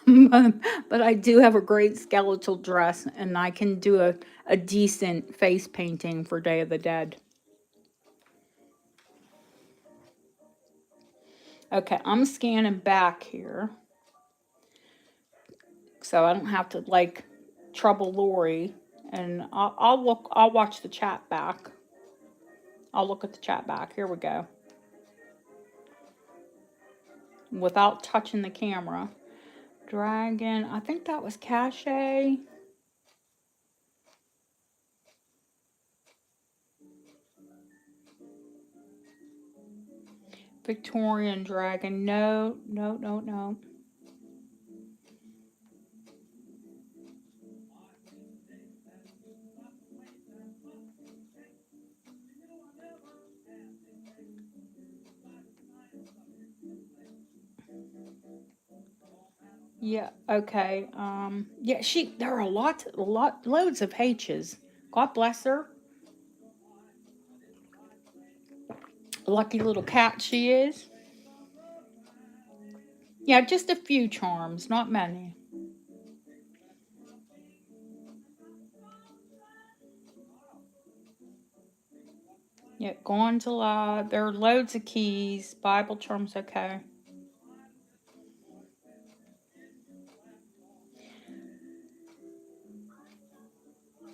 But I do have a great skeletal dress, and I can do a decent face painting for Day of the Dead. Okay, I'm scanning back here, so I don't have to trouble Lori, and I'll watch the chat back. I'll look at the chat back. Here we go. Without touching the camera. Dragon, I think that was Cache. Victorian dragon. No. Yeah, okay. Yeah, there are loads of H's. God bless her. Lucky little cat she is. Yeah, just a few charms, not many. Yeah, gondola. There are loads of keys. Bible charms, okay.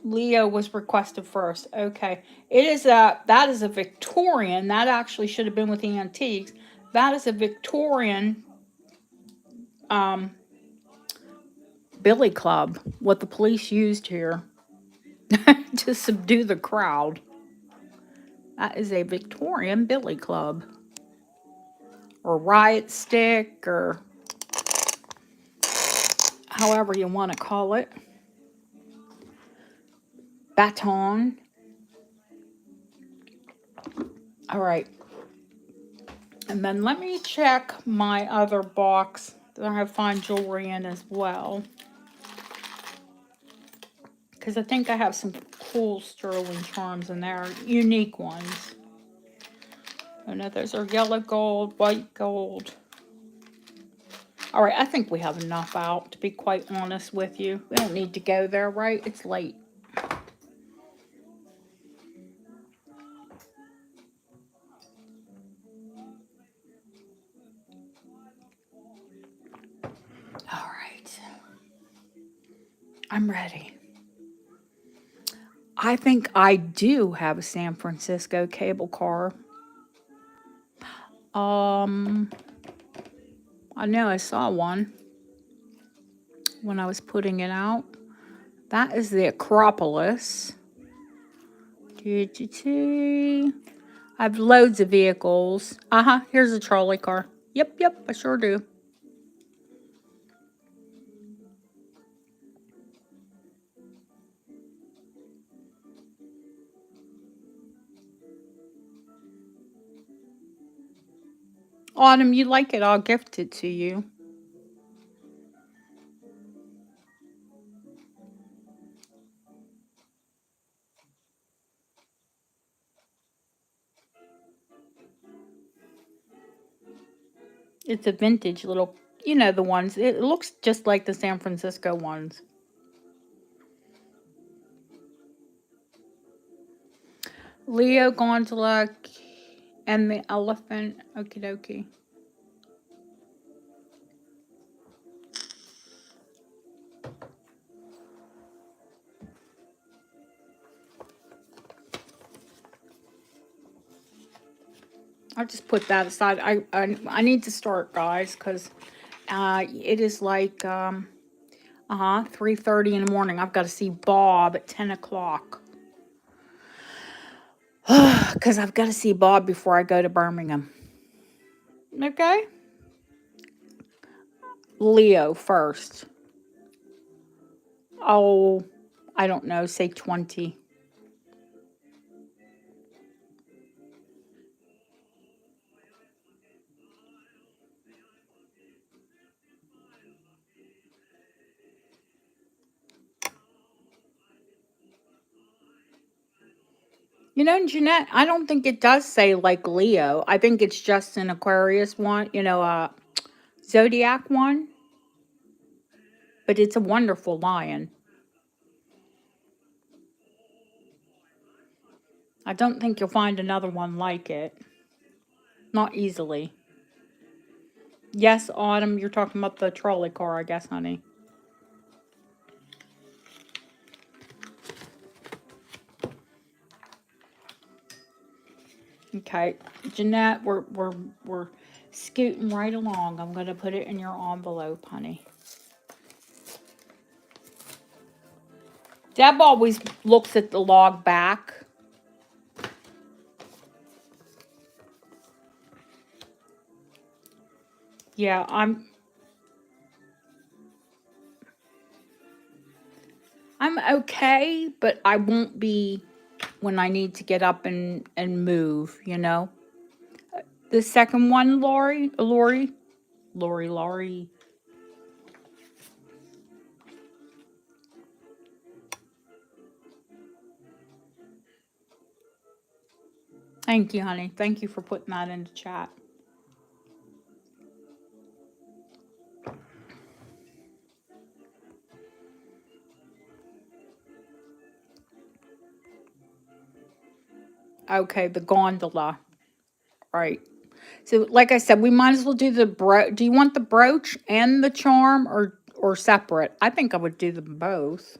Leo was requested first. Okay. That is a Victorian. That actually should have been with the antiques. That is a Victorian um, billy club, what the police used here to subdue the crowd. That is a Victorian billy club. Or riot stick, or however you want to call it. Baton. All right. And then let me check my other box that I have fine jewelry in as well. Because I think I have some cool sterling charms in there. Unique ones. Oh no, those are yellow gold, white gold. All right, I think we have enough out, to be quite honest with you. We don't need to go there, right? It's late. All right. I'm ready. I think I do have a San Francisco cable car. I know I saw one when I was putting it out. That is the Acropolis. I have loads of vehicles. Here's a trolley car. Yep, I sure do. Autumn, you like it? I'll gift it to you. It's a vintage little, the ones. It looks just like the San Francisco ones. Leo Gondola and the elephant. Okie dokie. I'll just put that aside. I need to start, guys, because it is like 3:30 in the morning. I've got to see Bob at 10 o'clock. Because I've got to see Bob before I go to Birmingham. Okay? Leo first. Oh, I don't know, say 20. Jeanette, I don't think it does say like Leo. I think it's just an Aquarius one, Zodiac one. But it's a wonderful lion. I don't think you'll find another one like it. Not easily. Yes, Autumn, you're talking about the trolley car, I guess, honey. Okay, Jeanette, we're scooting right along. I'm gonna put it in your envelope, honey. Deb always looks at the log back. Yeah, I'm okay, but I won't be when I need to get up and move, The second one, Lori. Thank you, honey. Thank you for putting that into chat. Okay, the gondola. Right. So, like I said, we might as well do the Do you want the brooch and the charm, or separate? I think I would do them both.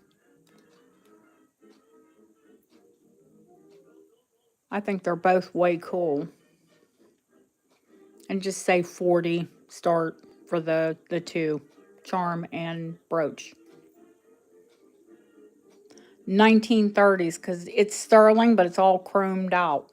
I think they're both way cool. And just say 40 start for the two, charm and brooch. 1930s because it's sterling, but it's all chromed out.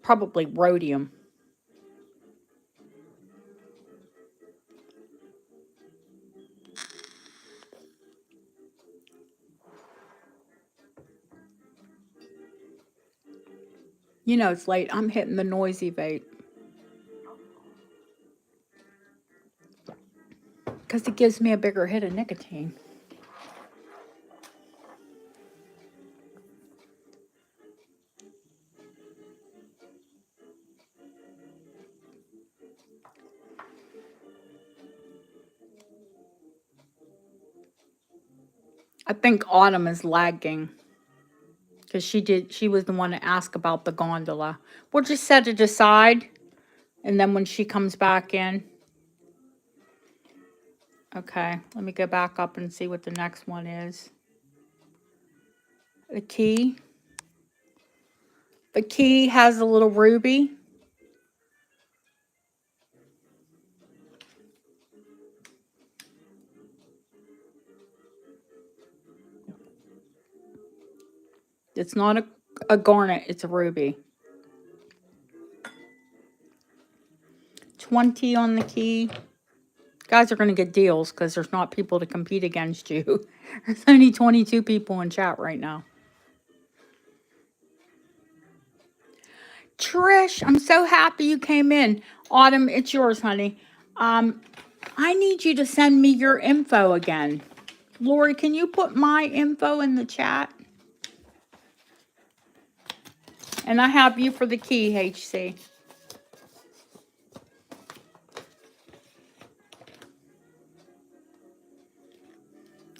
Probably rhodium. You know it's late. I'm hitting the noisy vape. Because it gives me a bigger hit of nicotine. I think Autumn is lagging. Because she was the one to ask about the gondola. We'll just set it aside. And then when she comes back in. Okay, let me go back up and see what the next one is. The key. The key has a little ruby. It's not a garnet, it's a ruby. 20 on the key. Guys are going to get deals because there's not people to compete against you. There's only 22 people in chat right now. Trish, I'm so happy you came in. Autumn, it's yours, honey. I need you to send me your info again. Lori, can you put my info in the chat? And I have you for the key, HC.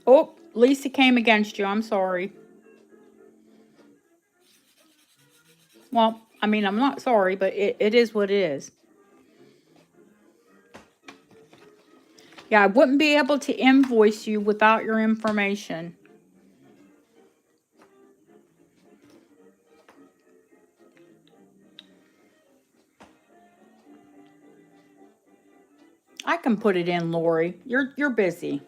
Oh, Lisa came against you. I'm sorry. Well, I mean, I'm not sorry, but it is what it is. Yeah, I wouldn't be able to invoice you without your information. I can put it in, Lori. You're busy.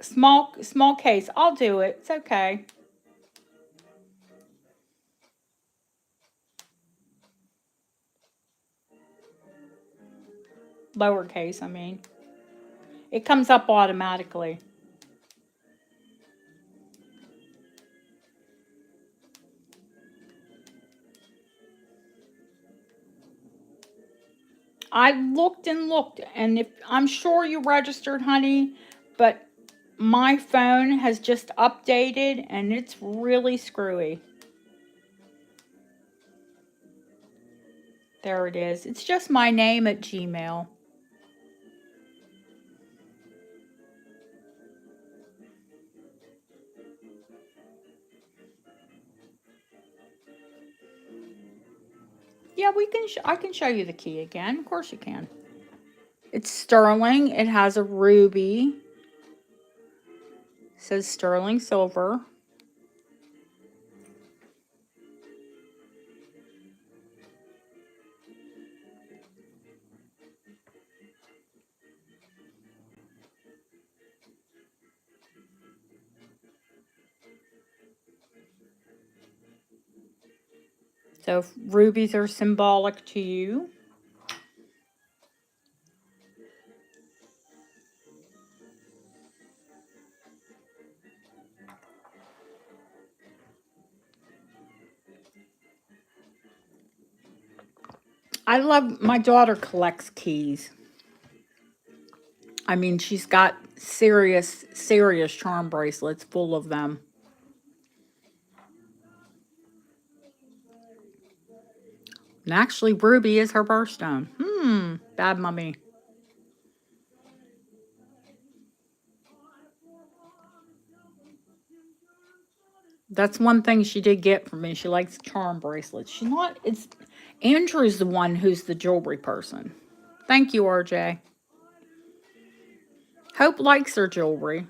Small case. I'll do it. It's okay. Lowercase, I mean. It comes up automatically. I looked and looked, and if I'm sure you registered, honey, but my phone has just updated and it's really screwy. There it is. It's just my name at Gmail. Yeah, we can. I can show you the key again. Of course you can. It's sterling. It has a ruby. It says sterling silver. So if rubies are symbolic to you. I love, my daughter collects keys. I mean, she's got serious charm bracelets full of them. And actually, ruby is her birthstone. Bad mummy. That's one thing she did get from me. She likes charm bracelets. She's not, it's Andrew's the one who's the jewelry person. Thank you, RJ. Hope likes her jewelry.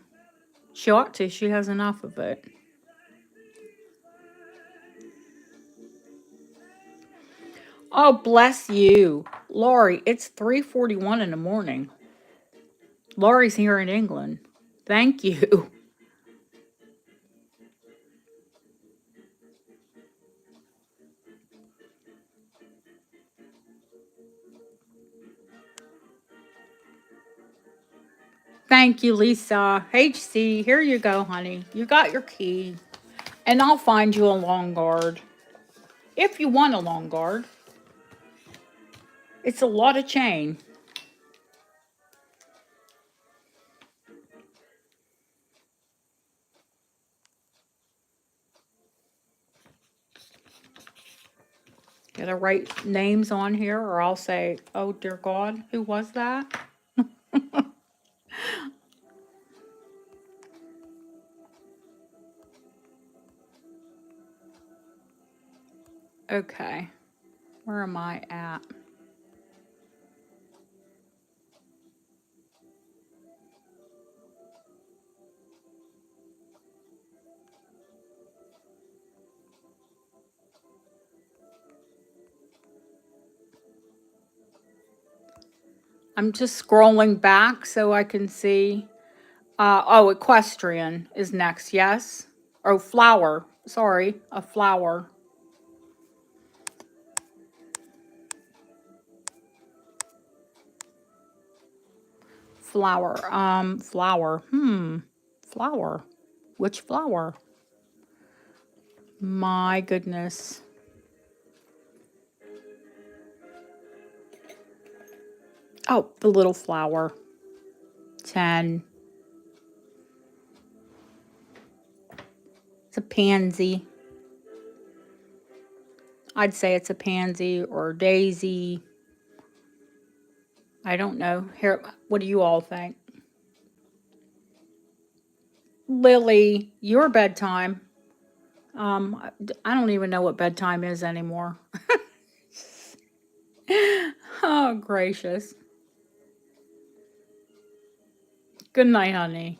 She ought to. She has enough of it. Oh, bless you. Laurie, it's 3:41 in the morning. Laurie's here in England. Thank you. Thank you, Lisa. HC, here you go, honey. You got your key. And I'll find you a long guard. If you want a long guard. It's a lot of chain. Gotta write names on here or I'll say, oh dear God, who was that? Okay. Where am I at? I'm just scrolling back so I can see. Oh, equestrian is next, yes? Oh, flower. Sorry, a flower. Flower. Flower. Flower. Which flower? My goodness. Oh, the little flower. 10. It's a pansy. I'd say it's a pansy or daisy. I don't know. Here, what do you all think? Lily, your bedtime. I don't even know what bedtime is anymore. Oh, gracious. Good night, honey.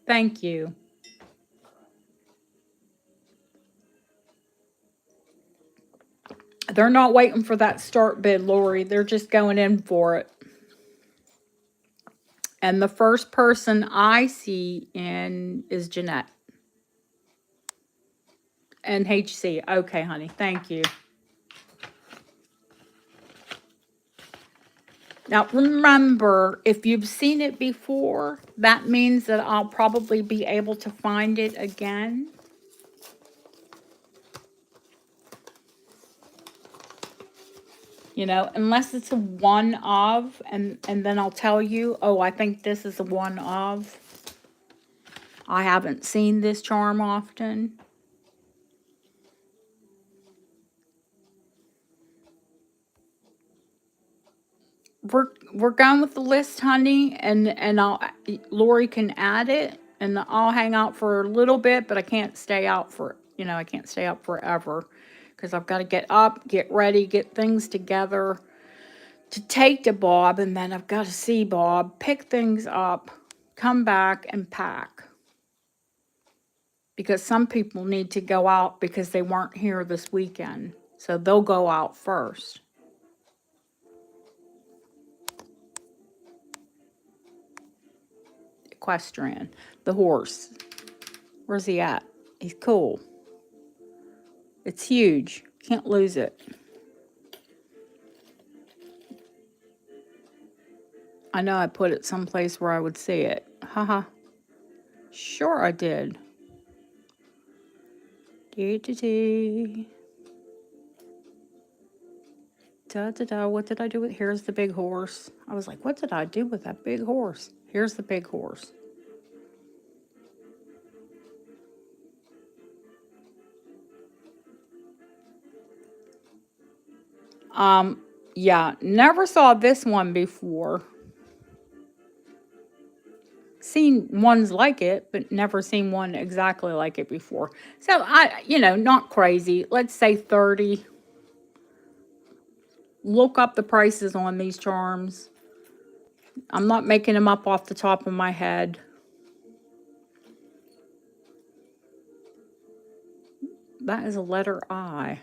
Thank you. They're not waiting for that start bid, Lori. They're just going in for it. And the first person I see in is Jeanette. And HC. Okay, honey. Thank you. Now, remember, if you've seen it before, that means that I'll probably be able to find it again. You know, unless it's a one of, and then I'll tell you, oh, I think this is a one of. I haven't seen this charm often. We're going with the list, honey, and Lori can add it, and I'll hang out for a little bit, but I can't stay out for I can't stay up forever because I've got to get up, get ready, get things together to take to Bob, and then I've got to see Bob, pick things up, come back, and pack. Because some people need to go out because they weren't here this weekend, so they'll go out first. Equestrian, the horse. Where's he at? He's cool. It's huge. Can't lose it. I know I put it someplace where I would see it. Haha. Sure I did. Dee-dee-dee. Da-da-da. What did I do with... Here's the big horse. I was like, what did I do with that big horse? Here's the big horse. Yeah, never saw this one before. seen ones like it, but never seen one exactly like it before. So not crazy. Let's say 30. Look up the prices on these charms. I'm not making them up off the top of my head. That is a letter I.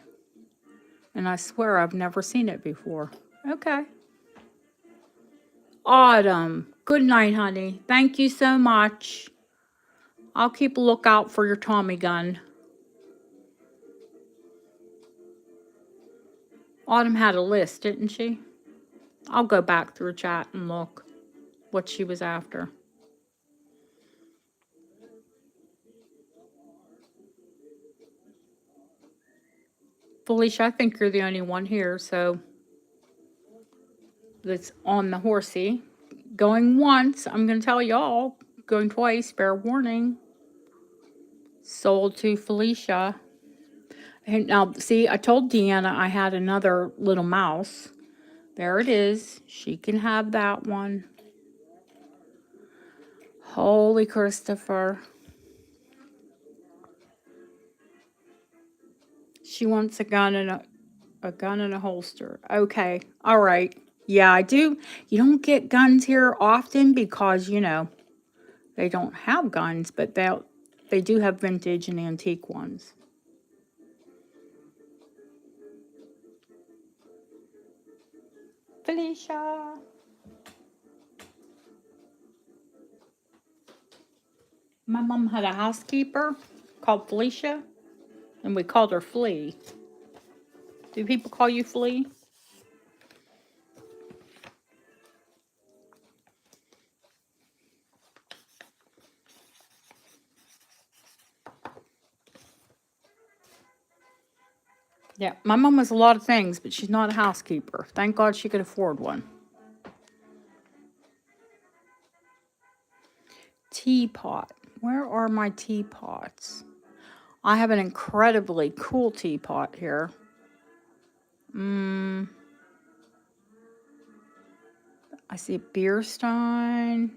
And I swear I've never seen it before. Okay. Autumn. Good night, honey. Thank you so much. I'll keep a lookout for your Tommy gun. Autumn had a list, didn't she? I'll go back through chat and look what she was after. Felicia, I think you're the only one here, so that's on the horsey. Going once, I'm going to tell y'all. Going twice, fair warning. Sold to Felicia. And now, see, I told Deanna I had another little mouse. There it is. She can have that one. Holy Christopher. She wants a gun and a holster. Okay. All right. Yeah, I do. You don't get guns here often because, they don't have guns, but they do have vintage and antique ones. Felicia. My mom had a housekeeper called Felicia, and we called her Flea. Do people call you Flea? Yeah, my mom was a lot of things, but she's not a housekeeper. Thank God she could afford one. Teapot. Where are my teapots? I have an incredibly cool teapot here. I see a beer stein.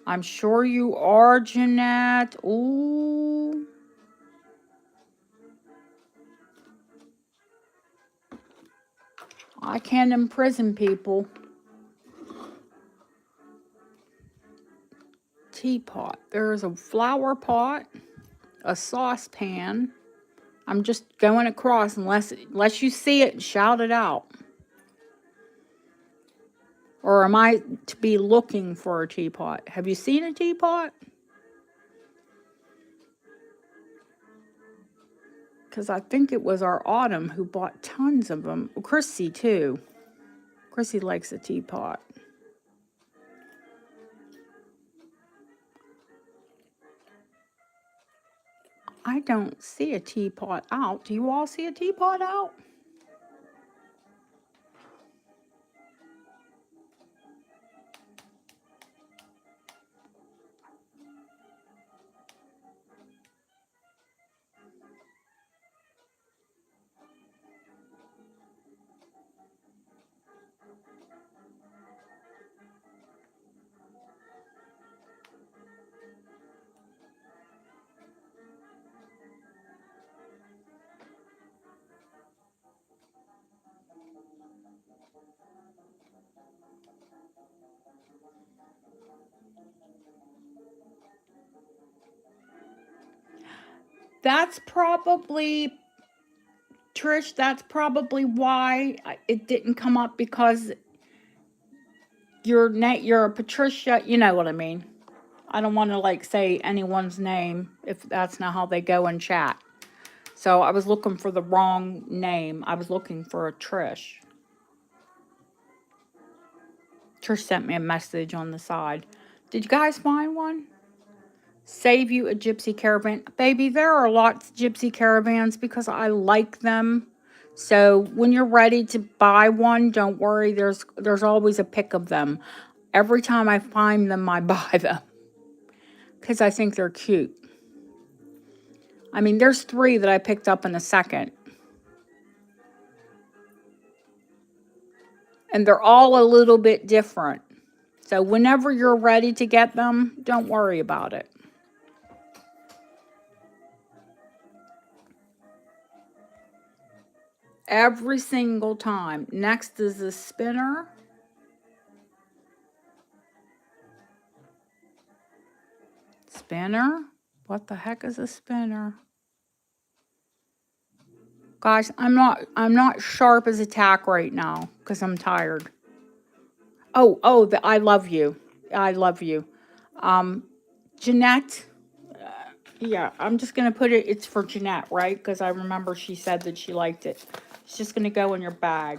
I'm sure you are, Jeanette. Ooh. I can't imprison people. Teapot. There's a flower pot, a saucepan. I'm just going across unless you see it, shout it out. Or am I to be looking for a teapot? Have you seen a teapot? Because I think it was our Autumn who bought tons of them. Well, Chrissy, too. Chrissy likes a teapot. I don't see a teapot out. Do you all see a teapot out? That's probably, Trish, that's probably why it didn't come up, because you're a Patricia, you know what I mean. I don't want to say anyone's name if that's not how they go in chat. So I was looking for the wrong name. I was looking for a Trish. Trish sent me a message on the side. Did you guys find one? Save you a gypsy caravan. Baby, there are lots of gypsy caravans because I like them. So when you're ready to buy one, don't worry. There's always a pick of them. Every time I find them, I buy them because I think they're cute. I mean, there's 3 that I picked up in a second. And they're all a little bit different. So whenever you're ready to get them, don't worry about it. Every single time. Next is a spinner. Spinner? What the heck is a spinner? Guys, I'm not sharp as a tack right now because I'm tired. Oh, I love you. I love you. Jeanette, yeah, I'm just going to put it, it's for Jeanette, right? Because I remember she said that she liked it. It's just going to go in your bag.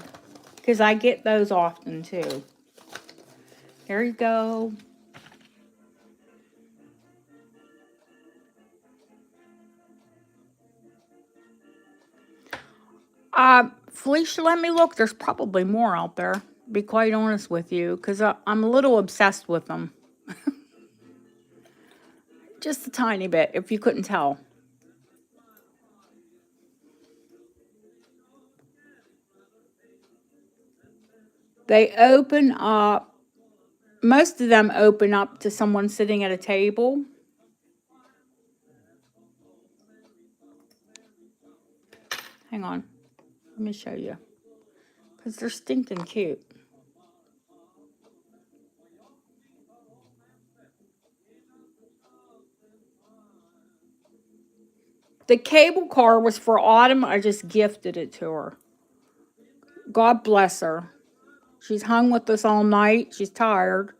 Because I get those often, too. There you go. Felicia, let me look. There's probably more out there, to be quite honest with you. Because I'm a little obsessed with them. Just a tiny bit, if you couldn't tell. They open up, most of them open up to someone sitting at a table. Hang on, let me show you. Because they're stinking cute. The cable car was for Autumn. I just gifted it to her. God bless her. She's hung with us all night. She's tired.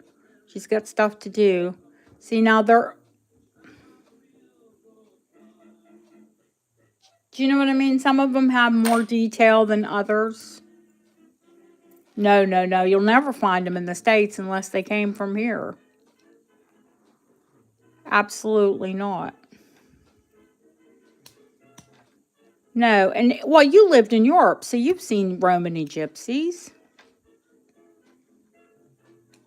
She's got stuff to do. See, now they're... Do you know what I mean? Some of them have more detail than others. No. You'll never find them in the States unless they came from here. Absolutely not. No, and well, you lived in Europe, so you've seen Romany gypsies.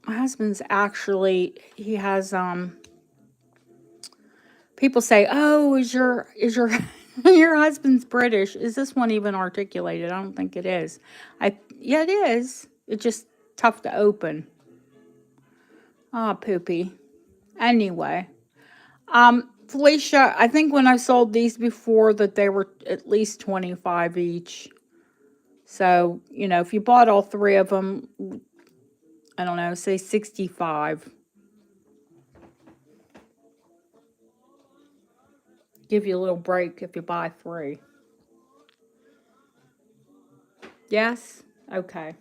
My husband's actually, he has people say, "Oh, is your your husband's British? Is this one even articulated?" I don't think it is. Yeah, it is. It's just tough to open. Ah, poopy. Anyway, Felicia, I think when I sold these before that they were at least 25 each. So, you know, if you bought all three of them, I don't know, say 65. Give you a little break if you buy three. Yes? Okay.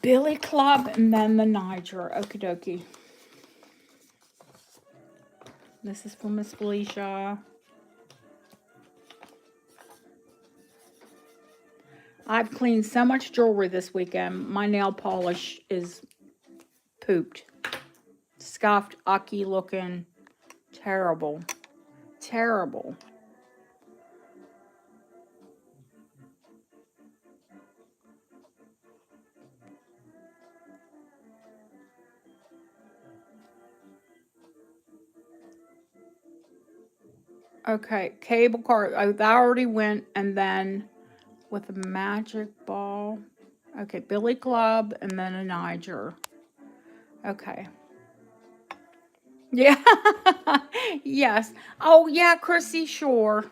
Billy Club and then the Niger. Okie dokie. This is for Miss Felicia. I've cleaned so much jewelry this weekend. My nail polish is pooped. Scuffed, ucky looking. Terrible. Terrible. Okay, cable car. Oh, that already went. And then with a magic ball. Okay, Billy Club and then a Niger. Okay. Yeah. Yes. Oh, yeah, Chrissy, sure.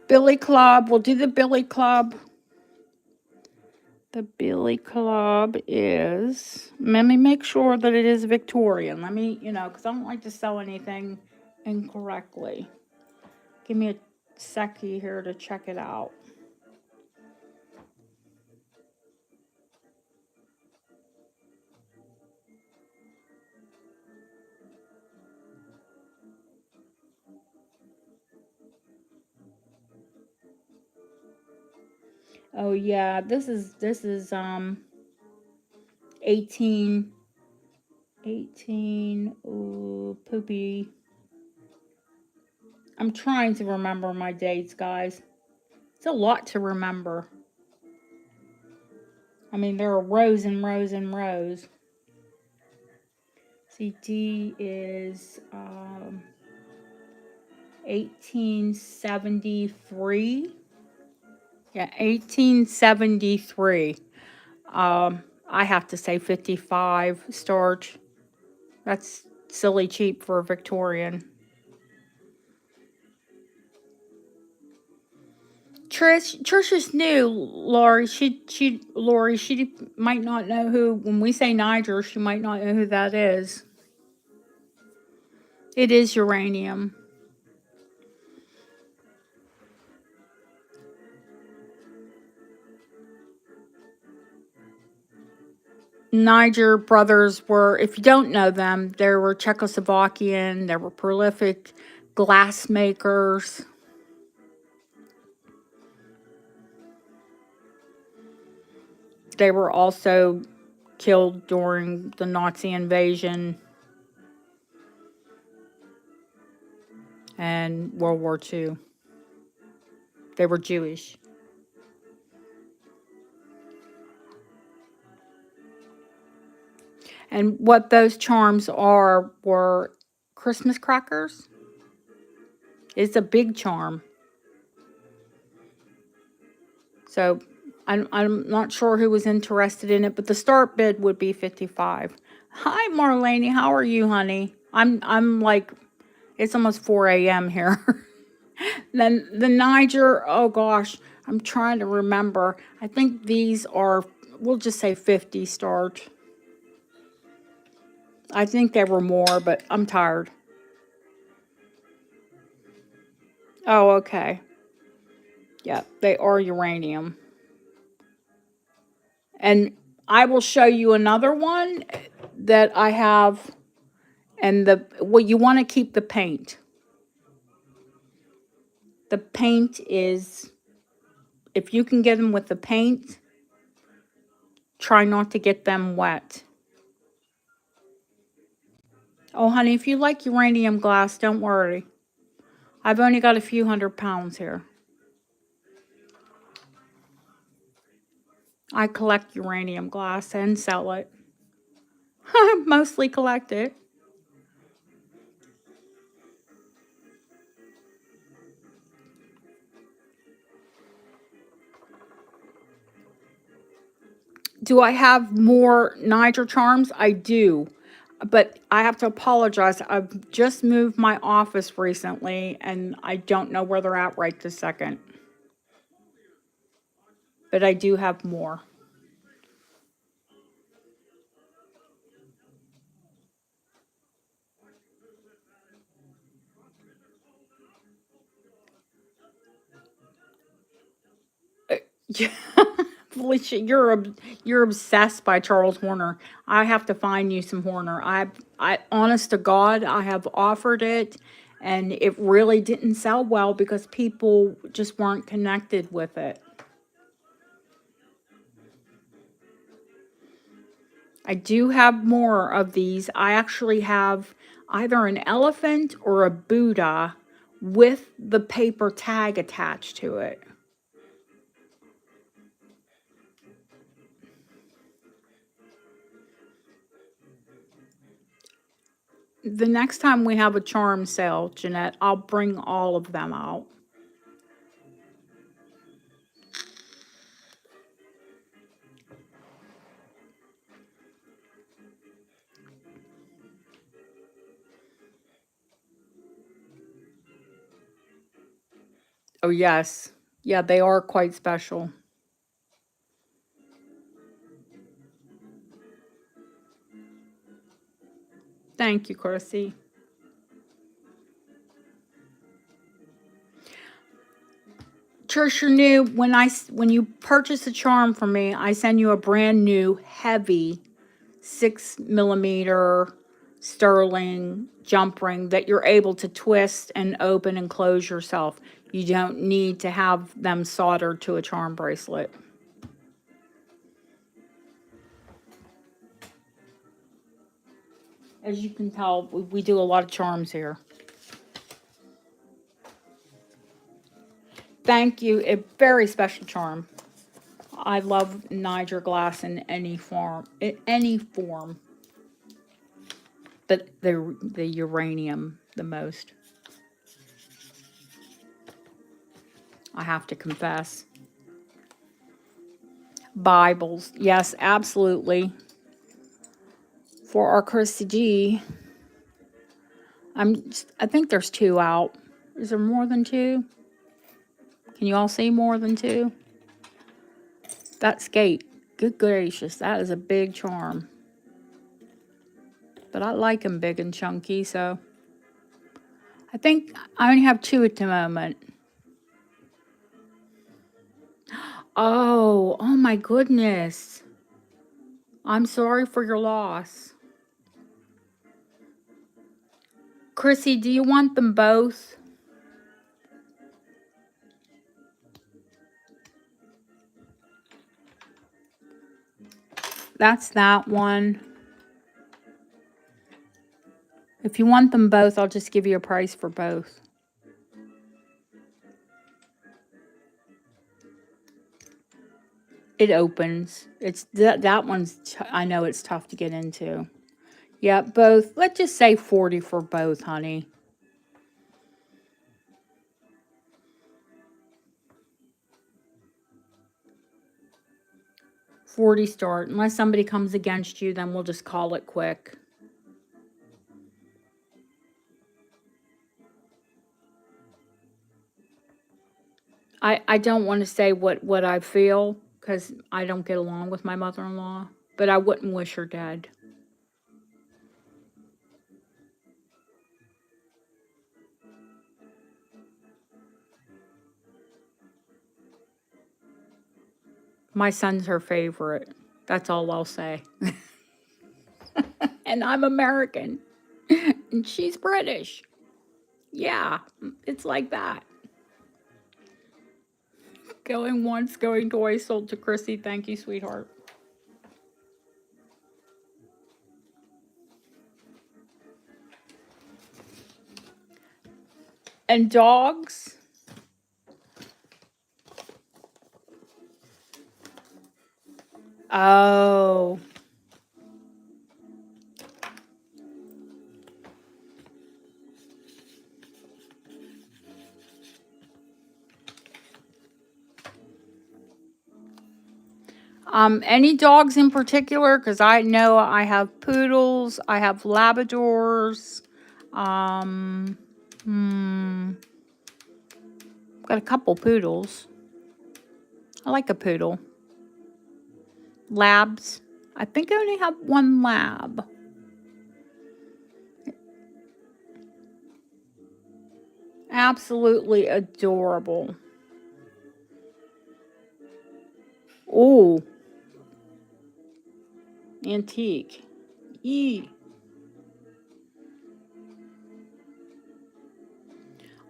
Billy Club. We'll do the Billy Club. The Billy Club is, let me make sure that it is Victorian. Let me, you know, because I don't like to sell anything incorrectly. Give me a second here to check it out. Oh yeah, this is 18, ooh, poopy. I'm trying to remember my dates, guys. It's a lot to remember. I mean, there are rows and rows and rows. CD is 1873. Yeah, 1873. I have to say 55 starch. That's silly cheap for a Victorian. Trish is new, Lori. Lori, she might not know who, when we say Niger, she might not know who that is. It is uranium. Niger brothers were, if you don't know them, they were Czechoslovakian. They were prolific glass makers. They were also killed during the Nazi invasion and World War II. They were Jewish. And what those charms are were Christmas crackers. It's a big charm. So I'm not sure who was interested in it, but the start bid would be 55. Hi, Marlene. How are you, honey? I'm like, it's almost 4 a.m. here. Then the Niger, oh gosh, I'm trying to remember. I think these are, we'll just say 50 start. I think there were more, but I'm tired. Oh, okay. Yeah, they are uranium. And I will show you another one that I have. And well, you want to keep the paint. The paint is, if you can get them with the paint, try not to get them wet. Oh, honey, if you like uranium glass, don't worry. I've only got a few 100 pounds here. I collect uranium glass and sell it. Mostly collect it. Do I have more Niger charms? I do. But I have to apologize. I've just moved my office recently and I don't know where they're at right this second. But I do have more. Yeah. Felicia, you're obsessed by Charles Horner. I have to find you some Horner. I honest to God, I have offered it and it really didn't sell well because people just weren't connected with it. I do have more of these. I actually have either an elephant or a Buddha with the paper tag attached to it. The next time we have a charm sale, Jeanette, I'll bring all of them out. Oh, yes. Yeah, they are quite special. Thank you, Chrissy. Trish, you're new. When you purchase a charm from me, I send you a brand new heavy 6mm sterling jump ring that you're able to twist and open and close yourself. You don't need to have them soldered to a charm bracelet. As you can tell, we do a lot of charms here. Thank you. A very special charm. I love Niger glass in any form. But the uranium the most. I have to confess. Bibles. Yes, absolutely. For our Christy G. I think there's 2 out. Is there more than 2? Can you all see more than 2? That skate. Good gracious, that is a big charm. But I like them big and chunky, so I think I only have 2 at the moment. Oh my goodness. I'm sorry for your loss. Chrissy, do you want them both? That's that one. If you want them both, I'll just give you a price for both. It opens. It's that one's, I know it's tough to get into. Yeah, both. Let's just say 40 for both, honey. $40 start. Unless somebody comes against you, then we'll just call it quick. I don't want to say what I feel because I don't get along with my mother-in-law, but I wouldn't wish her dead. My son's her favorite. That's all I'll say. And I'm American. And she's British. Yeah, it's like that. Going once, going twice, sold to Chrissy. Thank you, sweetheart. And dogs? Oh. Any dogs in particular? Because I know I have poodles, I have Labradors, got a couple poodles. I like a poodle. Labs. I think I only have 1 lab. Absolutely adorable. Ooh. Antique. Yee.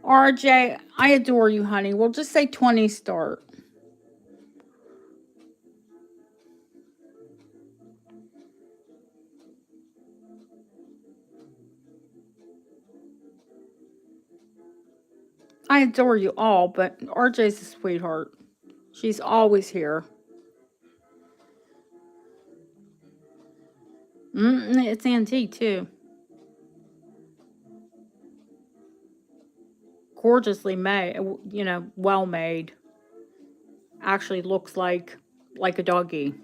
RJ, I adore you, honey. We'll just say 20 start. I adore you all, but RJ's a sweetheart. She's always here. It's antique, too. Gorgeously made, well made. Actually looks like a doggy.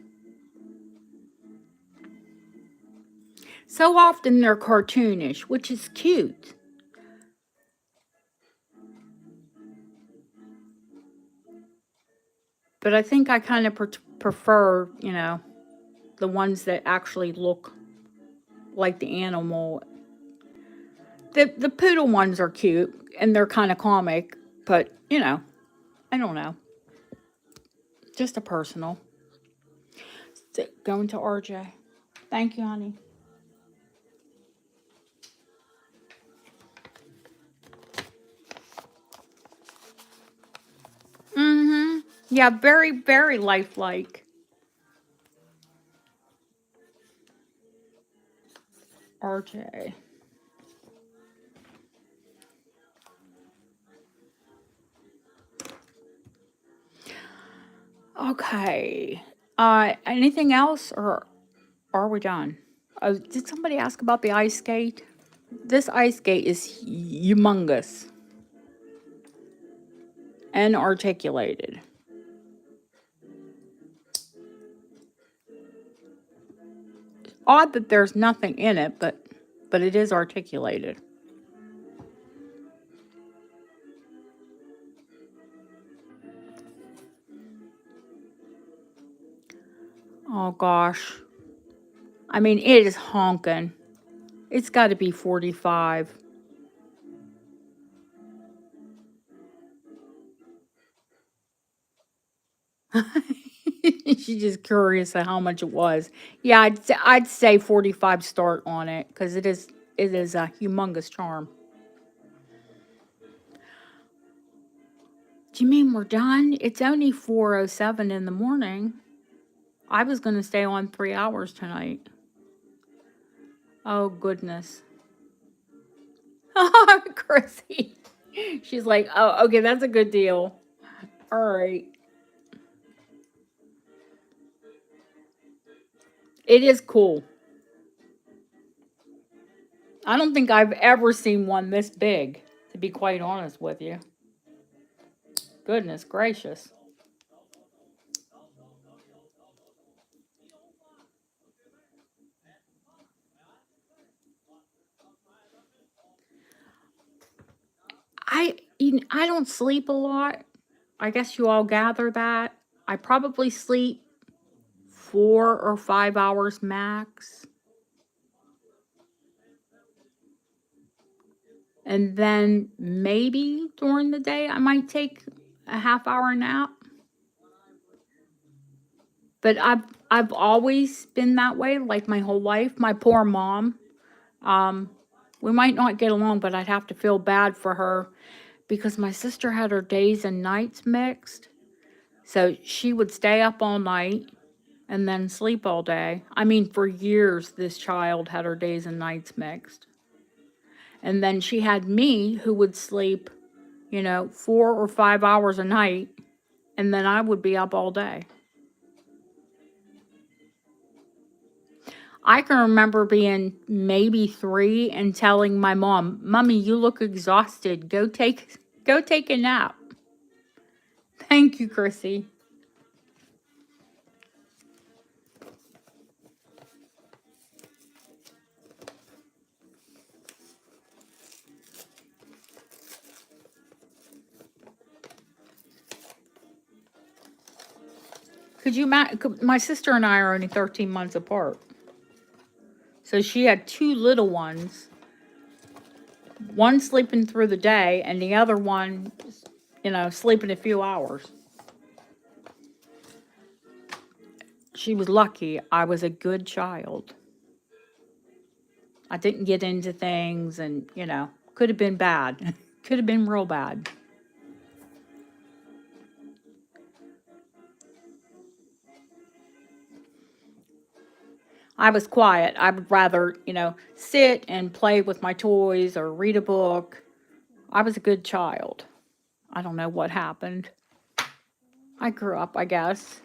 So often they're cartoonish, which is cute. But I think I kind of prefer, the ones that actually look like the animal. The poodle ones are cute and they're kind of comic, but I don't know. Just a personal. So, going to RJ. Thank you, honey. Yeah, very, very lifelike. RJ. Okay. Anything else, or are we done? Did somebody ask about the ice skate? This ice skate is humongous and articulated. Odd that there's nothing in it, but it is articulated. Oh gosh. I mean, it is honking. It's got to be 45. She's just curious at how much it was. Yeah, I'd say 45 start on it because it is a humongous charm. Do you mean we're done? It's only 4:07 in the morning. I was going to stay on 3 hours tonight. Oh goodness. Chrissy. She's like, "Oh, okay, that's a good deal." All right. It is cool. I don't think I've ever seen one this big, to be quite honest with you. Goodness gracious. I don't sleep a lot. I guess you all gather that. I probably sleep 4 or 5 hours max. And then maybe during the day I might take a half hour nap. But I've always been that way, like my whole life. My poor mom. Um, we might not get along, but I'd have to feel bad for her because my sister had her days and nights mixed. So she would stay up all night and then sleep all day. I mean, for years, this child had her days and nights mixed. And then she had me who would sleep, 4 or 5 hours a night, and then I would be up all day. I can remember being maybe 3 and telling my mom, "Mommy, you look exhausted. Go take a nap." Thank you, Chrissy. My sister and I are only 13 months apart. So she had 2 little ones, one sleeping through the day and the other one, sleeping a few hours. She was lucky. I was a good child. I didn't get into things and, could have been bad. Could have been real bad. I was quiet. I would rather, sit and play with my toys or read a book. I was a good child. I don't know what happened. I grew up, I guess.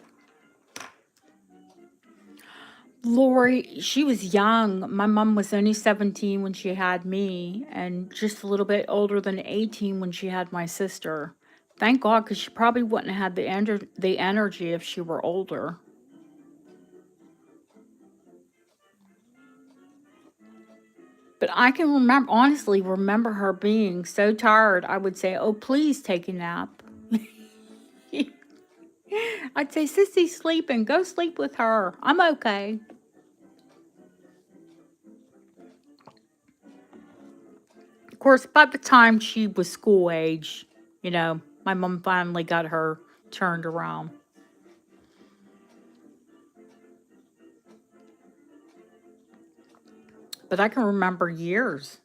Lori, she was young. My mom was only 17 when she had me, and just a little bit older than 18 when she had my sister. Thank God, because she probably wouldn't have had the energy if she were older. But I can honestly remember her being so tired. I would say, "Oh, please take a nap." I'd say, "Sissy's sleeping. Go sleep with her. I'm okay." Of course, by the time she was school age, my mom finally got her turned around. But I can remember years.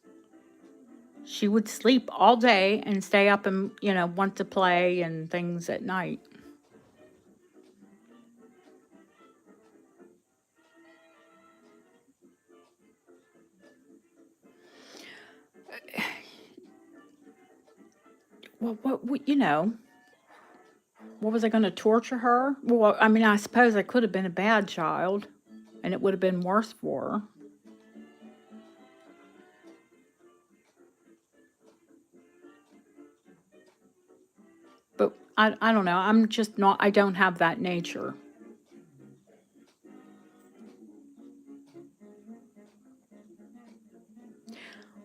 She would sleep all day and stay up and, want to play and things at night. Well, what was I going to torture her? Well, I mean, I suppose I could have been a bad child and it would have been worse for her. But I don't know. I'm just not, I don't have that nature.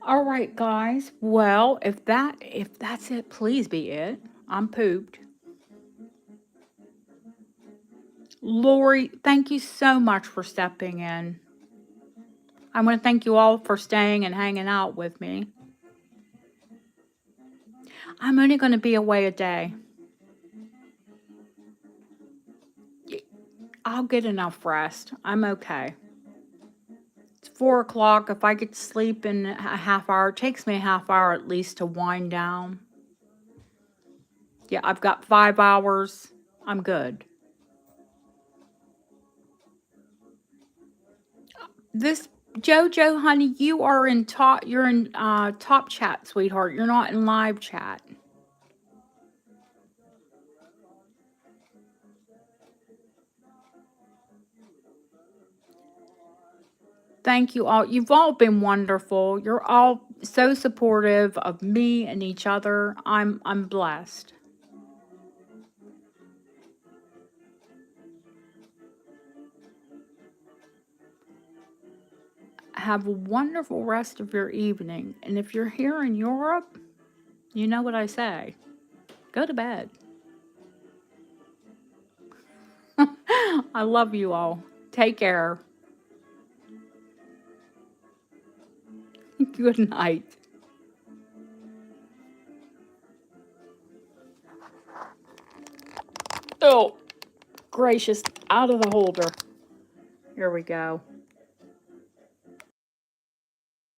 All right, guys. Well, if that's it, please be it. I'm pooped. Lori, thank you so much for stepping in. I want to thank you all for staying and hanging out with me. I'm only going to be away a day. I'll get enough rest. I'm okay. It's 4 o'clock. If I get to sleep in a half hour, it takes me a half hour at least to wind down. Yeah, I've got 5 hours. I'm good. This Jojo, honey, you are in top. You're in top chat, sweetheart. You're not in live chat. Thank you all. You've all been wonderful. You're all so supportive of me and each other. I'm blessed. Have a wonderful rest of your evening. And if you're here in Europe, you know what I say. Go to bed. I love you all. Take care. Good night. Oh, gracious. Out of the holder. Here we go.